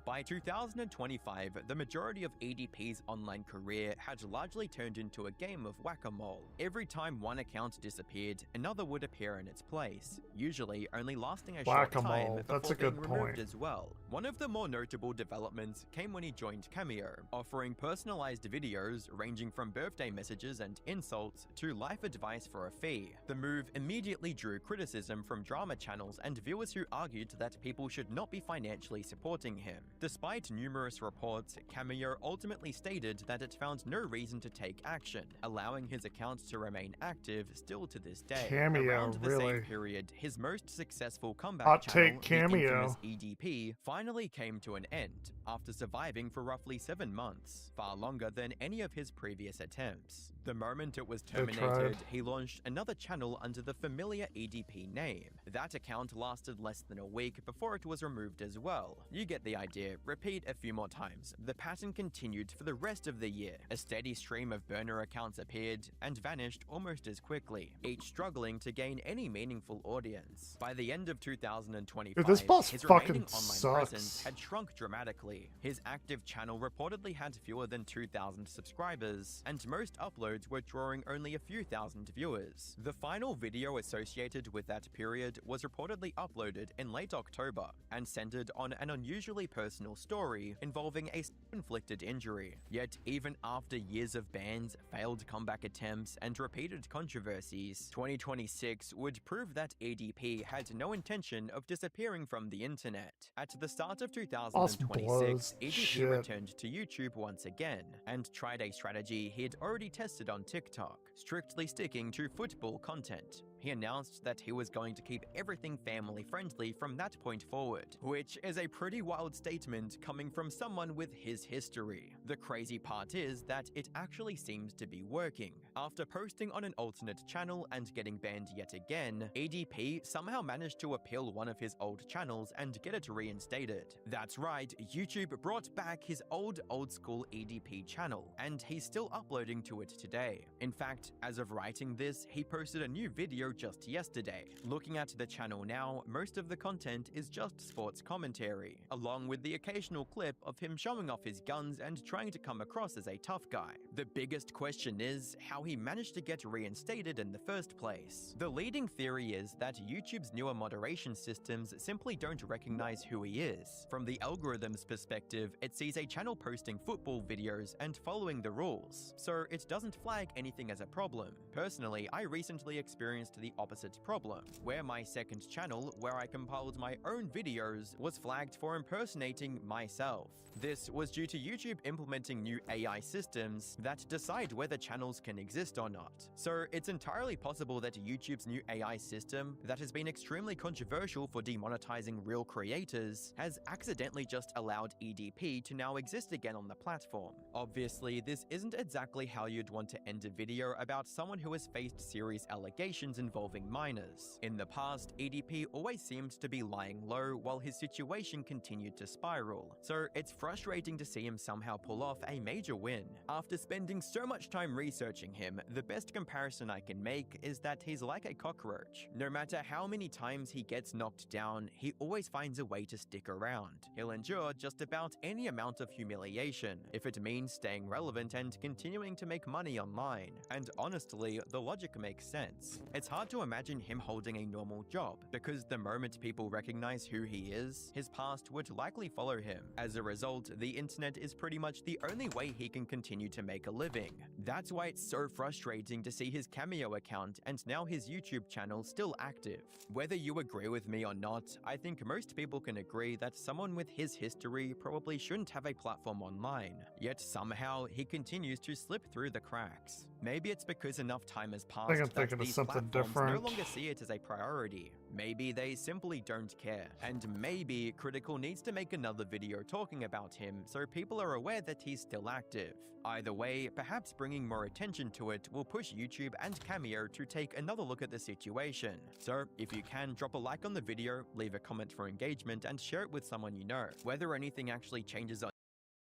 By 2025, the majority of ADP's online career had largely turned into a game of whack-a-mole. Every time one account disappeared, another would appear in its place, usually only lasting a short time Whack-a-mole, before that's a being good removed point. as well. One of the more notable developments came when he joined Cameo, offering personalized videos ranging from birthday messages and insults to life advice for a fee. The move immediately drew criticism from drama channels and viewers who argued that people should not be financially supporting him. Despite numerous reports, Cameo ultimately stated that it found no reason to take action, allowing his account to remain active still to this day. Cameo, Around the really? same period, his most successful comeback Hot channel, take the Cameo. infamous EDP, finally came to an end after surviving for roughly 7 months, far longer than any of his previous attempts. The moment it was They tried. terminated, he launched another channel under the familiar EDP name. That account lasted less than a week before it was removed as well. You get the idea. Repeat a few more times. The pattern continued for the rest of the year. A steady stream of burner accounts appeared and vanished almost as quickly, each struggling to gain any meaningful audience. By the end of 2025, Dude, this boss his fucking remaining online presence sucks. had shrunk dramatically. His active channel reportedly had fewer than 2,000 subscribers, and most uploads were drawing only a few thousand viewers. The final video associated with that period was reportedly uploaded in late October and centered on an unusually personal story involving a self-inflicted injury. Yet even after years of bans, failed comeback attempts, and repeated controversies, 2026 would prove that ADP had no intention of disappearing from the internet. At the start of 2026, blows. ADP Shit. returned to YouTube once again and tried a strategy he'd already tested on TikTok, strictly sticking to football content. He announced that he was going to keep everything family-friendly from that point forward, which is a pretty wild statement coming from someone with his history. The crazy part is that it actually seems to be working. After posting on an alternate channel and getting banned yet again, EDP somehow managed to appeal one of his old channels and get it reinstated. That's right, YouTube brought back his old school EDP channel, and he's still uploading to it today. In fact, as of writing this, he posted a new video just yesterday. Looking at the channel now, most of the content is just sports commentary, along with the occasional clip of him showing off his guns and trying to come across as a tough guy. The biggest question is how he managed to get reinstated in the first place. The leading theory is that YouTube's newer moderation systems simply don't recognize who he is. From the algorithm's perspective, it sees a channel posting football videos and following the rules, so it doesn't flag anything as a problem. Personally, I recently experienced the opposite problem, where my second channel, where I compiled my own videos, was flagged for impersonating myself. This was due to YouTube implementing new AI systems that decide whether channels can exist or not. So it's entirely possible that YouTube's new AI system, that has been extremely controversial for demonetizing real creators, has accidentally just allowed EDP to now exist again on the platform. Obviously, this isn't exactly how you'd want to end a video about someone who has faced serious allegations involving minors. In the past, EDP always seemed to be lying low while his situation continued to spiral, so it's frustrating to see him somehow pull off a major win. After spending so much time researching him, the best comparison I can make is that he's like a cockroach. No matter how many times he gets knocked down, he always finds a way to stick around. He'll endure just about any amount of humiliation, if it means staying relevant and continuing to make money online. And honestly, the logic makes sense. It's hard to imagine him holding a normal job, because the moment people recognize who he is, his past would likely follow him. As a result, the internet is pretty much the only way he can continue to make a living. That's why it's so frustrating to see his Cameo account and now his YouTube channel still active. Whether you agree with me or not, I think most people can agree that someone with his history probably shouldn't have a platform online, yet somehow he continues to slip through the cracks. Maybe it's because enough time has passed I'm that thinking of these something platforms different. no longer see it as a priority. Maybe they simply don't care, and maybe Critical needs to make another video talking about him so people are aware that he's still active. Either way, perhaps bringing more attention to it will push YouTube and Cameo to take another look at the situation. So, if you can, drop a like on the video, leave a comment for engagement, and share it with someone you know. Whether anything actually changes on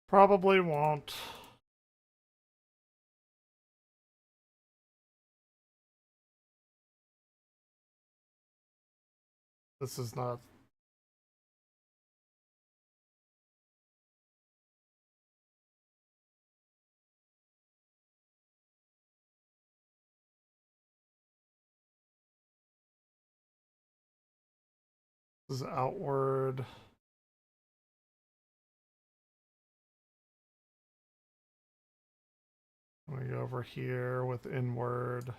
Probably won't. This is not. This is outward. I'm gonna go over here with inward.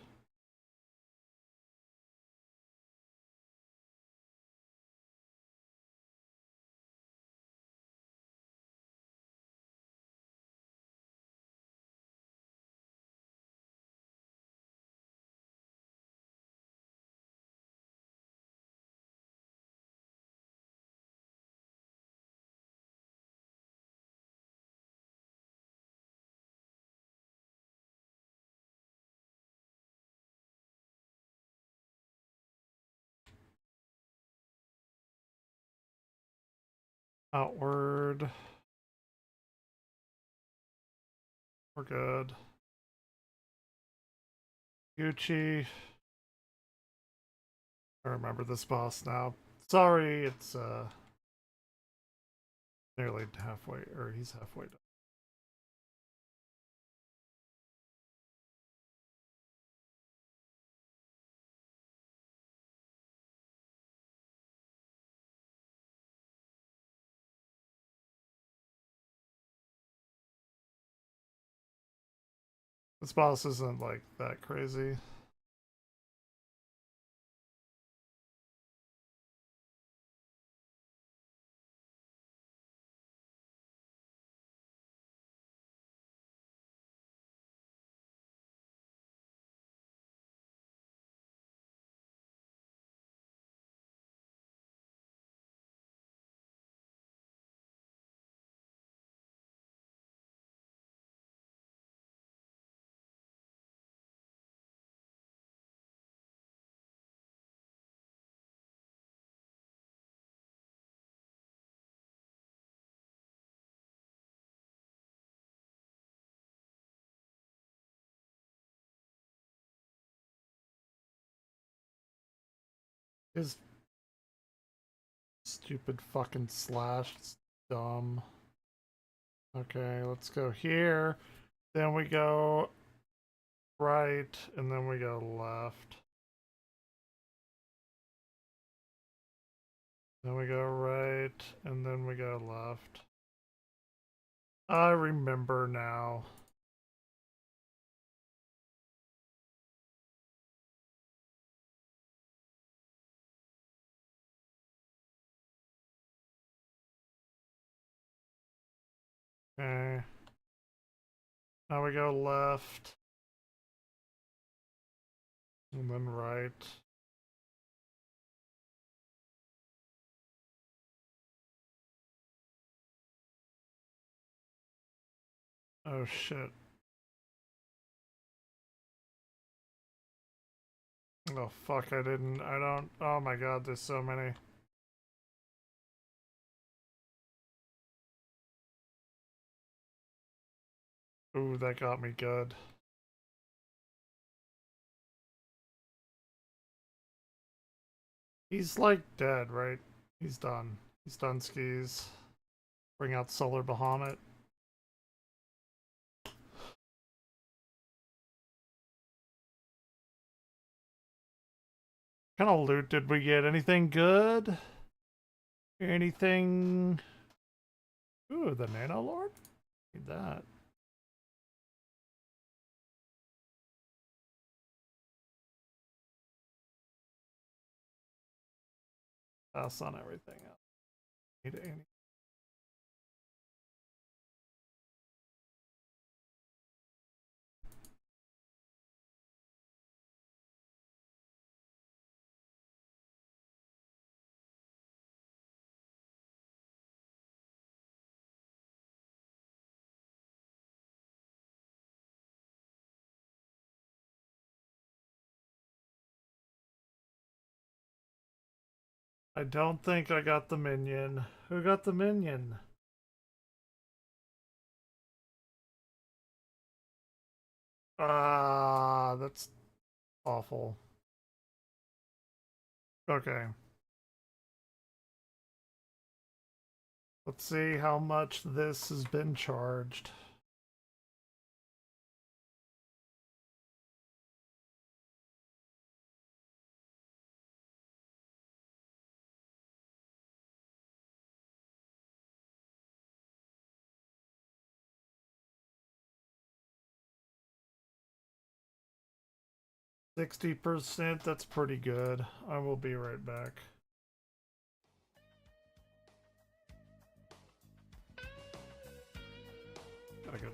Outward. We're good. Gucci. I remember this boss now. Sorry, it's nearly halfway, or he's halfway done. This boss isn't like that crazy. Is stupid fucking slash. It's dumb. Okay, let's go here. Then we go right, and then we go left. Then we go right, and then we go left. I remember now. Okay. Now we go left. And then right. Oh shit. Oh fuck, I don't, oh my god, there's so many. Ooh, that got me good. He's like dead, right? He's done. He's done skis. Bring out Solar Bahamut. What kind of loot did we get? Anything good? Anything? Ooh, the Nano Lord? Need that. Pass on everything else. Need any. I don't think I got the minion. Who got the minion? Ah, that's awful. Okay. Let's see how much this has been charged. %, that's pretty good. I will be right back. Gotta go.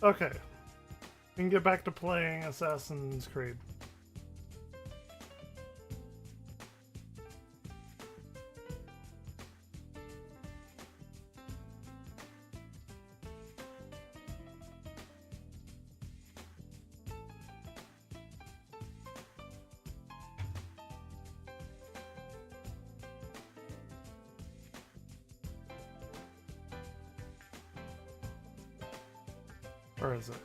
Okay. We can get back to playing Assassin's Creed. Where is it?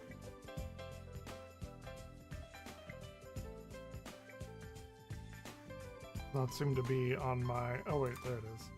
Not seem to be on my... Oh wait, there it is.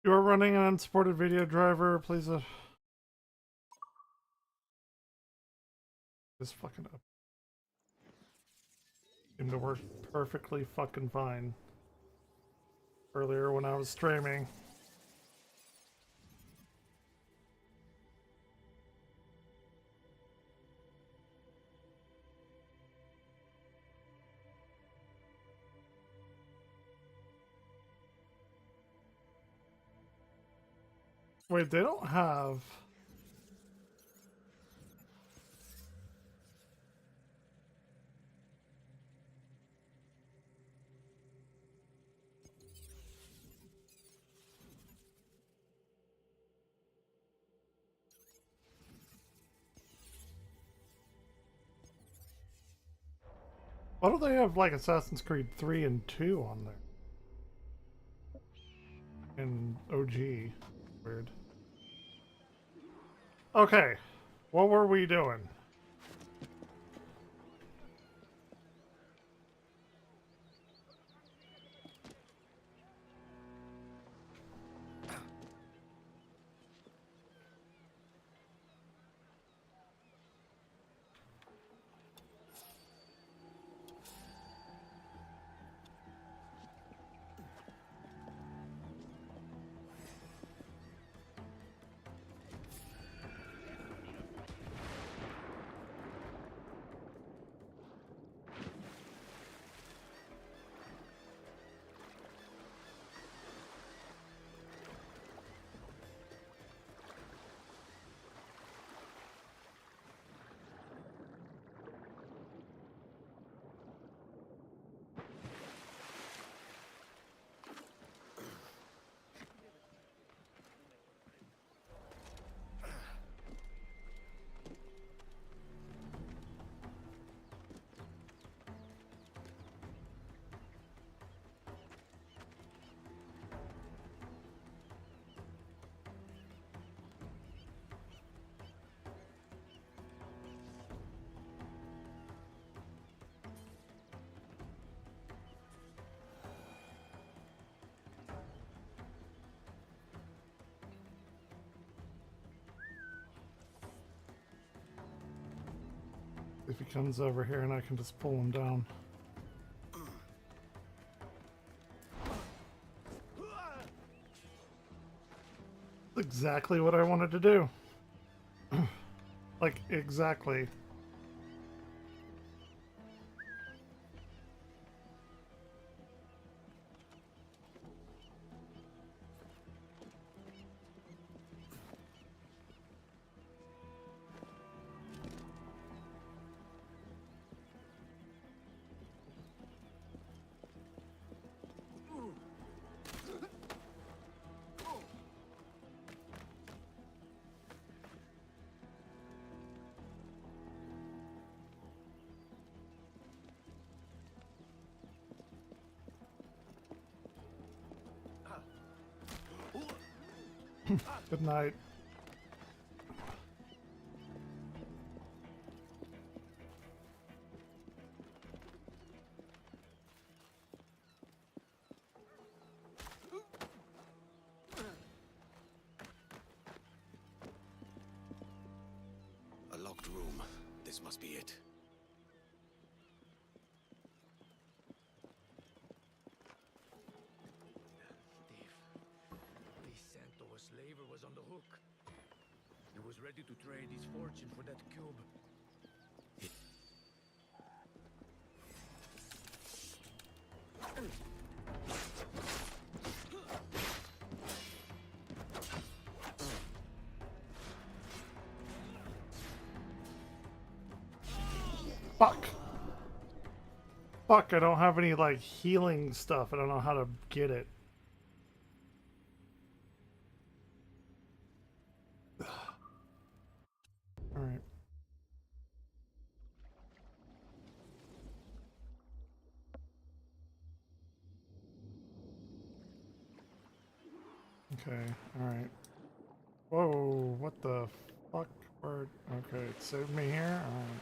You are running an unsupported video driver. Please, just fucking up. Seemed to work perfectly fucking fine earlier when I was streaming. Wait, they don't have... Why don't they have like Assassin's Creed 3 and 2 on there? And OG. Weird. Okay. What were we doing? If he comes over here and I can just pull him down. Exactly what I wanted to do. Like, exactly. Good night. locked room. This must be it. The Santo slaver was on the hook. He was ready to trade his fortune for that cube. Fuck. Fuck, I don't have any, like, healing stuff. I don't know how to get it. Alright. Okay, alright. Whoa, what the fuck? Where, okay, it saved me here? Alright.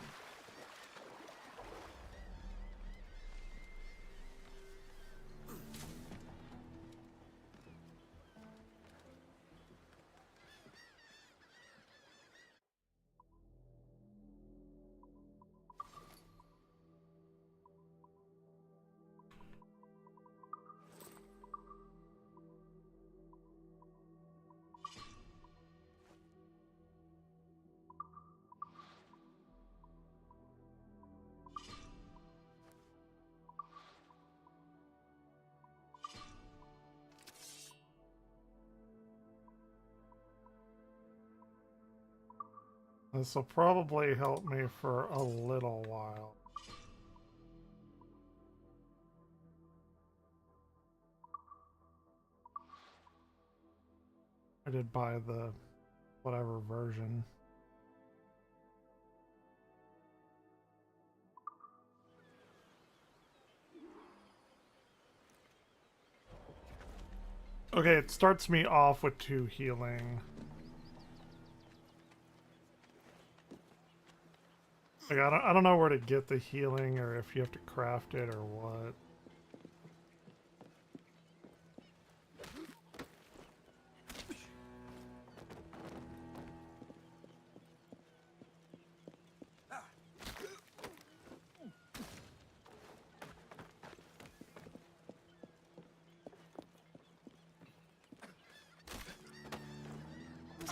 This will probably help me for a little while. I did buy the whatever version. Okay, it starts me off with 2 healing. Like, I don't know where to get the healing or if you have to craft it or what.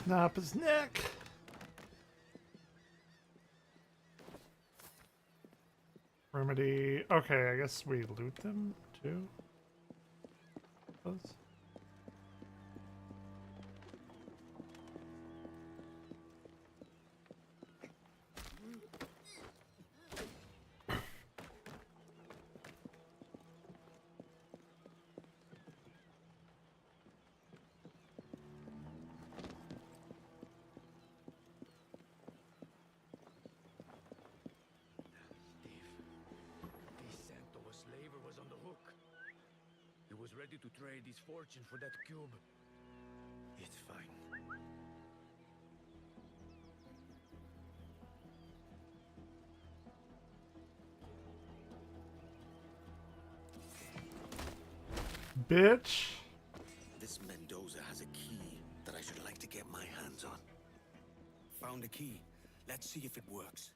Snap his neck. Remedy. Okay, I guess we loot them too. Those. Ready to trade his fortune for that cube. It's fine. Bitch. This Mendoza has a key that I should like to get my hands on. Found a key. Let's see if it works.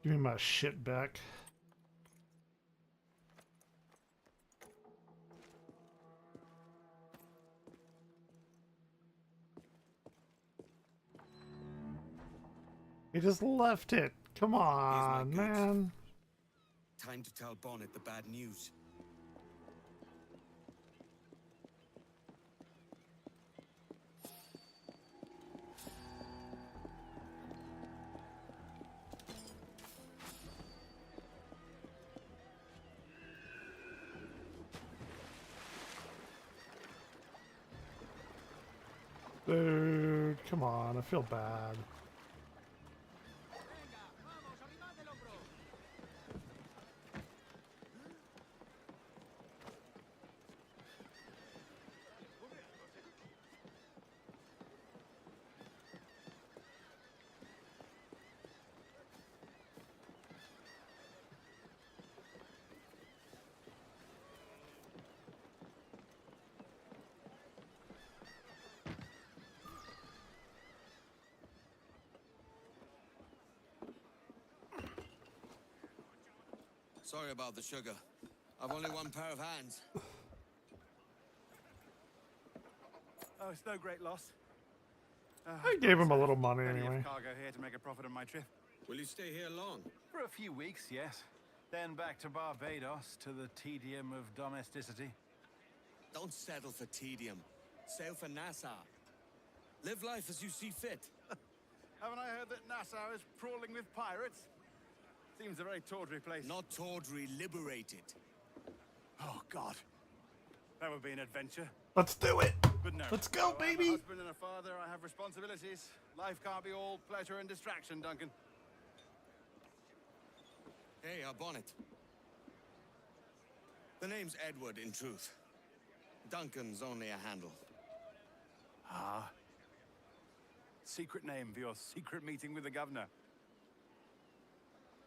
Give me my shit back. He just left it. Come on, man. Time to tell Bonnet the bad news. Dude, come on. I feel bad. Sorry about the sugar. I've only one pair of hands. Oh, it's no great loss. I gave him a little money Plenty anyway. of cargo here to make a profit on my trip. Will you stay here long? For a few weeks, yes. Then back to Barbados, to the tedium of domesticity. Don't settle for tedium. Sail for Nassau. Live life as you see fit. Haven't I heard that Nassau is crawling with pirates? Seems a very tawdry place. Not tawdry, liberated. Oh, God. That would be an adventure. Let's do it. But no. Let's go, I'm baby. a husband and a father. I have responsibilities. Life can't be all pleasure and distraction, Duncan. Hey, our bonnet. The name's Edward, in truth. Duncan's only a handle. Ah. Secret name for your secret meeting with the governor.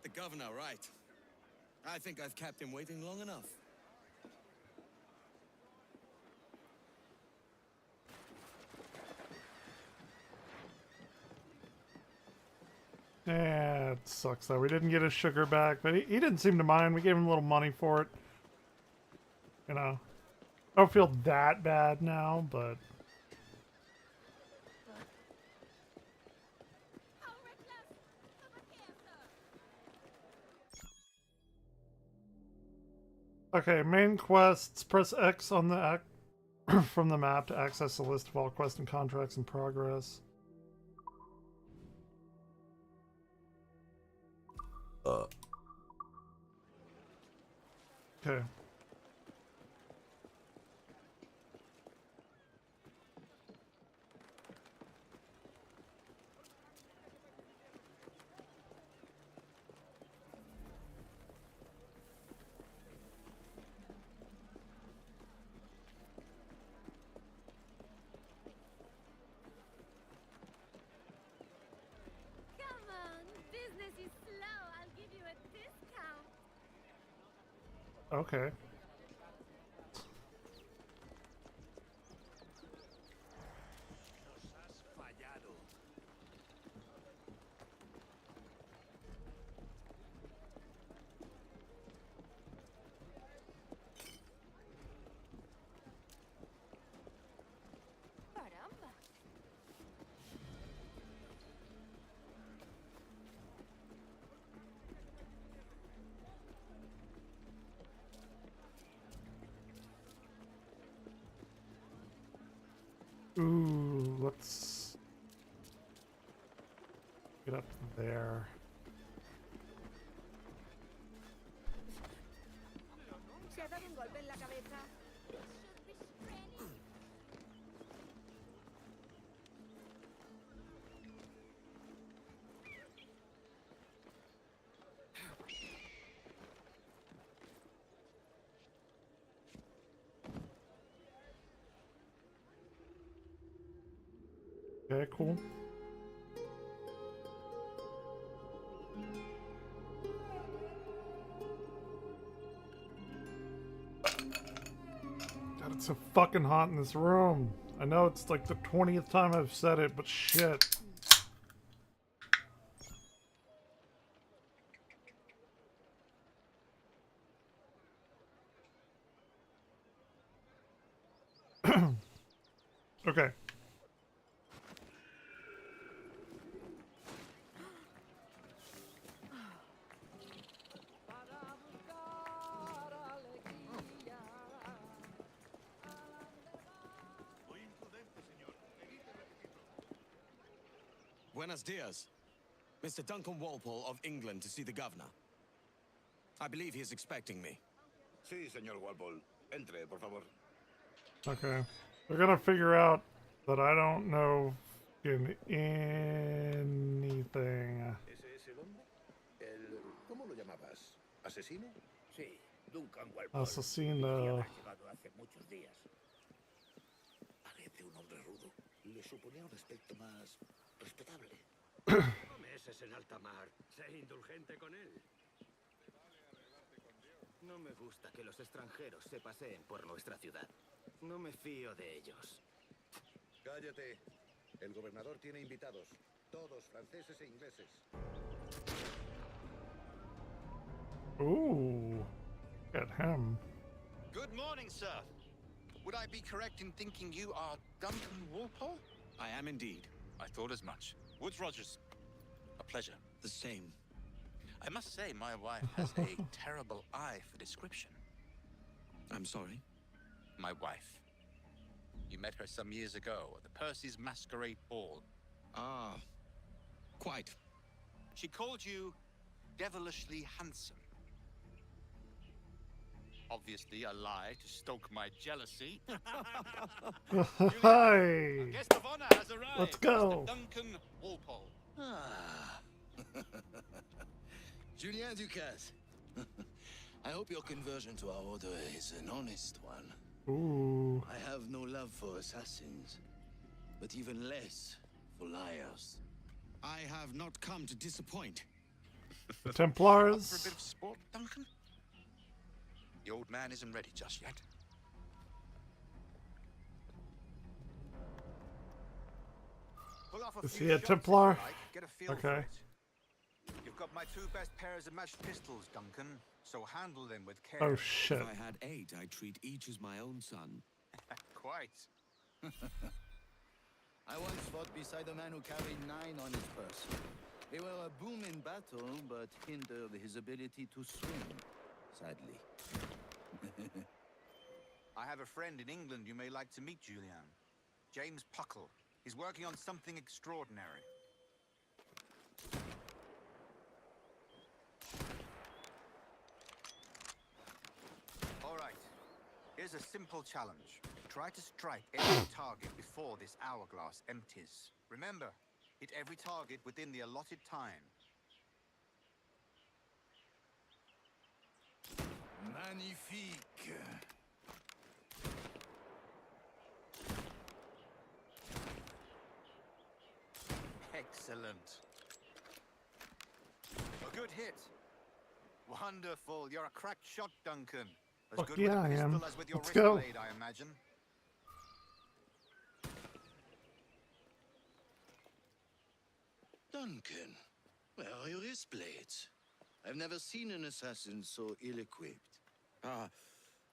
The governor, right. I think I've kept him waiting long enough. Yeah, it sucks though. We didn't get his sugar back, but he didn't seem to mind. We gave him a little money for it. You know, I don't feel that bad now, but... Okay, main quests. Press X on the from the map to access a list of all quests and contracts in progress. Okay. Come on, business is slow. I'll give you a discount. Okay. Caramba. Ooh, let's get up there. ¿Se ha dado un golpe en la cabeza? Okay, cool. God, it's so fucking hot in this room. I know it's like the 20th time I've said it, but shit. Okay. Buenos dias. Mr. Duncan Walpole of England to see the governor. I believe he is expecting me. Sí, señor Walpole. Entre, por favor. Okay. We're gonna figure out that I don't know fucking anything. ¿Ese es el hombre? ¿Cómo lo llamabas? ¿Asesino? Sí, Duncan Walpole. Asesino. Debería haber llegado hace muchos días. Parece un hombre rudo. Le suponía un aspecto más respetable. No meses en alta mar. Sé indulgente con él. No me gusta que los extranjeros se paseen por nuestra ciudad. No me fío de ellos. Cállate. El gobernador tiene invitados. Todos franceses e ingleses. Ooh. at him. Good morning, sir. Would I be correct in thinking you are Duncan Walpole? I am indeed. I thought as much. Woods Rogers. A pleasure. The same. I must say, my wife has a terrible eye for description. I'm sorry? My wife. You met her some years ago at the Percy's Masquerade Ball. Ah, quite. She called you devilishly handsome. Obviously a lie to stoke my jealousy. Hey! Our guest of honor has arrived. Let's go. Mr. Duncan Walpole. Ah. Julien Ducasse. I hope your conversion to our order is an honest one. Ooh. I have no love for assassins, but even less for liars. I have not come to disappoint. The Up Templars. for a bit of sport, Duncan? The old man isn't ready just yet. Pull off Is few he a shots if Templar? you like, get a feel for Okay. it. You've got my 2 best pairs of matched pistols, Duncan, so handle them with care. Oh shit. If I had 8, I'd treat each as my own son. Quite. I once fought beside a man who carried 9 on his person. They were a boom in battle, but hindered his ability to swim, sadly. I have a friend in England you may like to meet, Julian. James Puckle. He's working on something extraordinary. All right. Here's a simple challenge. Try to strike every target before this hourglass empties. Remember, hit every target within the allotted time. Magnifique. Excellent. A good hit. Wonderful. You're a cracked shot, Duncan. As Fuck good yeah, with a I pistol am. as with your Let's wrist go. blade, I imagine. Duncan, where are your wrist blades? I've never seen an assassin so ill-equipped.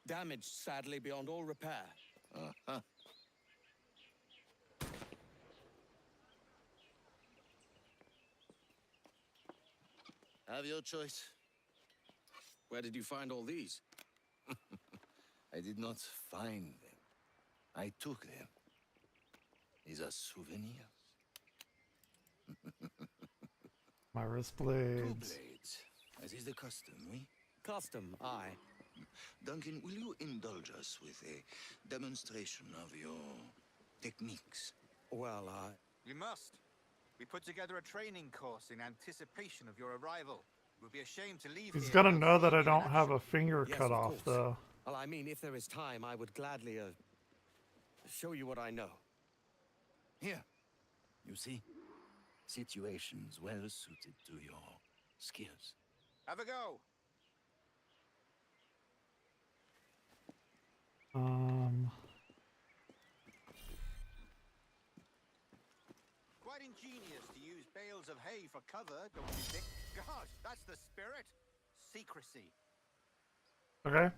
Damaged, sadly, beyond all repair. Uh-huh. Have your choice. Where did you find all these? I did not find them. I took them. These are souvenirs. My wrist 2 blades. blades, as is the custom, oui? Custom, aye. Duncan, will you indulge us with a demonstration of your techniques? Well, We must. We put together a training course in anticipation of your arrival. It would be a shame to leave He's here gotta without know that seeing I you in don't have a action. finger Yes, cut of off, course. though. Well, I mean, if there is time, I would gladly, show you what I know. Here, you see? Situations well suited to your skills. Have a go. Quite ingenious to use bales of hay for cover, don't you think? God, that's the spirit. Secrecy. Okay.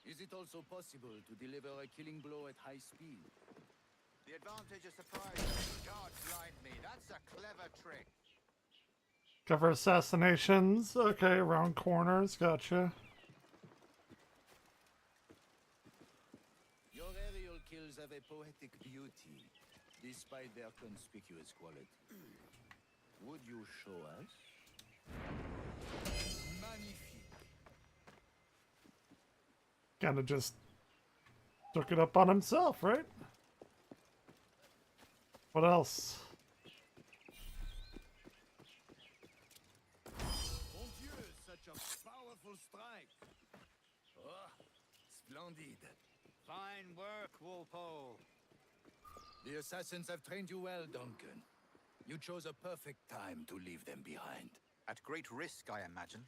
Is it also possible to deliver a killing blow at high speed? The advantage of surprise. God blind me, that's a clever trick. Cover assassinations. Okay, around corners. Gotcha. Your aerial kills have a poetic beauty, despite their conspicuous quality. Would you show us? Magnifique. Kinda just took it up on himself, right? What else? Mon Dieu, such a powerful strike. Oh, splendid. Fine work, Walpole. The assassins have trained you well, Duncan. You chose a perfect time to leave them behind. At great risk, I imagine.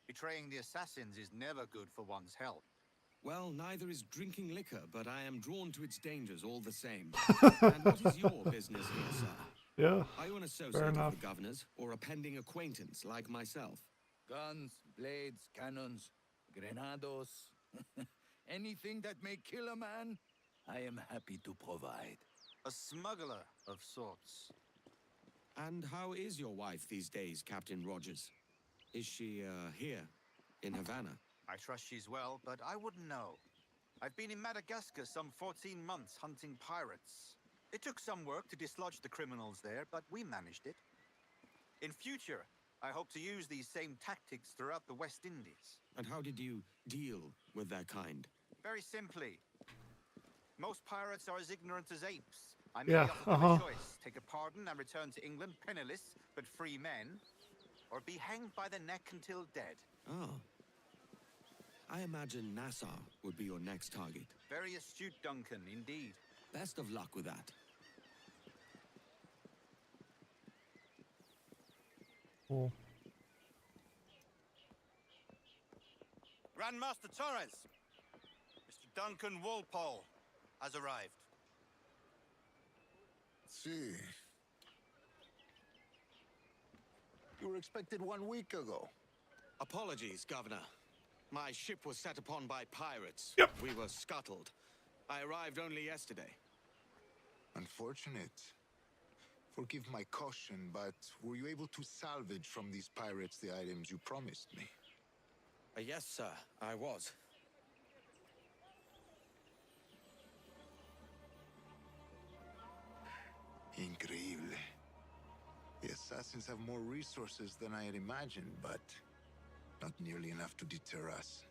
Betraying the assassins is never good for one's health. Well, neither is drinking liquor, but I am drawn to its dangers all the same. And what is your business here, sir? Yeah, Are you an fair associate enough. of the governor's or a pending acquaintance like myself? Guns, blades, cannons, grenados, anything that may kill a man, I am happy to provide. A smuggler of sorts. And how is your wife these days, Captain Rogers? Is she, here, in Havana? I trust she's well, but I wouldn't know. I've been in Madagascar some 14 months hunting pirates. It took some work to dislodge the criminals there, but we managed it. In future, I hope to use these same tactics throughout the West Indies. And how did you deal with their kind? Very simply. Most pirates are as ignorant as apes. I may Yeah, offer them a choice. Take a pardon and return to England penniless, but free men, or be hanged by the neck until dead. Oh. I imagine Nassau would be your next target. Very astute, Duncan, indeed. Best of luck with that. Cool. Grandmaster Torres, Mr. Duncan Walpole has arrived. See. You were expected 1 week ago. Apologies, Governor. My ship was set upon by pirates. Yep. We were scuttled. I arrived only yesterday. Unfortunate. Forgive my caution, but were you able to salvage from these pirates the items you promised me? Yes, sir, I was. Increíble. The assassins have more resources than I had imagined, but not nearly enough to deter us.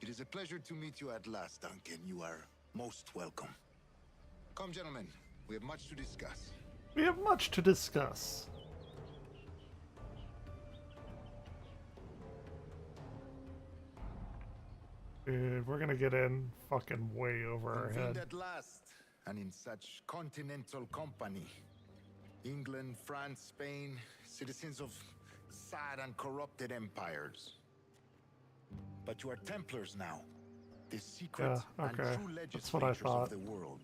It is a pleasure to meet you at last, Duncan. You are most welcome. Come, gentlemen. We have much to discuss. We have much to discuss. Dude, we're gonna get in fucking way over our Convened head. at last, and in such continental company. England, France, Spain, citizens of sad and corrupted empires. But you are Templars now, the secret Yeah, okay. and true That's what I legislators thought. of the world.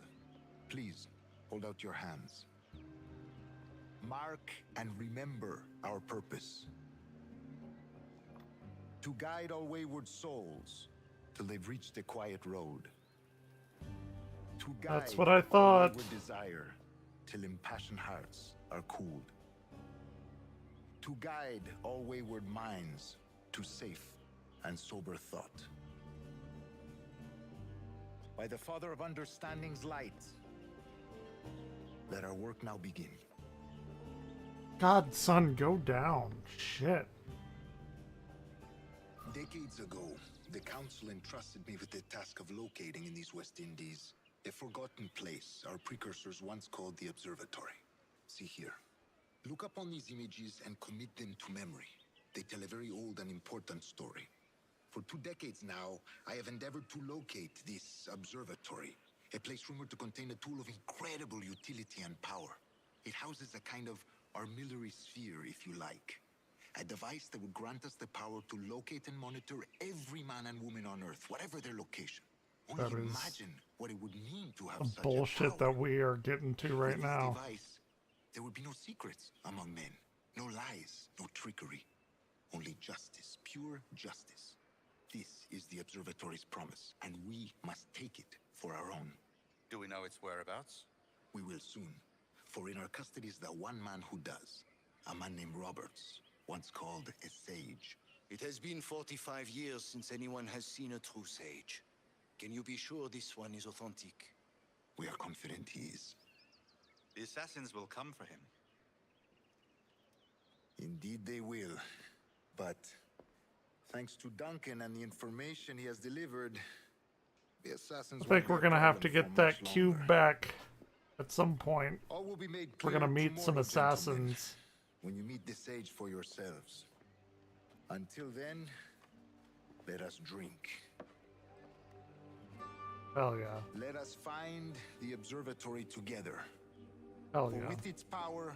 Please, hold out your hands. Mark and remember our purpose. To guide all wayward souls till they've reached the quiet road. To guide That's what I all thought. wayward desire till impassioned hearts are cooled. To guide all wayward minds to safe and sober thought. By the Father of Understanding's light, let our work now begin. God, son, go down. Shit. Decades ago, the Council entrusted me with the task of locating in these West Indies a forgotten place our precursors once called the Observatory. See here. Look upon these images and commit them to memory. They tell a very old and important story. For 2 decades now, I have endeavored to locate this observatory, a place rumored to contain a tool of incredible utility and power. It houses a kind of armillary sphere, if you like. A device that would grant us the power to locate and monitor every man and woman on Earth, whatever their location. Only That is imagine what it would mean to have Some such bullshit a power. that we are getting to right With now. this device, there would be no secrets among men, no lies, no trickery, only justice, pure justice. This is the observatory's promise, and we must take it for our own. Do we know its whereabouts? We will soon, for in our custody is the one man who does, a man named Roberts, once called a sage. It has been 45 years since anyone has seen a true sage. Can you be sure this one is authentic? We are confident he is. The assassins will come for him. Indeed they will, but thanks to Duncan and the information he has delivered, the assassins I think we're gonna have to get that cube back at some point. All will be made We're clear gonna meet some tomorrow, assassins. gentlemen, when you meet the sage for yourselves. Until then, let us drink. Hell yeah. Let us find the observatory together. Hell For yeah. with its power,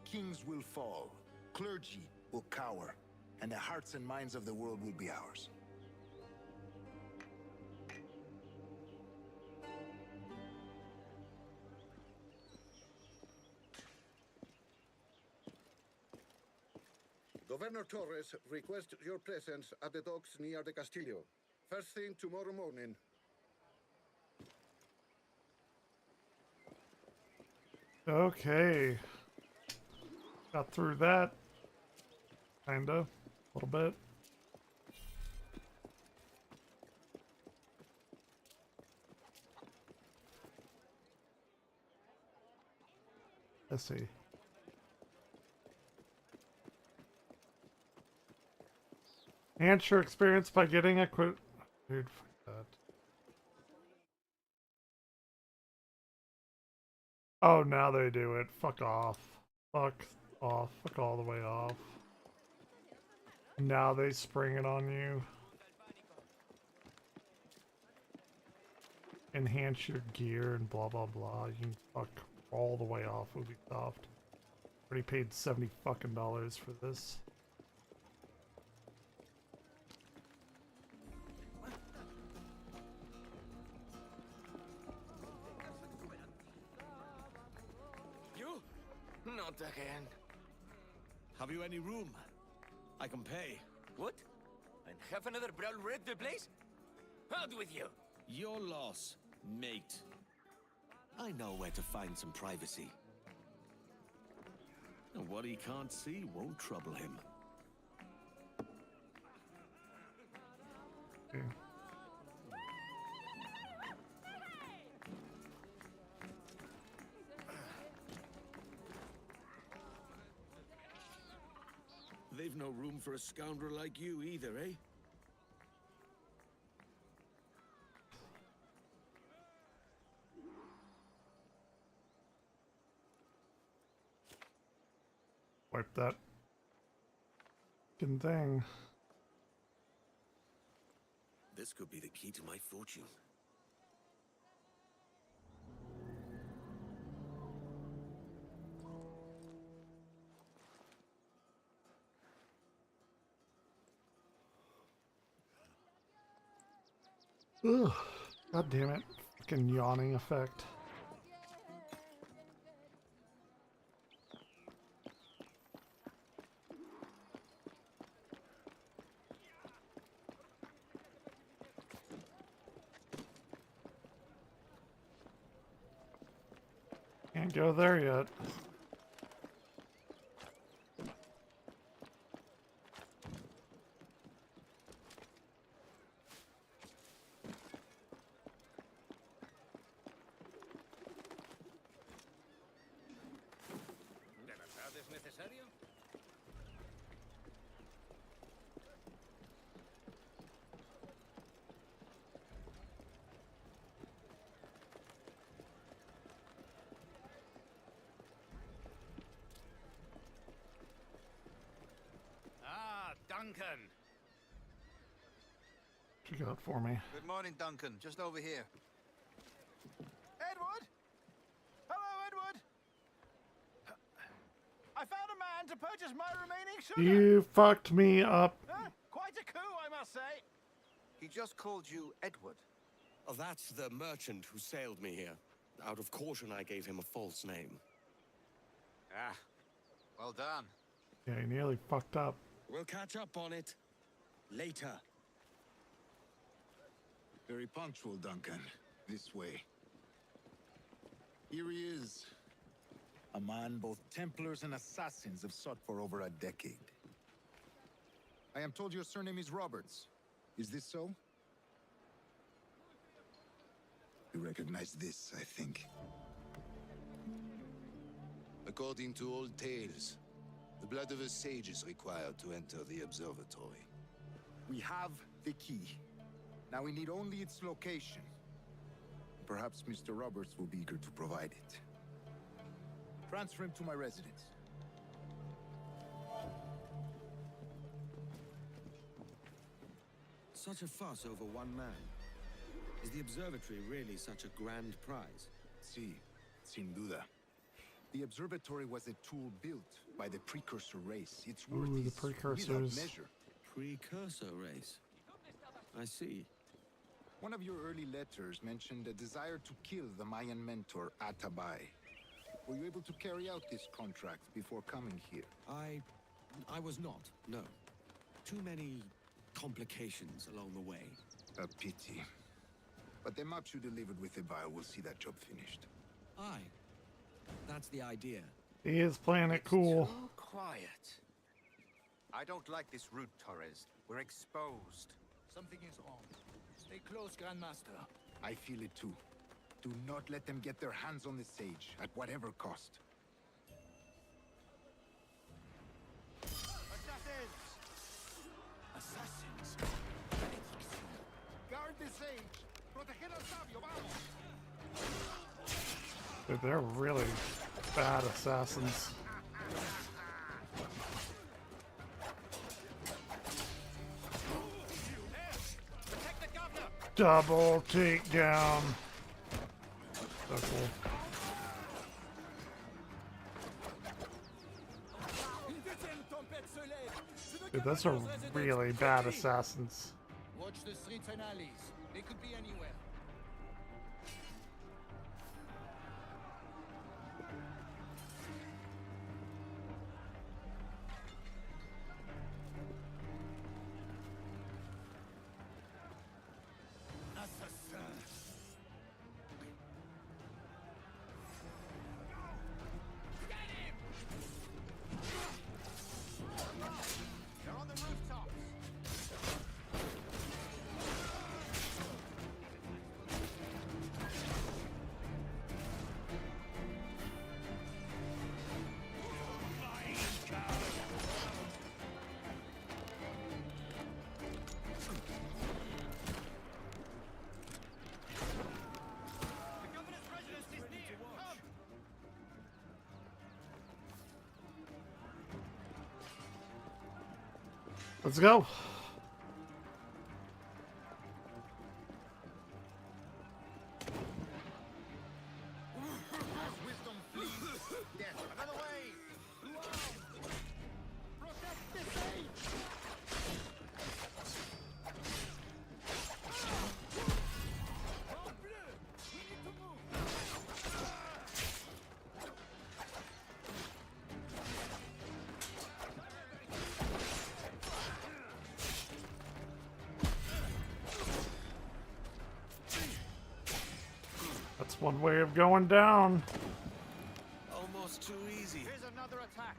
kings will fall, clergy will cower, and the hearts and minds of the world will be ours. Governor Torres requests your presence at the docks near the Castillo. First thing tomorrow morning. Okay. Got through that. Kinda. A little bit. Let's see. Enhance your experience by getting a quit. Dude, fuck that. Oh, now they do it. Fuck off. Fuck off. Fuck all the way off. Now they spring it on you. Enhance your gear and blah blah blah. You can fuck all the way off Ubisoft. Already paid $70 fucking for this. You? Not again. Have you any room? I can pay. What? And have another brawl wreck the place? Out with you! Your loss, mate. I know where to find some privacy. And what he can't see won't trouble him. Okay. They've no room for a scoundrel like you either, eh? Wipe that fucking thing. This could be the key to my fortune. Ugh. God damn it. Fucking yawning effect. Can't go there yet. ¿De verdad es necesario? Duncan! What you got for me? Good morning, Duncan. Just over here. Edward! Hello, Edward! I found a man to purchase my remaining sugar! You fucked me up. Quite a coup, I must say. He just called you Edward. Oh, that's the merchant who sailed me here. Out of caution, I gave him a false name. Ah, well done. Yeah, you nearly fucked up. We'll catch up on it later. Very punctual, Duncan. This way. Here he is. A man both Templars and Assassins have sought for over a decade. I am told your surname is Roberts. Is this so? You recognize this, I think. According to old tales, the blood of a sage is required to enter the observatory. We have the key. Now we need only its location. Perhaps Mr. Roberts will be eager to provide it. Transfer him to my residence. Such a fuss over one man. Is the observatory really such a grand prize? Sí, sin duda. The observatory was a tool built by the precursor race. Its worth Ooh, the is precursors. without measure. Precursor race. I see. One of your early letters mentioned a desire to kill the Mayan mentor Atabay. Were you able to carry out this contract before coming here? I I was not, no. Too many complications along the way. A pity. But the maps you delivered with the vial will see that job finished. Aye. That's the idea. He is playing it cool. Too quiet. I don't like this route, Torres. We're exposed. Something is wrong. Stay close, Grandmaster. I feel it too. Do not let them get their hands on the sage, at whatever cost. Assassins! Assassins? Guard the sage! Proteger al sabio, vamos! Dude, they're really bad assassins. Double takedown. So cool. Dude, those are really bad assassins. Watch the streets and alleys. They could be anywhere. They're on the rooftops. The governor's residence is near. Come. Let's go. Wisdom flees. Death. Another way. Protect the sage. We need to move. That's one way of going down. Almost too easy. Here's another attack.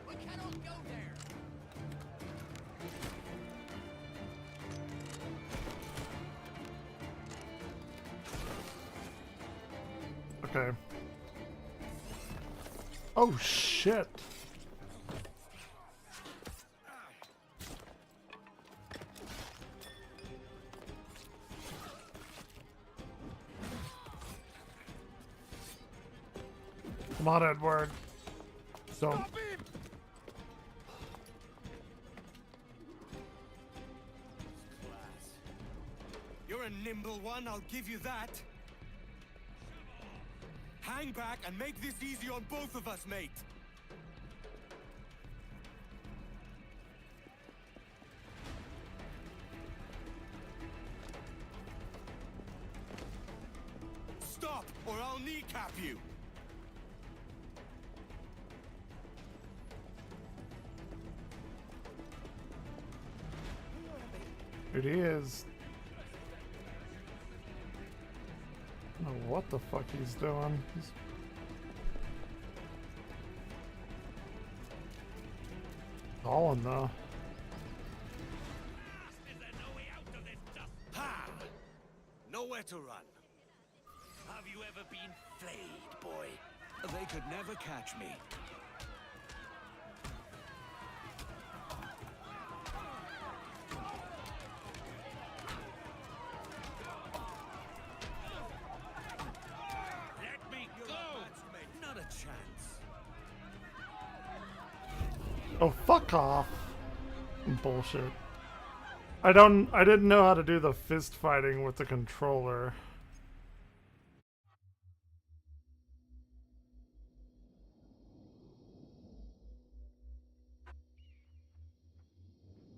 We cannot go there. Okay. Oh shit. Come on, Edward. So You're a nimble one, I'll give you that. Hang back and make this easy on both of us, mate. Stop, or I'll kneecap you. it is. I don't know what the fuck he's doing. He's... Falling though. Ha! Nowhere to run. Have you ever been flayed, boy? They could never catch me. Oh, fuck off. Bullshit. I didn't know how to do the fist fighting with the controller.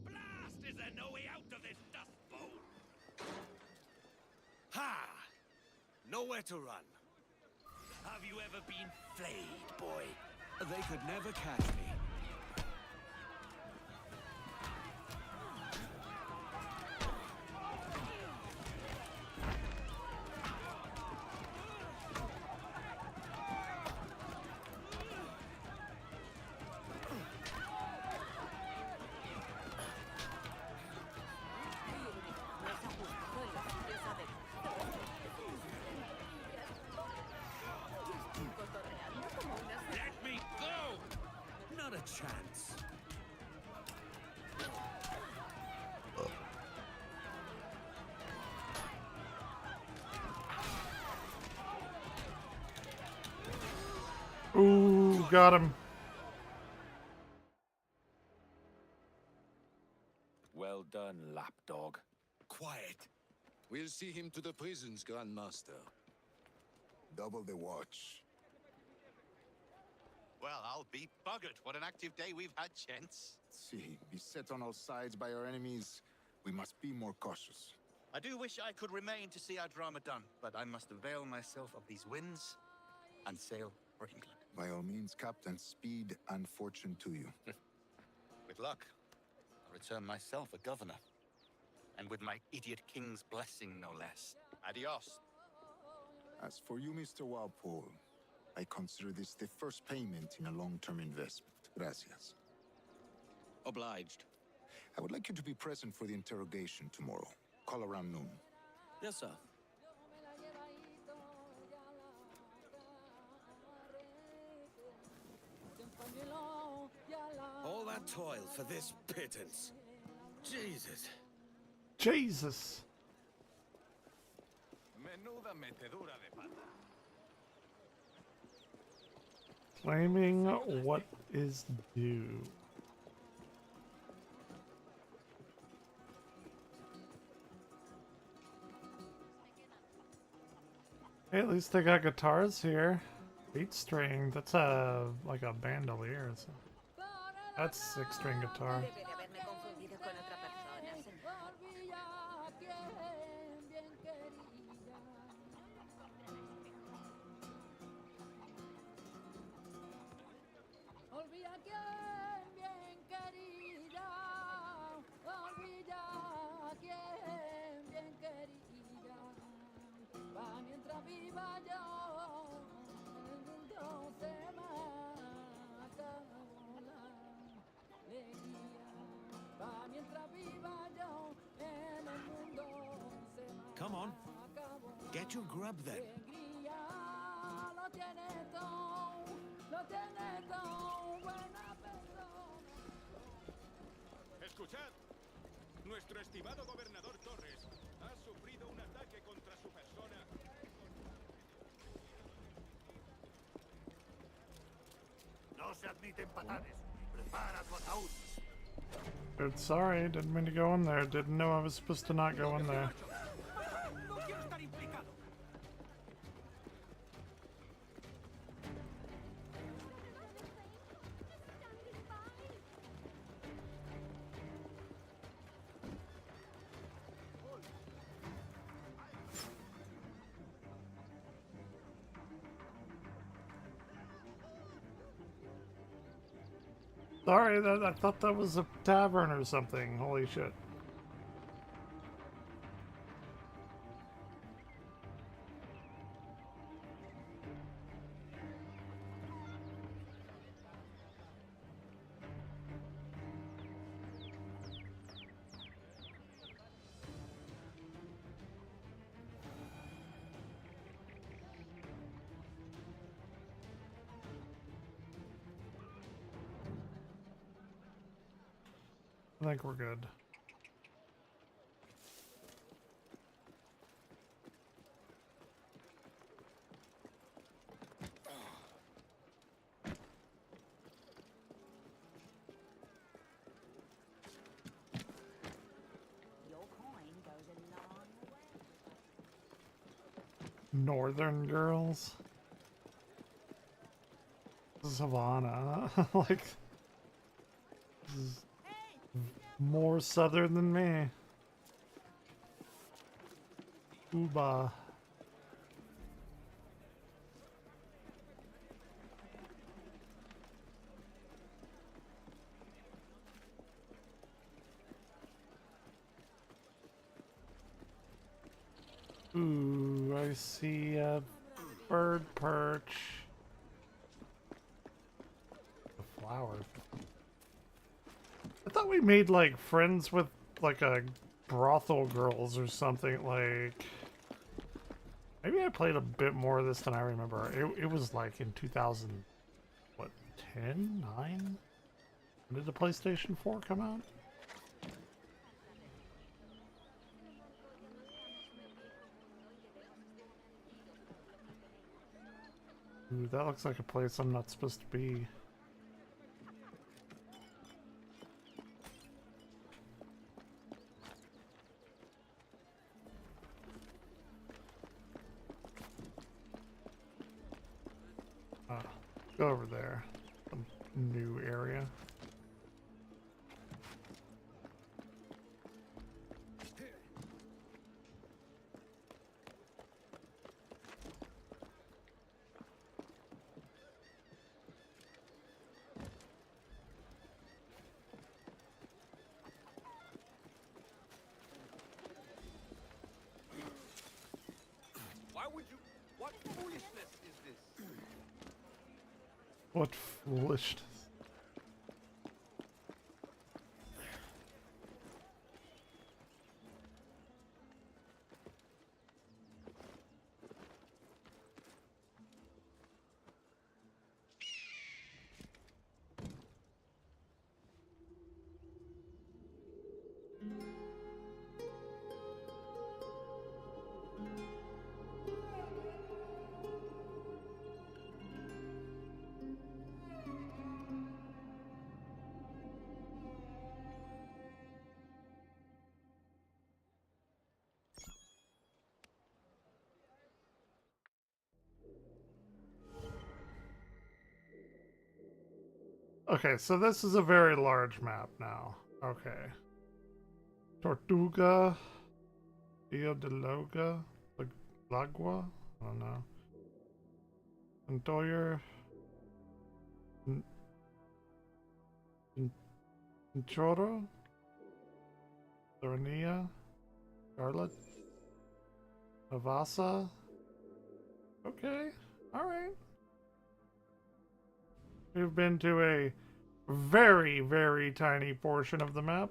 Blast! Is there no way out of this dust bowl? Ha! Nowhere to run. Have you ever been flayed, boy? They could never catch me. Let me go! Not a chance. Ooh, got him. Well done, lapdog. Quiet. We'll see him to the prisons, Grandmaster. Double the watch. Well, I'll be buggered. What an active day we've had, gents. See, beset on all sides by our enemies, we must be more cautious. I do wish I could remain to see our drama done, but I must avail myself of these winds and sail for England. By all means, Captain, speed and fortune to you. With luck, I'll return myself a governor. And with my idiot king's blessing, no less. Adios. As for you, Mr. Walpole, I consider this the first payment in a long-term investment. Gracias. Obliged. I would like you to be present for the interrogation tomorrow. Call around noon. Yes, sir. All that toil for this pittance. Jesus. Jesus. Menuda metedura de pata. Claiming what is due. Hey, at least they got guitars here. 8-string. That's like a bandolier. That's 6-string guitar. Come on. Get your grub then. Escuchad. Nuestro estimado gobernador Torres ha sufrido un ataque contra su persona. No se admiten patanes. Prepara tu ataúd. Dude, sorry, didn't mean to go in there. Didn't know I was supposed to not go in there. No quiero estar implicado. Sorry, I thought that was a tavern or something. Holy shit. I think we're good. Northern girls. This is Havana. Like, this is more southern than me. Cuba. Ooh, I see a bird perch. The flowers. I thought we made like friends with like a brothel girls or something. Like, maybe I played a bit more of this than I remember. It was like in 2000, what, 10, 9? When did the PlayStation 4 come out? Ooh, that looks like a place I'm not supposed to be. Go over there. Some new area. Why would you? What foolishness is this? What foolishness. Okay, so this is a very large map now. Okay. Tortuga, Rio de Loga, Lagua, I don't know. Antoyer, Nchoro, Serenia, Charlotte, Navasa. Okay, alright. We've been to a very, very tiny portion of the map.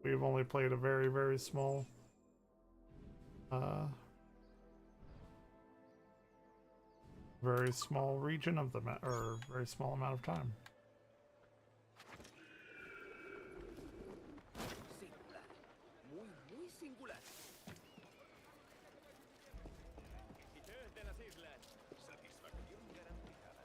We've only played a very, very small region of the map, or very small amount of time. Muy singular. Visitantes de las islas. Satisfacción garantizada.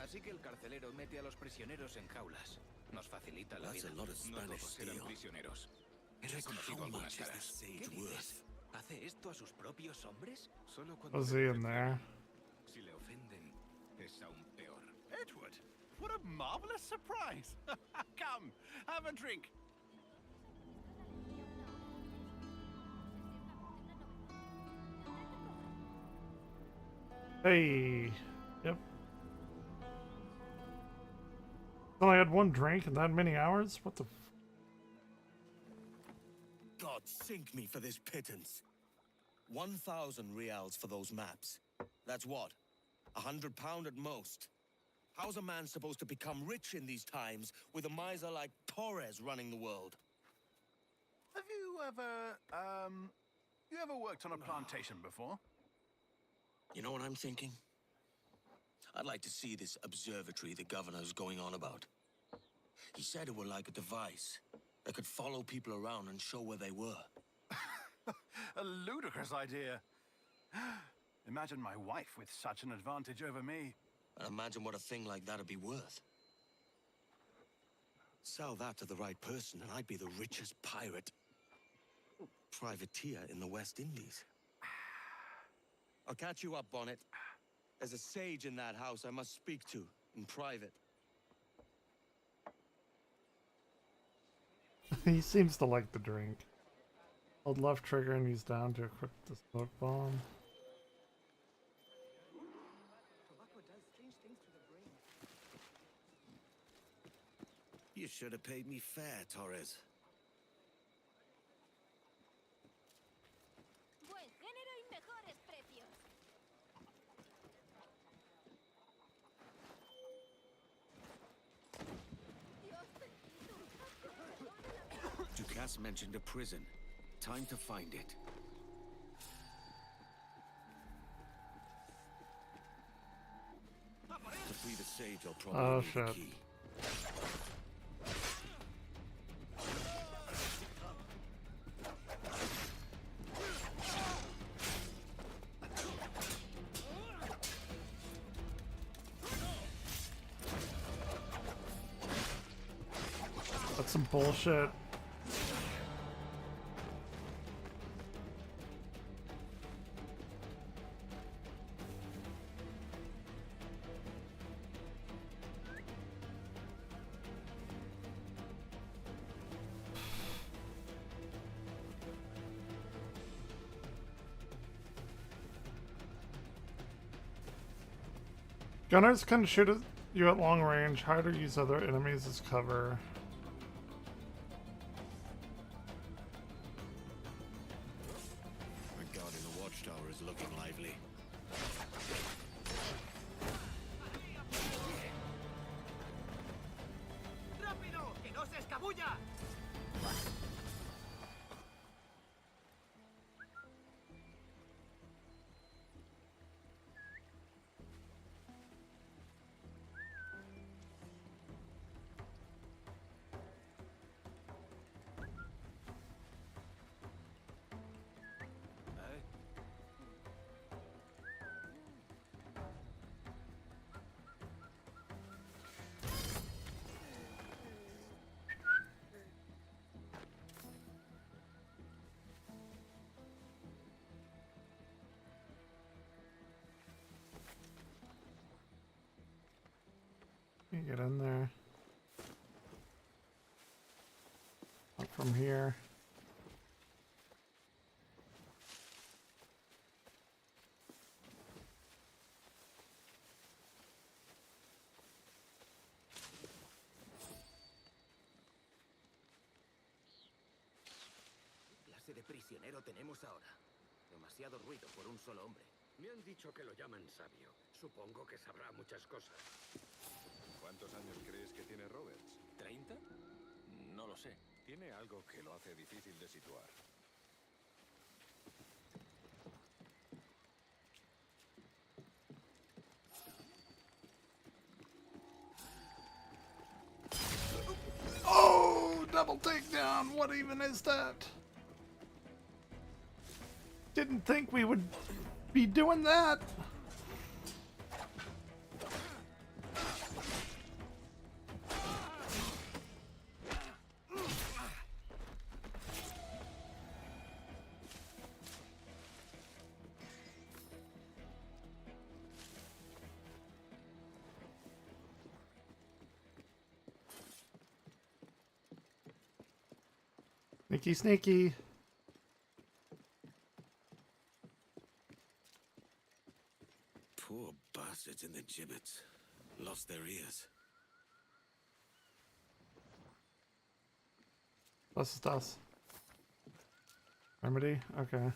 Así que el carcelero mete a los prisioneros en jaulas. Nos facilita la That's vida. a lot of No Spanish todos eran steel. prisioneros. He Just reconocido how algunas much is this caras. sage ¿Qué worth? dices? ¿Hace esto a sus propios hombres? Solo cuando Was se he in there? Si le ofenden, es aún peor. Edward, what a marvelous surprise! Come, have a drink. Hey, yep. Only had one drink in that many hours? What the God sink me for this pittance. 1,000 reals for those maps. That's what? £100 at most. How's a man supposed to become rich in these times with a miser like Torres running the world? Have you ever worked on a plantation before? You know what I'm thinking? I'd like to see this observatory the governor's going on about. He said it were like a device that could follow people around and show where they were. A ludicrous idea. Imagine my wife with such an advantage over me. And imagine what a thing like that'd be worth. Sell that to the right person and I'd be the richest privateer in the West Indies. I'll catch you up, Bonnet. There's a sage in that house I must speak to in private. He seems to like the drink. Hold left trigger and use down to equip the smoke bomb. You should have paid me fair, Torres. Buen género y mejores precios. Ducasse mentioned a prison. Time to find it. To free the sage, I'll probably need the key. That's some bullshit. Gunners can shoot at you at long range. Hide or use other enemies as cover. My guard in the watchtower is looking lively. ¡Rápido! ¡Que no se escabulla! You get in there. Up from here. ¿Qué clase de prisionero tenemos ahora? Demasiado ruido por un solo hombre. Me han dicho que lo llaman sabio. Supongo que sabrá muchas cosas. ¿Cuántos años crees que tiene Roberts? ¿30? No lo sé. Tiene algo que lo hace difícil de situar. Oh, double takedown. What even is that? Didn't think we would be doing that. Sneaky, sneaky. Poor bastards in the gibbets. Lost their ears. Was ist das? Remedy? Okay.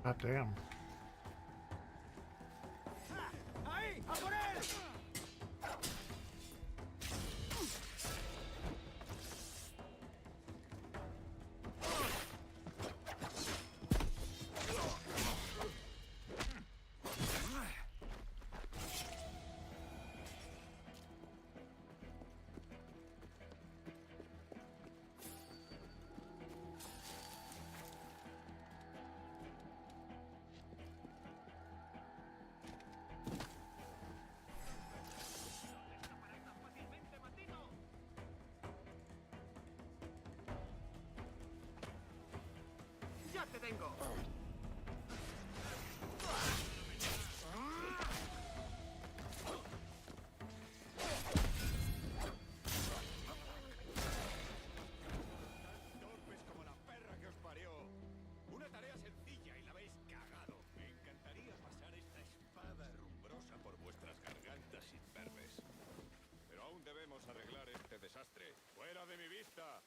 God damn. ¡Ahí! ¡A por él! ¡Ya te tengo! Torpes como la perra que os parió. Una tarea sencilla y la habéis cagado. Me encantaría pasar esta espada rumbrosa por vuestras gargantas imberbes. Pero aún debemos arreglar este desastre. ¡Fuera de mi vista!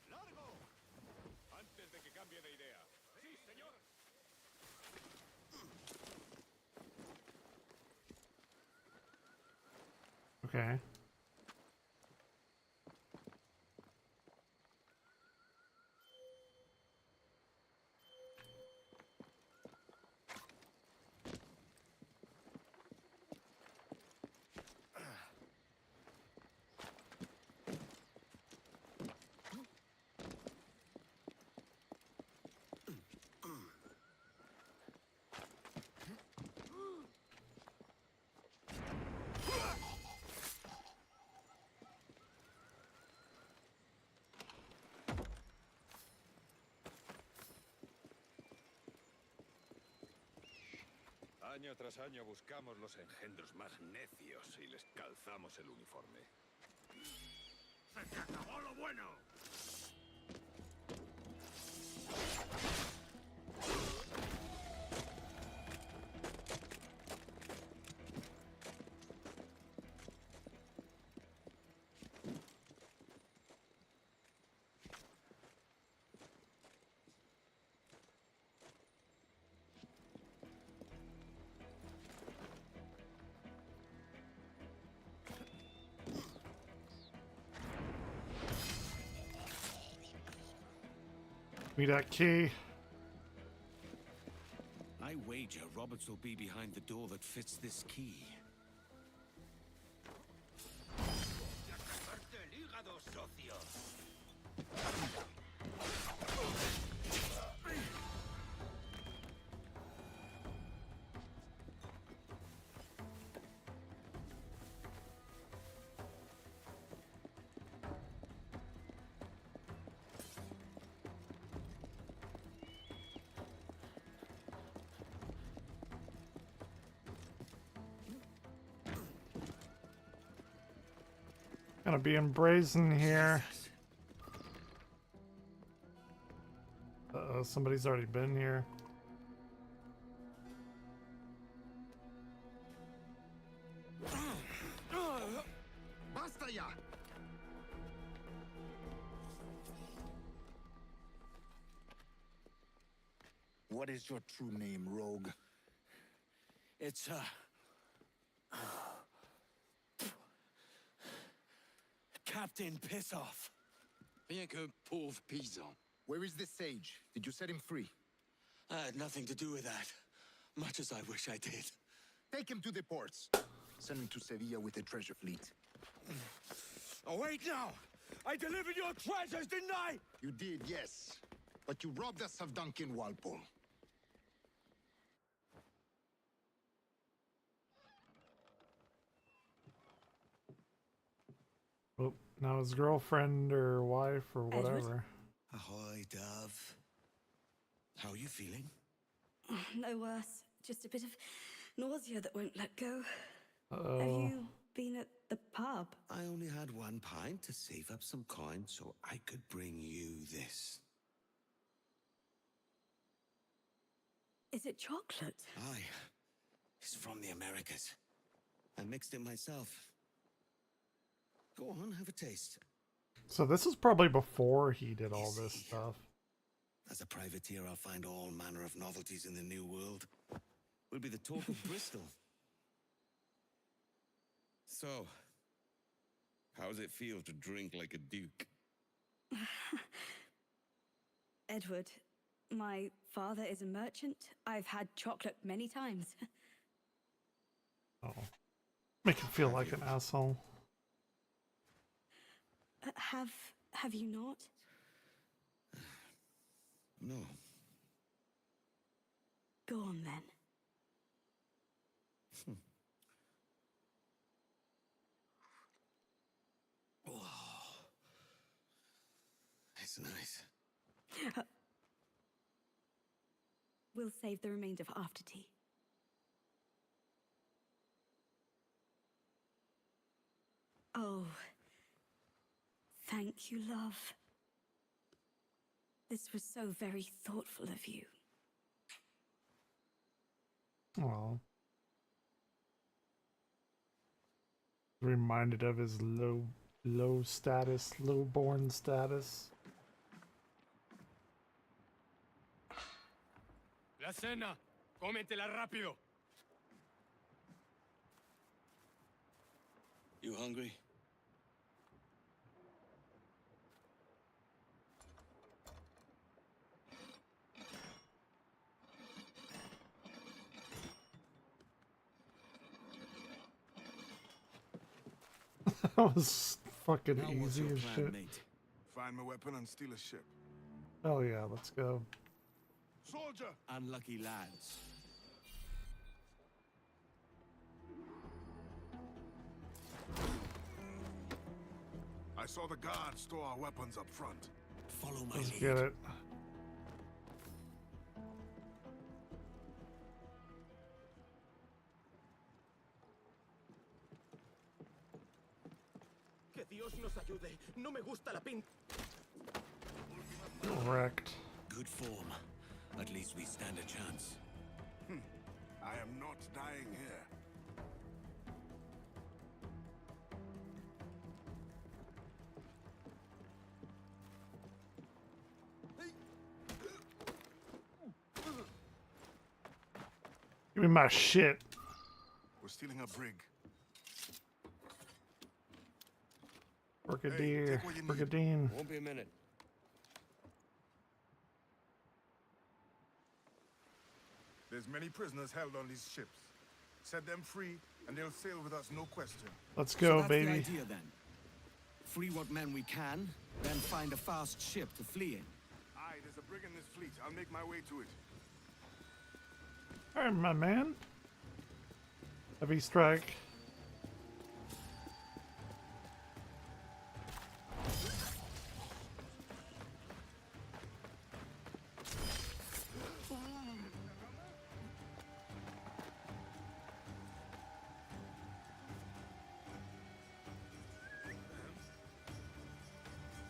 ¡Largo! Antes de que cambie de idea. ¡Sí, señor! Okay. Año tras año buscamos los engendros más necios y les calzamos el uniforme. ¡Se te acabó lo bueno! Give me that key. I wager Roberts will be behind the door that fits this key. el hígado, socio! Gonna be brazen here. Uh-oh, somebody's already been here. Basta ya! What is your true name, rogue? It's, Captain Pissoff. Rien qu'un pauvre paysan. Where is the sage? Did you set him free? I had nothing to do with that. Much as I wish I did. Take him to the ports. Send him to Sevilla with the treasure fleet. Oh, wait now! I delivered your treasures, didn't I? You did, yes. But you robbed us of Duncan Walpole. Oh, now his girlfriend or wife or whatever. Ahoy, Dove. How are you feeling? No worse. Just a bit of nausea that won't let go. Uh-oh. Have you been at the pub? I only had one pint to save up some coin so I could bring you this. Is it chocolate? Aye. It's from the Americas. I mixed it myself. Go on, have a taste. So this is probably before he did all this stuff. As a privateer, I'll find all manner of novelties in the new world. We'll be the talk of Bristol. So, how's it feel to drink like a duke? Edward, my father is a merchant. I've had chocolate many times. Oh. Make him feel like an asshole. Have you not? No. Go on then. It's nice. We'll save the remainder for after tea. Oh, thank you, love. This was so very thoughtful of you. Well, reminded of his low status, low-born status. La cena. Cómetela rápido. You hungry? That was fucking Now what's easy your as plan, shit. mate? Find my weapon and steal a ship. Hell yeah, let's go. Soldier! Unlucky lads. I saw the guards store our weapons up front. Follow my Let's lead. get it. Que Dios nos ayude. No me gusta la pinta. Correct. Good form. At least we stand a chance. I am not dying here. Give me my shit. We're stealing a brig. Brigadier, take what you need. Brigadine. Won't be a minute. There's many prisoners held on these ships. Set them free, and they'll sail with us, no question. Let's So go, that's baby. the idea then. Free what men we can, then find a fast ship to flee in. Aye, there's a brig in this fleet. I'll make my way to it. Alright, my man. Heavy strike.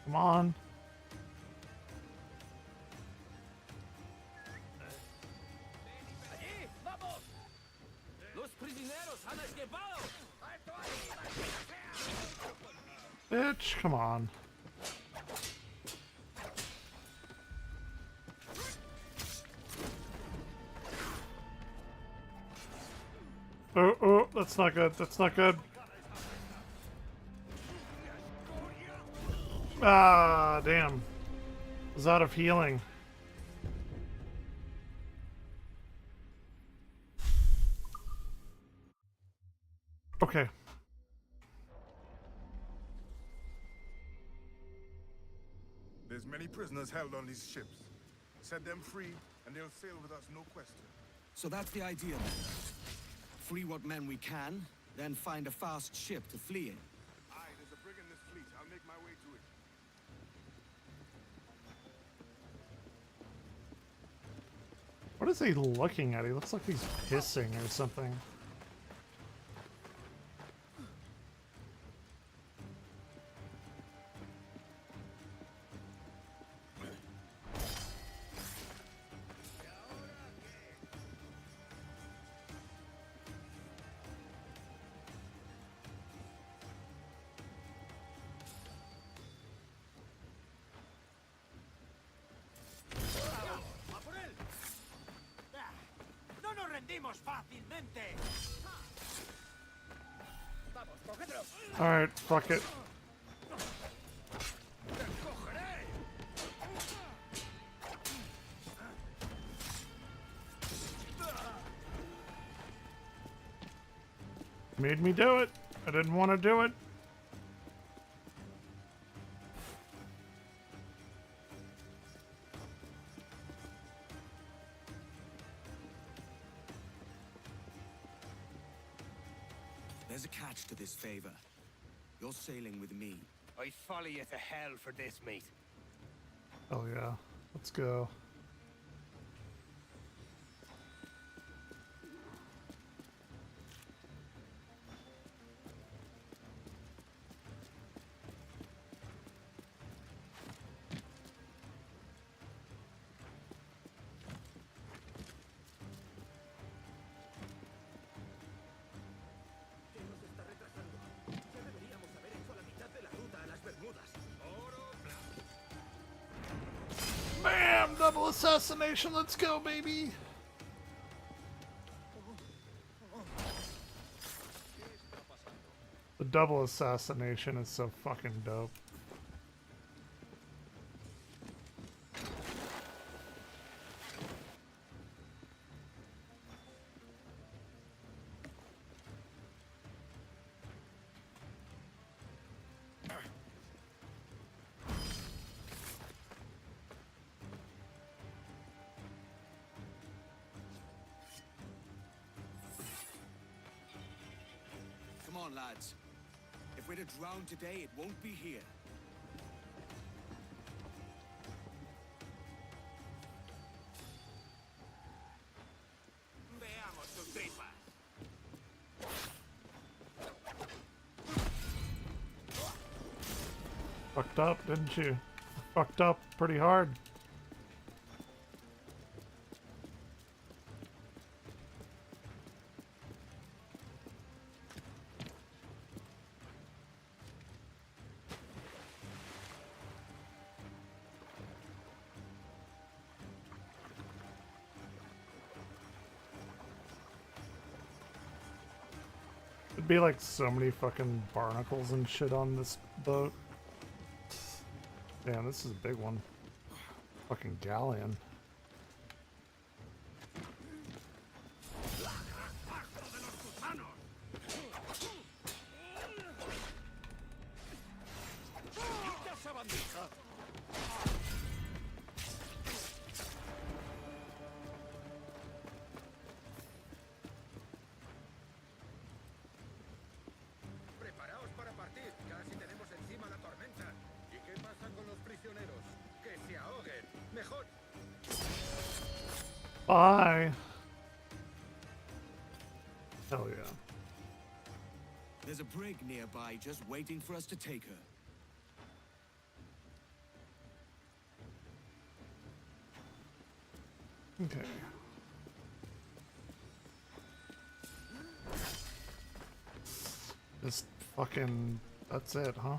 Come on. ¡Allí! ¡Vamos! ¡Los prisioneros han escapado! Bitch, come on. Oh, oh, that's not good. That's not good. Ah, damn. Was out of healing. Okay. There's many prisoners held on these ships. Set them free, and they'll sail with us, no question. So that's the idea then. Free what men we can, then find a fast ship to flee in. Aye, there's a brig in this fleet. I'll make my way to it. What is he looking at? He looks like he's pissing or something. ¡Morimos fácilmente! Vamos, cogedlo. Alright, fuck it. Made me do it. I didn't want to do it. There's a catch to this favor. You're sailing with me. I'd follow you to hell for this, mate. Oh yeah, let's go. Bam! Double assassination, let's go, baby! The double assassination is so fucking dope. Come on, lads. If we're to drown today, it won't be here. Veamos sus tripas. Fucked up, didn't you? Fucked up pretty hard. It'd be like so many fucking barnacles and shit on this boat. Damn, this is a big one. Fucking galleon. Preparaos para partir, casi tenemos encima la tormenta. ¿Y qué pasa con los prisioneros? Que se ahoguen. Mejor. Bye. Hell yeah. There's a brig nearby just waiting for us to take her. Okay. Just fucking... that's it, huh?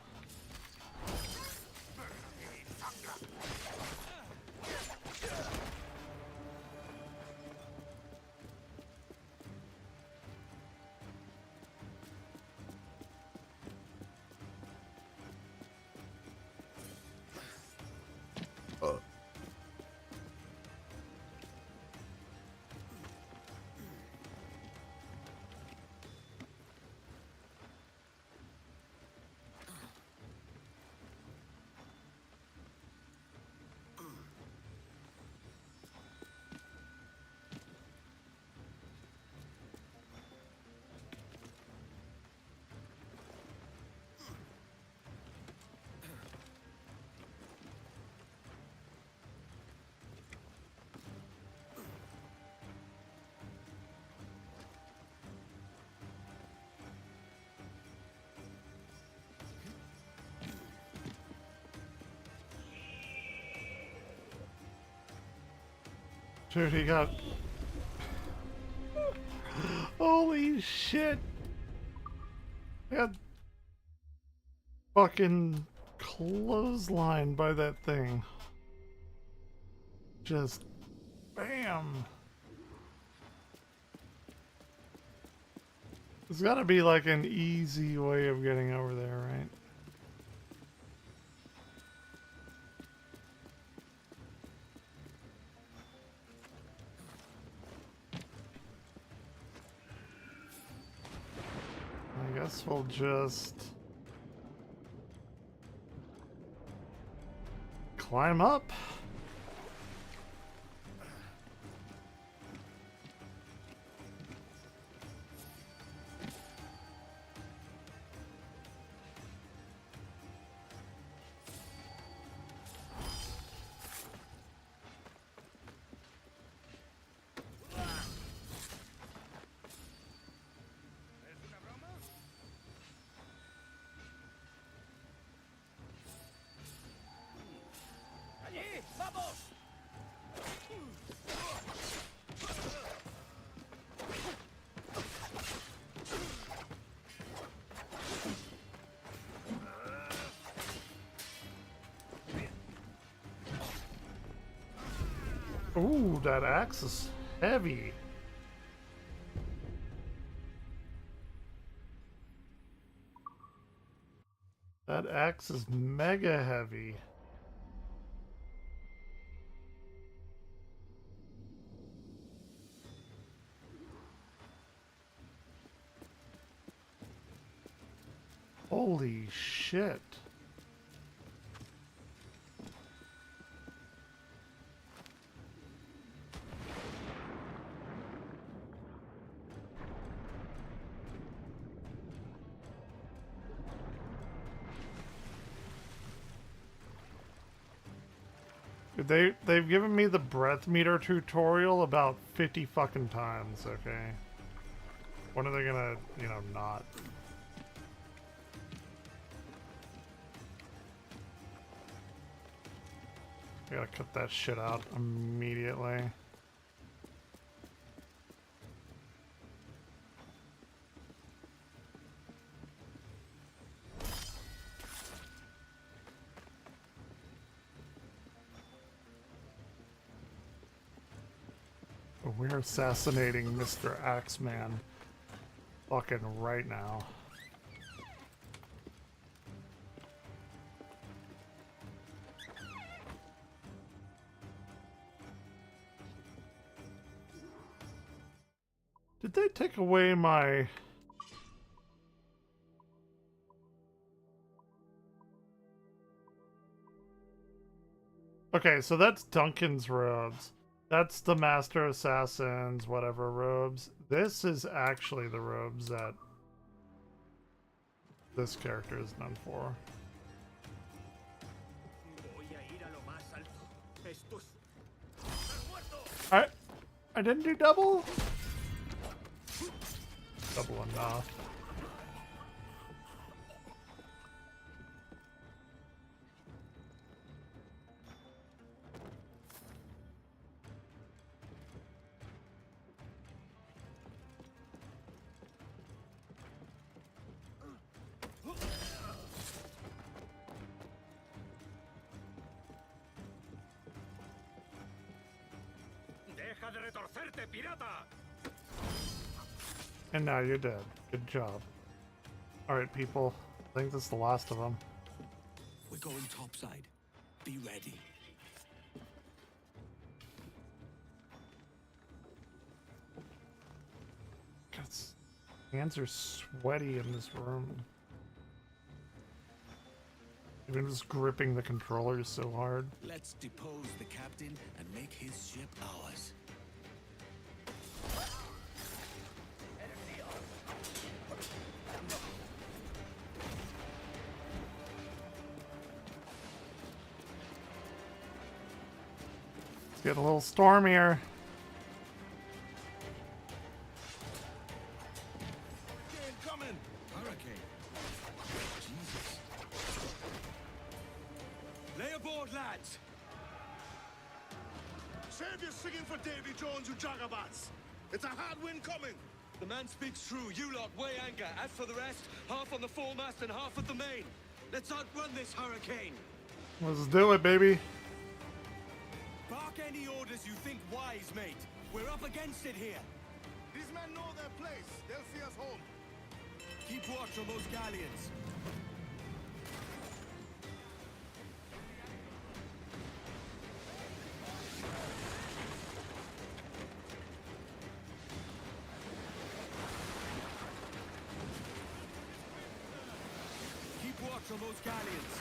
Dude, he got... holy shit! He got fucking clotheslined by that thing. Just... bam! There's gotta be like an easy way of getting over there, right? I guess we'll just climb up. ¡Allí! ¡Vamos! Ooh, that axe is heavy. That axe is mega heavy. Holy shit. They've given me the breath meter tutorial about 50 fucking times, okay? When are they gonna, you know, not? I gotta cut that shit out immediately. We're assassinating Mr. Axeman fucking right now. Did they take away my... Okay, so that's Duncan's robes. That's the Master Assassin's whatever robes. This is actually the robes that this character is known for. I didn't do double? Double enough. ¡Deja de retorcerte, pirata! And now you're dead. Good job. Alright, people. I think this is the last of them. We're going topside. Be ready. God's hands are sweaty in this room. Even just gripping the controllers so hard. Let's depose the captain and make his ship ours. Let's get a little stormier. Coming! Hurricane. Jesus. Lay aboard, lads! Save your singing for Davy Jones, you jagabats! It's a hard wind coming! The man speaks true. You lot weigh anchor. As for the rest, half on the foremast and half at the main. Let's outrun this hurricane. Let's do it, baby. Bark any orders you think wise, mate. We're up against it here. These men know their place. They'll see us home. Keep watch on those galleons. Keep watch on those galleons.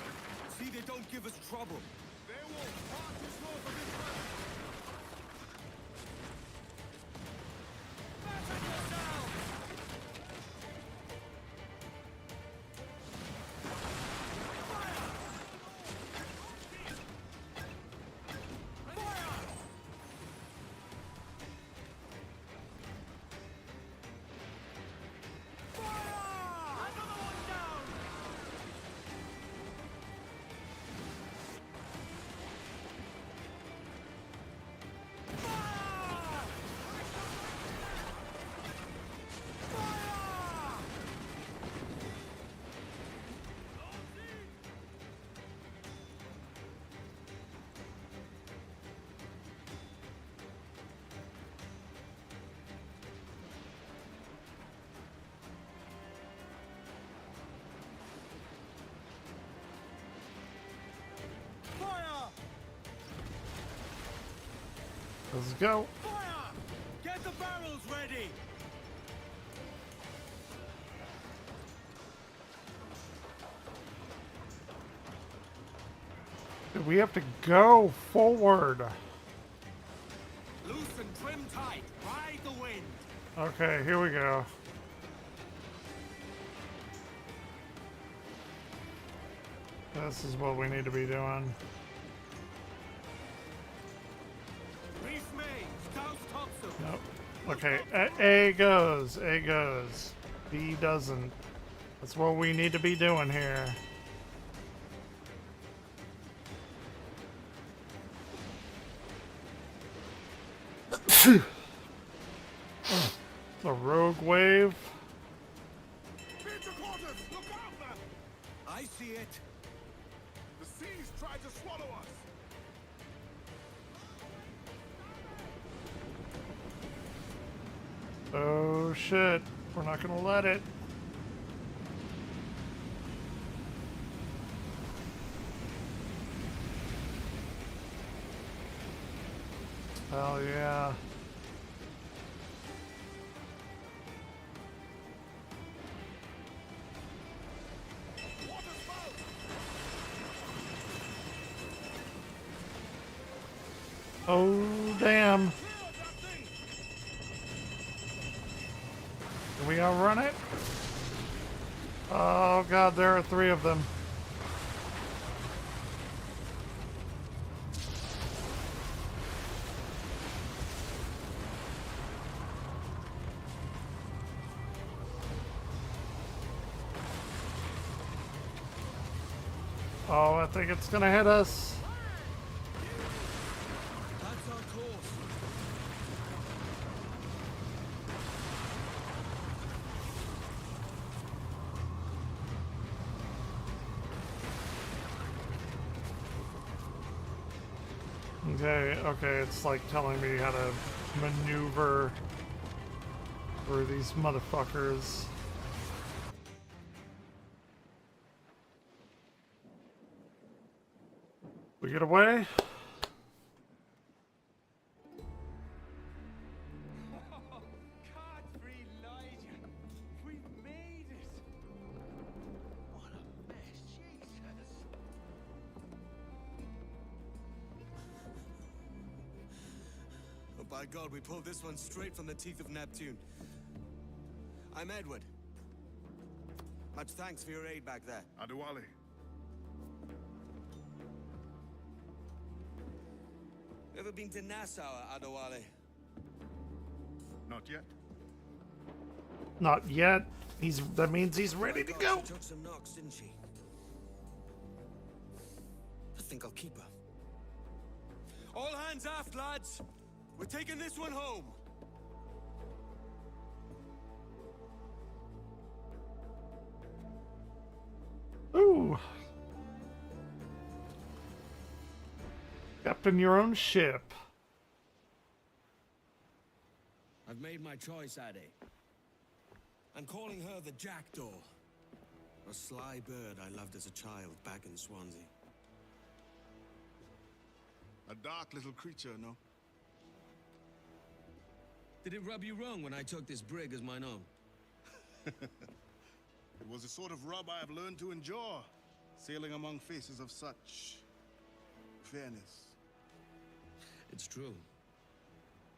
See they don't give us trouble. Beowulf, march is north of this river. Fasten yourselves! Let's go. Fire! Get the barrels ready! We have to go forward. Loose and trim tight. Ride the wind. Okay, here we go. This is what we need to be doing. Reef mains, douse topsail. Nope. Okay, A goes. A goes. B doesn't. That's what we need to be doing here. The rogue wave. Look out, man! I see it. The seas try to swallow us. Oh shit. We're not gonna let it. Hell yeah. Oh damn. Can we outrun it? Oh god, there are 3 of them. Oh, I think it's gonna hit us. That's our course. Okay, okay, it's like telling me how to maneuver through these motherfuckers. We get away? Cat-free Elijah. We've made it. What a mess, Jesus. Oh, by God, we pulled this one straight from the teeth of Neptune. I'm Edward. Much thanks for your aid back there. Adewale. Ever been to Nassau, Adewale? Not yet. Not yet. That means he's ready to go. She took some knocks, didn't she? I think I'll keep her. All hands aft, lads. We're taking this one home. Ooh. Captain your own ship. I've made my choice, Ade. I'm calling her the Jackdaw. A sly bird I loved as a child back in Swansea. A dark little creature, no? Did it rub you wrong when I took this brig as mine own? It was the sort of rub I have learned to endure, sailing among faces of such fairness. It's true.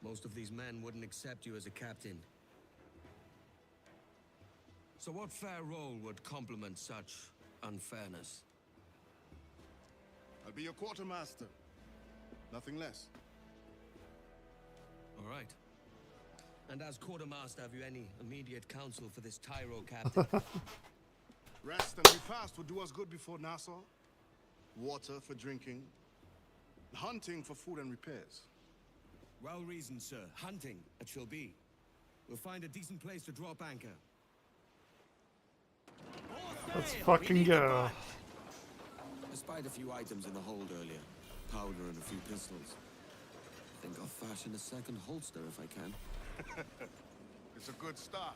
Most of these men wouldn't accept you as a captain. So what fair role would complement such unfairness? I'll be your quartermaster. Nothing less. All right. And as quartermaster, have you any immediate counsel for this Tyro captain? Rest and repast would do us good before Nassau. Water for drinking. Hunting for food and repairs. Well reasoned, sir. Hunting, it shall be. We'll find a decent place to drop anchor. Let's fucking go. I spied a few items in the hold earlier. Powder and a few pistols. Think I'll fashion a second holster if I can. It's a good start.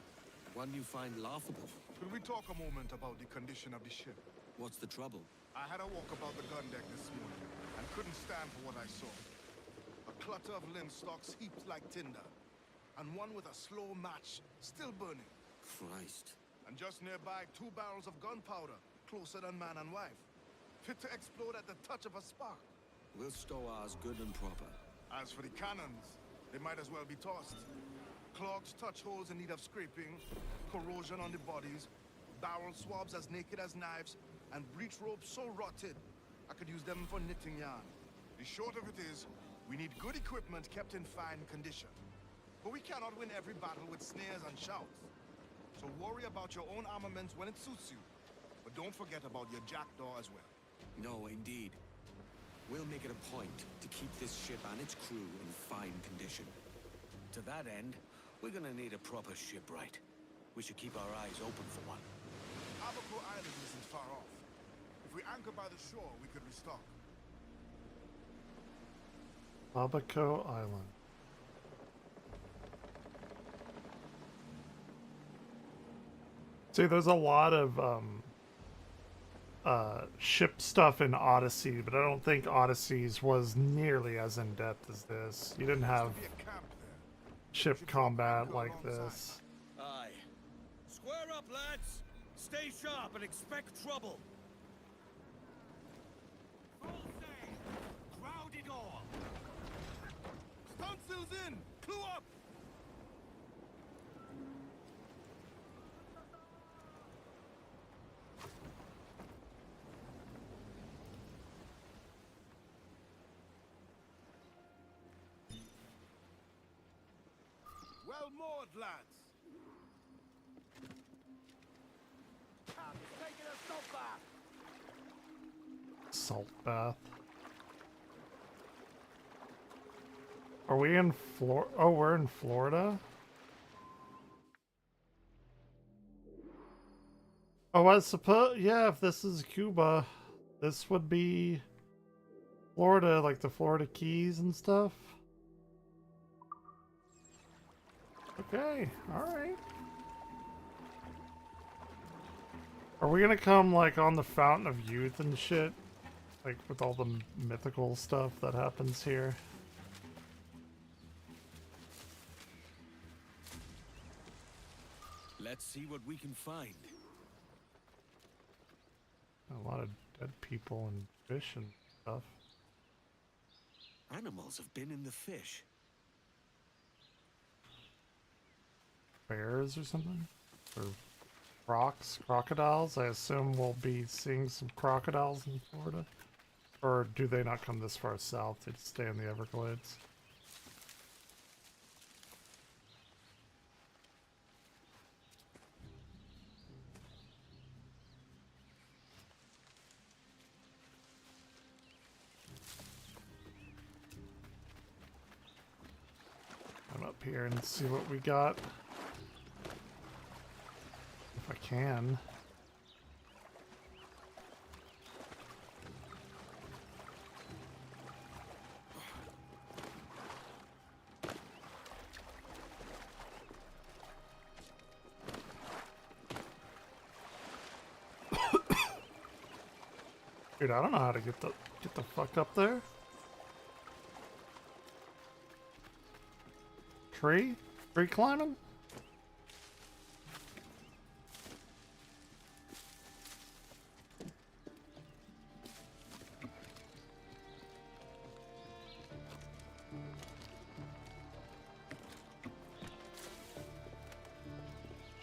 One you find laughable. Could we talk a moment about the condition of the ship? What's the trouble? I had a walk about the gun deck this morning and couldn't stand for what I saw. A clutter of linstocks heaped like tinder, and one with a slow match still burning. Christ. And just nearby, 2 barrels of gunpowder, closer than man and wife, fit to explode at the touch of a spark. We'll stow ours good and proper. As for the cannons, they might as well be tossed. Clogged touch holes in need of scraping, corrosion on the bodies, barrel swabs as naked as knives, and breech ropes so rotted, I could use them for knitting yarn. The short of it is, we need good equipment kept in fine condition. But we cannot win every battle with snares and shouts. So worry about your own armaments when it suits you. But don't forget about your jackdaw as well. No, indeed. We'll make it a point to keep this ship and its crew in fine condition. To that end, we're gonna need a proper shipwright. We should keep our eyes open for one. Abaco Island isn't far off. If we anchor by the shore, we could restock. Abaco Island. See, there's a lot of ship stuff in Odyssey, but I don't think Odyssey's was nearly as in-depth as this. You didn't have ship combat like this. Aye. Square up, lads! Stay sharp and expect trouble! Full sail! Crowd it all! Stunsails in! Clue up! Well moored, lads! Taking a salt bath! Salt bath. Are we in Florida? Oh, we're in Florida? Oh, I suppose, yeah, if this is Cuba, this would be Florida, like the Florida Keys and stuff. Okay, alright. Are we gonna come, like, on the Fountain of Youth and shit? Like, with all the mythical stuff that happens here? Let's see what we can find. A lot of dead people and fish and stuff. Animals have been in the fish. Bears or something? Or crocodiles? I assume we'll be seeing some crocodiles in Florida. Or do they not come this far south? They just stay in the Everglades? I'm up here and see what we got. If I can. Dude, I don't know how to get the fuck up there. Tree? Tree climbing?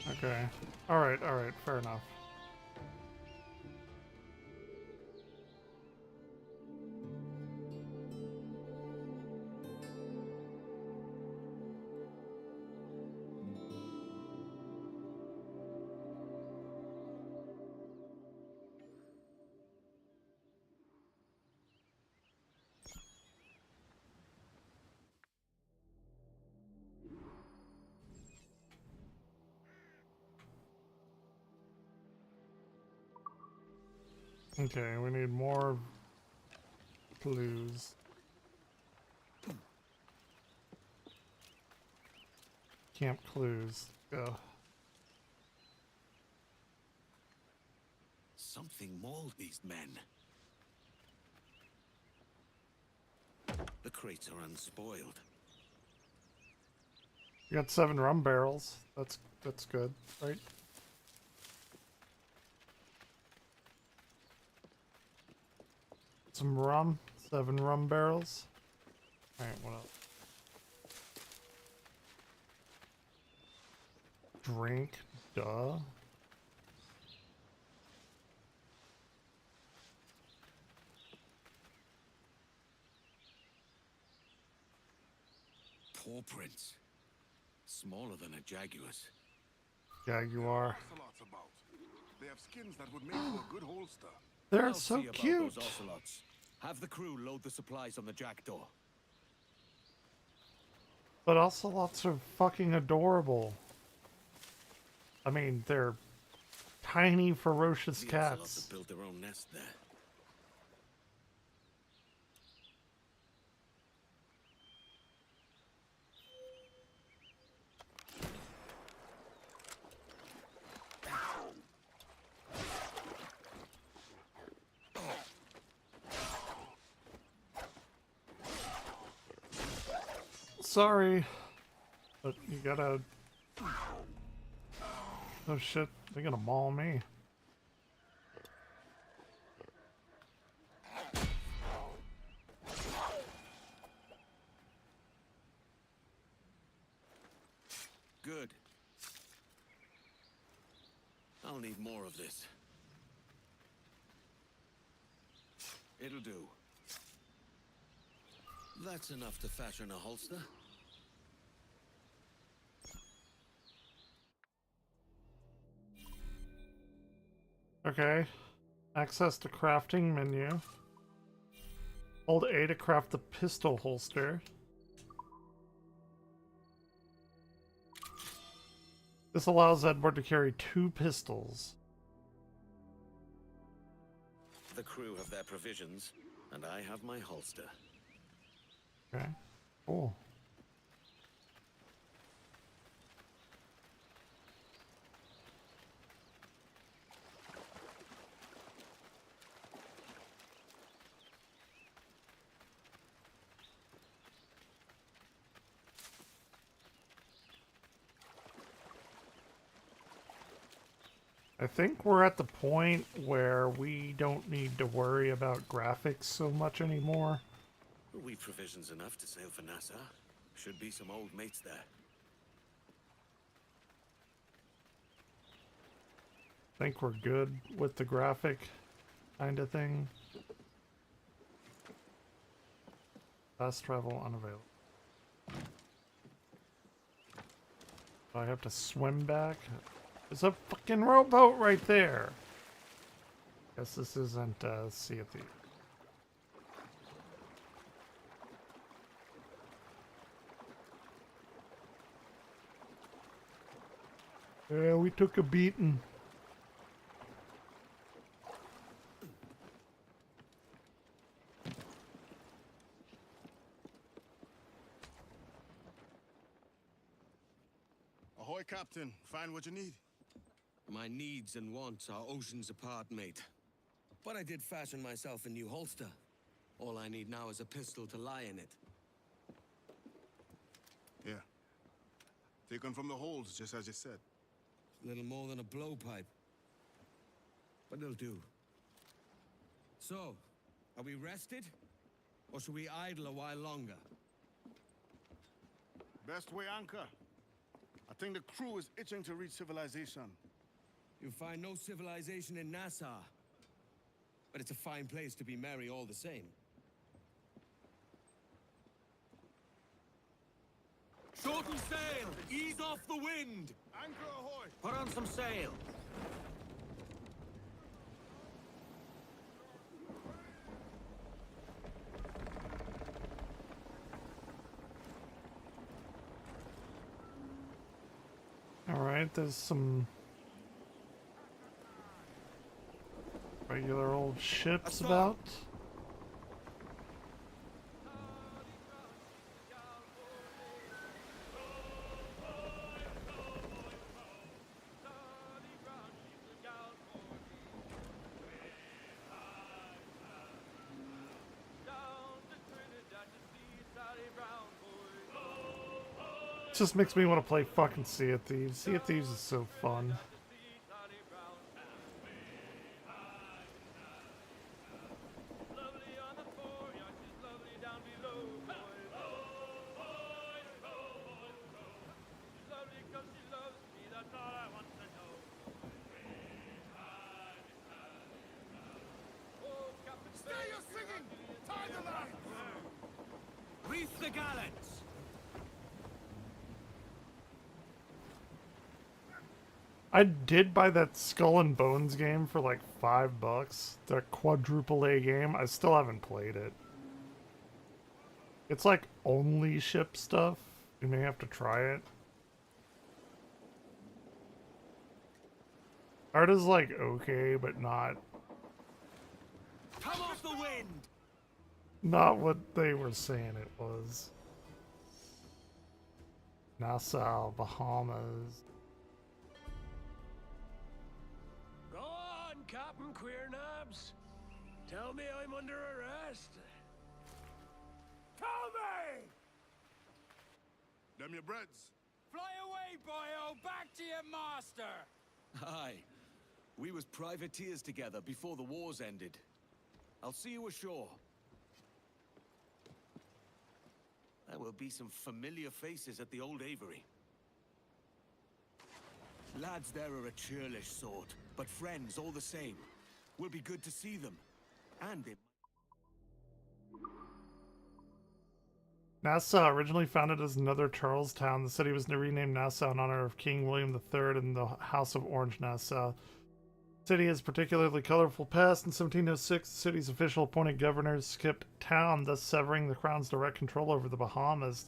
Okay. Alright, fair enough. Okay, we need more clues. Camp clues. Go. Something mauled these men. The crates are unspoiled. You got 7 rum barrels. That's good, right? Some rum. 7 rum barrels. Alright, what else? Drink. Duh. Paw prints. Smaller than a jaguar's. Jaguar. Ocelots about. They have skins that would make for a good holster. They're I'll so see about cute. those ocelots. Have the crew load the supplies on the jackdaw. But ocelots are fucking adorable. I mean, they're tiny, ferocious The ocelots cats. have built their own nest there. Sorry, but you gotta... Oh shit, they're gonna maul me. Good. I'll need more of this. It'll do. That's enough to fashion a holster. Okay. Access to crafting menu. Hold A to craft the pistol holster. This allows Edward to carry 2 pistols. The crew have their provisions, and I have my holster. Okay, cool. I think we're at the point where we don't need to worry about graphics so much anymore. We've provisions enough to sail for Nassau. Should be some old mates there. I think we're good with the graphic kind of thing. Fast travel unavailable. Do I have to swim back? There's a fucking rowboat right there. Guess this isn't Sea of Thieves. Yeah, we took a beating. Ahoy, Captain. Find what you need. My needs and wants are oceans apart, mate. But I did fashion myself a new holster. All I need now is a pistol to lie in it. Yeah. Taken from the holds, just as you said. Little more than a blowpipe. But it'll do. So, are we rested? Or should we idle a while longer? Best way anchor. I think the crew is itching to reach civilization. You'll find no civilization in Nassau. But it's a fine place to be merry all the same. Shorten sail! Ease off the wind! Anchor ahoy! Put on some sail! Alright, there's some regular old ships about. It just makes me want to play fucking Sea of Thieves. Sea of Thieves is so fun. Stay your singing! Tie the line! Reef the gallants! I did buy that Skull and Bones game for like $5. The quadruple A game. I still haven't played it. It's like only ship stuff. You may have to try it. Art is like okay, but not Come off the wind! not what they were saying it was. Nassau, Bahamas. Go on, Captain Queernabs. Tell me I'm under arrest. Tell me! Them your breads. Fly away, boyo! Back to your master! Aye. We was privateers together before the wars ended. I'll see you ashore. There will be some familiar faces at the old Avery. Lads there are a churlish sort, but friends all the same. Will be good to see them. And it... Nassau, originally founded as another Charlestown, the city was renamed Nassau in honor of King William III and the House of Orange-Nassau. The city has particularly colorful past. In 1706, the city's official appointed governors skipped town, thus severing the crown's direct control over the Bahamas.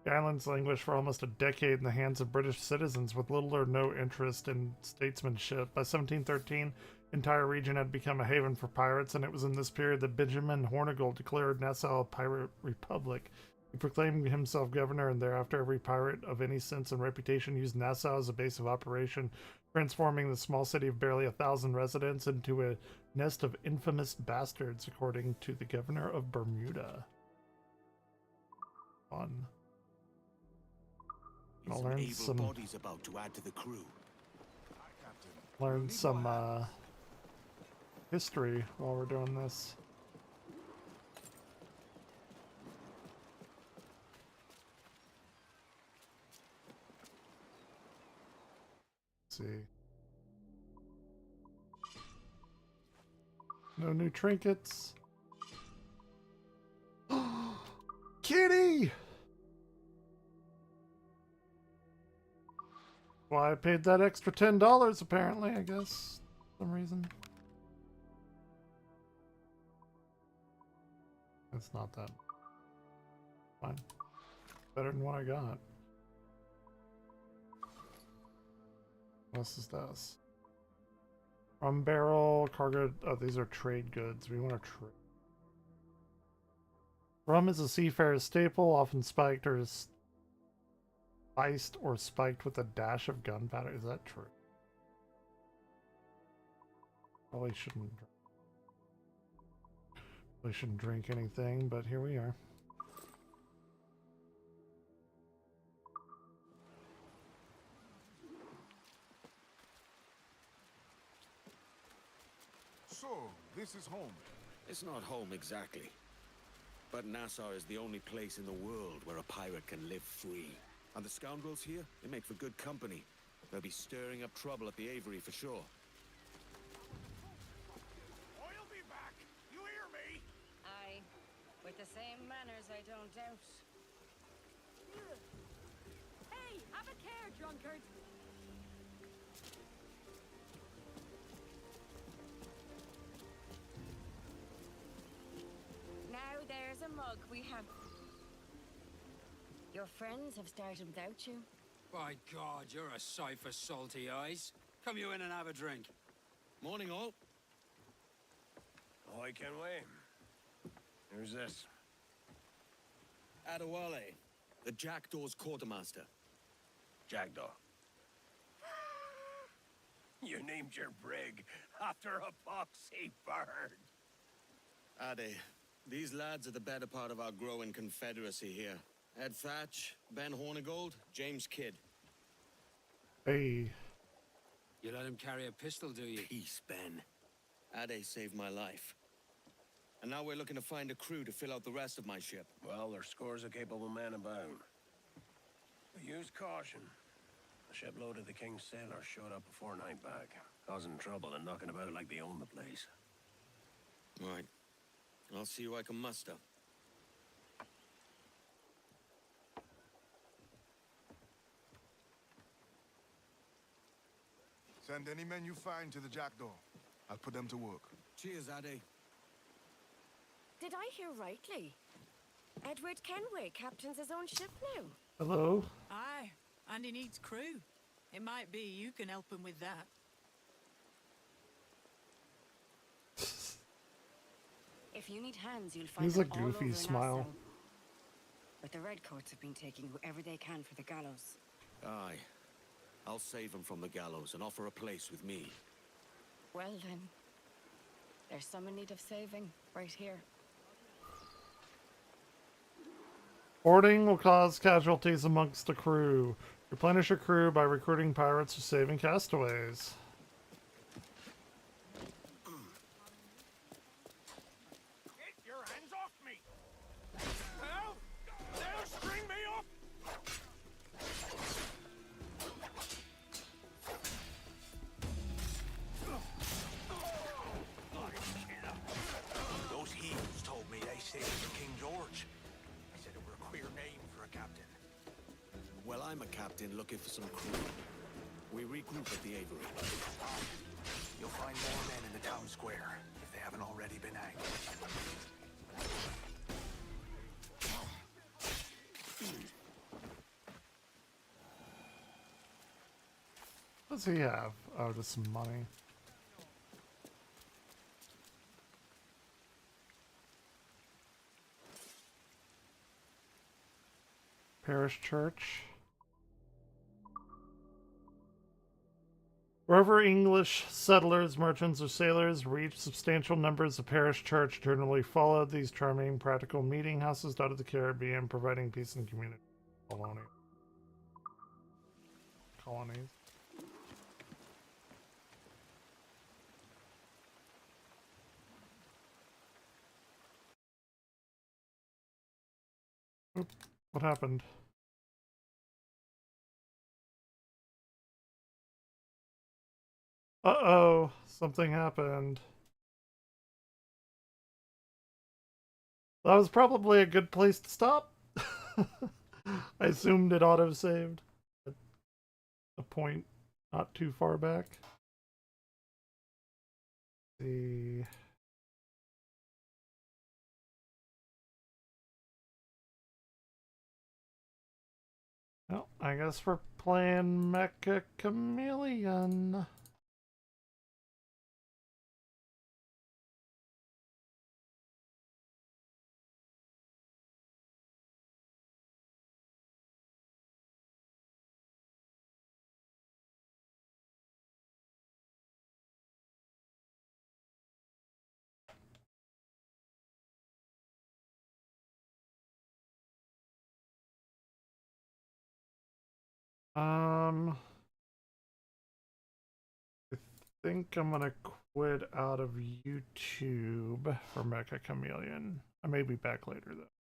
The islands languished for almost a decade in the hands of British citizens with little or no interest in statesmanship. By 1713, the entire region had become a haven for pirates, and it was in this period that Benjamin Hornigold declared Nassau a pirate republic. He proclaimed himself governor, and thereafter every pirate of any sense and reputation used Nassau as a base of operation, transforming the small city of barely 1,000 residents into a nest of infamous bastards, according to the governor of Bermuda. Fun. I'll learn some bodies about to add to the crew. history while we're doing this. See. No new trinkets. Kitty! Why I paid that extra $10 apparently, I guess. For some reason. It's not that. Fine. Better than what I got. What else is this? Rum barrel, cargo. Oh, these are trade goods. We want to trade. Rum is a seafarer's staple, often spiked or spiced or spiked with a dash of gunpowder. Is that true? Probably shouldn't. We shouldn't drink anything, but here we are. So, this is home. It's not home exactly. But Nassau is the only place in the world where a pirate can live free. And the scoundrels here, they make for good company. They'll be stirring up trouble at the Aviary for sure. I'll be back. You hear me? Aye. With the same manners, I don't doubt. Hey, have a care, drunkard. Now there's a mug we have. Your friends have started without you. By God, you're a sight for salty eyes. Come you in and have a drink. Morning, all. I can wait. Who's this? Adewale, the Jackdaw's quartermaster. Jackdaw. You named your brig after a poxy bird. Ade, these lads are the better part of our growing confederacy here. Ed Thatch, Ben Hornigold, James Kidd. Hey. You let him carry a pistol, do you? Peace, Ben. Ade saved my life. And now we're looking to find a crew to fill out the rest of my ship. Well, there's scores of capable men about. But use caution. A shipload of the King's sailors showed up before night back, causing trouble and knocking about like they own the place. Right. I'll see who I can muster. Send any men you find to the Jackdaw. I'll put them to work. Cheers, Ade. Did I hear rightly? Edward Kenway captains his own ship now. Hello? Aye, and he needs crew. It might be you can help him with that. If you need hands, you'll find He's a them all goofy over smile. Nassau. But the Redcoats have been taking whoever they can for the gallows. Aye. I'll save him from the gallows and offer a place with me. Well then, there's some in need of saving, right here. Boarding will cause casualties amongst the crew. Replenish your crew by recruiting pirates or saving castaways. Get your hands off me! Help! They'll string me up! Those heathens told me they sailed for King George. They said it were a queer name for a captain. Well, I'm a captain looking for some crew. We regroup at the Aviary. You'll find more men in the town square, if they haven't already been hanged. What does he have? Oh, just some money. Parish church. Wherever English settlers, merchants, or sailors reached, substantial numbers of parish church generally followed these charming, practical meeting houses dotted the Caribbean, providing peace and community. Colonies. Oop, what happened? Uh-oh, something happened. That was probably a good place to stop. I assumed it auto-saved at a point not too far back. Let's see. Well, I guess we're playing Mecha Chameleon. I think I'm gonna quit out of YouTube for Mecha Chameleon. I may be back later though.